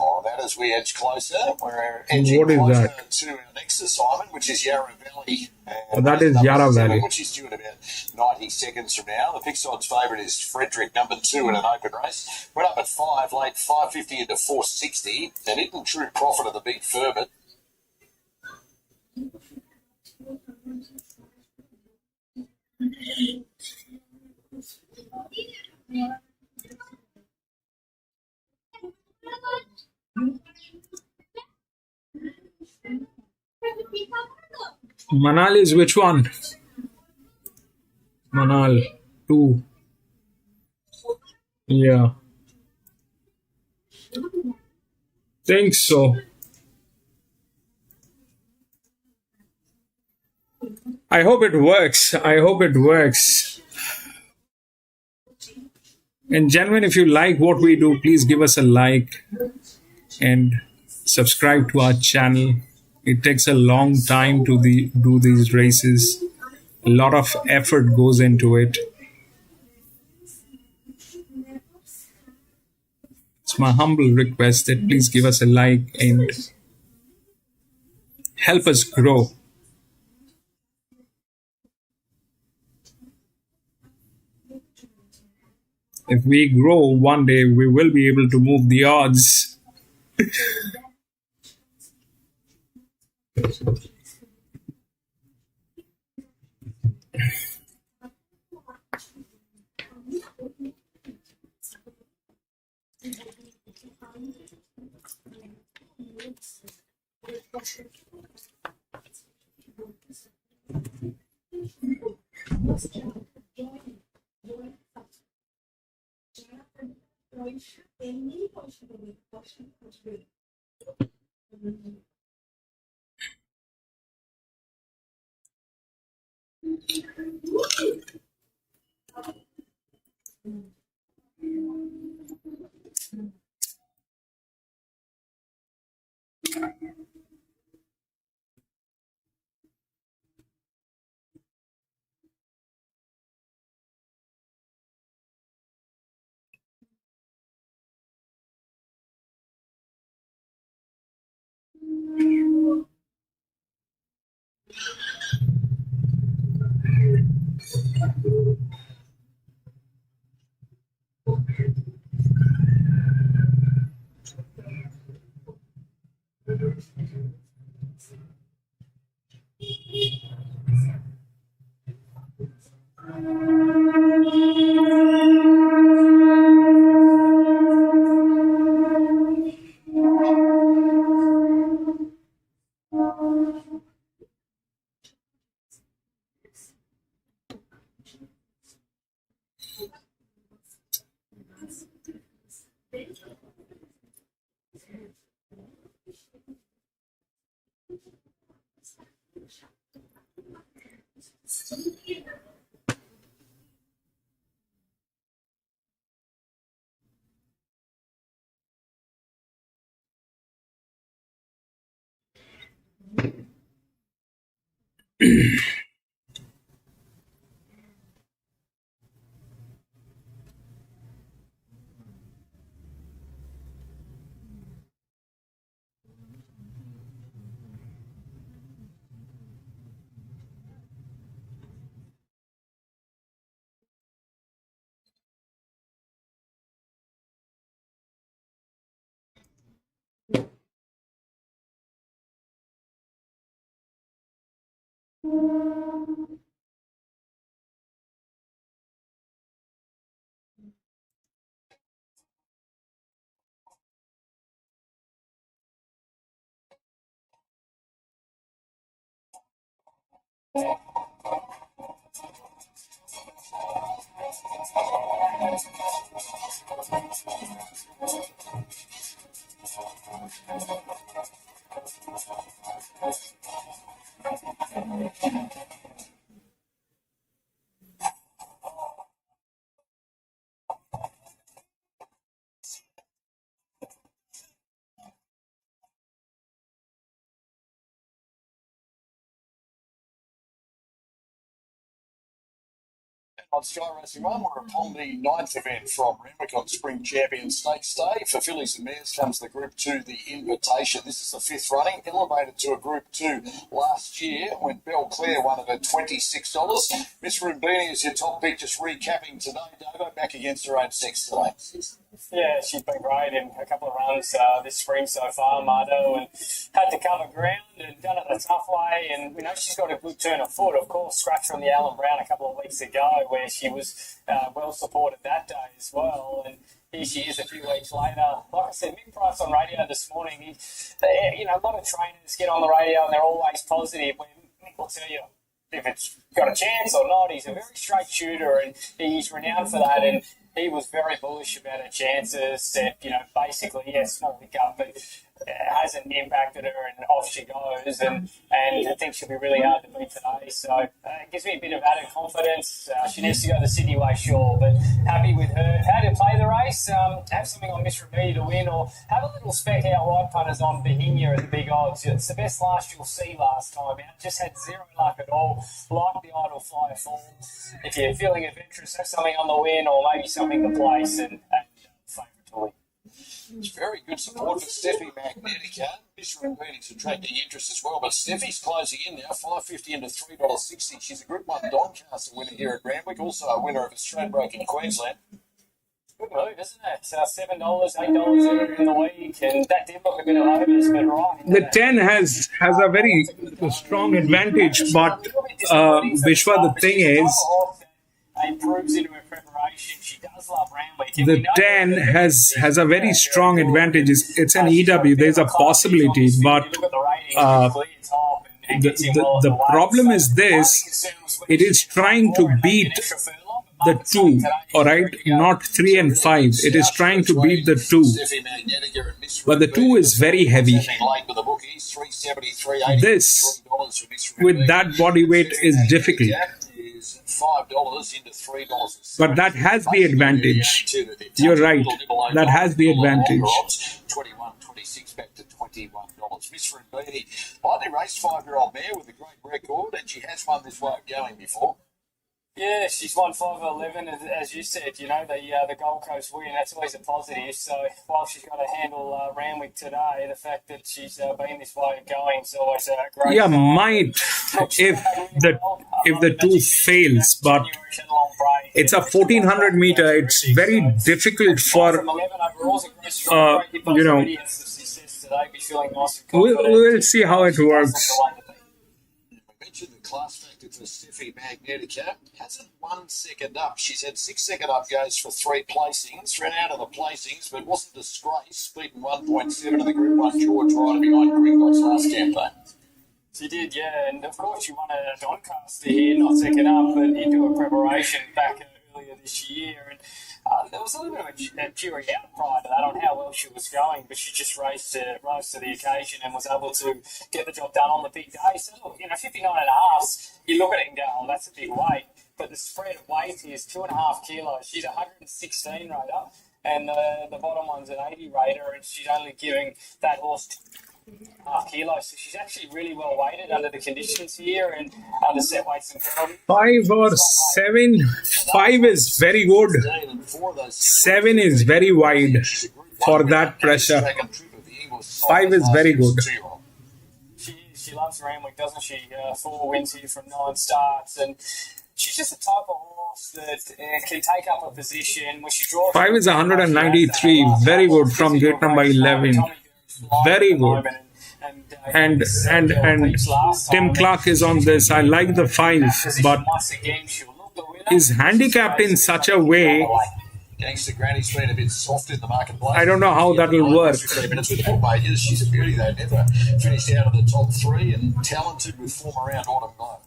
Oh, that as we edge closer, we're edging closer to our next assignment, which is Yarra Valley. That is Yarra Valley. Which is due in about 90 seconds from now. The fixed odds favourite is Frederick, number 2 in an open race. Went up at 5, late 550 into 460. And in true profit of the big Furbet. Manal is which one? Manal 2. Yeah. Think so. I hope it works. I hope it works. And gentlemen, if you like what we do, please give us a like and subscribe to our channel. It takes a long time to do these races. A lot of effort goes into it. It's my humble request that please give us a like and help us grow. If we grow, one day we will be able to move the odds. On Sky Racing One, we're upon the ninth event from Randwick on Spring Champion Stakes Day. For fillies and mares comes the Group 2, the Invitation. This is the fifth running, elevated to a Group 2 last year when Belclair won it at $26. Miss Rumbini is your top pick, just recapping today. Davo, back against her own sex today. Yeah, she's been great in a couple of runs this spring so far, Mardo, and had to cover ground and done it the tough way. And we know she's got a good turn of foot. Of course, scratch from the Alan Brown a couple of weeks ago where she was well supported that day as well. And here she is a few weeks later. Like I said, Mick Price on radio this morning, a lot of trainers get on the radio and they're always positive. When Mick will tell you if it's got a chance or not. He's a very straight shooter and he's renowned for that. And he was very bullish about her chances. Said, basically, yes, small hiccup, but hasn't impacted her, and off she goes. And I think she'll be really hard to beat today. So it gives me a bit of added confidence. She needs to go the Sydney way, sure, but happy with her. How to play the race? Have something on Miss Remedy to win, or have a little spec out wide punters on Bohemia at the big odds. It's the best last you'll see last time out. Just had zero luck at all. Like the Idle Flyer form. If you're feeling adventurous, have something on the win, or maybe something to place and favourite to win. It's very good support for Steffi Magnetica. Miss Rumbini's attracting interest as well, but Steffi's closing in now, $5.50 into $3.60. She's a Group 1 Doncaster winner here at Randwick, also a winner of Australian in Queensland. Good move, isn't it? $7, $8 in the week, and that did look a bit of overs, but right. The 10 has a very strong advantage, but Vishwa, the thing is, improves into her preparation. She does love Randwick. the 10 has a very strong advantage. It's an EW. There's a possibility, but the problem is this: it is trying to beat the 2, all right, not 3 and 5. It is trying to beat the 2, but the 2 is very heavy. This, with that body weight, is difficult. $5 into $3. But that has the advantage. You're right. That has the advantage. 21.26 back to $21. Miss Rumbini, lightly raced 5-year-old mare with a great record, and she has won this way of going before. Yeah, she's won 5-11, as you said. The Gold Coast win. That's always a positive. So while she's got to handle Randwick today, the fact that she's been this way of going is always a great. Yeah, might if the 2 fails, but it's a 1400 meter. It's very difficult for We'll see how it works. We mentioned the class factor for Steffi Magnetica. Hasn't won second up. She's had 6 second up goes for 3 placings. Ran out of the placings, but wasn't disgraced. Beaten 1.7 of the Group 1 George Ryder behind Gringotts last campaign. She did, yeah. And of course, she won a Doncaster here, not second up, but into a preparation back early earlier this year, and there was a little bit of a jury out prior to that on how well she was going, but she just rose to the occasion and was able to get the job done on the big day. So look, 59.5, you look at it and go, oh, that's a big weight, but the spread of weight is 2.5 kilos. She's 116 rater, and the bottom one's an 80 rater, and she's only giving that horse 2.5 kilos. So she's actually really well weighted under the conditions here and under set weights and penalties. 5 or 7. 5 is very good. 7 is very wide for that pressure. 5 is very good. She loves Randwick, doesn't she? 4 wins here from 9 starts, and she's just a type of horse that can take up a position when she draws. 5 is 193. Very good from gate number 11. Very good. And Tim Clark is on this. I like the 5, but is handicapped in such a way. Gangster Granny's been a bit soft in the marketplace. I don't know how that will work. 3 minutes with the bookmakers. She's a beauty though. Never finished out of the top 3 and talented with form around Autumn Glow.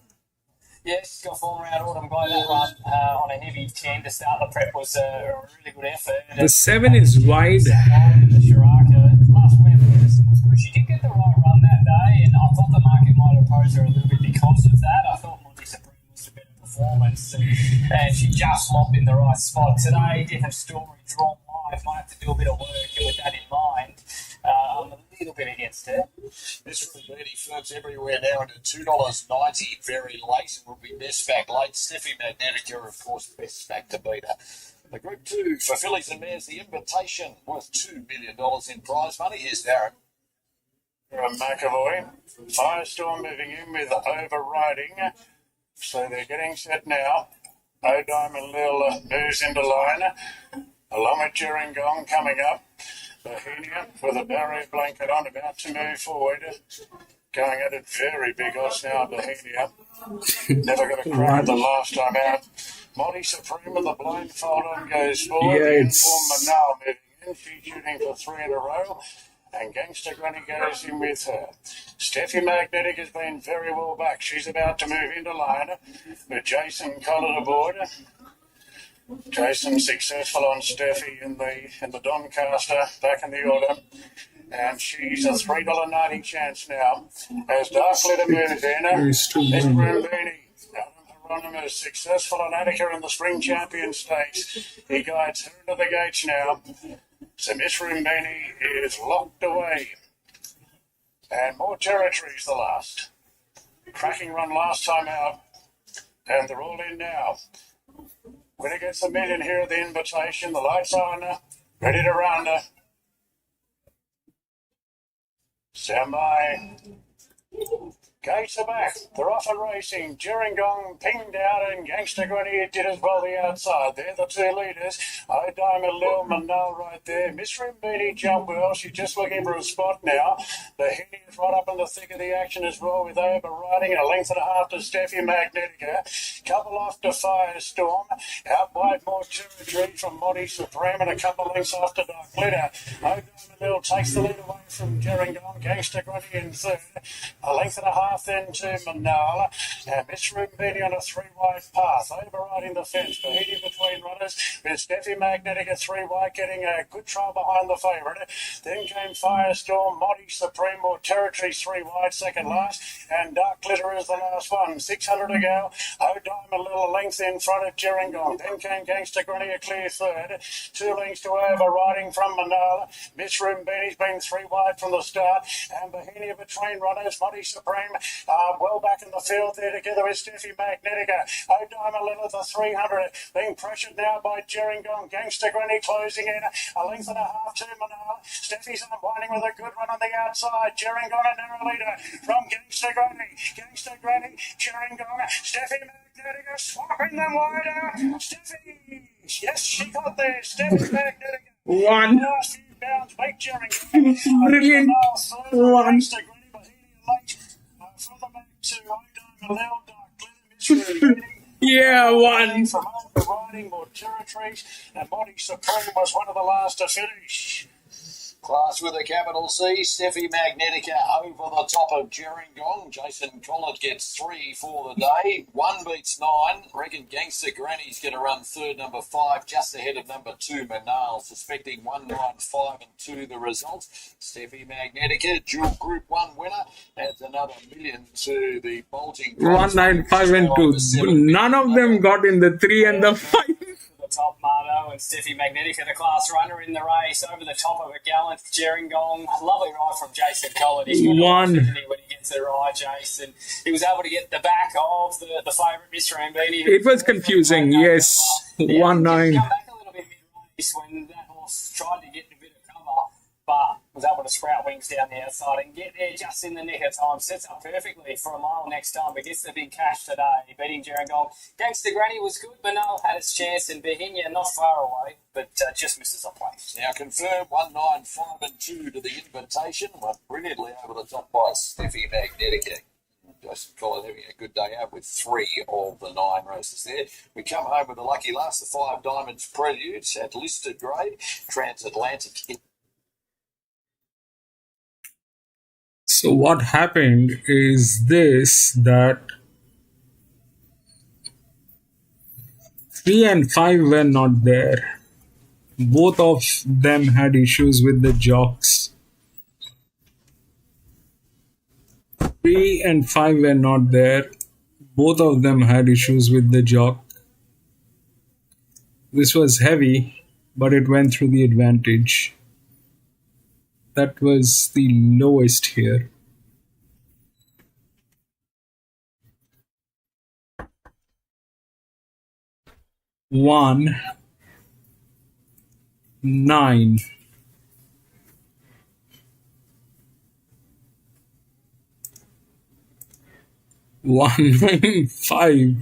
Yes, got form around Autumn Glow. That run on a heavy 10 to start the prep was a really good effort. The 7 is wide. Last win was good. She did get the right run that day, and I thought the market might oppose her a little bit because of that. I thought Monty Supreme was a better performance, and she just lobbed in the right spot. Today, different story, drawn wide. Might have to do a bit of work, and with that in mind, I'm a little bit against her. This Rubini firms everywhere now into $2.90 very late, and will be best back late. Steffi Magnetica, of course, best back to beat her. The Group 2 for fillies and mares, the Invitation, worth $2 million in prize money. Here's Darren. From McAvoy. Firestorm moving in with overriding. So they're getting set now. O'Diamond Lil moves into line. Along with Gerringong coming up. Bohemia with a barrier blanket on, about to move forward. Going at it very big odds now, Bohemia. Never got a crack the last time out. Monty Supreme with the blindfold on goes forward. Yeah, Informer now moving in. She's shooting for 3 in a row. And Gangster Granny goes in with her. Steffi Magnetic has been very well back. She's about to move into line with Jason Collett aboard. Jason successful on Steffi in the Doncaster back in the order. And she's a $3.90 chance now. As Dark Glitter moves in, Miss Brambini. Hieronymus successful on Attica in the Spring Champion Stakes. He guides her into the gates now. So Miss Rumbini is locked away. And more territories the last. Cracking run last time out. And they're all in now. Winner gets $1 million here at the Invitation. The lights on. Ready to run. Stand by. Gates are back. They're off and racing. Gerringong pinged out and Gangster Granny did as well the outside. They're the 2 leaders. O'Diamond Lil Manal right there. Miss Rimbini jumped well. She's just looking for a spot now. The Henny is right up in the thick of the action as well with overriding a length and a half to Steffi Magnetica. Couple off to Firestorm. Out wide more territory from Monty Supreme and a couple lengths off to Dark Glitter. O'Diamond Lil takes the lead away from Gerringong. Gangster Granny in 3rd. A length and a half then to Manala, and Miss Rumbini on a 3-wide path, overriding the fence, Bahidi between runners, with Steffi Magnetica 3-wide getting a good trial behind the favourite. Then came Firestorm, Monty Supreme, more territory 3-wide, second last, and Dark Glitter is the last one. 600 to go. O'Diamond a little length in front of Gerringong. Then came Gangster Granny a clear 3rd. 2 lengths to overriding from Manala. Miss Rumbini's been 3-wide from the start, and Bahini between runners, Monty Supreme well back in the field there together with Steffi Magnetica. O'Diamond Lil at the 300, being pressured now by Gerringong. Gangster Granny closing in a length and a half to Manala. Steffi's unwinding with a good run on the outside. Gerringong a narrow leader from Gangster Granny. Gangster Granny, Gerringong, Steffi Magnetica swapping them wider. Steffi, yes, she got there. Steffi Magnetica. One. Last few bounds, beat Gerringong. Brilliant. One. From the back to O'Diamond Lil, Dark Glitter, Miss Rumbini. Yeah, 1. From overriding more territories, and Monty Supreme was one of the last to finish. Class with a capital C, Steffi Magnetica over the top of Gerringong. Jason Collett gets 3 for the day. 1 beats 9. Reckon Gangster Granny's going to run third, number 5, just ahead of number 2, Manal. Suspecting 1, 9, 5 and 2 the results. Steffi Magnetica, dual Group 1 winner, adds another million to the bulging. 1, 9, 5 and 2. None of them got in the 3 and the 5. The top Mardo and Steffi Magnetica, the class runner in the race, over the top of a gallant Gerringong. Lovely ride from Jason Collett. He's got One. when he gets it right, Jason. He was able to get the back of the favourite Mr. Ambini. It was confusing, yes. 1, 9. Come back a little bit mid-race when that horse tried to get a bit of cover, but was able to sprout wings down the outside and get there just in the nick of time. Sets up perfectly for a mile next time, but gets the big cash today, beating Gerringong. Gangster Granny was good, but no, had its chance, and Bohemia not far away, but just misses a place. Now confirmed 1, 9, 5 and 2 to the invitation. Went brilliantly over the top by Steffi Magnetica. Jason Collett having a good day out with 3 of the 9 races there. We come home with the lucky last, the 5 Diamonds Preludes at listed grade. Transatlantic. So what happened is this, that 3 and 5 were not there. Both of them had issues with the jocks. 3 and 5 were not there. Both of them had issues with the jock. This was heavy, but it went through the advantage. That was the lowest here. One, 9. One, 5.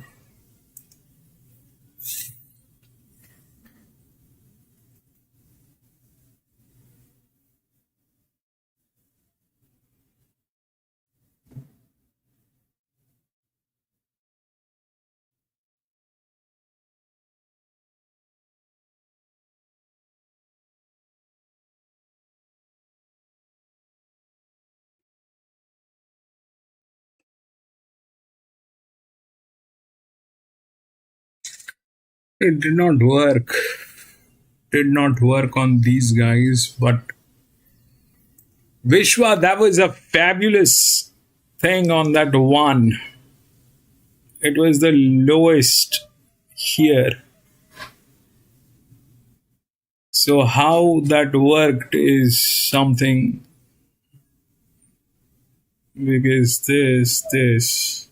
It did not work. Did not work on these guys, but Vishwa, that was a fabulous thing on that one. It was the lowest here. So how that worked is something, because this.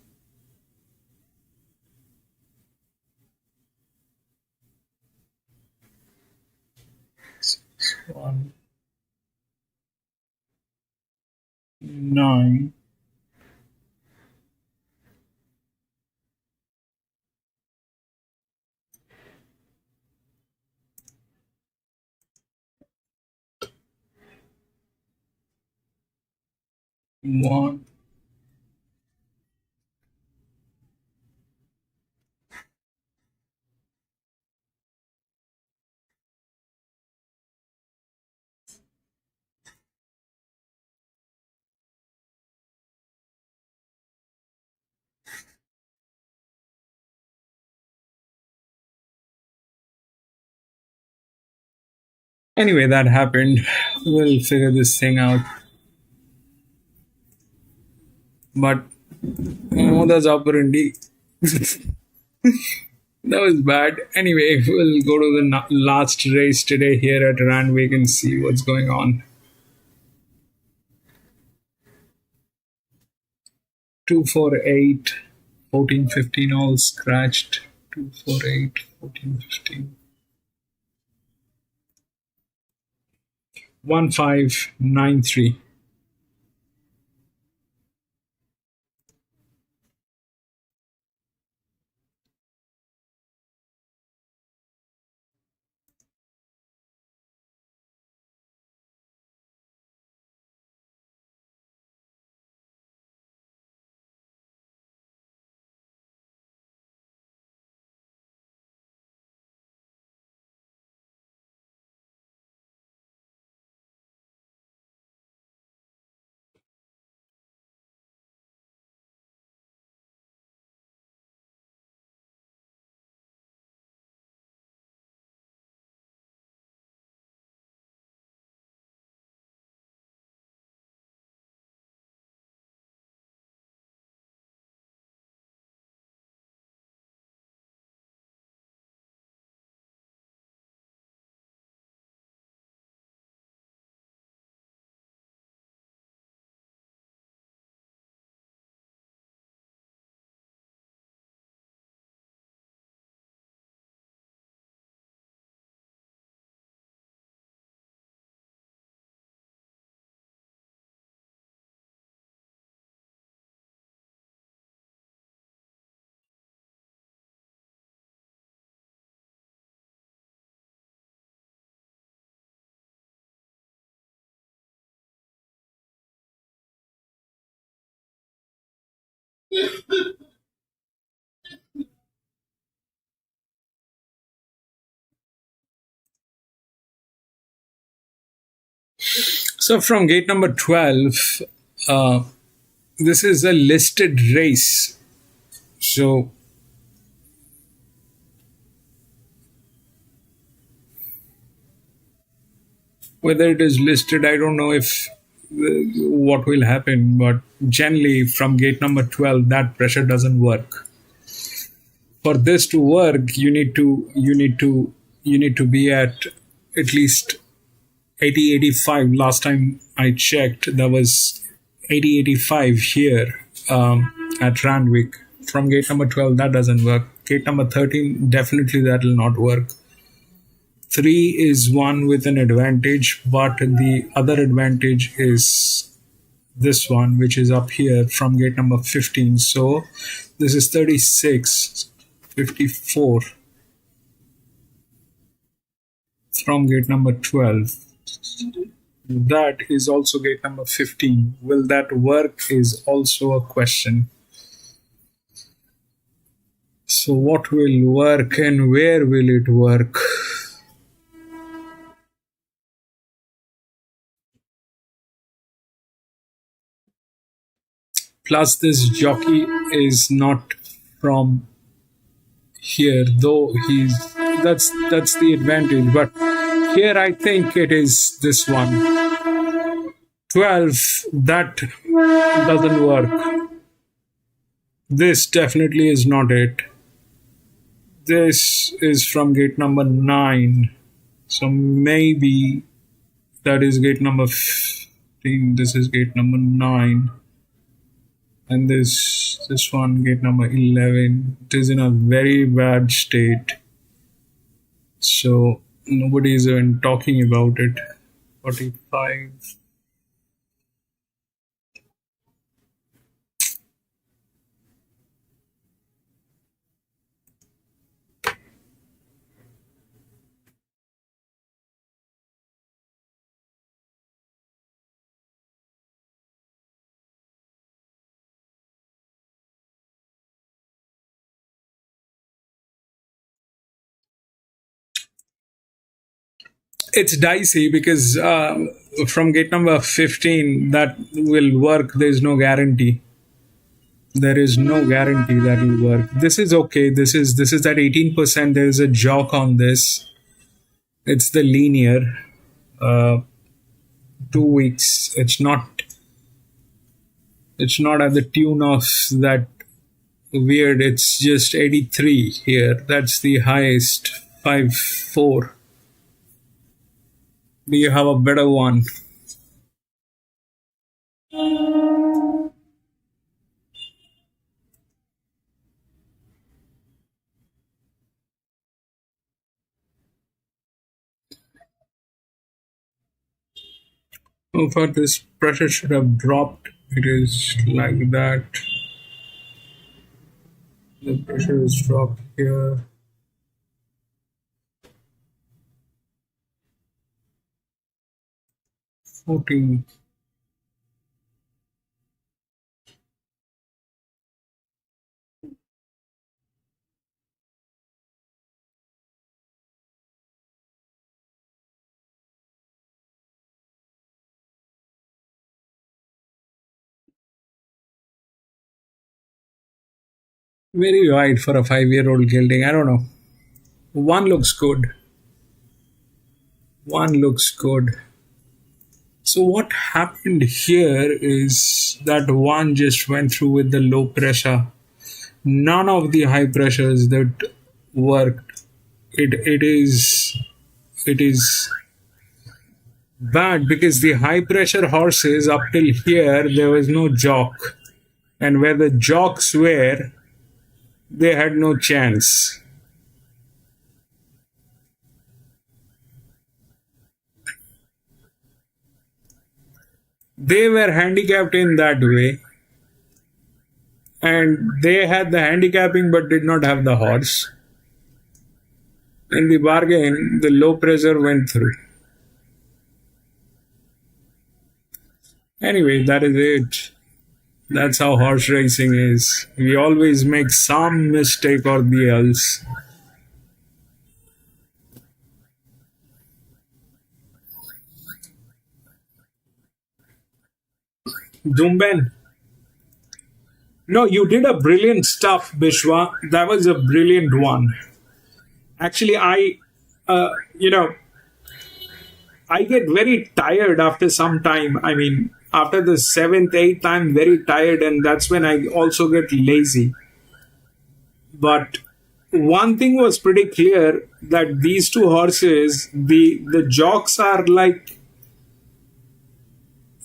One, 9. One. Anyway, that happened. We'll figure this thing out. But that's operandi. That was bad. Anyway, we'll go to the last race today here at Randwick and see what's going on. 248, 14, 15 all scratched. 248, 14, 15. 1593. So from gate number 12, this is a listed race. So whether it is listed, I don't know if what will happen, but generally from gate number 12, that pressure doesn't work. For this to work, you need to be at least 80-85. Last time I checked, there was 80-85 here at Randwick. From gate number 12, that doesn't work. Gate number 13, definitely that will not work. 3 is one with an advantage, but the other advantage is this one, which is up here from gate number 15. So this is 36, 54 from gate number 12. That is also gate number 15. Will that work is also a question. So what will work and where will it work? Plus this jockey is not from here, though that's the advantage, but here I think it is this one. 12, that doesn't work. This definitely is not it. This is from gate number 9. So maybe that is gate number 15. This is gate number 9. And this one, gate number 11. It is in a very bad state. So nobody is even talking about it. 45. It's dicey because from gate number 15 that will work. There is no guarantee. There is no guarantee that will work. This is okay. This is at 18%. There is a jock on this. It's the linear. 2 weeks. It's not at the tune of that weird. It's just 83 here. That's the highest. 5-4. Do you have a better one? So far this pressure should have dropped. It is like that. The pressure is dropped here. 14. Very wide for a 5-year-old gelding. I don't know. One looks good. So what happened here is that one just went through with the low pressure. None of the high pressures that worked. It is bad because the high pressure horses up till here there was no jock, and where the jocks were, they had no chance. They were handicapped in that way, and they had the handicapping but did not have the horse. In the bargain, the low pressure went through. Anyway, that is it. That's how horse racing is. We always make some mistake or the else. Dumben. No, you did a brilliant stuff, Bishwa. That was a brilliant one. Actually, uh, you know, I get very tired after some time. I mean, after the seventh, eighth, I'm very tired, and that's when I also get lazy. But one thing was pretty clear that these two horses, the jocks are like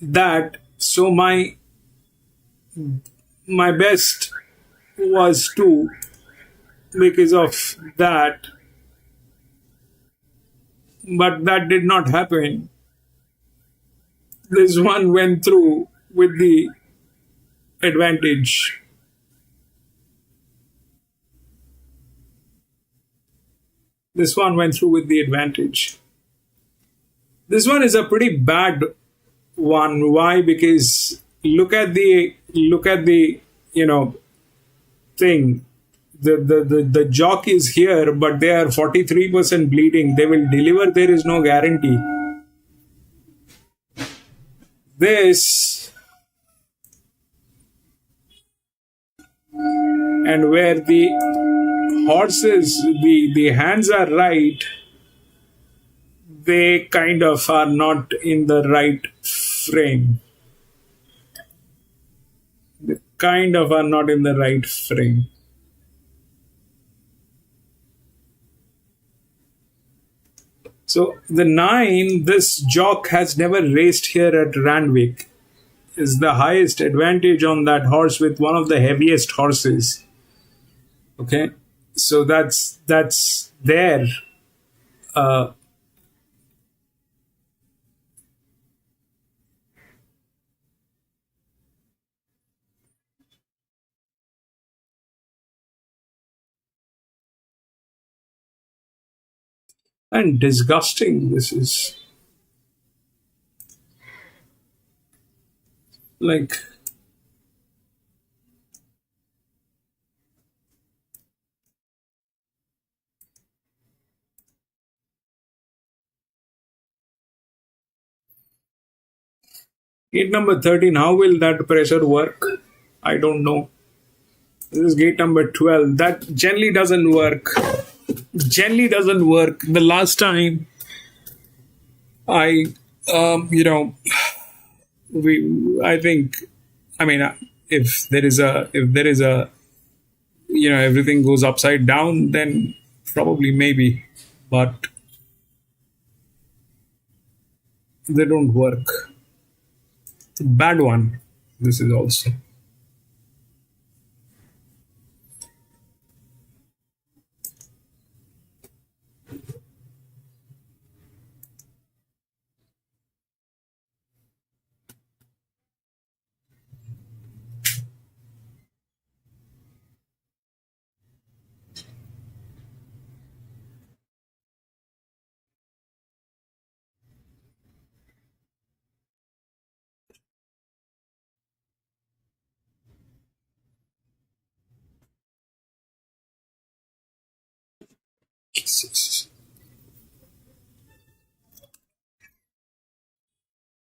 that. So my best was two because of that, but that did not happen. This one went through with the advantage. This one went through with the advantage. This one is a pretty bad one. Why? Because look at the thing. The jock is here, but they are 43% bleeding. They will deliver. There is no guarantee. This, and where the horses, the hands are right, they kind of are not in the right frame. They kind of are not in the right frame. So the 9, this jock has never raced here at Randwick, is the highest advantage on that horse with one of the heaviest horses. Okay, so that's there. Uh, and disgusting this is. Like, gate number 13, how will that pressure work? I don't know. This is gate number 12. That generally doesn't work. Generally doesn't work. The last time I, I think, I mean, if there is a, everything goes upside down, then probably maybe, but they don't work. It's a bad one. This is also.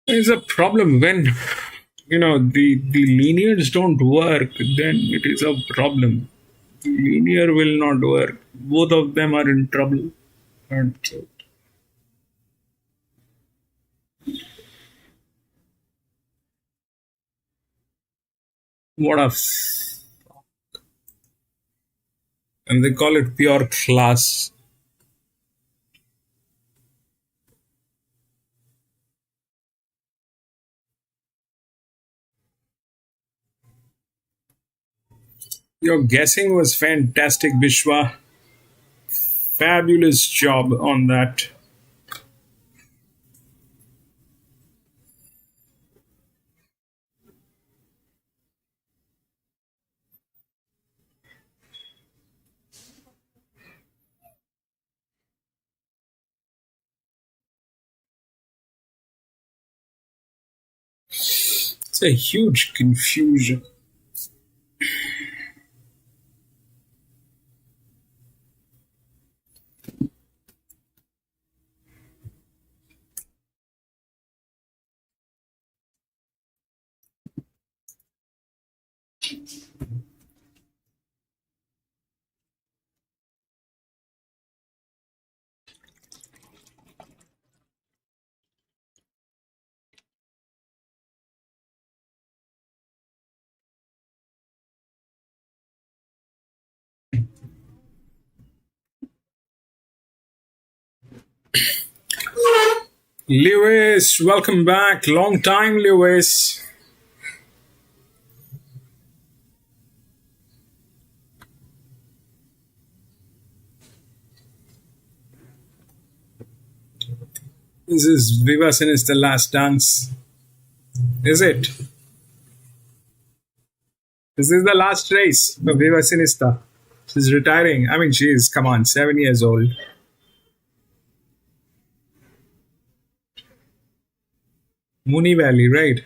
It's a problem when the linears don't work, then it is a problem. The linear will not work. Both of them are in trouble. And so, what a and they call it pure class. Your guessing was fantastic, Bishwa. Fabulous job on that. It's a huge confusion. Lewis, welcome back. Long time, Lewis. This is Viva Sinister Last Dance. Is it? This is the last race of Viva Sinister. She's retiring. I mean, she is, come on, 7 years old. Mooney Valley, right?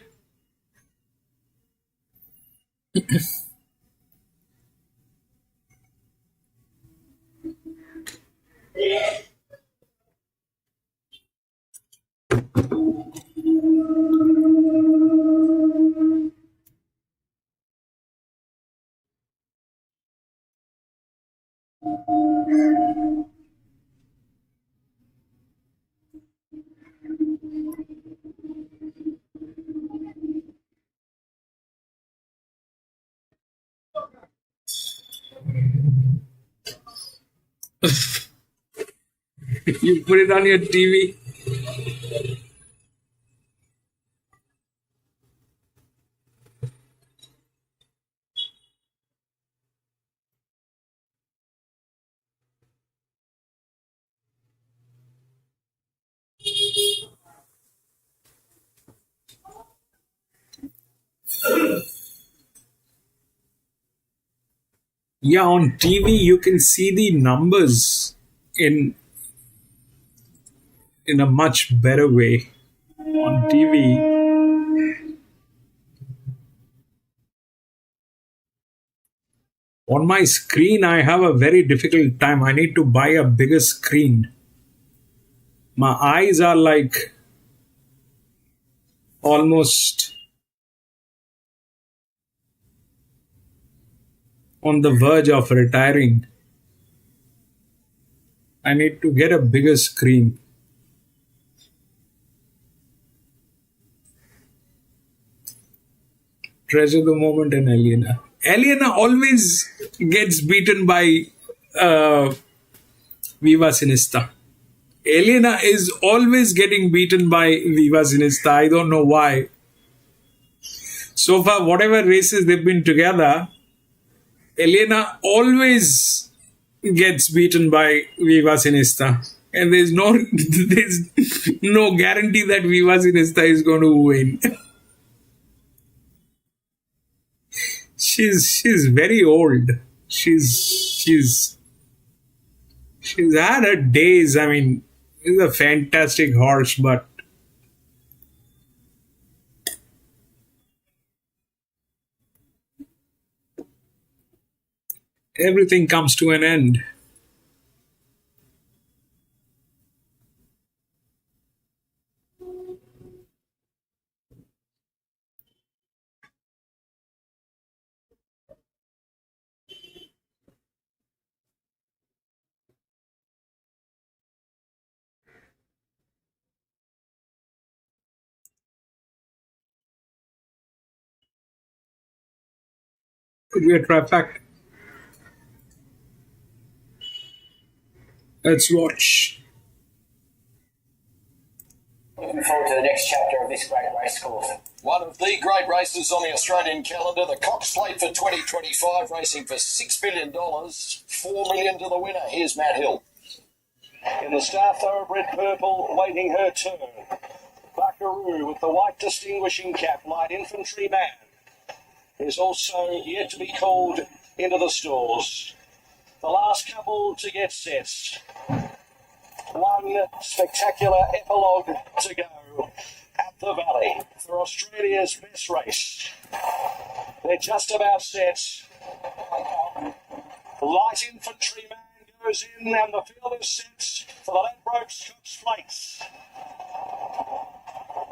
You put it on your TV. Yeah, on TV you can see the numbers in a much better way. On TV, on my screen, I have a very difficult time. I need to buy a bigger screen. My eyes are like almost on the verge of retiring. I need to get a bigger screen. Treasure the moment in Elena. Elena always gets beaten by Viva Sinister. Elena is always getting beaten by Viva Sinister. I don't know why. So far, whatever races they've been together, Elena always gets beaten by Viva Sinister. And there's no guarantee that Viva Sinister is going to win. She's very old. She's had her days. I mean, she's a fantastic horse, but everything comes to an end. Could be a trifecta. Let's watch. Looking forward to the next chapter of this great race course. One of the great races on the Australian calendar, the Cox Plate for 2025, racing for $6 million, $4 million to the winner. Here's Matt Hill. In the Star Thoroughbred Purple, waiting her turn. Buckaroo with the white distinguishing cap, light infantry man, is also yet to be called into the stalls. The last couple to get set. One spectacular epilogue to go at the Valley for Australia's best race. They're just about set. Light infantry man goes in and the field is set for the Ladbrokes Cox Plate.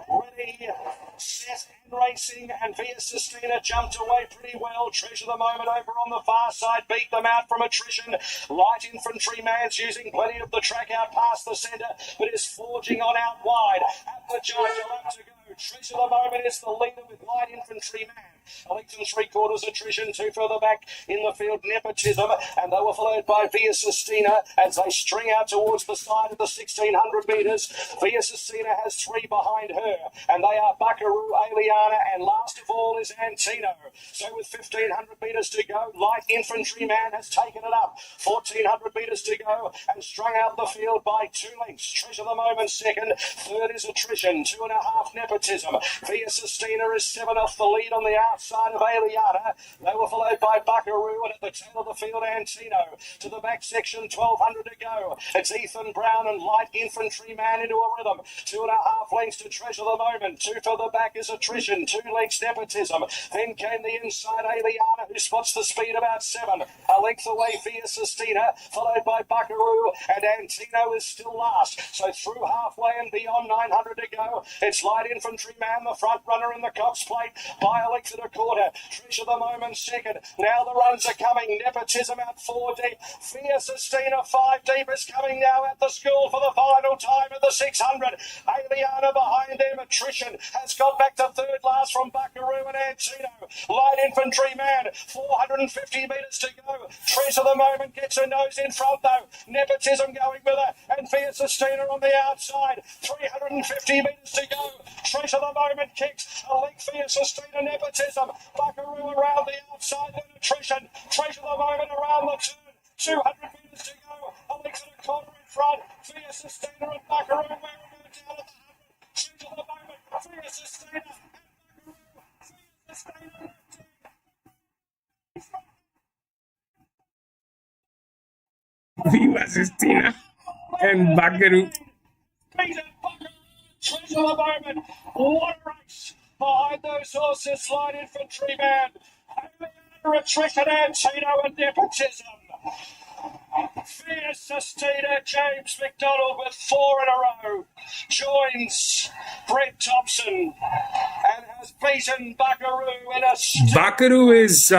Ready, set and racing, and Via Sistina jumped away pretty well. Treasure the moment over on the far side, beat them out from attrition. Light infantry man's using plenty of the track out past the centre, but is forging on out wide. At the judge, a lap to go. Treasure the moment is the leader with light infantry man. A length and 3/4 attrition. 2 further back in the field, Nepotism, and they were followed by Via Sistina as they string out towards the side of the 1600 metres. Via Sistina has 3 behind her, and they are Buckaroo, Aliana, and last of all is Antino. So with 1500 metres to go, Light Infantryman has taken it up. 1400 metres to go and strung out the field by 2 lengths. Treasure the Moment second. Third is Attrition. 2.5 Nepotism. Via Sistina is 7 off the lead on the outside of Aliana. They were followed by Buckaroo, and at the tail of the field, Antino. To the back section, 1200 to go. It's Ethan Brown and Light Infantryman into a rhythm. 2.5 lengths to Treasure the Moment. 2 further back is Attrition. 2 lengths Nepotism. Then came the inside Aliana, who spots the speed about 7. A length away Via Sistina, followed by Buckaroo, and Antino is still last. So through halfway and beyond, 900 to go. It's Light Infantryman, the front runner in the Cox Plate, by a length and a quarter. Treasure the Moment second. Now the runs are coming. Nepotism out 4 deep. Via Sistina 5 deep is coming now at the school for the final time at the 600. Aliana behind them. Attrition has got back to third last from Buckaroo and Antino. Light Infantryman, 450 metres to go. Treasure the Moment gets her nose in front though. Nepotism going with her, and Via Sistina on the outside. 350 metres to go. Treasure the Moment kicks. A length Via Sistina, Nepotism. Buckaroo around the outside, then Attrition. Treasure the Moment around the turn. 200 metres to go. A length and a quarter in front. Via Sistina and Buckaroo where we're down at the 100. Treasure the Moment. Via Sistina and Buckaroo. Via Sistina. Viva Sistina and Buckaroo. Treasure the Moment. What a race behind those horses. Light Infantryman. Attrition, Antino and Nepotism. Fierce Sistina, James McDonald with 4 in a row. Joins Brett Thompson and has beaten Buckaroo in a... Buckaroo is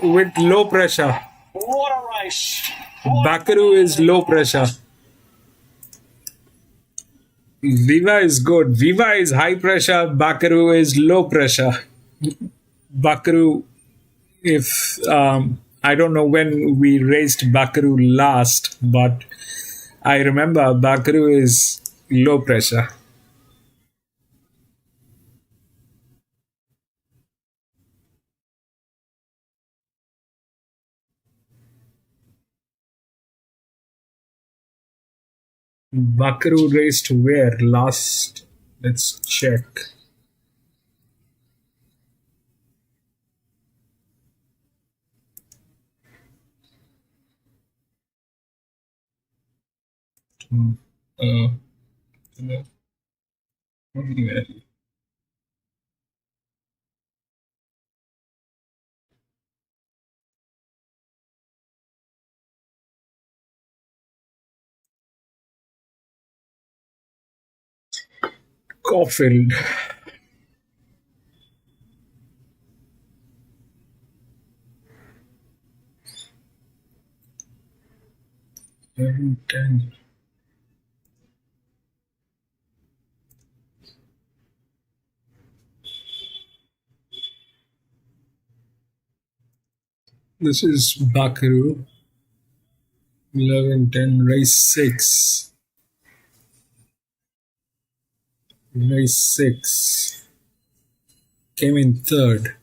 with low pressure. What a race. Buckaroo is low pressure. Viva is good. Viva is high pressure. Buckaroo is low pressure. Buckaroo, if I don't know when we raced Buckaroo last, but I remember Buckaroo is low pressure. Buckaroo raced where last? Let's check. Caulfield. This is Buckaroo. 11:10, race 6. Race 6. Came in third.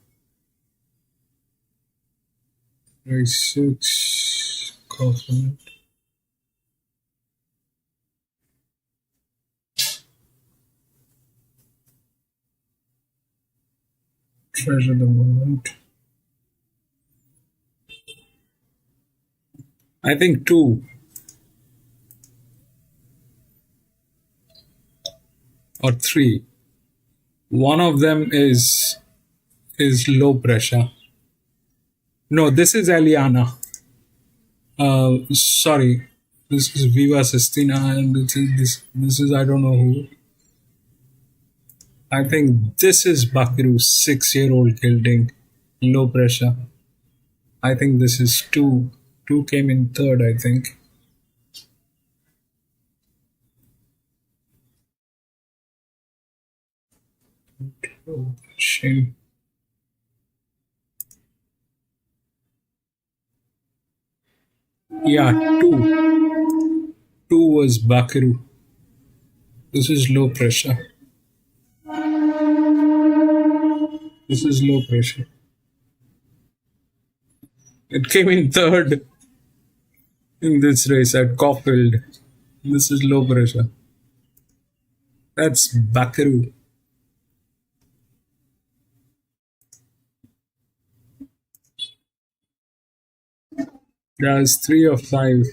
Race 6. Caulfield. Treasure the Moment. I think 2 or 3. One of them is low pressure. No, this is Aliana. Sorry, this is Viva Sistina, and this is I don't know who. I think this is Buckaroo, 6-year-old gelding, low pressure. I think this is 2. 2 came in third, I think. Oh, shame. Yeah, two was Buckaroo. This is low pressure. This is low pressure. It came in third in this race at Caulfield. This is low pressure. That's Buckaroo. That's 3 of 5.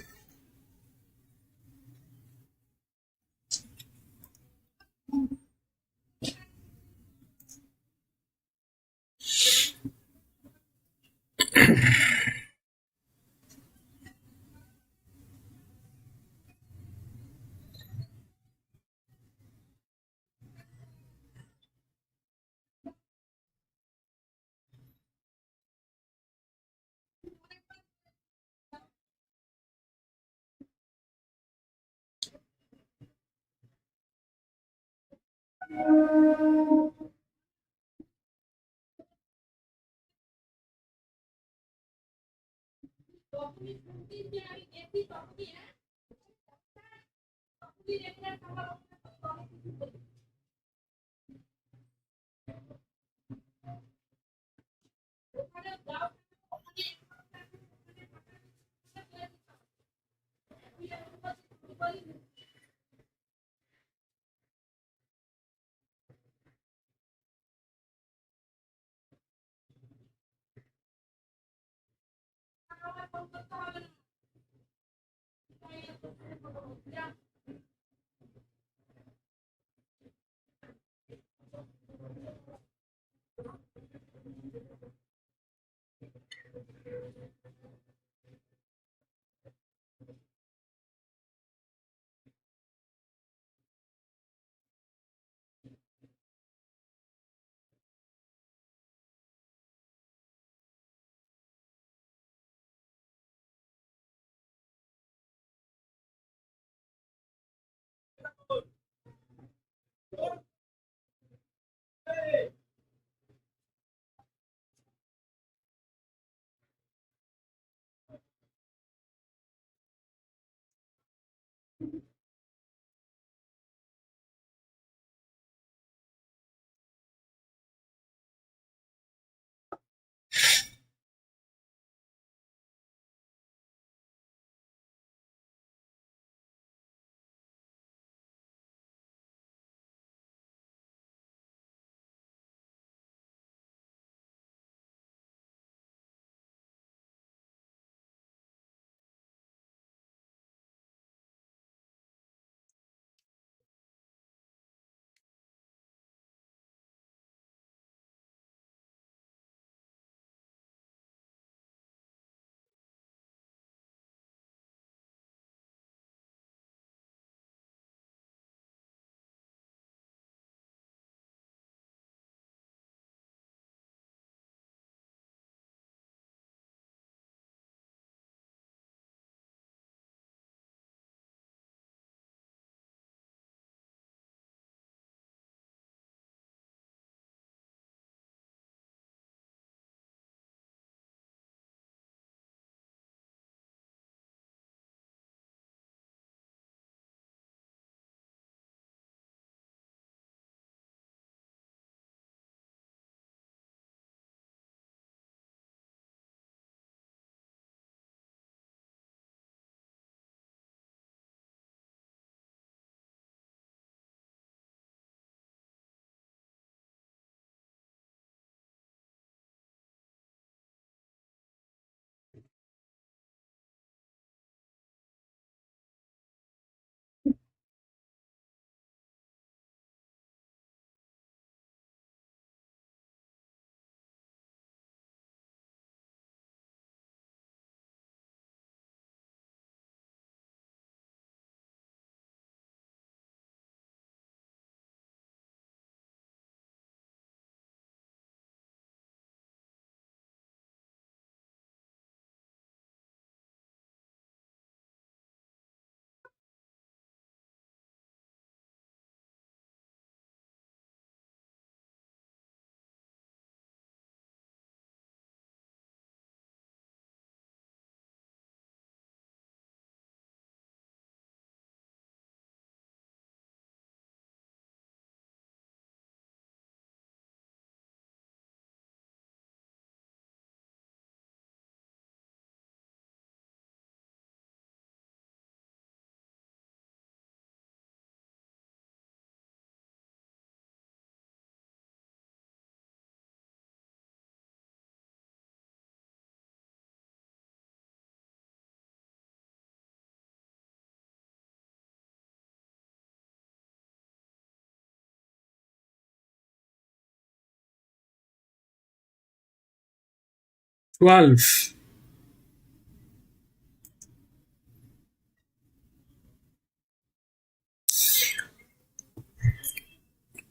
12.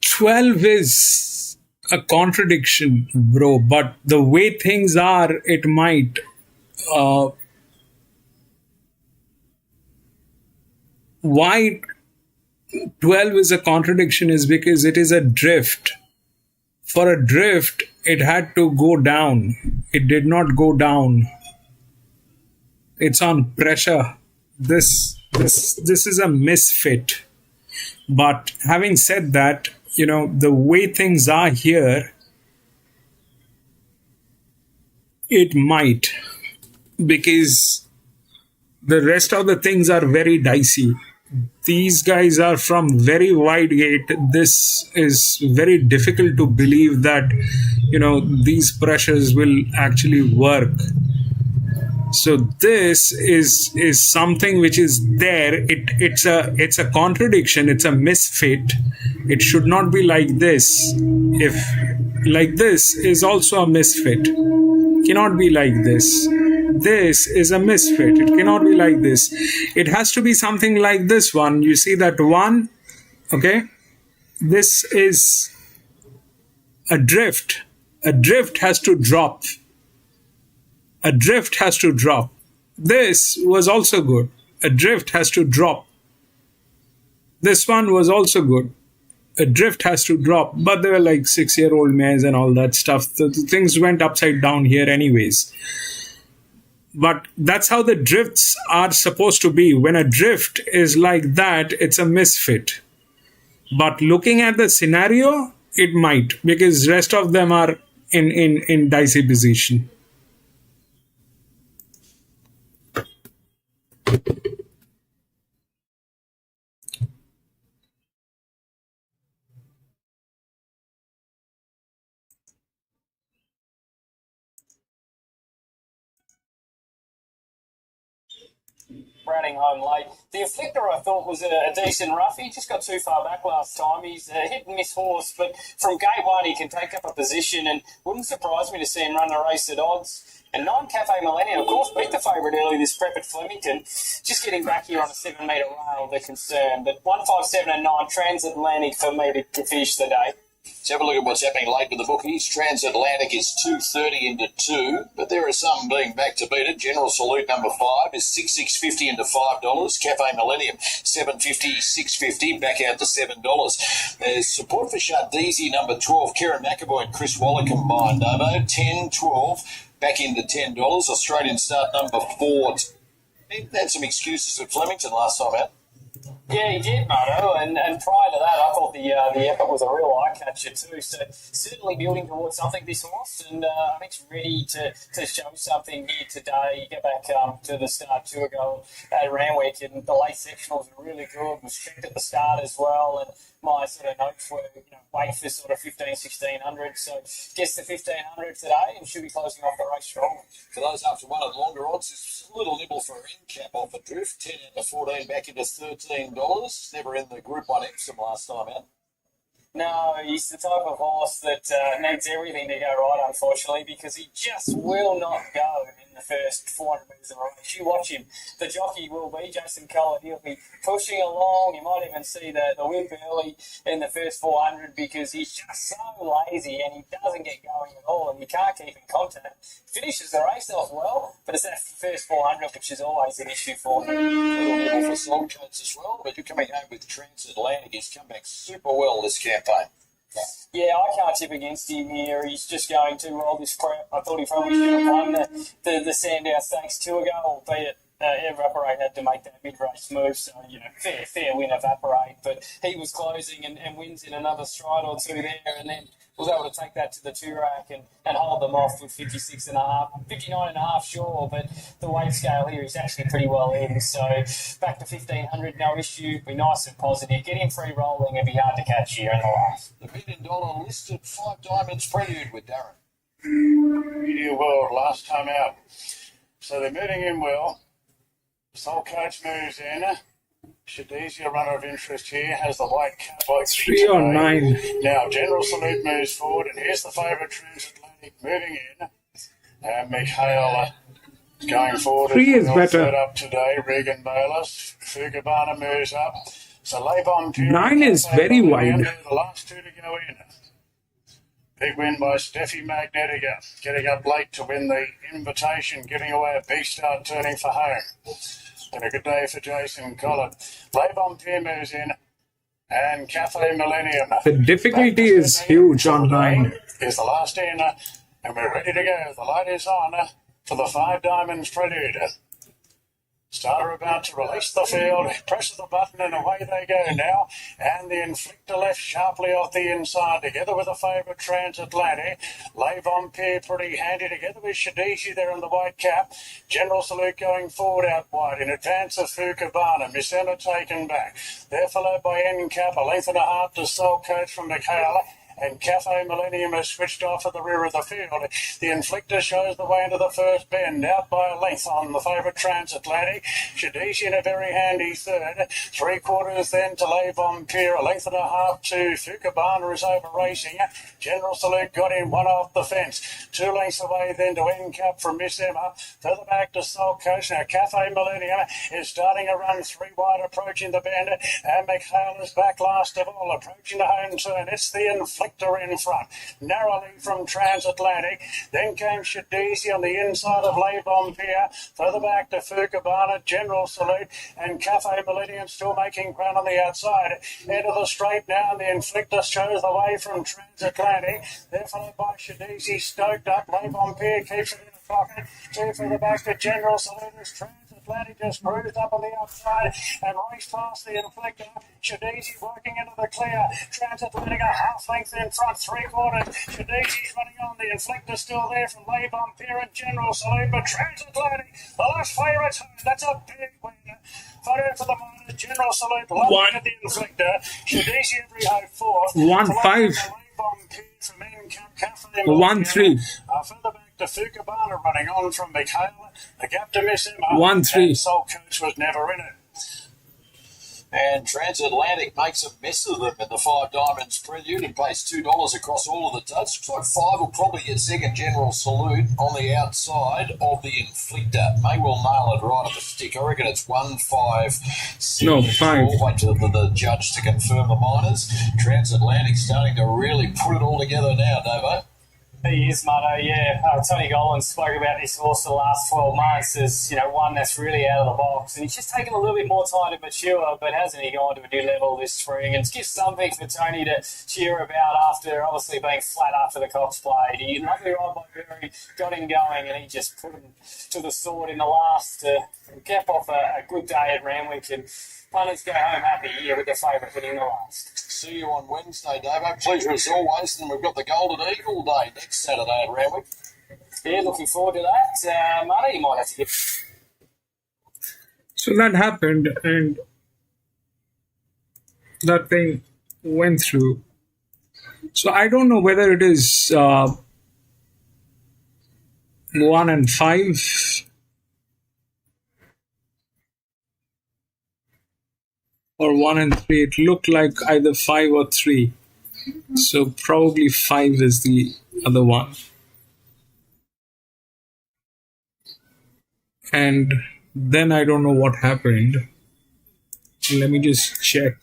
12 is a contradiction, bro, but the way things are, it might. Uh, why 12 is a contradiction is because it is a drift. For a drift, it had to go down. It did not go down. It's on pressure. This is a misfit. But having said that, the way things are here, it might, because the rest of the things are very dicey. These guys are from very wide gate. This is very difficult to believe that these pressures will actually work. So this is something which is there. It's a contradiction. It's a misfit. It should not be like this. If like this is also a misfit, cannot be like this. This is a misfit. It cannot be like this. It has to be something like this one. You see that one? Okay. This is a drift. A drift has to drop. A drift has to drop. This was also good. A drift has to drop. This one was also good. A drift has to drop. But they were like 6-year-old mares and all that stuff. The things went upside down here anyways. But that's how the drifts are supposed to be. When a drift is like that, it's a misfit. But looking at the scenario, it might, because rest of them are in dicey position. Running home late. The Afflictor, I thought, was a decent rough. He just got too far back last time. He's a hit-and-miss horse, but from gate one he can take up a position, and wouldn't surprise me to see him run a race at odds. And 9 Cafe Millennium, of course, beat the favourite early this prep at Flemington. Just getting back here on a 7-metre rail, they're concerned. But 1, 5, 7 and 9, Transatlantic for me to finish the day. Let's have a look at what's happening late with the bookies. Transatlantic is 2.30 into 2, but there are some being back to beat it. General Salute number 5 is 6.50 into $5. Cafe Millennium 7.50, 6.50, back out to $7. There's support for Shardeezy number 12. Kieran McAvoy and Chris Waller combined. Novo 10, 12, back into $10. Australian Start number 4. He had some excuses at Flemington last time out. Yeah, he did, Marto, and prior to that, I thought the effort was a real eye-catcher too, so certainly building towards something, this horse, and I think it's ready to show something here today. Get back to the start 2 ago at Randwick, and the late sectionals were really good, was checked at the start as well, and my sort of notes were, wait for sort of 1600, so gets to 1500 today and should be closing off the race strong. For those after one at longer odds, it's a little nibble for an end cap off a drift, 10 out to 14, back into $13. Never in the Group 1 Epsom last time out. No, he's the type of horse that needs everything to go right, unfortunately, because he just will not go in the first 400 metres of a race. You watch him. The jockey will be Jason Collett. He'll be pushing along. You might even see the whip early in the first 400 because he's just so lazy and he doesn't get going at all, and you can't keep in contact. Finishes the race off well, but it's that first 400 which is always an issue for him. A little nibble for Slog Jones as well, but you're coming home with Transatlantic. He's come back super well this campaign. Yeah, I can't tip against him here. He's just going too well this prep. I thought he probably should have won the Sandown Stakes 2 ago, albeit Evaporate had to make that mid-race move, so, fair win Evaporate. But he was closing and wins in another stride or two there, and then was able to take that to the 2-rack and hold them off with 56.5, 59.5, sure, but the weight scale here is actually pretty well in, so back to 1500, no issue, be nice and positive, get him free rolling and be hard to catch here in the last. The $1 million listed 5 Diamonds Prelude with Darren. Media World last time out. So they're moving in well. Soul Coach moves in. Shardeezy, a runner of interest here, has the white cap by 3 or 9. Now, General Salute moves forward, and here's the favourite, Transatlantic, moving in. And Mikhail going forward. 3 is better. Third up today, Regan Bayless. Fukabana moves up. So Labon 9 is very wide. The last two to go in. Big win by Steffi Magnetica, getting up late to win the invitation, giving away a B-start turning for home. And a good day for Jason Collin. Labon Pier moves in, and Cafe Millennium. The difficulty is huge on 9. Is the last in, and we're ready to go. The light is on for the 5 Diamonds Prelude. Starter about to release the field, presses the button and away they go now. And the Inflictor left sharply off the inside, together with the favourite Transatlantic. Labon Pier pretty handy, together with Shadishi there in the white cap. General Salute going forward out wide, in advance of Fukabana. Miss Emma taken back. They're followed by N-Cap, a length and a half to Soul Coach from Michaela. And Cafe Millennium has switched off at the rear of the field. The Inflictor shows the way into the first bend, out by a length on the favourite Transatlantic. Shadishi in a very handy third. 3/4 then to Labon Pier, a length and a half to Fukabana is over racing. General Salute got in one off the fence. 2 lengths away then to N-Cap from Miss Emma. Further back to Soul Coast. Now Cafe Millennium is starting a run 3 wide, approaching the bend. And Mikhail is back last of all, approaching the home turn. It's the Inflictor in front, narrowly from Transatlantic. Then came Shadishi on the inside of Labon Pier. Further back to Fukabana, General Salute, and Cafe Millennium still making ground on the outside. Into the straight now, and the Inflictor shows the way from Transatlantic. They're followed by Shadishi, stoked up. Labon Pier keeps it in the pocket. 2 further back to General Salute as Transatlantic just cruised up on the outside and raced past the Inflictor. Shadishi working into the clear. Transatlantic a half length in front, 3/4. Shadishi's running on. The Inflictor still there from Labon Pier and General Salute, but Transatlantic, the last favourite's home. That's a big win. Photo for the miners. General Salute, loving at the Inflictor. Shadishi every hope 4th. 1-5. Labon Pier from N-Cap, Cafe 1-3. Further back to Fukabana running on from Michaela. The gap to Miss Emma. 1-3. And Soul Coach was never in it. And Transatlantic makes a mess of them in the 5 Diamonds Prelude and pays $2 across all of the totes. Looks like 5 will probably get second. General Salute on the outside of the Inflictor. May well nail it right at the stick. I reckon it's 1-5. No, 5. Wait for the judge to confirm the minors. Transatlantic starting to really put it all together now, Davo. He is, Mutto, yeah. Tony Golan spoke about this horse the last 12 months as, one that's really out of the box. And he's just taken a little bit more time to mature, but hasn't he gone to a new level this spring? And it's just something for Tony to cheer about after obviously being flat after the Cox played. He lovely ride by Berry, got him going, and he just put him to the sword in the last to cap off a good day at Randwick. And punters go home happy here with their favourite winning the last. See you on Wednesday, Davo. Pleasure as always. And we've got the Golden Eagle Day next Saturday at Randwick. Yeah, looking forward to that. Marty, you might have to get... So that happened, and that thing went through. So I don't know whether it is 1 and 5 or 1 and 3. It looked like either 5 or 3. So probably 5 is the other one. And then I don't know what happened. Let me just check.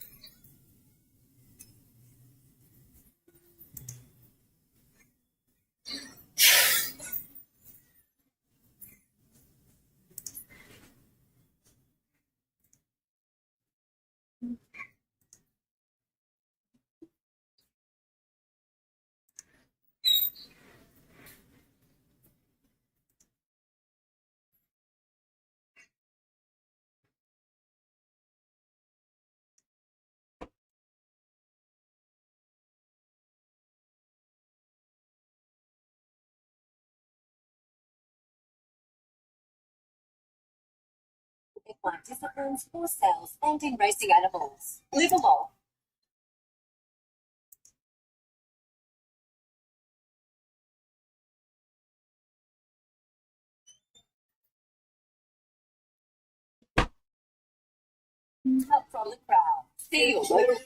Disciplines for cells and in racing animals. Live along. Up from the crowd. See your local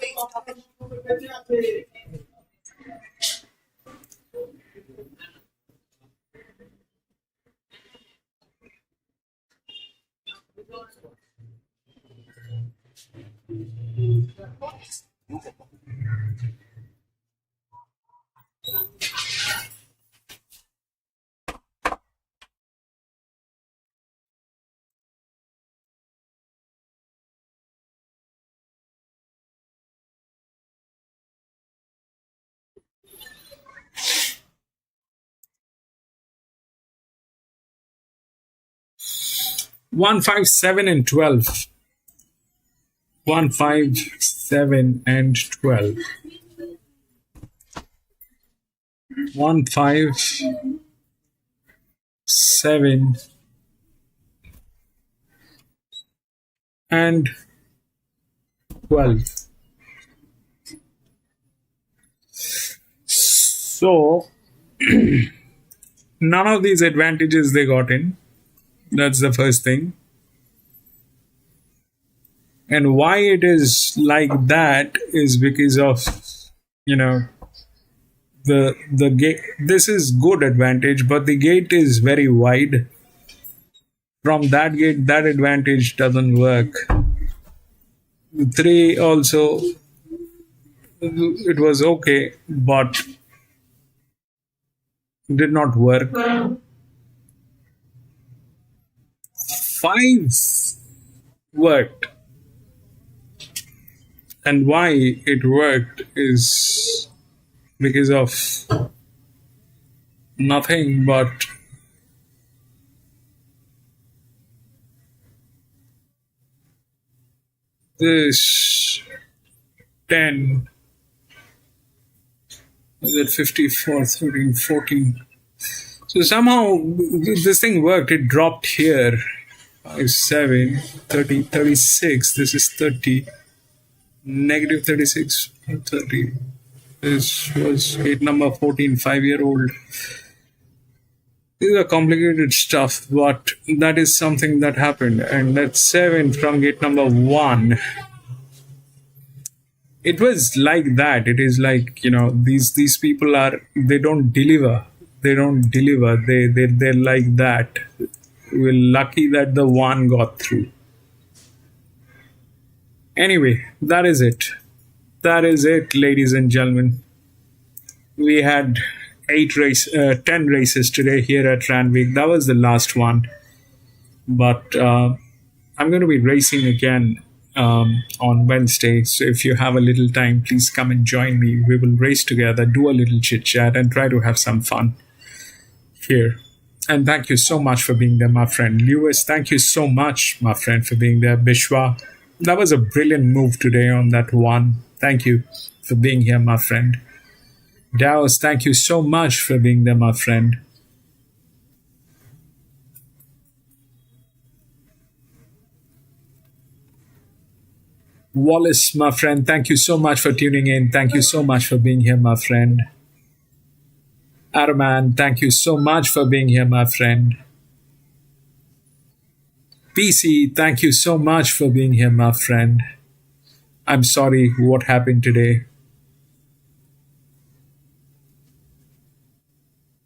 One, 5, 7, and 12. 1, 5, 7, and 12. 1, 5, 7, and 12. So, none of these advantages they got in. That's the first thing. And why it is like that is because of, the gate. This is good advantage, but the gate is very wide. From that gate, that advantage doesn't work. 3 also, it was okay, but did not work. 5 worked. And why it worked is because of nothing but this 10, was it 54, 13, 14. So somehow this thing worked. It dropped here. 5, 7, 30, 36. This is 30. Negative 36, 30. This was gate number 14, 5-year-old. These are complicated stuff, but that is something that happened. And that's 7 from gate number 1. It was like that. It is like, these people are, they don't deliver. They're like that. We're lucky that the 1 got through. Anyway, that is it. That is it, ladies and gentlemen. We had 10 races today here at Randwick. That was the last one. But I'm going to be racing again on Wednesday. So if you have a little time, please come and join me. We will race together, do a little chit chat, and try to have some fun here. And thank you so much for being there, my friend. Lewis, thank you so much, my friend, for being there. Bishwa, that was a brilliant move today on that 1. Thank you for being here, my friend. Dallas, thank you so much for being there, my friend. Wallace, my friend, thank you so much for tuning in. Thank you so much for being here, my friend. Arman, thank you so much for being here, my friend. PC, thank you so much for being here, my friend. I'm sorry what happened today.